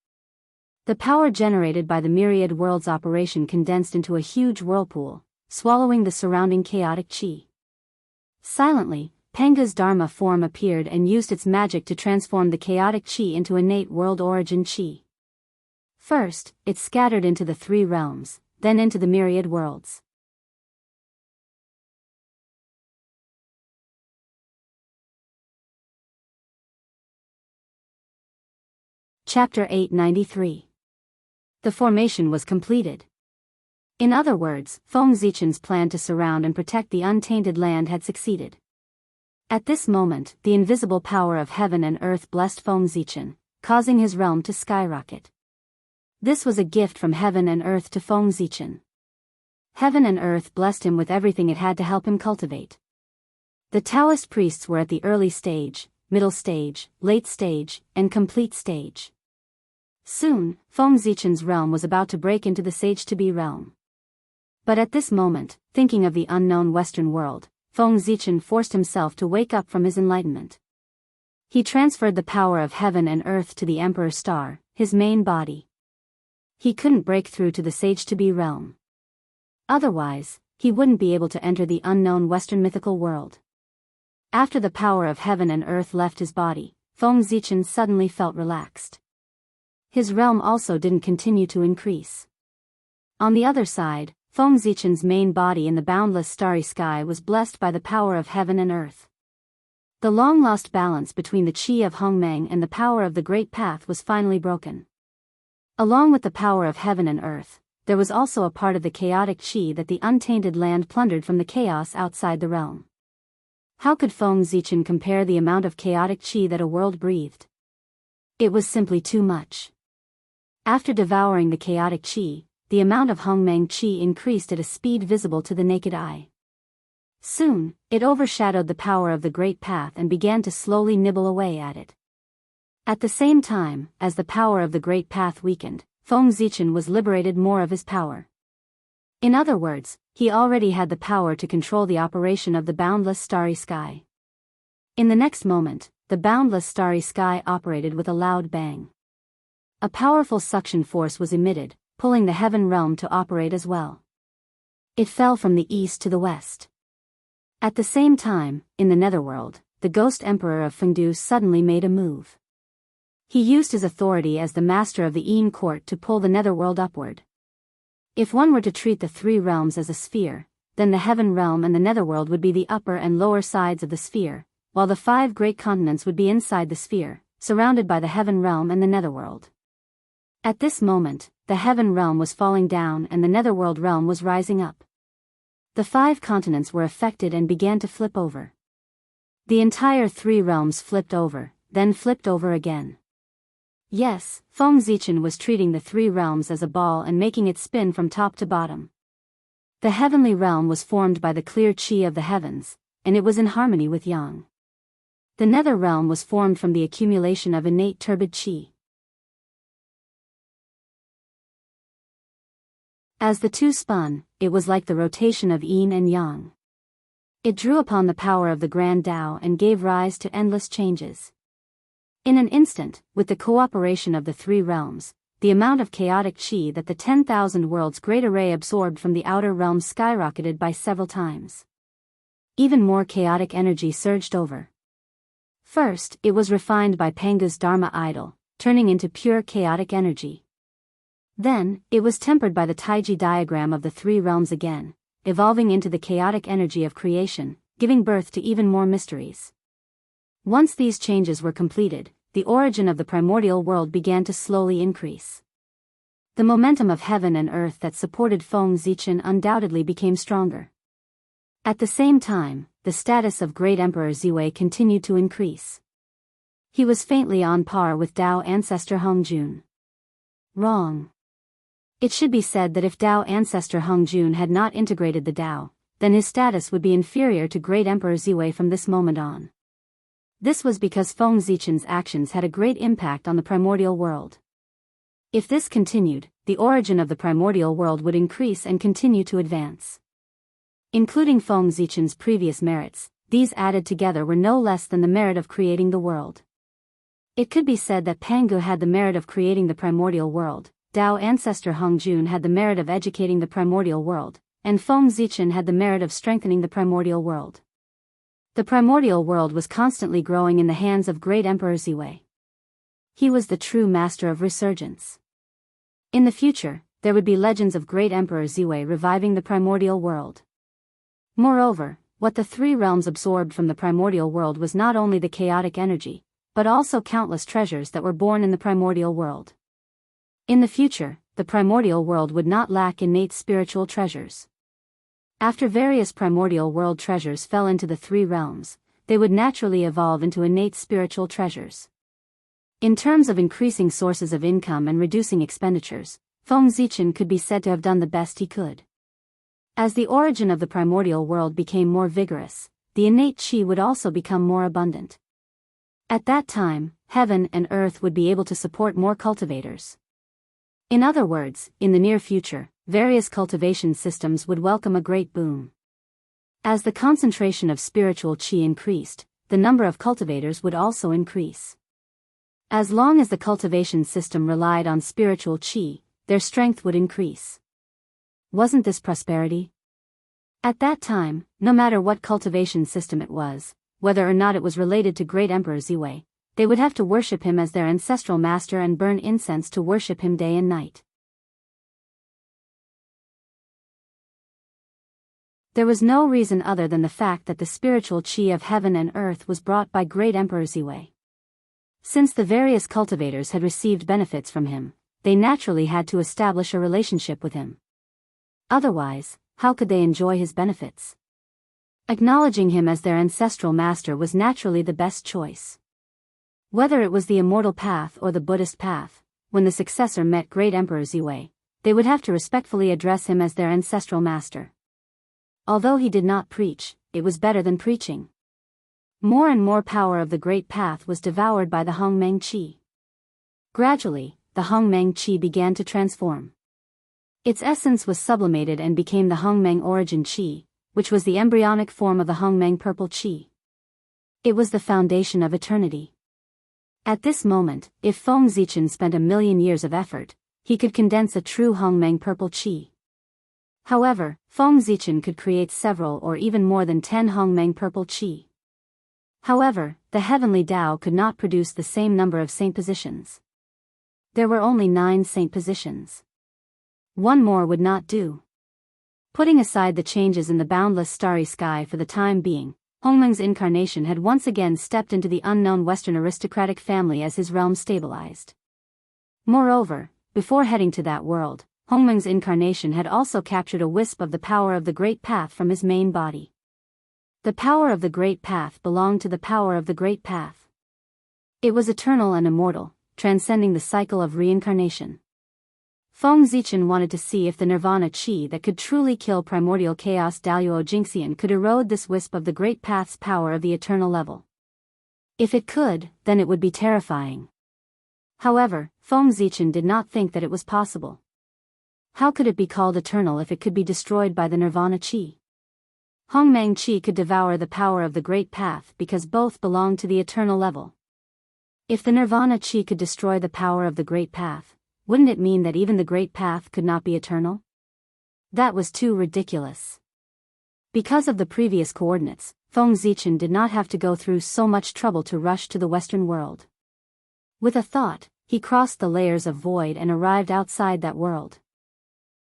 The power generated by the myriad worlds operation condensed into a huge whirlpool, swallowing the surrounding chaotic chi. Silently, Penga's Dharma form appeared and used its magic to transform the chaotic chi into innate world origin chi. First, it scattered into the 3 realms, then into the myriad worlds. Chapter 893. The formation was completed. In other words, Feng Zichen's plan to surround and protect the untainted land had succeeded. At this moment, the invisible power of heaven and earth blessed Feng Zichen, causing his realm to skyrocket. This was a gift from heaven and earth to Feng Zichen. Heaven and earth blessed him with everything it had to help him cultivate. The Taoist priests were at the early stage, middle stage, late stage, and complete stage. Soon, Feng Zichen's realm was about to break into the sage-to-be realm. But at this moment, thinking of the unknown Western world, Feng Zichen forced himself to wake up from his enlightenment. He transferred the power of heaven and earth to the Emperor Star, his main body. He couldn't break through to the Sage-to-Be realm. Otherwise, he wouldn't be able to enter the unknown Western mythical world. After the power of heaven and earth left his body, Feng Zichen suddenly felt relaxed. His realm also didn't continue to increase. On the other side, Feng Zichen's main body in the boundless starry sky was blessed by the power of heaven and earth. The long-lost balance between the qi of Hongmeng and the power of the Great Path was finally broken. Along with the power of heaven and earth, there was also a part of the chaotic qi that the untainted land plundered from the chaos outside the realm. How could Feng Zichen compare the amount of chaotic qi that a world breathed? It was simply too much. After devouring the chaotic qi, the amount of Hongmeng qi increased at a speed visible to the naked eye. Soon, it overshadowed the power of the Great Path and began to slowly nibble away at it. At the same time, as the power of the Great Path weakened, Feng Zichen was liberated more of his power. In other words, he already had the power to control the operation of the boundless starry sky. In the next moment, the boundless starry sky operated with a loud bang. A powerful suction force was emitted, pulling the heaven realm to operate as well. It fell from the east to the west. At the same time, in the netherworld, the ghost emperor of Fengdu suddenly made a move. He used his authority as the master of the Yin court to pull the netherworld upward. If one were to treat the three realms as a sphere, then the heaven realm and the netherworld would be the upper and lower sides of the sphere, while the 5 great continents would be inside the sphere, surrounded by the heaven realm and the netherworld. At this moment, the heaven realm was falling down and the netherworld realm was rising up. The 5 continents were affected and began to flip over. The entire 3 realms flipped over, then flipped over again. Yes, Feng Zichen was treating the 3 realms as a ball and making it spin from top to bottom. The heavenly realm was formed by the clear qi of the heavens, and it was in harmony with yang. The nether realm was formed from the accumulation of innate turbid qi. As the two spun, it was like the rotation of yin and yang. It drew upon the power of the Grand Tao and gave rise to endless changes. In an instant, with the cooperation of the 3 realms, the amount of chaotic qi that the 10,000 worlds great array absorbed from the outer realms skyrocketed by several times. Even more chaotic energy surged over. First, it was refined by Panga's Dharma idol, turning into pure chaotic energy. Then, it was tempered by the Taiji diagram of the 3 realms again, evolving into the chaotic energy of creation, giving birth to even more mysteries. Once these changes were completed, the origin of the primordial world began to slowly increase. The momentum of heaven and earth that supported Feng Zichen undoubtedly became stronger. At the same time, the status of Great Emperor Ziwei continued to increase. He was faintly on par with Dao ancestor Hongjun. Wrong. It should be said that if Dao ancestor Hongjun had not integrated the Dao, then his status would be inferior to Great Emperor Ziwei from this moment on. This was because Feng Zichen's actions had a great impact on the primordial world. If this continued, the origin of the primordial world would increase and continue to advance. Including Feng Zichen's previous merits, these added together were no less than the merit of creating the world. It could be said that Pangu had the merit of creating the primordial world, Dao ancestor Hongjun had the merit of educating the primordial world, and Feng Zichen had the merit of strengthening the primordial world. The primordial world was constantly growing in the hands of Great Emperor Ziwei. He was the true master of resurgence. In the future, there would be legends of Great Emperor Ziwei reviving the primordial world. Moreover, what the 3 realms absorbed from the primordial world was not only the chaotic energy, but also countless treasures that were born in the primordial world. In the future, the primordial world would not lack innate spiritual treasures. After various primordial world treasures fell into the 3 realms, they would naturally evolve into innate spiritual treasures. In terms of increasing sources of income and reducing expenditures, Feng Zichen could be said to have done the best he could. As the origin of the primordial world became more vigorous, the innate qi would also become more abundant. At that time, heaven and earth would be able to support more cultivators. In other words, in the near future, various cultivation systems would welcome a great boom. As the concentration of spiritual qi increased, the number of cultivators would also increase. As long as the cultivation system relied on spiritual qi, their strength would increase. Wasn't this prosperity? At that time, no matter what cultivation system it was, whether or not it was related to great Emperor Ziwei, they would have to worship him as their ancestral master and burn incense to worship him day and night. There was no reason other than the fact that the spiritual qi of heaven and earth was brought by great Emperor Ziwei. Since the various cultivators had received benefits from him, they naturally had to establish a relationship with him. Otherwise, how could they enjoy his benefits? Acknowledging him as their ancestral master was naturally the best choice. Whether it was the immortal path or the Buddhist path, when the successor met great Emperor Ziwei, they would have to respectfully address him as their ancestral master. Although he did not preach, it was better than preaching. More and more power of the great path was devoured by the Hongmeng Qi. Gradually, the Hongmeng Qi began to transform. Its essence was sublimated and became the Hongmeng origin Qi, which was the embryonic form of the Hongmeng purple Qi. It was the foundation of eternity. At this moment, if Feng Zichen spent 1,000,000 years of effort, he could condense a true Hongmeng purple Qi. However, Feng Zichen could create several or even more than 10 Hongmeng purple Qi. However, the heavenly Tao could not produce the same number of saint positions. There were only 9 saint positions. One more would not do. Putting aside the changes in the boundless starry sky for the time being, Hongmeng's incarnation had once again stepped into the unknown Western aristocratic family as his realm stabilized. Moreover, before heading to that world, Hongmeng's incarnation had also captured a wisp of the power of the Great Path from his main body. The power of the Great Path belonged to the power of the Great Path. It was eternal and immortal, transcending the cycle of reincarnation. Feng Zichen wanted to see if the nirvana qi that could truly kill primordial chaos Daoist Jingxian could erode this wisp of the Great Path's power of the eternal level. If it could, then it would be terrifying. However, Feng Zichen did not think that it was possible. How could it be called eternal if it could be destroyed by the nirvana qi? Hongmeng qi could devour the power of the Great Path because both belonged to the eternal level. If the nirvana qi could destroy the power of the Great Path, wouldn't it mean that even the Great Path could not be eternal? That was too ridiculous. Because of the previous coordinates, Feng Zichen did not have to go through so much trouble to rush to the Western world. With a thought, he crossed the layers of void and arrived outside that world.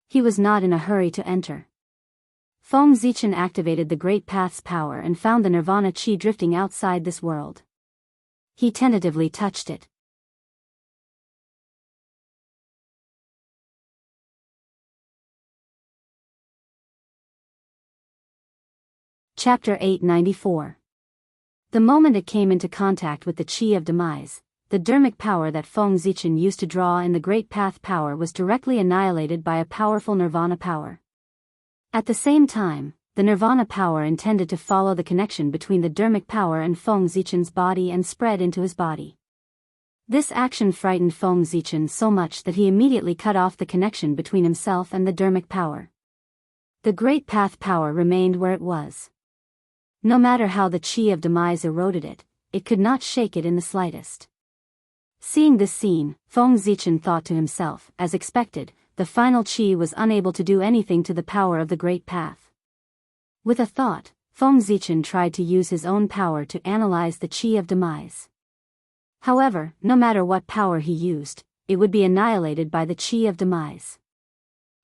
He was not in a hurry to enter. Feng Zichen activated the Great Path's power and found the nirvana qi drifting outside this world. He tentatively touched it. Chapter 894. The moment it came into contact with the Qi of Demise, the dermic power that Feng Zichen used to draw in the Great Path power was directly annihilated by a powerful nirvana power. At the same time, the nirvana power intended to follow the connection between the dermic power and Feng Zichen's body and spread into his body. This action frightened Feng Zichen so much that he immediately cut off the connection between himself and the dermic power. The Great Path power remained where it was. No matter how the Qi of Demise eroded it, it could not shake it in the slightest. Seeing this scene, Feng Zichen thought to himself, as expected, the final Qi was unable to do anything to the power of the Great Path. With a thought, Feng Zichen tried to use his own power to analyze the Qi of Demise. However, no matter what power he used, it would be annihilated by the Qi of Demise.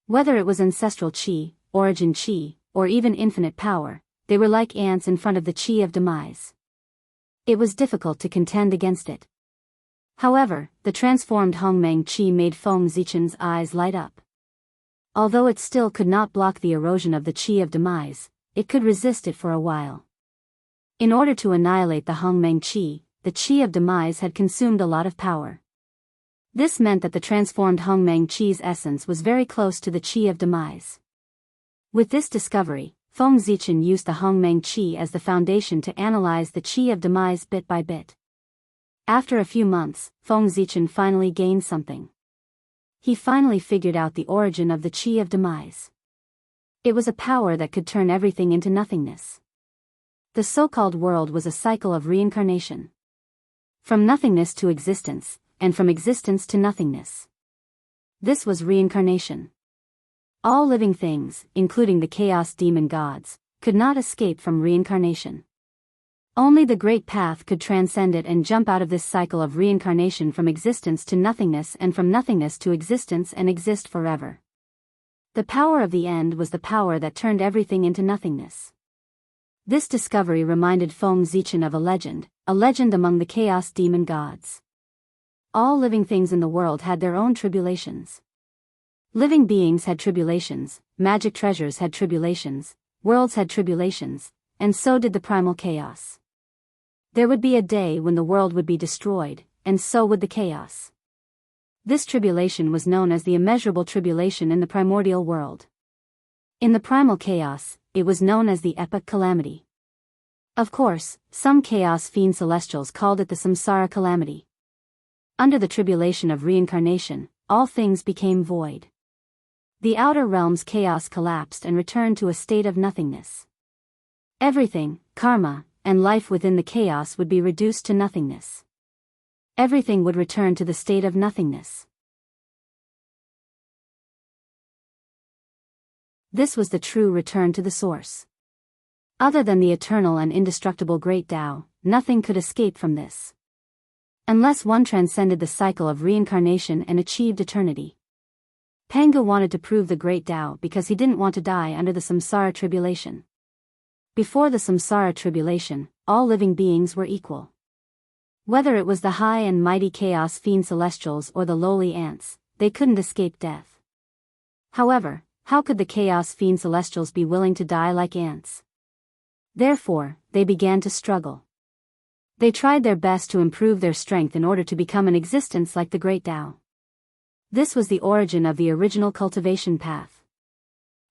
Whether it was ancestral Qi, origin Qi, or even infinite power, they were like ants in front of the Qi of Demise. It was difficult to contend against it. However, the transformed Hongmeng Qi made Feng Zichen's eyes light up. Although it still could not block the erosion of the Qi of Demise, it could resist it for a while. In order to annihilate the Hongmeng Qi, the Qi of Demise had consumed a lot of power. This meant that the transformed Hongmeng Qi's essence was very close to the Qi of Demise. With this discovery, Feng Zichen used the Hongmeng Qi as the foundation to analyze the Qi of Demise bit by bit. After a few months, Feng Zichen finally gained something. He finally figured out the origin of the Qi of Demise. It was a power that could turn everything into nothingness. The so-called world was a cycle of reincarnation. From nothingness to existence, and from existence to nothingness. This was reincarnation. All living things, including the chaos demon gods, could not escape from reincarnation. Only the Great Path could transcend it and jump out of this cycle of reincarnation from existence to nothingness and from nothingness to existence and exist forever. The power of the end was the power that turned everything into nothingness. This discovery reminded Feng Zichen of a legend among the chaos demon gods. All living things in the world had their own tribulations. Living beings had tribulations, magic treasures had tribulations, worlds had tribulations, and so did the primal chaos. There would be a day when the world would be destroyed, and so would the chaos. This tribulation was known as the immeasurable tribulation in the primordial world. In the primal chaos, it was known as the epic calamity. Of course, some chaos fiend celestials called it the samsara calamity. Under the tribulation of reincarnation, all things became void. The outer realm's chaos collapsed and returned to a state of nothingness. Everything, karma, and life within the chaos would be reduced to nothingness. Everything would return to the state of nothingness. This was the true return to the source. Other than the eternal and indestructible Great Tao, nothing could escape from this. Unless one transcended the cycle of reincarnation and achieved eternity. Pangu wanted to prove the Great Tao because he didn't want to die under the samsara tribulation. Before the samsara tribulation, all living beings were equal. Whether it was the high and mighty chaos fiend celestials or the lowly ants, they couldn't escape death. However, how could the chaos fiend celestials be willing to die like ants? Therefore, they began to struggle. They tried their best to improve their strength in order to become an existence like the Great Tao. This was the origin of the original cultivation path.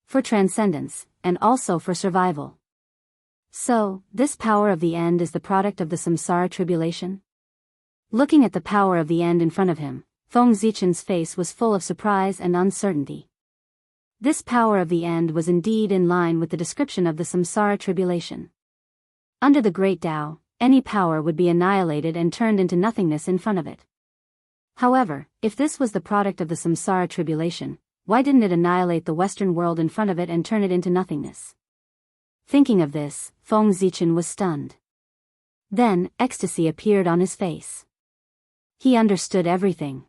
For transcendence, and also for survival. So, this power of the end is the product of the samsara tribulation? Looking at the power of the end in front of him, Feng Zichen's face was full of surprise and uncertainty. This power of the end was indeed in line with the description of the samsara tribulation. Under the Great Tao, any power would be annihilated and turned into nothingness in front of it. However, if this was the product of the samsara tribulation, why didn't it annihilate the Western world in front of it and turn it into nothingness? Thinking of this, Feng Zichen was stunned. Then, ecstasy appeared on his face. He understood everything.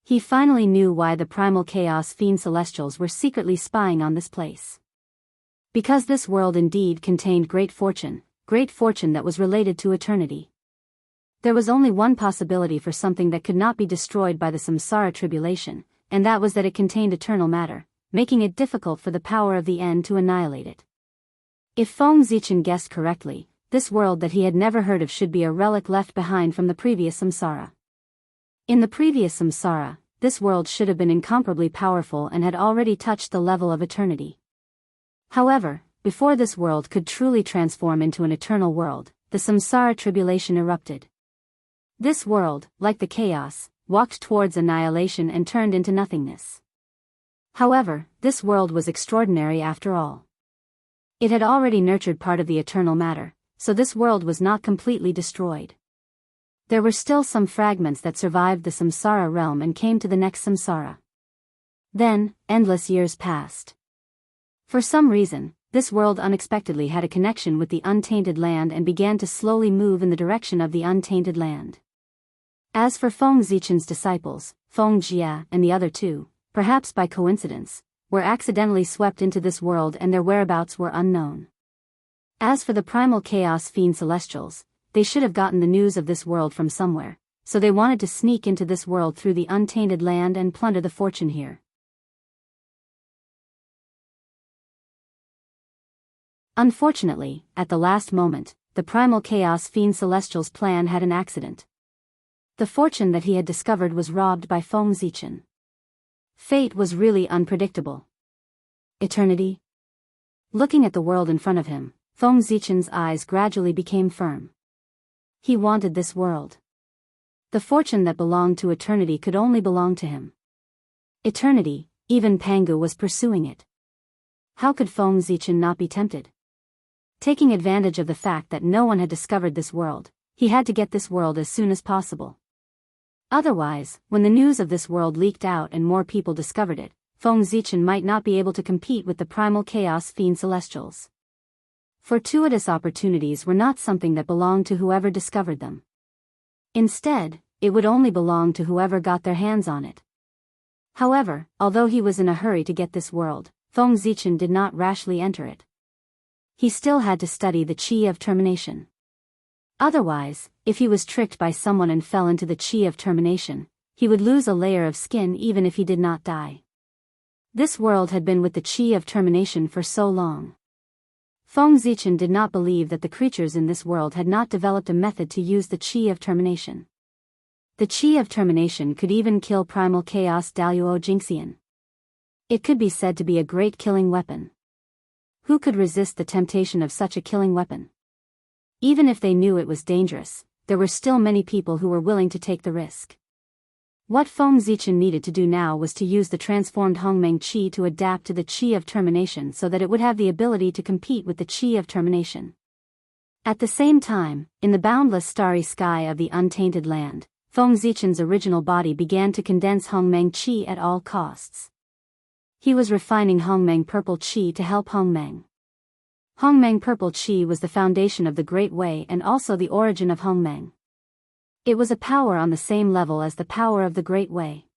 He finally knew why the primal chaos fiend celestials were secretly spying on this place. Because this world indeed contained great fortune that was related to eternity. There was only one possibility for something that could not be destroyed by the samsara tribulation, and that was that it contained eternal matter, making it difficult for the power of the end to annihilate it. If Feng Zichen guessed correctly, this world that he had never heard of should be a relic left behind from the previous samsara. In the previous samsara, this world should have been incomparably powerful and had already touched the level of eternity. However, before this world could truly transform into an eternal world, the samsara tribulation erupted. This world, like the chaos, walked towards annihilation and turned into nothingness. However, this world was extraordinary after all. It had already nurtured part of the eternal matter, so this world was not completely destroyed. There were still some fragments that survived the samsara realm and came to the next samsara. Then, endless years passed. For some reason, this world unexpectedly had a connection with the untainted land and began to slowly move in the direction of the untainted land. As for Feng Zichen's disciples, Feng Jia and the other two, perhaps by coincidence, were accidentally swept into this world and their whereabouts were unknown. As for the primal chaos fiend celestials, they should have gotten the news of this world from somewhere, so they wanted to sneak into this world through the untainted land and plunder the fortune here. Unfortunately, at the last moment, the primal chaos fiend celestial's plan had an accident. The fortune that he had discovered was robbed by Feng Zichen. Fate was really unpredictable. Eternity? Looking at the world in front of him, Feng Zichen's eyes gradually became firm. He wanted this world. The fortune that belonged to eternity could only belong to him. Eternity, even Pangu was pursuing it. How could Feng Zichen not be tempted? Taking advantage of the fact that no one had discovered this world, he had to get this world as soon as possible. Otherwise, when the news of this world leaked out and more people discovered it, Feng Zichen might not be able to compete with the primal chaos fiend celestials. Fortuitous opportunities were not something that belonged to whoever discovered them. Instead, it would only belong to whoever got their hands on it. However, although he was in a hurry to get this world, Feng Zichen did not rashly enter it. He still had to study the Qi of termination. Otherwise, if he was tricked by someone and fell into the Qi of termination, he would lose a layer of skin even if he did not die. This world had been with the Qi of termination for so long. Feng Zichen did not believe that the creatures in this world had not developed a method to use the Qi of termination. The Qi of termination could even kill primal chaos Daoist Jingxian. It could be said to be a great killing weapon. Who could resist the temptation of such a killing weapon? Even if they knew it was dangerous, there were still many people who were willing to take the risk. What Feng Zichen needed to do now was to use the transformed Hongmeng Qi to adapt to the Qi of termination so that it would have the ability to compete with the Qi of termination. At the same time, in the boundless starry sky of the untainted land, Feng Zichen's original body began to condense Hongmeng Qi at all costs. He was refining Hongmeng Purple Qi to help Hongmeng. Hongmeng Purple Qi was the foundation of the Great Way and also the origin of Hongmeng. It was a power on the same level as the power of the Great Way.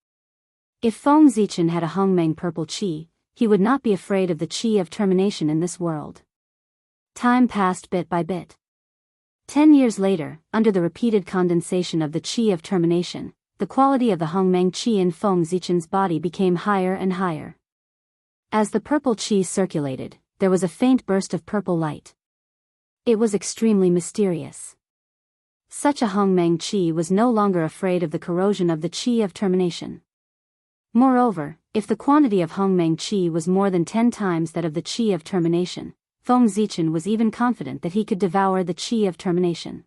If Feng Zichen had a Hongmeng Purple Qi, he would not be afraid of the Qi of termination in this world. Time passed bit by bit. 10 years later, under the repeated condensation of the Qi of termination, the quality of the Hongmeng Qi in Feng Zichen's body became higher and higher. As the purple Qi circulated, there was a faint burst of purple light. It was extremely mysterious. Such a Hongmeng Qi was no longer afraid of the corrosion of the Qi of termination. Moreover, if the quantity of Hongmeng Qi was more than 10 times that of the Qi of termination, Feng Zichen was even confident that he could devour the Qi of termination.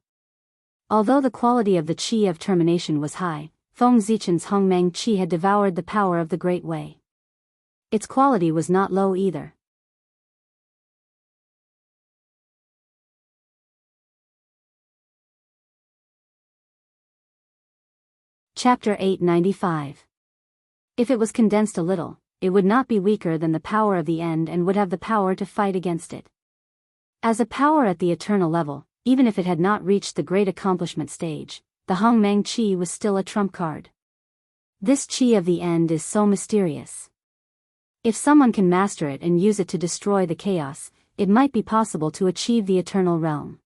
Although the quality of the Qi of termination was high, Feng Zichen's Hongmeng Qi had devoured the power of the Great Way. Its quality was not low either. Chapter 895. If it was condensed a little, it would not be weaker than the power of the end and would have the power to fight against it. As a power at the eternal level, even if it had not reached the great accomplishment stage, the Hongmeng Qi was still a trump card. This Qi of the end is so mysterious. If someone can master it and use it to destroy the chaos, it might be possible to achieve the eternal realm.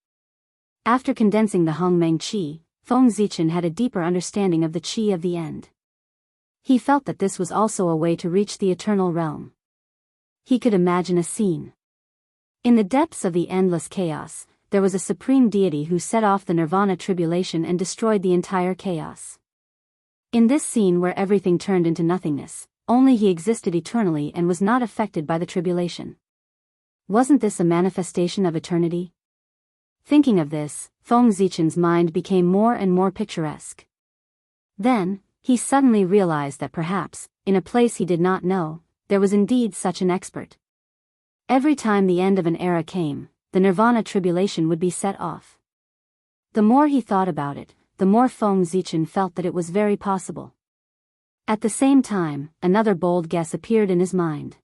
After condensing the Hongmeng Qi, Feng Zichen had a deeper understanding of the Qi of the end. He felt that this was also a way to reach the eternal realm. He could imagine a scene. In the depths of the endless chaos, there was a supreme deity who set off the nirvana tribulation and destroyed the entire chaos. In this scene where everything turned into nothingness, only he existed eternally and was not affected by the tribulation. Wasn't this a manifestation of eternity? Thinking of this, Feng Zichen's mind became more and more picturesque. Then, he suddenly realized that perhaps, in a place he did not know, there was indeed such an expert. Every time the end of an era came, the nirvana tribulation would be set off. The more he thought about it, the more Feng Zichen felt that it was very possible. At the same time, another bold guess appeared in his mind.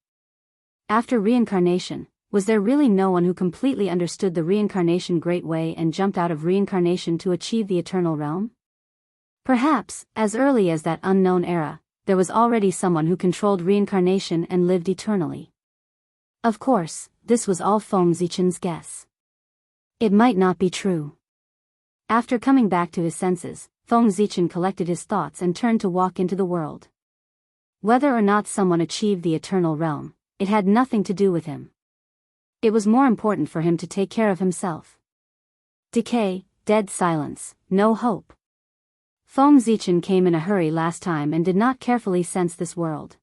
After reincarnation, was there really no one who completely understood the reincarnation Great Way and jumped out of reincarnation to achieve the eternal realm? Perhaps, as early as that unknown era, there was already someone who controlled reincarnation and lived eternally. Of course, this was all Feng Zichen's guess. It might not be true. After coming back to his senses, Feng Zichen collected his thoughts and turned to walk into the world. Whether or not someone achieved the eternal realm, it had nothing to do with him. It was more important for him to take care of himself. Decay, dead silence, no hope. Feng Zichen came in a hurry last time and did not carefully sense this world.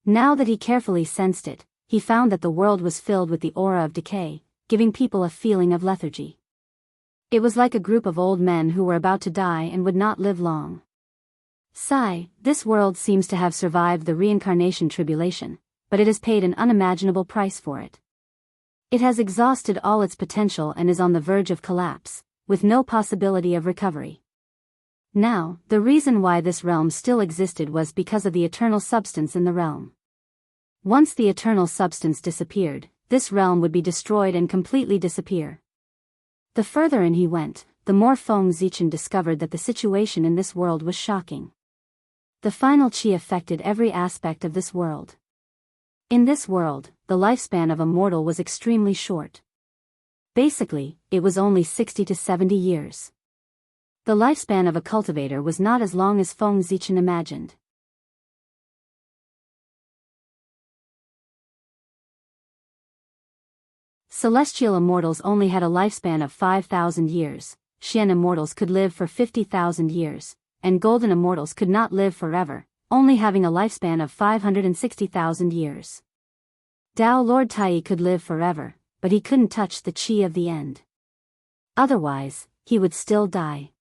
Now that he carefully sensed it, he found that the world was filled with the aura of decay, giving people a feeling of lethargy. It was like a group of old men who were about to die and would not live long. Sigh, this world seems to have survived the reincarnation tribulation, but it has paid an unimaginable price for it. It has exhausted all its potential and is on the verge of collapse, with no possibility of recovery. Now, the reason why this realm still existed was because of the eternal substance in the realm. Once the eternal substance disappeared, this realm would be destroyed and completely disappear. The further in he went, the more Feng Zichen discovered that the situation in this world was shocking. The final qi affected every aspect of this world. In this world, the lifespan of a mortal was extremely short. Basically, it was only 60 to 70 years. The lifespan of a cultivator was not as long as Feng Zichen imagined. Celestial immortals only had a lifespan of 5,000 years, Xian immortals could live for 50,000 years, and golden immortals could not live forever, only having a lifespan of 560,000 years. Dao Lord Tai could live forever, but he couldn't touch the qi of the end. Otherwise, he would still die.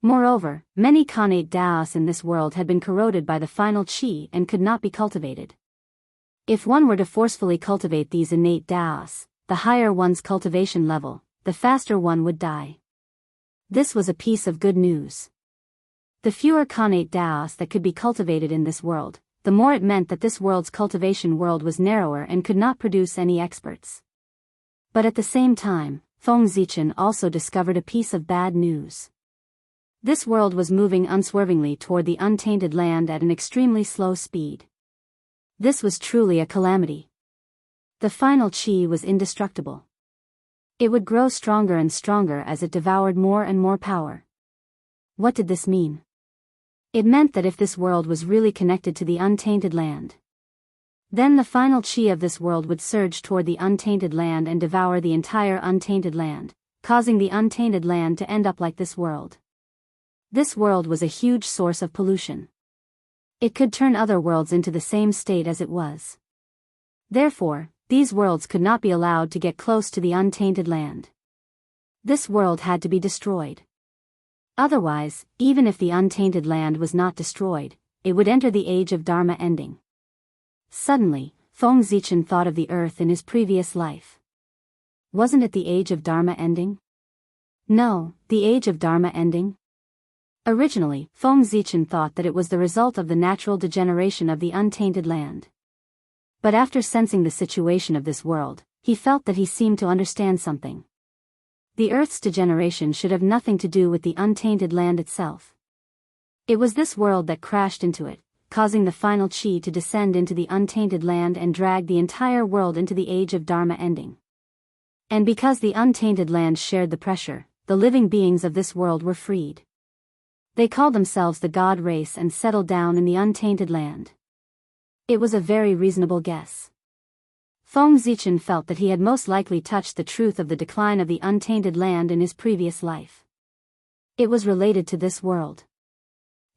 Moreover, many connate Daoists in this world had been corroded by the final qi and could not be cultivated. If one were to forcefully cultivate these innate Daoists, the higher one's cultivation level, the faster one would die. This was a piece of good news. The fewer connate Daoists that could be cultivated in this world, the more it meant that this world's cultivation world was narrower and could not produce any experts. But at the same time, Feng Zichen also discovered a piece of bad news. This world was moving unswervingly toward the untainted land at an extremely slow speed. This was truly a calamity. The final qi was indestructible. It would grow stronger and stronger as it devoured more and more power. What did this mean? It meant that if this world was really connected to the untainted land, then the final qi of this world would surge toward the untainted land and devour the entire untainted land, causing the untainted land to end up like this world. This world was a huge source of pollution. It could turn other worlds into the same state as it was. Therefore, these worlds could not be allowed to get close to the untainted land. This world had to be destroyed. Otherwise, even if the untainted land was not destroyed, it would enter the age of Dharma ending. Suddenly, Feng Zichen thought of the earth in his previous life. Wasn't it the age of Dharma ending? No, the age of Dharma ending? Originally, Feng Zichen thought that it was the result of the natural degeneration of the untainted land. But after sensing the situation of this world, he felt that he seemed to understand something. The Earth's degeneration should have nothing to do with the untainted land itself. It was this world that crashed into it, causing the final qi to descend into the untainted land and drag the entire world into the age of Dharma ending. And because the untainted land shared the pressure, the living beings of this world were freed. They called themselves the God race and settled down in the untainted land. It was a very reasonable guess. Feng Zichen felt that he had most likely touched the truth of the decline of the untainted land in his previous life. It was related to this world.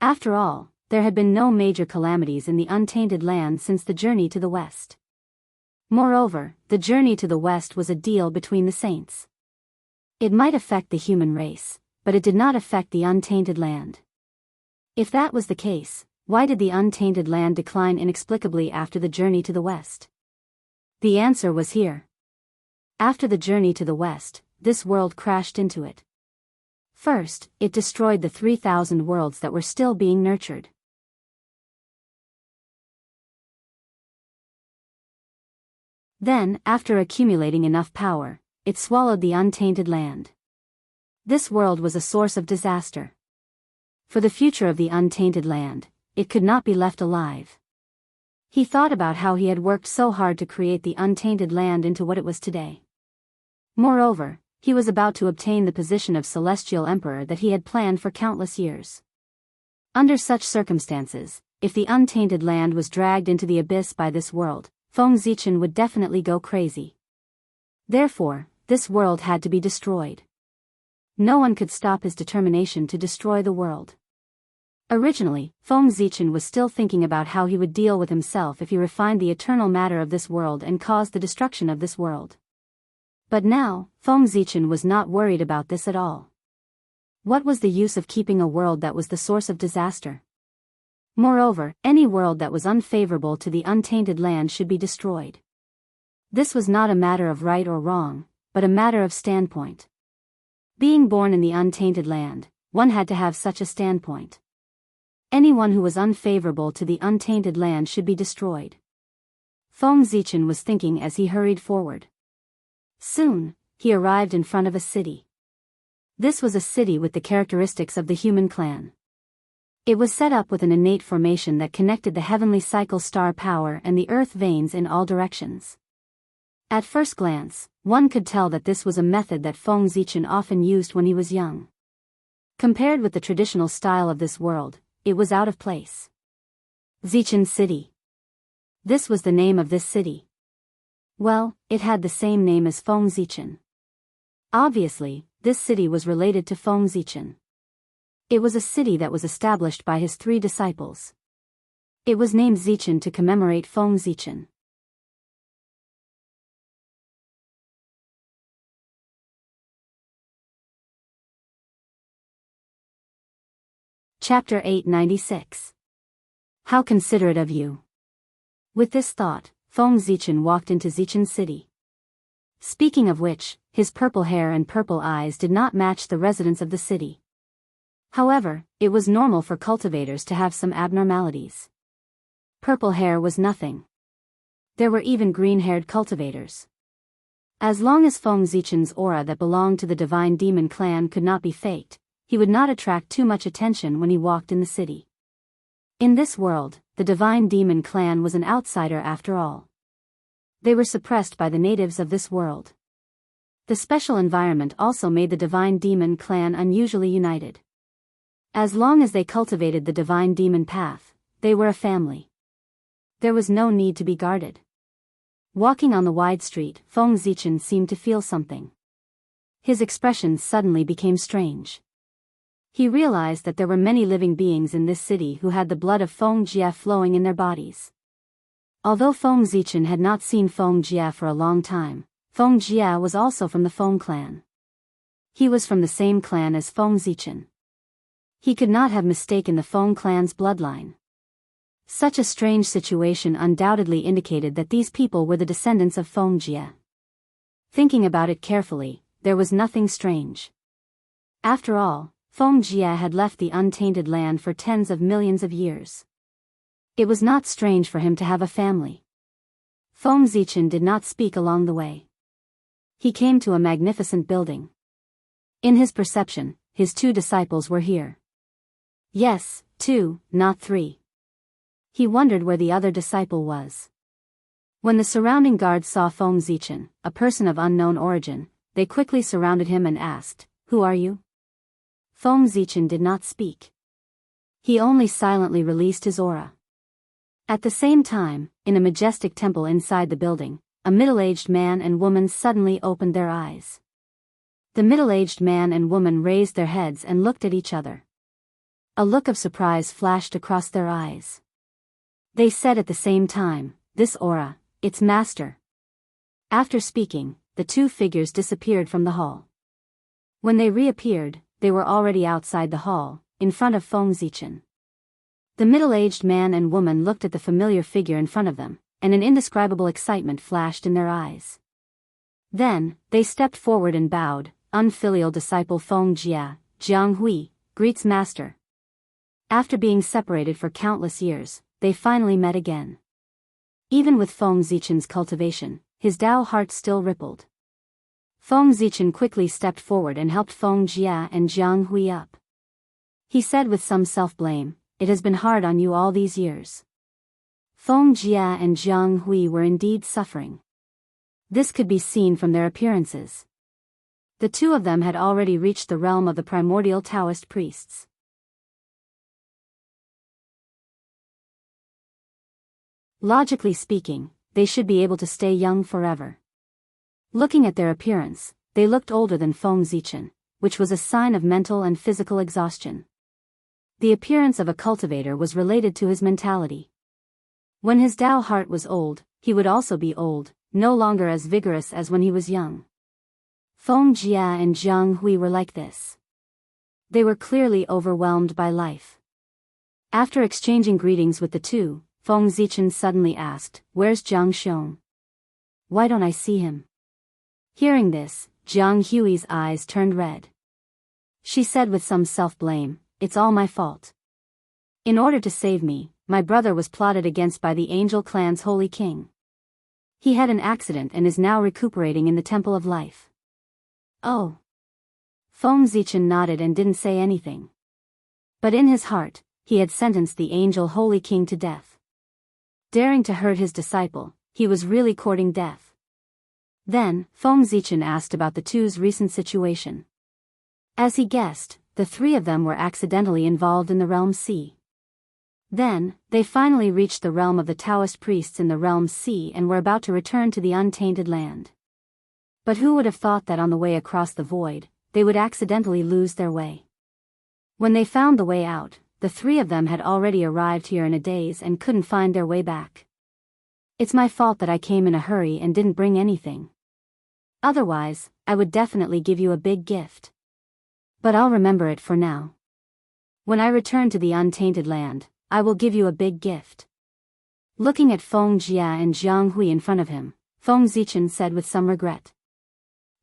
After all, there had been no major calamities in the untainted land since the journey to the west. Moreover, the journey to the west was a deal between the saints. It might affect the human race, but it did not affect the untainted land. If that was the case, why did the untainted land decline inexplicably after the journey to the west? The answer was here. After the journey to the west, this world crashed into it. First, it destroyed the 3,000 worlds that were still being nurtured. Then, after accumulating enough power, it swallowed the untainted land. This world was a source of disaster. For the future of the untainted land, it could not be left alive. He thought about how he had worked so hard to create the untainted land into what it was today. Moreover, he was about to obtain the position of Celestial Emperor that he had planned for countless years. Under such circumstances, if the untainted land was dragged into the abyss by this world, Feng Zichen would definitely go crazy. Therefore, this world had to be destroyed. No one could stop his determination to destroy the world. Originally, Feng Zichen was still thinking about how he would deal with himself if he refined the eternal matter of this world and caused the destruction of this world. But now, Feng Zichen was not worried about this at all. What was the use of keeping a world that was the source of disaster? Moreover, any world that was unfavorable to the untainted land should be destroyed. This was not a matter of right or wrong, but a matter of standpoint. Being born in the untainted land, one had to have such a standpoint. Anyone who was unfavorable to the untainted land should be destroyed. Feng Zichen was thinking as he hurried forward. Soon, he arrived in front of a city. This was a city with the characteristics of the human clan. It was set up with an innate formation that connected the heavenly cycle star power and the earth veins in all directions. At first glance, one could tell that this was a method that Feng Zichen often used when he was young. Compared with the traditional style of this world, it was out of place. Zichen City. This was the name of this city. Well, it had the same name as Feng Zichen. Obviously, this city was related to Feng Zichen. It was a city that was established by his 3 disciples. It was named Zichen to commemorate Feng Zichen. Chapter 896. How considerate of you. With this thought, Feng Zichen walked into Zichen City. Speaking of which, his purple hair and purple eyes did not match the residents of the city. However, it was normal for cultivators to have some abnormalities. Purple hair was nothing. There were even green-haired cultivators. As long as Feng Zichen's aura that belonged to the divine demon clan could not be faked, he would not attract too much attention when he walked in the city. In this world, the divine demon clan was an outsider after all. They were suppressed by the natives of this world. The special environment also made the divine demon clan unusually united. As long as they cultivated the divine demon path, they were a family. There was no need to be guarded. Walking on the wide street, Feng Zichen seemed to feel something. His expression suddenly became strange. He realized that there were many living beings in this city who had the blood of Feng Jie flowing in their bodies. Although Feng Zichen had not seen Feng Jie for a long time, Feng Jie was also from the Feng clan. He was from the same clan as Feng Zichen. He could not have mistaken the Feng clan's bloodline. Such a strange situation undoubtedly indicated that these people were the descendants of Feng Jie. Thinking about it carefully, there was nothing strange. After all, Feng Jie had left the untainted land for tens of millions of years. It was not strange for him to have a family. Feng Zichen did not speak along the way. He came to a magnificent building. In his perception, his 2 disciples were here. Yes, 2, not 3. He wondered where the other disciple was. When the surrounding guards saw Feng Zichen, a person of unknown origin, they quickly surrounded him and asked, "Who are you?" Feng Zichen did not speak. He only silently released his aura. At the same time, in a majestic temple inside the building, a middle-aged man and woman suddenly opened their eyes. The middle-aged man and woman raised their heads and looked at each other. A look of surprise flashed across their eyes. They said at the same time, "This aura, its master." After speaking, the 2 figures disappeared from the hall. When they reappeared, they were already outside the hall, in front of Feng Zichen. The middle-aged man and woman looked at the familiar figure in front of them, and an indescribable excitement flashed in their eyes. Then, they stepped forward and bowed. Unfilial disciple Feng Jie, Jianghu, greets master. After being separated for countless years, they finally met again. Even with Feng Zichen's cultivation, his Dao heart still rippled. Feng Zichen quickly stepped forward and helped Feng Jie and Jianghu up. He said with some self-blame, "It has been hard on you all these years." Feng Jie and Jianghu were indeed suffering. This could be seen from their appearances. The 2 of them had already reached the realm of the primordial Daoist priests. Logically speaking, they should be able to stay young forever. Looking at their appearance, they looked older than Feng Zichen, which was a sign of mental and physical exhaustion. The appearance of a cultivator was related to his mentality. When his Dao heart was old, he would also be old, no longer as vigorous as when he was young. Feng Jie and Jianghu were like this. They were clearly overwhelmed by life. After exchanging greetings with the two, Feng Zichen suddenly asked, "Where's Jiang Xiong? Why don't I see him?" Hearing this, Jiang Hui's eyes turned red. She said with some self-blame, "It's all my fault. In order to save me, my brother was plotted against by the Angel Clan's holy king. He had an accident and is now recuperating in the Temple of Life." "Oh." Feng Zichen nodded and didn't say anything. But in his heart, he had sentenced the Angel Holy King to death. Daring to hurt his disciple, he was really courting death. Then, Feng Zichen asked about the two's recent situation. As he guessed, the three of them were accidentally involved in the Realm Sea. Then, they finally reached the realm of the Daoist priests in the Realm Sea and were about to return to the untainted land. But who would have thought that on the way across the void, they would accidentally lose their way? When they found the way out, the three of them had already arrived here in a daze and couldn't find their way back. "It's my fault that I came in a hurry and didn't bring anything. Otherwise, I would definitely give you a big gift. But I'll remember it for now. When I return to the untainted land, I will give you a big gift." Looking at Feng Jia and Jiang Hui in front of him, Feng Zichen said with some regret.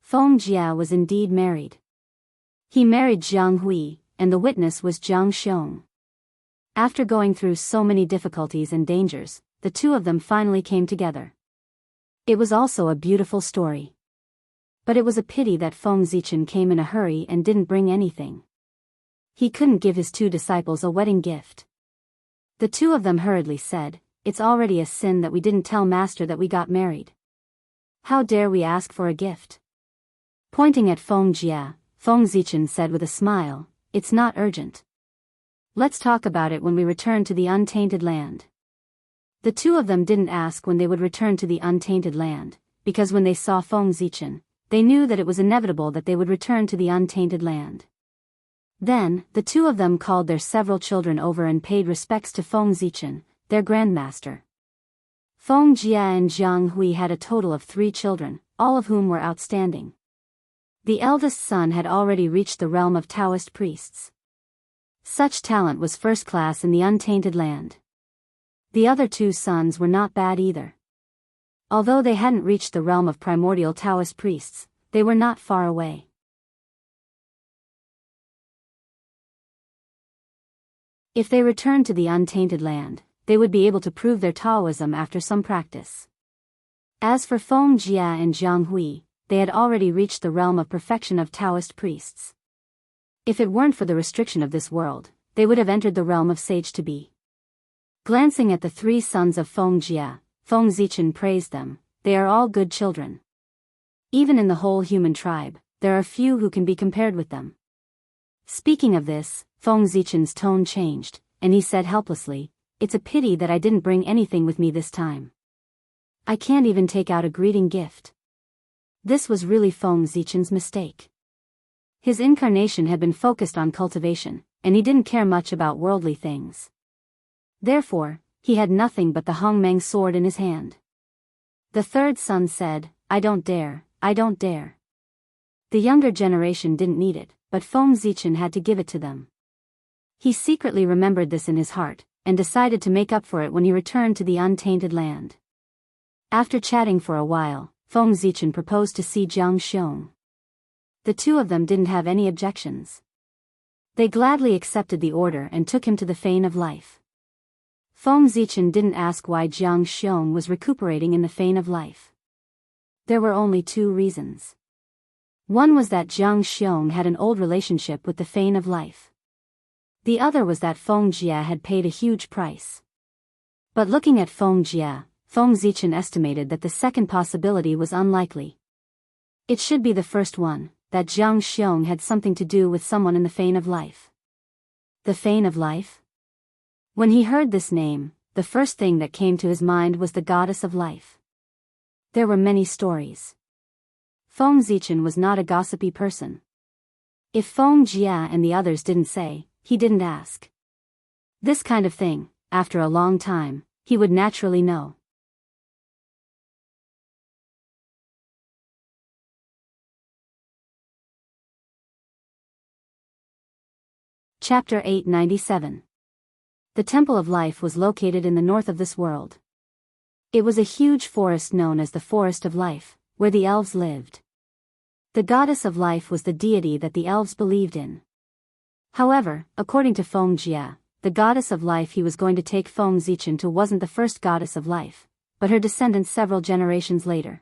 Feng Jia was indeed married. He married Jiang Hui, and the witness was Jiang Xiong. After going through so many difficulties and dangers, the two of them finally came together. It was also a beautiful story. But it was a pity that Feng Zichen came in a hurry and didn't bring anything. He couldn't give his two disciples a wedding gift. The two of them hurriedly said, "It's already a sin that we didn't tell Master that we got married. How dare we ask for a gift?" Pointing at Feng Jia, Feng Zichen said with a smile, "It's not urgent. Let's talk about it when we return to the untainted land." The two of them didn't ask when they would return to the untainted land, because when they saw Feng Zichen, they knew that it was inevitable that they would return to the untainted land. Then, the two of them called their several children over and paid respects to Feng Zichen, their grandmaster. Feng Jia and Jiang Hui had a total of 3 children, all of whom were outstanding. The eldest son had already reached the realm of Daoist priests. Such talent was first class in the untainted land. The other 2 sons were not bad either. Although they hadn't reached the realm of primordial Daoist priests, they were not far away. If they returned to the untainted land, they would be able to prove their Taoism after some practice. As for Feng Jia and Jiang Hui, they had already reached the realm of perfection of Daoist priests. If it weren't for the restriction of this world, they would have entered the realm of sage to be. Glancing at the 3 sons of Feng Jia, Feng Zichen praised them. "They are all good children. Even in the whole human tribe, there are few who can be compared with them." Speaking of this, Feng Zichen's tone changed, and he said helplessly, "It's a pity that I didn't bring anything with me this time. I can't even take out a greeting gift." This was really Feng Zichen's mistake. His incarnation had been focused on cultivation, and he didn't care much about worldly things. Therefore, he had nothing but the Hongmeng sword in his hand. The third son said, I don't dare. The younger generation didn't need it, but Feng Zichen had to give it to them. He secretly remembered this in his heart, and decided to make up for it when he returned to the untainted land. After chatting for a while, Feng Zichen proposed to see Jiang Xiong. The two of them didn't have any objections. They gladly accepted the order and took him to the Fane of Life. Feng Zichen didn't ask why Jiang Xiong was recuperating in the Fane of Life. There were only 2 reasons. One was that Jiang Xiong had an old relationship with the Fane of Life. The other was that Feng Jia had paid a huge price. But looking at Feng Jia, Feng Zichen estimated that the second possibility was unlikely. It should be the first one, that Jiang Xiong had something to do with someone in the Fane of Life. The Fane of Life? When he heard this name, the first thing that came to his mind was the goddess of life. There were many stories. Feng Zichen was not a gossipy person. If Feng Jia and the others didn't say, he didn't ask. This kind of thing, after a long time, he would naturally know. Chapter 897. The Temple of Life was located in the north of this world. It was a huge forest known as the Forest of Life, where the elves lived. The goddess of life was the deity that the elves believed in. However, according to Feng Jia, the goddess of life he was going to take Feng Zichen to wasn't the first goddess of life, but her descendants several generations later.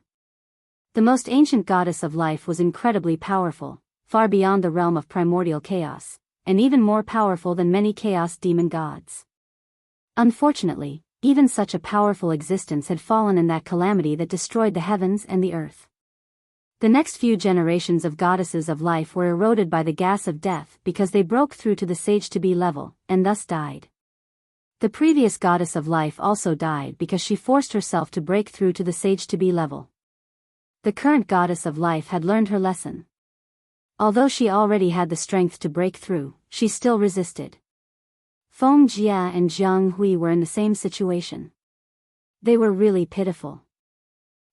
The most ancient goddess of life was incredibly powerful, far beyond the realm of primordial chaos, and even more powerful than many chaos demon gods. Unfortunately, even such a powerful existence had fallen in that calamity that destroyed the heavens and the earth. The next few generations of goddesses of life were eroded by the gas of death because they broke through to the sage-to-be level, and thus died. The previous goddess of life also died because she forced herself to break through to the sage-to-be level. The current goddess of life had learned her lesson. Although she already had the strength to break through, she still resisted. Feng Jia and Jianghu were in the same situation. They were really pitiful.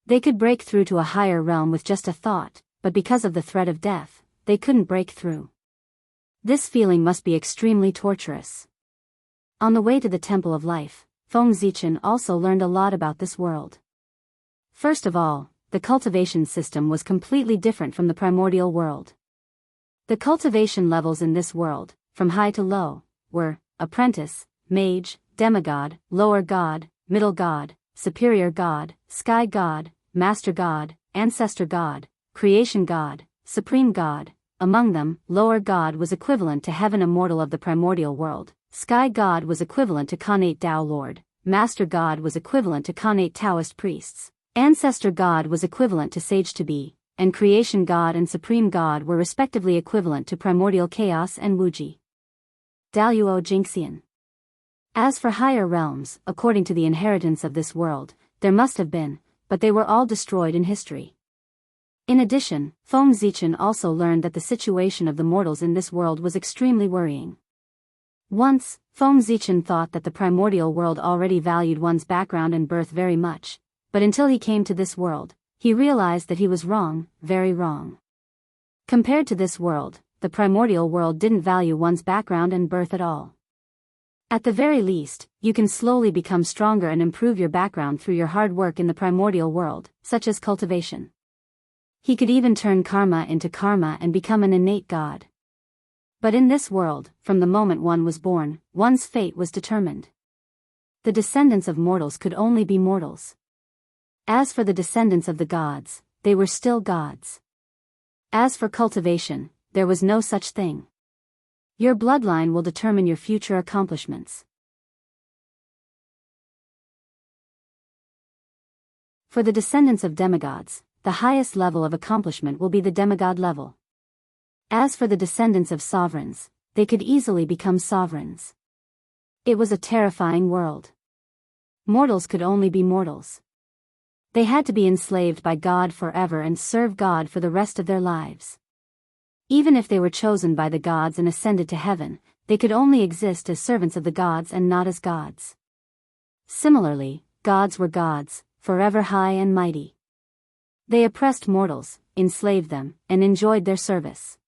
They could break through to a higher realm with just a thought, but because of the threat of death, they couldn't break through. This feeling must be extremely torturous. On the way to the Temple of Life, Feng Zichen also learned a lot about this world. First of all, the cultivation system was completely different from the primordial world. The cultivation levels in this world, from high to low, were apprentice, mage, demigod, lower god, middle god, superior god, sky god, master god, ancestor god, creation god, supreme god. Among them, lower god was equivalent to heaven immortal of the primordial world, sky god was equivalent to Khanate Tao Lord, master god was equivalent to Khanate Taoist priests, ancestor god was equivalent to sage to be, and creation god and supreme god were respectively equivalent to primordial chaos and Wuji. Daoist Jingxian. As for higher realms, according to the inheritance of this world, there must have been, but they were all destroyed in history. In addition, Feng Zichen also learned that the situation of the mortals in this world was extremely worrying. Once, Feng Zichen thought that the primordial world already valued one's background and birth very much, but until he came to this world, he realized that he was wrong, very wrong. Compared to this world, the primordial world didn't value one's background and birth at all. At the very least, you can slowly become stronger and improve your background through your hard work in the primordial world, such as cultivation. He could even turn karma into karma and become an innate god. But in this world, from the moment one was born, one's fate was determined. The descendants of mortals could only be mortals. As for the descendants of the gods, they were still gods. As for cultivation, there was no such thing. Your bloodline will determine your future accomplishments. For the descendants of demigods, the highest level of accomplishment will be the demigod level. As for the descendants of sovereigns, they could easily become sovereigns. It was a terrifying world. Mortals could only be mortals. They had to be enslaved by God forever and serve God for the rest of their lives. Even if they were chosen by the gods and ascended to heaven, they could only exist as servants of the gods and not as gods. Similarly, gods were gods, forever high and mighty. They oppressed mortals, enslaved them, and enjoyed their service.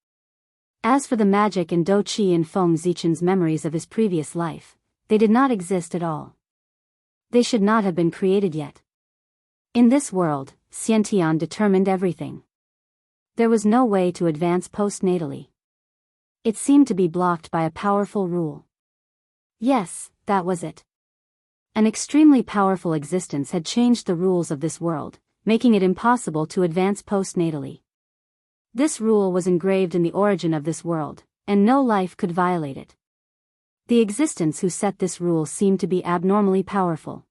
As for the magic and Do Qi in Feng Zichen's memories of his previous life, they did not exist at all. They should not have been created yet. In this world, Xiantian determined everything. There was no way to advance postnatally. It seemed to be blocked by a powerful rule. Yes, that was it. An extremely powerful existence had changed the rules of this world, making it impossible to advance postnatally. This rule was engraved in the origin of this world, and no life could violate it. The existence who set this rule seemed to be abnormally powerful.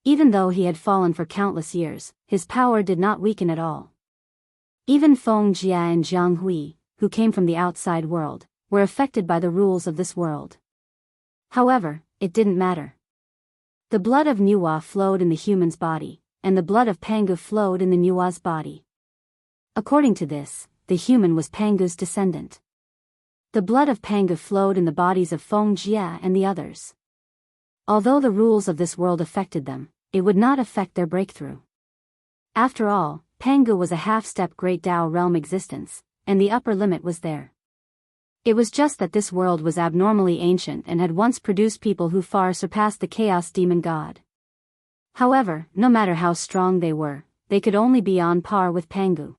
Even though he had fallen for countless years, his power did not weaken at all. Even Feng Jia and Jianghu, who came from the outside world, were affected by the rules of this world. However, it didn't matter. The blood of Nuwa flowed in the human's body, and the blood of Pangu flowed in the Nuwa's body. According to this, the human was Pangu's descendant. The blood of Pangu flowed in the bodies of Feng Jia and the others. Although the rules of this world affected them, it would not affect their breakthrough. After all, Pangu was a half-step Great Tao realm existence, and the upper limit was there. It was just that this world was abnormally ancient and had once produced people who far surpassed the chaos demon god. However, no matter how strong they were, they could only be on par with Pangu.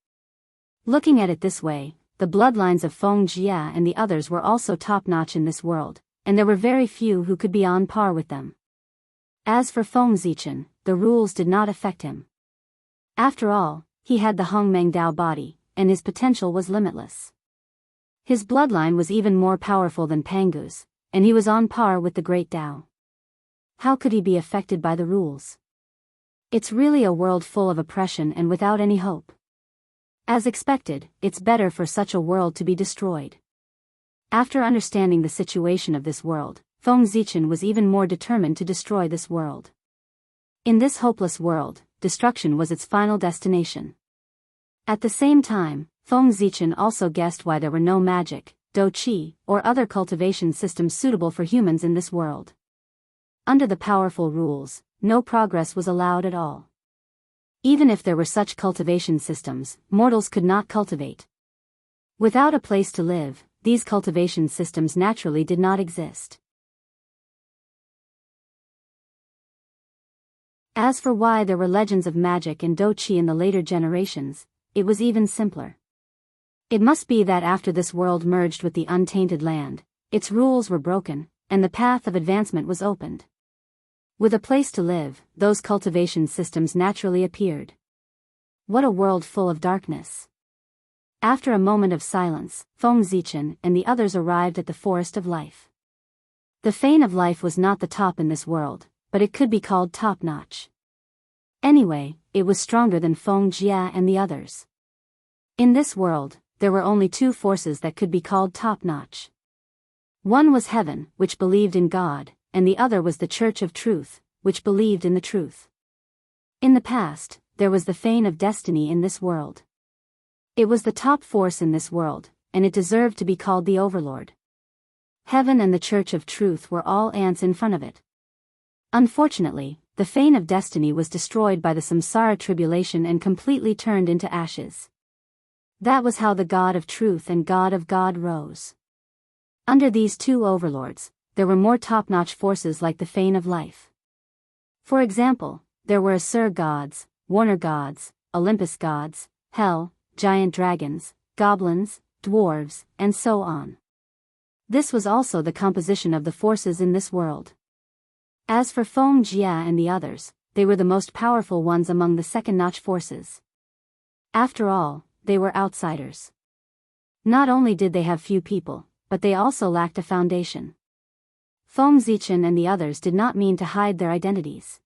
Looking at it this way, the bloodlines of Feng Jia and the others were also top-notch in this world, and there were very few who could be on par with them. As for Feng Zichen, the rules did not affect him. After all, he had the Hongmeng Dao body, and his potential was limitless. His bloodline was even more powerful than Pangu's, and he was on par with the Great Dao. How could he be affected by the rules? It's really a world full of oppression and without any hope. As expected, it's better for such a world to be destroyed. After understanding the situation of this world, Feng Zichen was even more determined to destroy this world. In this hopeless world, destruction was its final destination. At the same time, Feng Zichen also guessed why there were no magic, do qi, or other cultivation systems suitable for humans in this world. Under the powerful rules, no progress was allowed at all. Even if there were such cultivation systems, mortals could not cultivate. Without a place to live, these cultivation systems naturally did not exist. As for why there were legends of magic and do qi in the later generations, it was even simpler. It must be that after this world merged with the untainted land, its rules were broken, and the path of advancement was opened. With a place to live, those cultivation systems naturally appeared. What a world full of darkness. After a moment of silence, Feng Zichen and the others arrived at the Forest of Life. The Fane of Life was not the top in this world, but it could be called top-notch. Anyway, it was stronger than Feng Jia and the others. In this world, there were only two forces that could be called top-notch. One was heaven, which believed in God, and the other was the Church of Truth, which believed in the truth. In the past, there was the Fane of Destiny in this world. It was the top force in this world, and it deserved to be called the Overlord. Heaven and the Church of Truth were all ants in front of it. Unfortunately, the Fane of Destiny was destroyed by the Samsara tribulation and completely turned into ashes. That was how the God of Truth and God of God rose. Under these two overlords, there were more top-notch forces like the Fane of Life. For example, there were Asur gods, Warner gods, Olympus gods, Hell, giant dragons, goblins, dwarves, and so on. This was also the composition of the forces in this world. As for Feng Jia and the others, they were the most powerful ones among the second-notch forces. After all, they were outsiders. Not only did they have few people, but they also lacked a foundation. Feng Zichen and the others did not mean to hide their identities.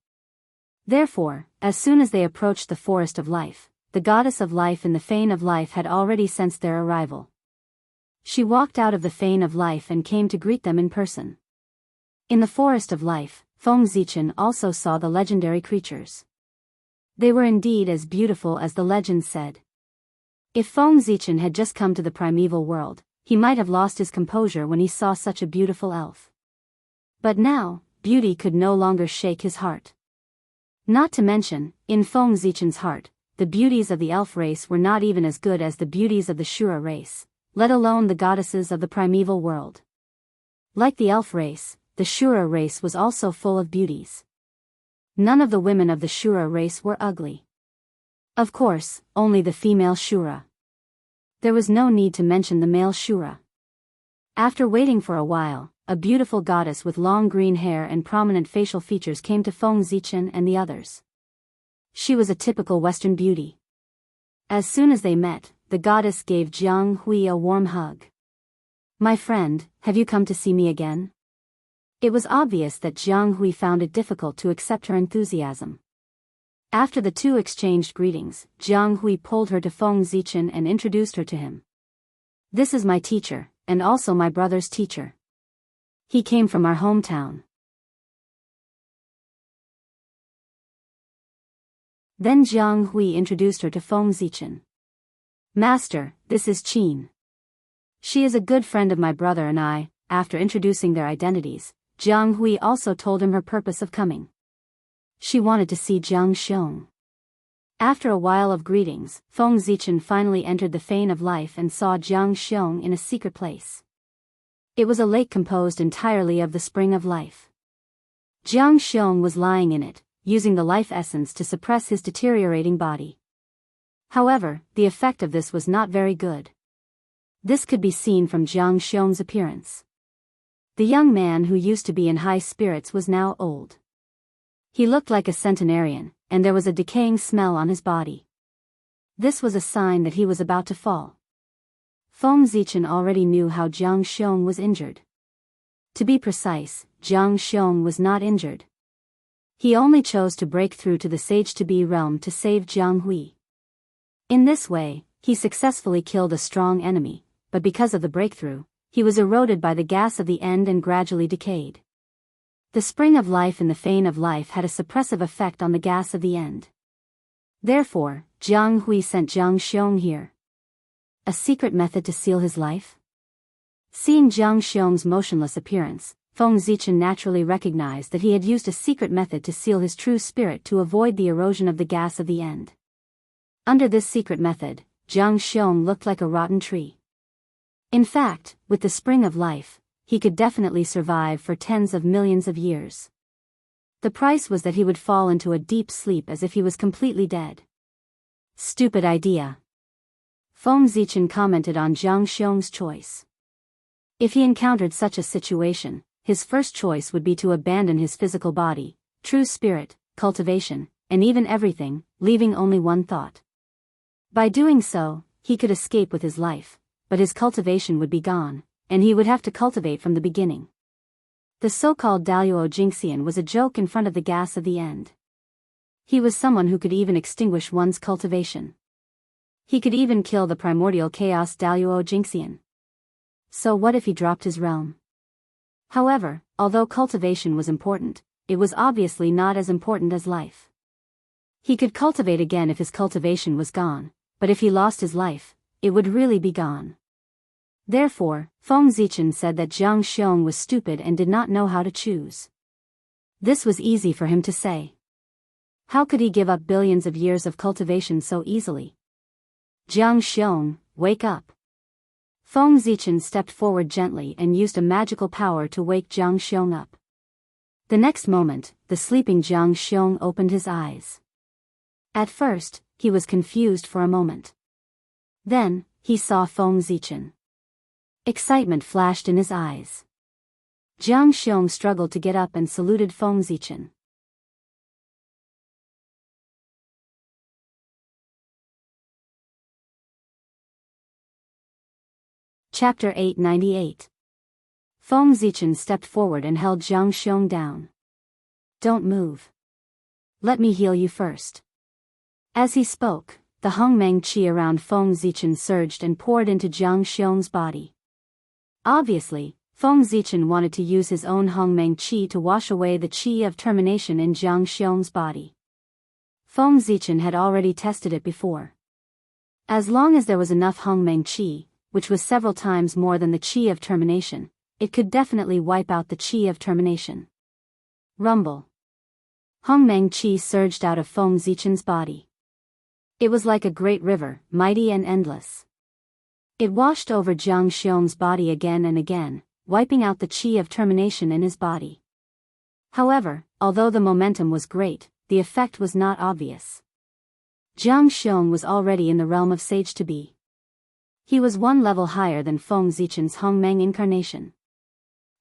Therefore, as soon as they approached the Forest of Life, the Goddess of Life in the Fane of Life had already sensed their arrival. She walked out of the Fane of Life and came to greet them in person. In the Forest of Life, Feng Zichen also saw the legendary creatures. They were indeed as beautiful as the legend said. If Feng Zichen had just come to the primeval world, he might have lost his composure when he saw such a beautiful elf. But now, beauty could no longer shake his heart. Not to mention, in Feng Zichen's heart, the beauties of the elf race were not even as good as the beauties of the Shura race, let alone the goddesses of the primeval world. Like the elf race, the Shura race was also full of beauties. None of the women of the Shura race were ugly. Of course, only the female Shura. There was no need to mention the male Shura. After waiting for a while, a beautiful goddess with long green hair and prominent facial features came to Feng Zichen and the others. She was a typical Western beauty. As soon as they met, the goddess gave Jianghu a warm hug. "My friend, have you come to see me again?" It was obvious that Jianghu found it difficult to accept her enthusiasm. After the two exchanged greetings, Jianghu pulled her to Feng Zichen and introduced her to him. "This is my teacher, and also my brother's teacher. He came from our hometown." Then Jianghu introduced her to Feng Zichen. "Master, this is Qin. She is a good friend of my brother and I." After introducing their identities, Jianghu also told him her purpose of coming. She wanted to see Jiang Xiong. After a while of greetings, Feng Zichen finally entered the Fane of Life and saw Jiang Xiong in a secret place. It was a lake composed entirely of the spring of life. Jianghu was lying in it, using the life essence to suppress his deteriorating body. However, the effect of this was not very good. This could be seen from Jianghu's appearance. The young man who used to be in high spirits was now old. He looked like a centenarian, and there was a decaying smell on his body. This was a sign that he was about to fall. Feng Zichen already knew how Jianghu was injured. To be precise, Jianghu was not injured. He only chose to break through to the Sage-to-Be realm to save Jianghu. In this way, he successfully killed a strong enemy, but because of the breakthrough, he was eroded by the gas of the end and gradually decayed. The spring of life and the fane of life had a suppressive effect on the gas of the end. Therefore, Jianghu sent Jianghu here. A secret method to seal his life? Seeing Jianghu's motionless appearance, Feng Zichen naturally recognized that he had used a secret method to seal his true spirit to avoid the erosion of the gas of the end. Under this secret method, Jianghu looked like a rotten tree. In fact, with the spring of life, he could definitely survive for tens of millions of years. The price was that he would fall into a deep sleep as if he was completely dead. Stupid idea. Feng Zichen commented on Jianghu's choice. If he encountered such a situation, his first choice would be to abandon his physical body, true spirit, cultivation, and even everything, leaving only one thought. By doing so, he could escape with his life, but his cultivation would be gone, and he would have to cultivate from the beginning. The so-called Daoist Jingxian was a joke in front of the gas of the end. He was someone who could even extinguish one's cultivation. He could even kill the primordial chaos Daoist Jingxian. So what if he dropped his realm? However, although cultivation was important, it was obviously not as important as life. He could cultivate again if his cultivation was gone, but if he lost his life, it would really be gone. Therefore, Feng Zichen said that Jianghu was stupid and did not know how to choose. This was easy for him to say. How could he give up billions of years of cultivation so easily? Jianghu, wake up. Feng Zichen stepped forward gently and used a magical power to wake Jianghu up. The next moment, the sleeping Jianghu opened his eyes. At first, he was confused for a moment. Then, he saw Feng Zichen. Excitement flashed in his eyes. Jianghu struggled to get up and saluted Feng Zichen. Chapter 898. Feng Zichen stepped forward and held Jianghu down. Don't move. Let me heal you first. As he spoke, the Hongmeng qi around Feng Zichen surged and poured into Jianghu's body. Obviously, Feng Zichen wanted to use his own Hongmeng qi to wash away the qi of termination in Jianghu's body. Feng Zichen had already tested it before. As long as there was enough Hongmeng qi, which was several times more than the qi of termination, it could definitely wipe out the qi of termination. Rumble. Hongmeng qi surged out of Feng Zichen's body. It was like a great river, mighty and endless. It washed over Jianghu's body again and again, wiping out the qi of termination in his body. However, although the momentum was great, the effect was not obvious. Jianghu was already in the realm of Sage-to-Be. He was one level higher than Feng Zichen's Hongmeng incarnation.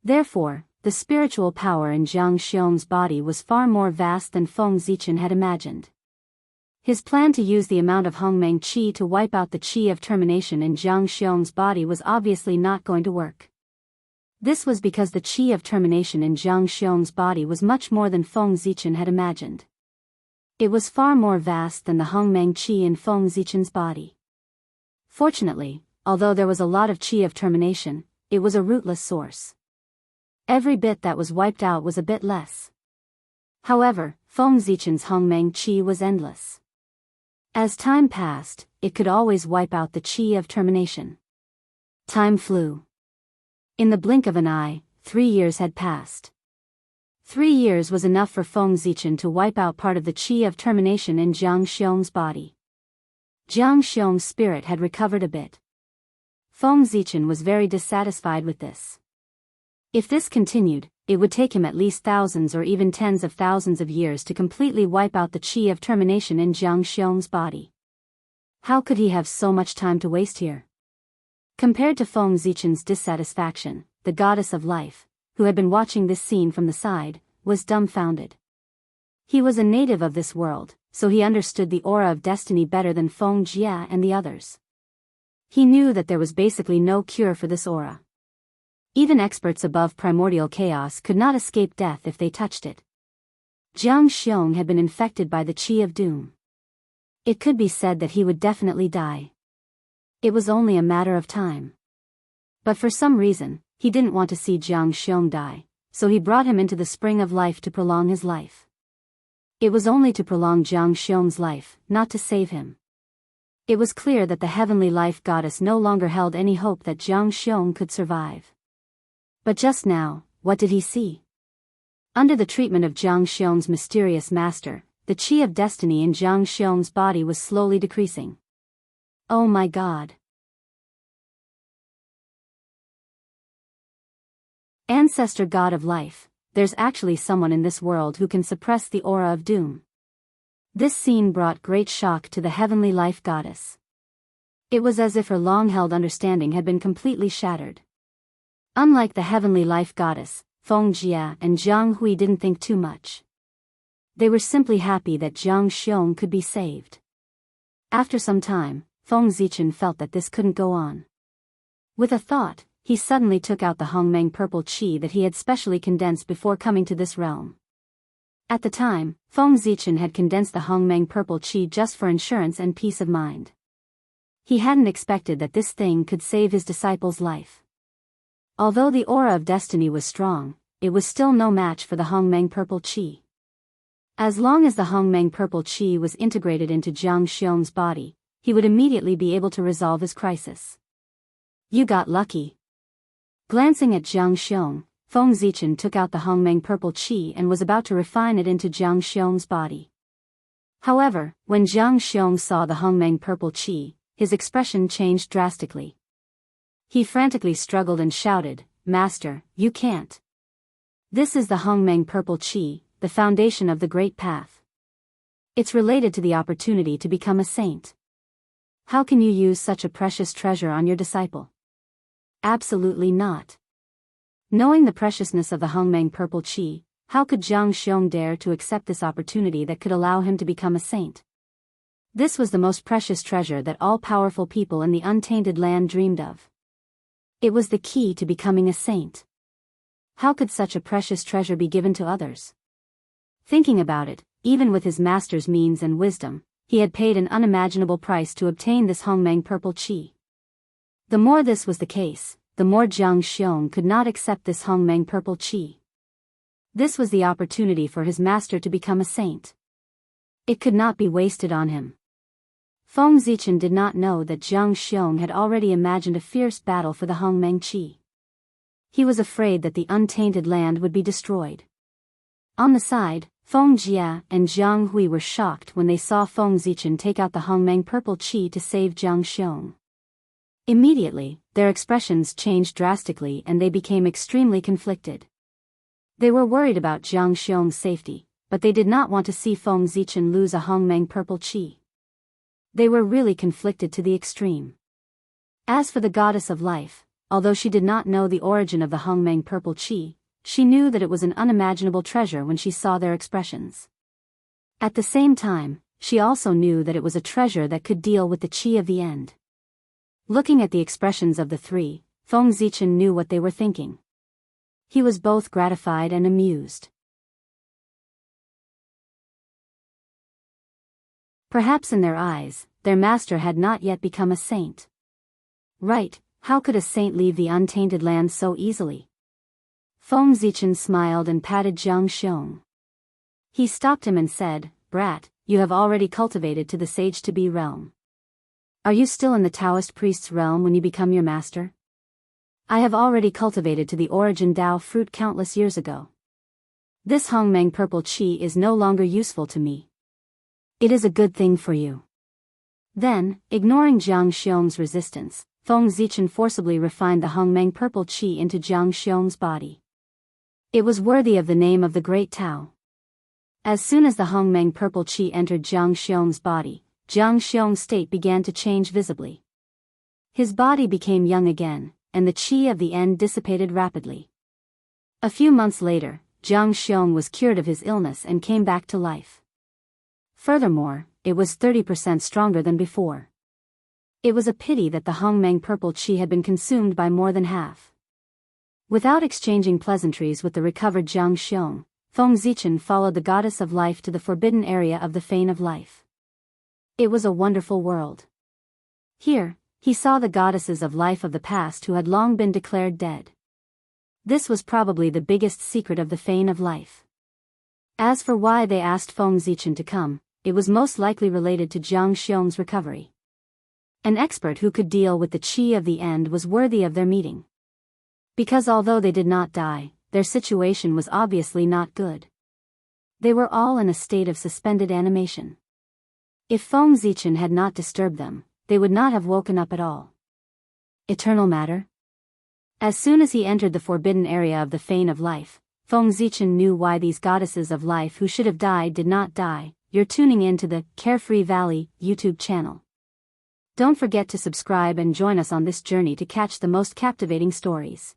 Therefore, the spiritual power in Jianghu's body was far more vast than Feng Zichen had imagined. His plan to use the amount of Hongmeng qi to wipe out the qi of termination in Jianghu's body was obviously not going to work. This was because the qi of termination in Jianghu's body was much more than Feng Zichen had imagined. It was far more vast than the Hongmeng qi in Feng Zichen's body. Fortunately, although there was a lot of qi of termination, it was a rootless source. Every bit that was wiped out was a bit less. However, Feng Zichen's Hongmeng qi was endless. As time passed, it could always wipe out the qi of termination. Time flew. In the blink of an eye, 3 years had passed. 3 years was enough for Feng Zichen to wipe out part of the qi of termination in Jianghu's body. Jianghu's spirit had recovered a bit. Feng Zichen was very dissatisfied with this. If this continued, it would take him at least thousands or even tens of thousands of years to completely wipe out the qi of termination in Jiang Xiong's body. How could he have so much time to waste here? Compared to Feng Zichen's dissatisfaction, the goddess of life, who had been watching this scene from the side, was dumbfounded. He was a native of this world, so he understood the aura of destiny better than Feng Jia and the others. He knew that there was basically no cure for this aura. Even experts above primordial chaos could not escape death if they touched it. Jiang Xiong had been infected by the qi of doom. It could be said that he would definitely die. It was only a matter of time. But for some reason, he didn't want to see Jiang Xiong die, so he brought him into the spring of life to prolong his life. It was only to prolong Jiang Xiong's life, not to save him. It was clear that the heavenly life goddess no longer held any hope that Jiang Xiong could survive. But just now, what did he see? Under the treatment of Jiang Xiong's mysterious master, the qi of destiny in Jiang Xiong's body was slowly decreasing. Oh my God! Ancestor God of life, there's actually someone in this world who can suppress the aura of doom. This scene brought great shock to the heavenly life goddess. It was as if her long-held understanding had been completely shattered. Unlike the heavenly life goddess, Feng Jia and Jianghu didn't think too much. They were simply happy that Jiang Xiong could be saved. After some time, Feng Zichen felt that this couldn't go on. With a thought, he suddenly took out the Hongmeng purple qi that he had specially condensed before coming to this realm. At the time, Feng Zichen had condensed the Hongmeng purple qi just for insurance and peace of mind. He hadn't expected that this thing could save his disciple's life. Although the aura of destiny was strong, it was still no match for the Hongmeng purple qi. As long as the Hongmeng purple qi was integrated into Jiang Xiong's body, he would immediately be able to resolve his crisis. You got lucky. Glancing at Jiang Xiong, Feng Zichen took out the Hongmeng purple qi and was about to refine it into Jiang Xiong's body. However, when Jiang Xiong saw the Hongmeng purple qi, his expression changed drastically. He frantically struggled and shouted, "Master, you can't. This is the Hongmeng purple qi, the foundation of the Great Path. It's related to the opportunity to become a saint. How can you use such a precious treasure on your disciple? Absolutely not." Knowing the preciousness of the Hongmeng purple qi, how could Jiang Xiong dare to accept this opportunity that could allow him to become a saint? This was the most precious treasure that all powerful people in the untainted land dreamed of. It was the key to becoming a saint. How could such a precious treasure be given to others? Thinking about it, even with his master's means and wisdom, he had paid an unimaginable price to obtain this Hongmeng purple qi. The more this was the case, the more Jiang Xiong could not accept this Hongmeng purple qi. This was the opportunity for his master to become a saint. It could not be wasted on him. Feng Zichen did not know that Jiang Xiong had already imagined a fierce battle for the Hongmeng qi. He was afraid that the untainted land would be destroyed. On the side, Feng Jia and Jiang Hui were shocked when they saw Feng Zichen take out the Hongmeng purple qi to save Jiang Xiong. Immediately, their expressions changed drastically and they became extremely conflicted. They were worried about Jiang Xiong's safety, but they did not want to see Feng Zichen lose a Hongmeng purple qi. They were really conflicted to the extreme. As for the goddess of life, although she did not know the origin of the Hongmeng purple qi, she knew that it was an unimaginable treasure when she saw their expressions. At the same time, she also knew that it was a treasure that could deal with the qi of the end. Looking at the expressions of the three, Feng Zichen knew what they were thinking. He was both gratified and amused. Perhaps in their eyes, their master had not yet become a saint. Right, how could a saint leave the untainted land so easily? Feng Zichen smiled and patted Jiang Xiong. He stopped him and said, "Brat, you have already cultivated to the sage-to-be realm. Are you still in the Taoist priest's realm when you become your master? I have already cultivated to the origin Dao fruit countless years ago. This Hongmeng purple qi is no longer useful to me. It is a good thing for you." Then, ignoring Jiang Xiong's resistance, Feng Zichen forcibly refined the Hongmeng purple qi into Jiang Xiong's body. It was worthy of the name of the great Tao. As soon as the Hongmeng purple qi entered Jiang Xiong's body, Jiang Xiong's state began to change visibly. His body became young again, and the qi of the end dissipated rapidly. A few months later, Jiang Xiong was cured of his illness and came back to life. Furthermore, it was 30% stronger than before. It was a pity that the Hongmeng purple qi had been consumed by more than half. Without exchanging pleasantries with the recovered Jiang Xiong, Feng Zichen followed the goddess of life to the forbidden area of the Fane of Life. It was a wonderful world. Here, he saw the goddesses of life of the past who had long been declared dead. This was probably the biggest secret of the Fane of Life. As for why they asked Feng Zichen to come, it was most likely related to Jiang Xiong's recovery. An expert who could deal with the qi of the end was worthy of their meeting. Because although they did not die, their situation was obviously not good. They were all in a state of suspended animation. If Feng Zichen had not disturbed them, they would not have woken up at all. Eternal matter? As soon as he entered the forbidden area of the Fane of Life, Feng Zichen knew why these goddesses of life who should have died did not die. You're tuning in to the Carefree Valley YouTube channel. Don't forget to subscribe and join us on this journey to catch the most captivating stories.